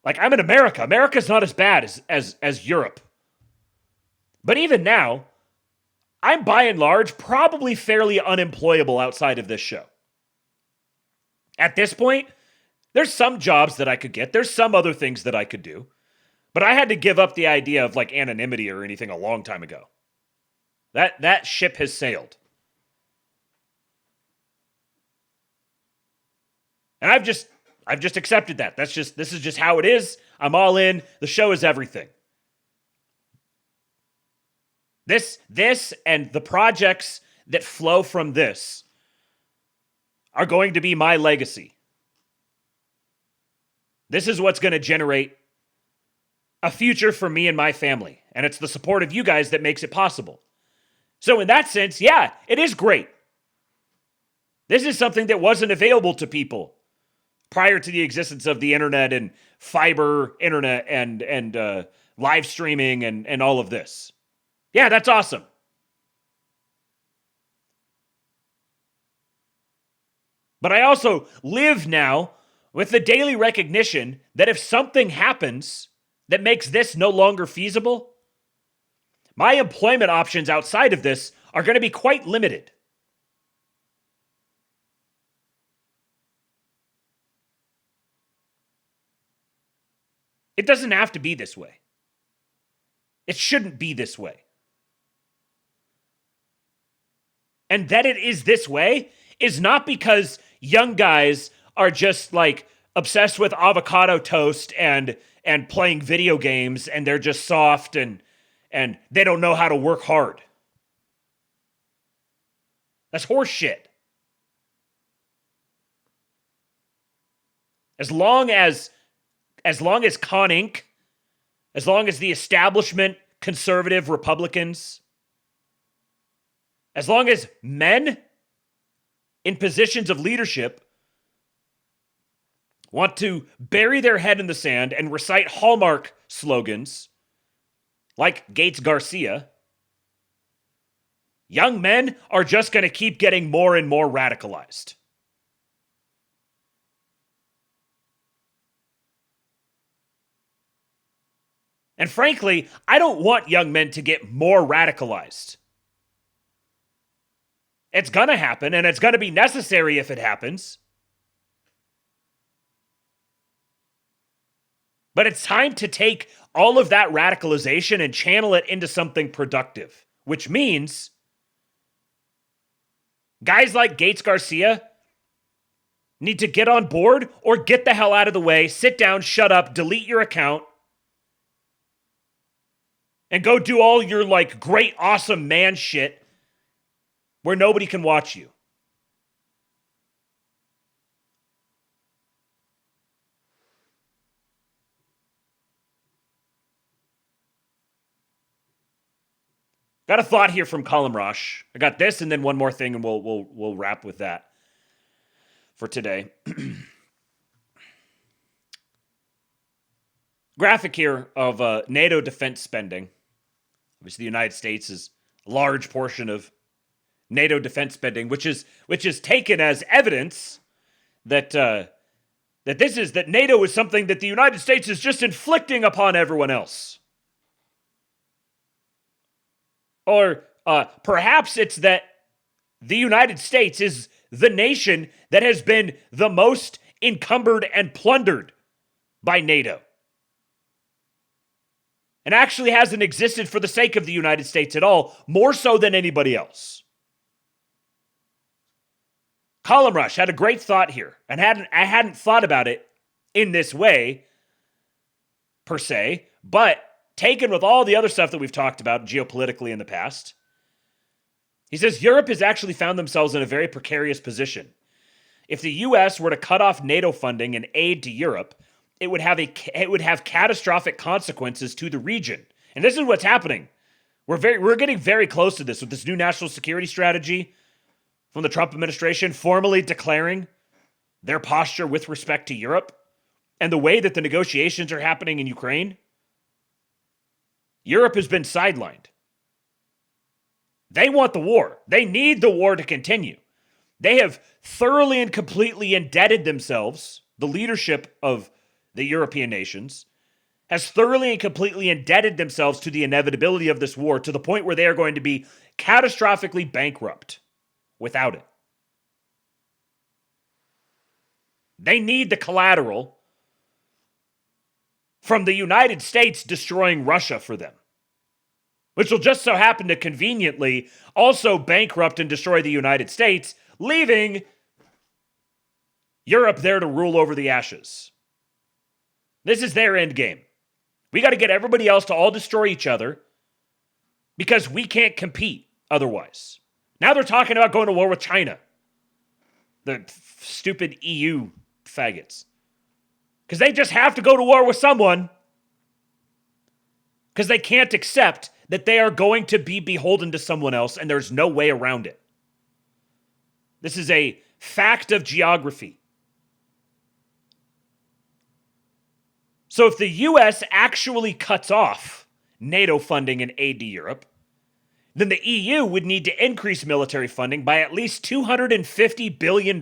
like, I'm in America. America's not as bad as Europe. But even now, I'm by and large probably fairly unemployable outside of this show. At this point, there's some jobs that I could get. There's some other things that I could do. But I had to give up the idea of like anonymity or anything a long time ago. That ship has sailed. And I've just accepted that. This is just how it is. I'm all in. The show is everything. This and the projects that flow from this are going to be my legacy. This is what's going to generate a future for me and my family. And it's the support of you guys that makes it possible. So in that sense, yeah, it is great. This is something that wasn't available to people prior to the existence of the internet and fiber internet and live streaming and all of this. Yeah, that's awesome. But I also live now with the daily recognition that if something happens that makes this no longer feasible, my employment options outside of this are going to be quite limited. It doesn't have to be this way. It shouldn't be this way. And that it is this way is not because young guys are just like obsessed with avocado toast and playing video games and they're just soft and they don't know how to work hard. That's horse shit. As long as Con Inc., as long as the establishment, conservative Republicans, as long as men in positions of leadership want to bury their head in the sand and recite Hallmark slogans like Gates Garcia, young men are just going to keep getting more and more radicalized. And frankly, I don't want young men to get more radicalized. It's going to happen, and it's going to be necessary if it happens. But it's time to take all of that radicalization and channel it into something productive, which means guys like Gates Garcia need to get on board or get the hell out of the way, sit down, shut up, delete your account, and go do all your like great, awesome man shit where nobody can watch you. Got a thought here from Colin Rosh. I got this and then one more thing and we'll wrap with that for today. Graphic here of NATO defense spending. Obviously, the United States is a large portion of NATO defense spending, which is taken as evidence that that NATO is something that the United States is just inflicting upon everyone else. Or perhaps it's that the United States is the nation that has been the most encumbered and plundered by NATO. And actually hasn't existed for the sake of the United States at all, more so than anybody else. Colin Rush had a great thought here, and I hadn't thought about it in this way per se, but taken with all the other stuff that we've talked about geopolitically in the past, he says Europe has actually found themselves in a very precarious position. If the U.S. were to cut off NATO funding and aid to Europe, it would have catastrophic consequences to the region. And this is what's happening. We're getting very close to this with this new national security strategy from the Trump administration, formally declaring their posture with respect to Europe and the way that the negotiations are happening in Ukraine. Europe has been sidelined. They want the war. They need the war to continue. They have thoroughly and completely indebted themselves, the leadership of the European nations, has thoroughly and completely indebted themselves to the inevitability of this war to the point where they are going to be catastrophically bankrupt without it. They need the collateral from the United States destroying Russia for them, which will just so happen to conveniently also bankrupt and destroy the United States, leaving Europe there to rule over the ashes. This is their end game. We got to get everybody else to all destroy each other because we can't compete otherwise. Now they're talking about going to war with China. The stupid EU faggots. Because they just have to go to war with someone because they can't accept that they are going to be beholden to someone else and there's no way around it. This is a fact of geography. So if the U.S. actually cuts off NATO funding and aid to Europe, then the EU would need to increase military funding by at least $250 billion,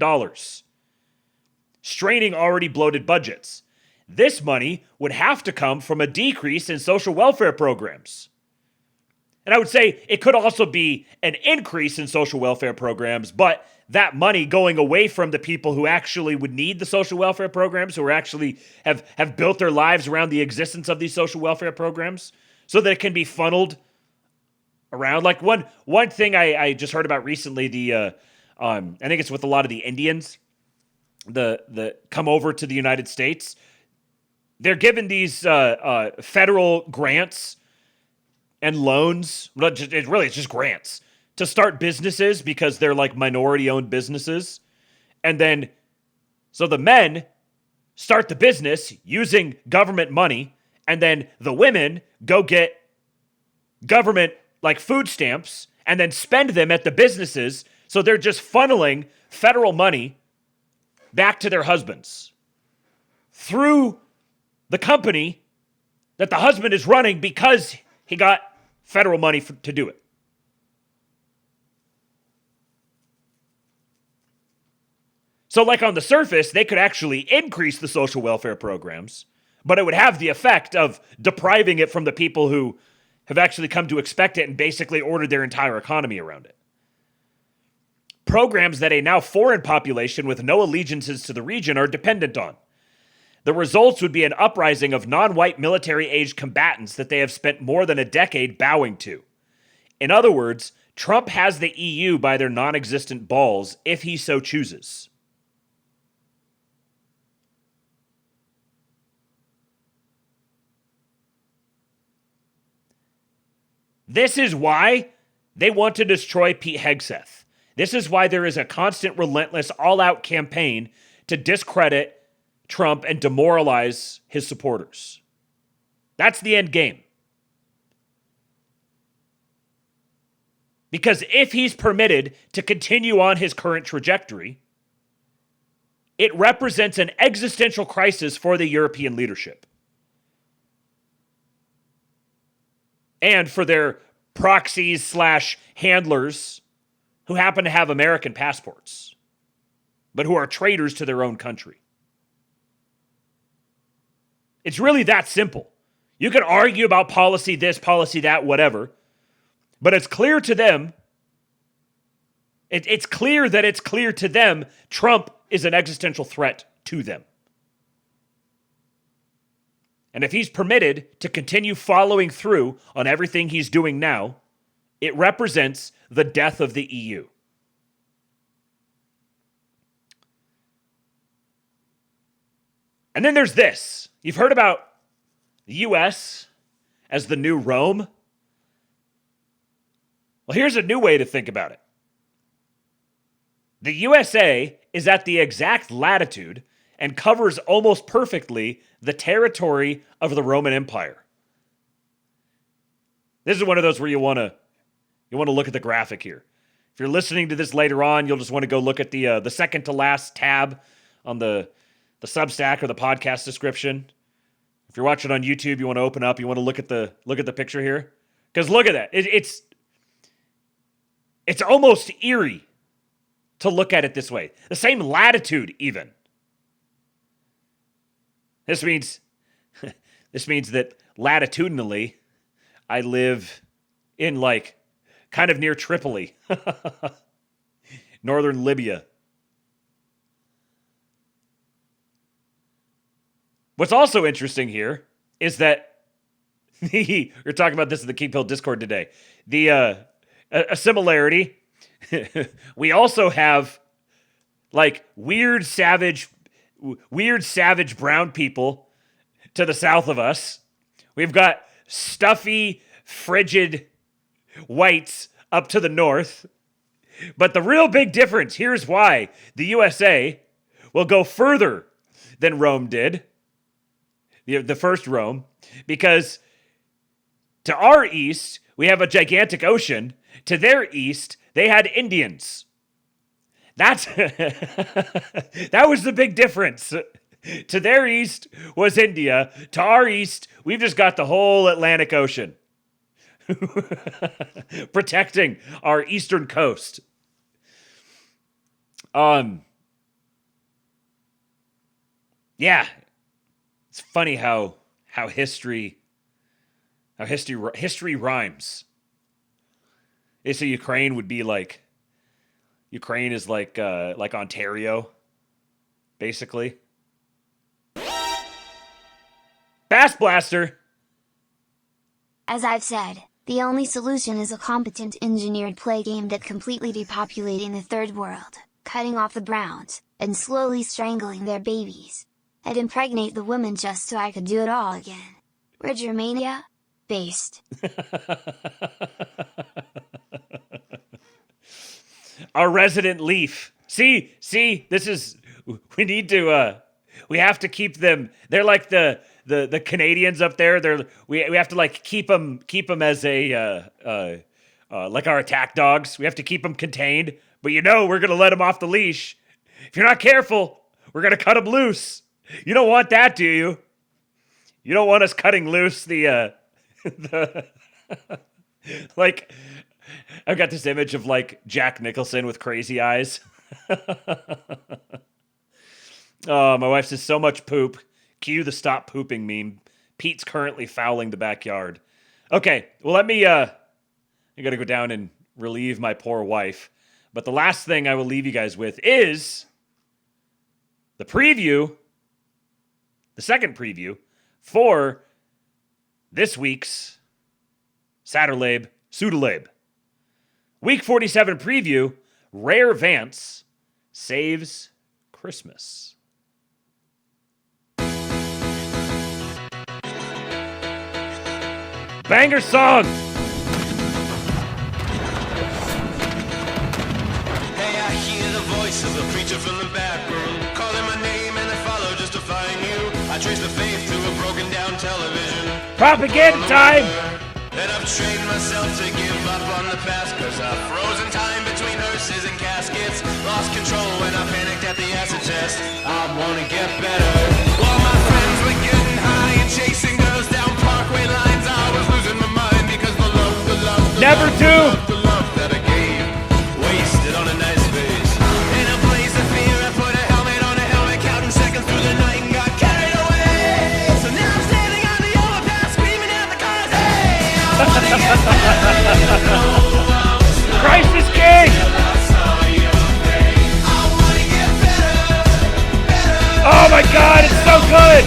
straining already bloated budgets. This money would have to come from a decrease in social welfare programs. And I would say it could also be an increase in social welfare programs, but that money going away from the people who actually would need the social welfare programs, who are actually have built their lives around the existence of these social welfare programs, so that it can be funneled around. Like one thing I just heard about recently, I think it's with a lot of the Indians, the come over to the United States. They're given these federal grants and loans. It's just grants to start businesses because they're like minority-owned businesses. And then, so the men start the business using government money, and then the women go get government like food stamps and then spend them at the businesses. So they're just funneling federal money back to their husbands through the company that the husband is running because he got federal money to do it. So like on the surface, they could actually increase the social welfare programs, but it would have the effect of depriving it from the people who have actually come to expect it and basically ordered their entire economy around it. Programs that a now foreign population with no allegiances to the region are dependent on. The results would be an uprising of non-white military-aged combatants that they have spent more than a decade bowing to. In other words, Trump has the EU by their non-existent balls if he so chooses. This is why they want to destroy Pete Hegseth. This is why there is a constant, relentless, all-out campaign to discredit Trump and demoralize his supporters. That's the end game. Because if he's permitted to continue on his current trajectory, it represents an existential crisis for the European leadership. And for their proxies / handlers who happen to have American passports, but who are traitors to their own country. It's really that simple. You can argue about policy this, policy that, whatever, but it's clear to them, it's clear that it's clear to them Trump is an existential threat to them. And if he's permitted to continue following through on everything he's doing now, it represents the death of the EU. And then there's this. You've heard about The U.S. as the new Rome? Well, here's a new way to think about it. The USA is at the exact latitude and covers almost perfectly the territory of the Roman Empire. This is one of those where you want to look at the graphic here. If you're listening to this later on, you'll just want to go look at the second to last tab on the Substack or the podcast description. If you're watching on YouTube, you want to open up, you want to look at the picture here, because look at that. It's almost eerie to look at it this way. The same latitude, even. This means that latitudinally, I live in like kind of near Tripoli, northern Libya. What's also interesting here is that we're talking about this in the Keep Hill Discord today. A similarity. We also have like weird savage brown people to the south of us. We've got stuffy, frigid whites up to the north. But the real big difference, here's why the USA will go further than Rome did, the first Rome, because to our east, we have a gigantic ocean. To their east, they had Indians. That was the big difference. To their east was India. To our east, we've just got the whole Atlantic Ocean. Protecting our eastern coast. Yeah. It's funny how history rhymes. So Ukraine would be like, Ukraine is like Ontario, basically. Bass Blaster. As I've said, the only solution is a competent engineered plague aimed at completely depopulating the third world, cutting off the browns, and slowly strangling their babies. I'd impregnate the women just so I could do it all again. We're Germania based. Our resident leaf. See, this is, we need to, we have to keep them, they're like the Canadians up there. We have to like keep them as a, like our attack dogs. We have to keep them contained, but we're going to let them off the leash. If you're not careful, we're going to cut them loose. You don't want that, do you? You don't want us cutting loose the like, I've got this image of like Jack Nicholson with crazy eyes. Oh, my wife says so much poop. Cue the stop pooping meme. Pete's currently fouling the backyard. Okay, well I gotta go down and relieve my poor wife. But the last thing I will leave you guys with is the preview, the second preview for this week's Saturlabe, Pseudolabe. Week 47 preview, Rare Vance saves Christmas. Banger song! Hey, I hear the voice of the preacher from the back room, calling my name and I follow just to find you. I trace the faith to a broken down television. Propaganda time! And I've trained myself to give up on the past, cause I've frozen time between hearses and caskets. Lost control when I panicked at the acid test. I wanna get better. While my friends were getting high and chasing girls down parkway lines, I was losing my mind because the love Never do! The love that I gave, wasted on a nice face. In a blaze of fear, I put a helmet on a helmet, counting seconds through the night and got carried away. So now I'm standing on the overpass, screaming at the cars, hey, I wanna get better. Christ is King! Oh my God, it's so good!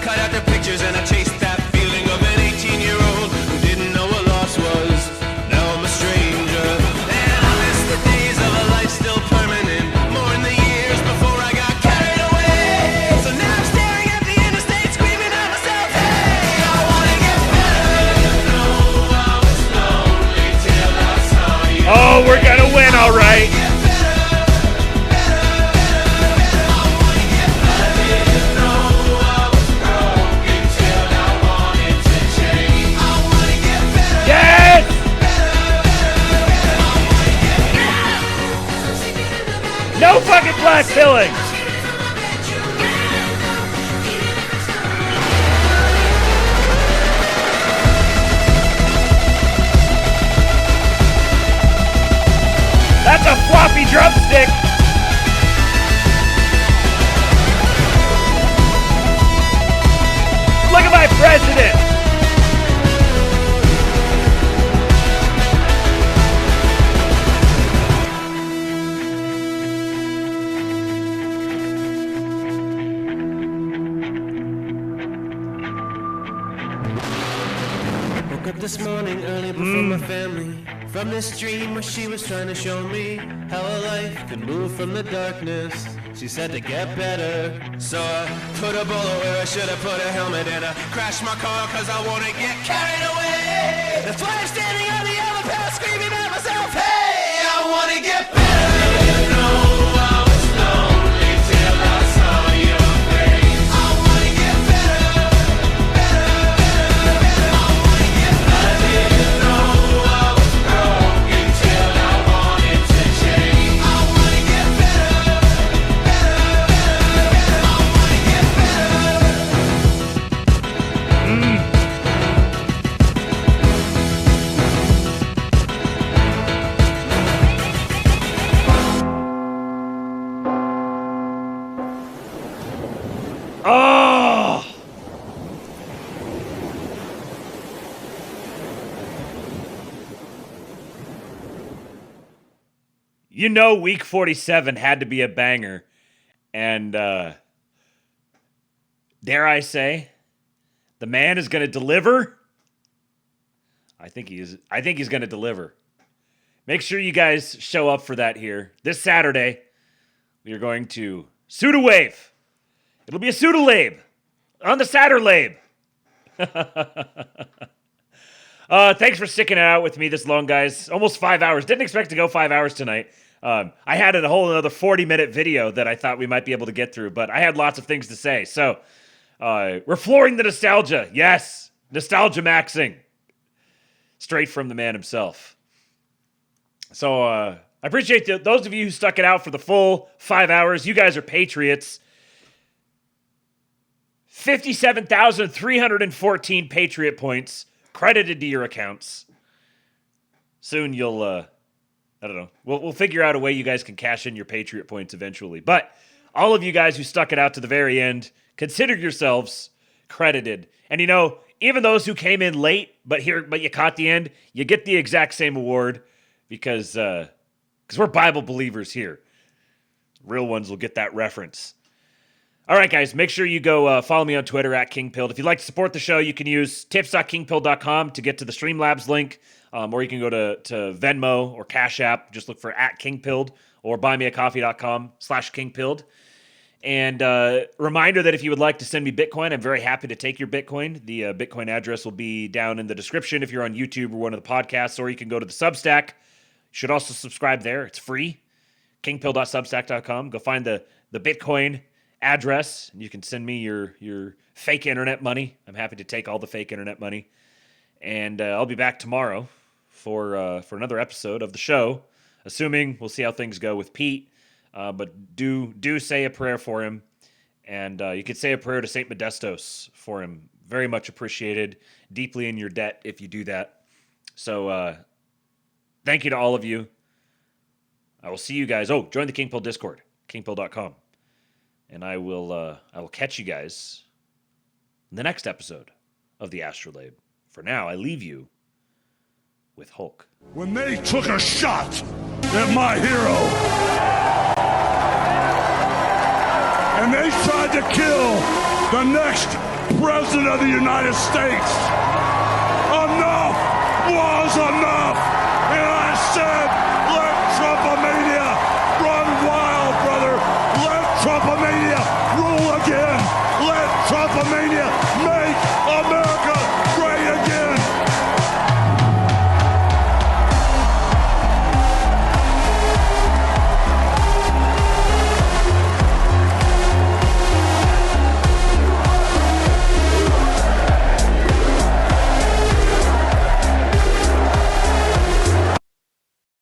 Cut out the pictures and I chased that feeling of an 18-year-old who didn't know a up this morning early before my family. From this dream where she was trying to show me how a life can move from the darkness. She said to get better. So I put a bullet where I should have put a helmet in. I crashed my car cause I wanna get carried away. That's why I'm standing on the other path screaming at myself, hey, I wanna get better. I didn't know I was lonely till I saw your face. I wanna get better, better, better, better. I wanna get better. I didn't know I was broken till I wanted to change. I wanna get better, better, better, better. I wanna get Oh! You know week 47 had to be a banger. And dare I say, the man is going to deliver? I think he's going to deliver. Make sure you guys show up for that here. This Saturday, we are going to Sudawave. It'll be a Sudalabe on the Saturlabe. Thanks for sticking it out with me this long, guys. Almost 5 hours. Didn't expect to go 5 hours tonight. I had a whole another 40-minute video that I thought we might be able to get through, but I had lots of things to say. So we're flooring the nostalgia. Yes, nostalgia maxing. Straight from the man himself. So I appreciate those of you who stuck it out for the full 5 hours. You guys are patriots. 57,314 Patriot points credited to your accounts. Soon you'll, I don't know, we'll figure out a way you guys can cash in your Patriot points eventually. But all of you guys who stuck it out to the very end, consider yourselves credited. And you know, even those who came in late, but you caught the end, you get the exact same award because we're Bible believers here. Real ones will get that reference. All right, guys, make sure you go follow me on Twitter at KingPilled. If you'd like to support the show, you can use tips.kingpilled.com to get to the Streamlabs link, or you can go to Venmo or Cash App. Just look for at KingPilled or buymeacoffee.com/KingPilled. And reminder that if you would like to send me Bitcoin, I'm very happy to take your Bitcoin. The Bitcoin address will be down in the description if you're on YouTube or one of the podcasts, or you can go to the Substack. You should also subscribe there. It's free. KingPilled.substack.com. Go find the Bitcoin address, and you can send me your fake internet money. I'm happy to take all the fake internet money. And I'll be back tomorrow for another episode of the show, assuming we'll see how things go with Pete. But do say a prayer for him, and you could say a prayer to Saint Modestos for him. Very much appreciated. Deeply in your debt if you do that. So thank you to all of you. I will see you guys. Oh, join the KingPill Discord, kingpill.com. And I will catch you guys in the next episode of the Astrolabe. For now, I leave you with Hulk. When they took a shot at my hero, and they tried to kill the next president of the United States, enough was enough. And I said, let Trumpomania run wild, brother. Let Trumpomania rule again. Let Trumpomania make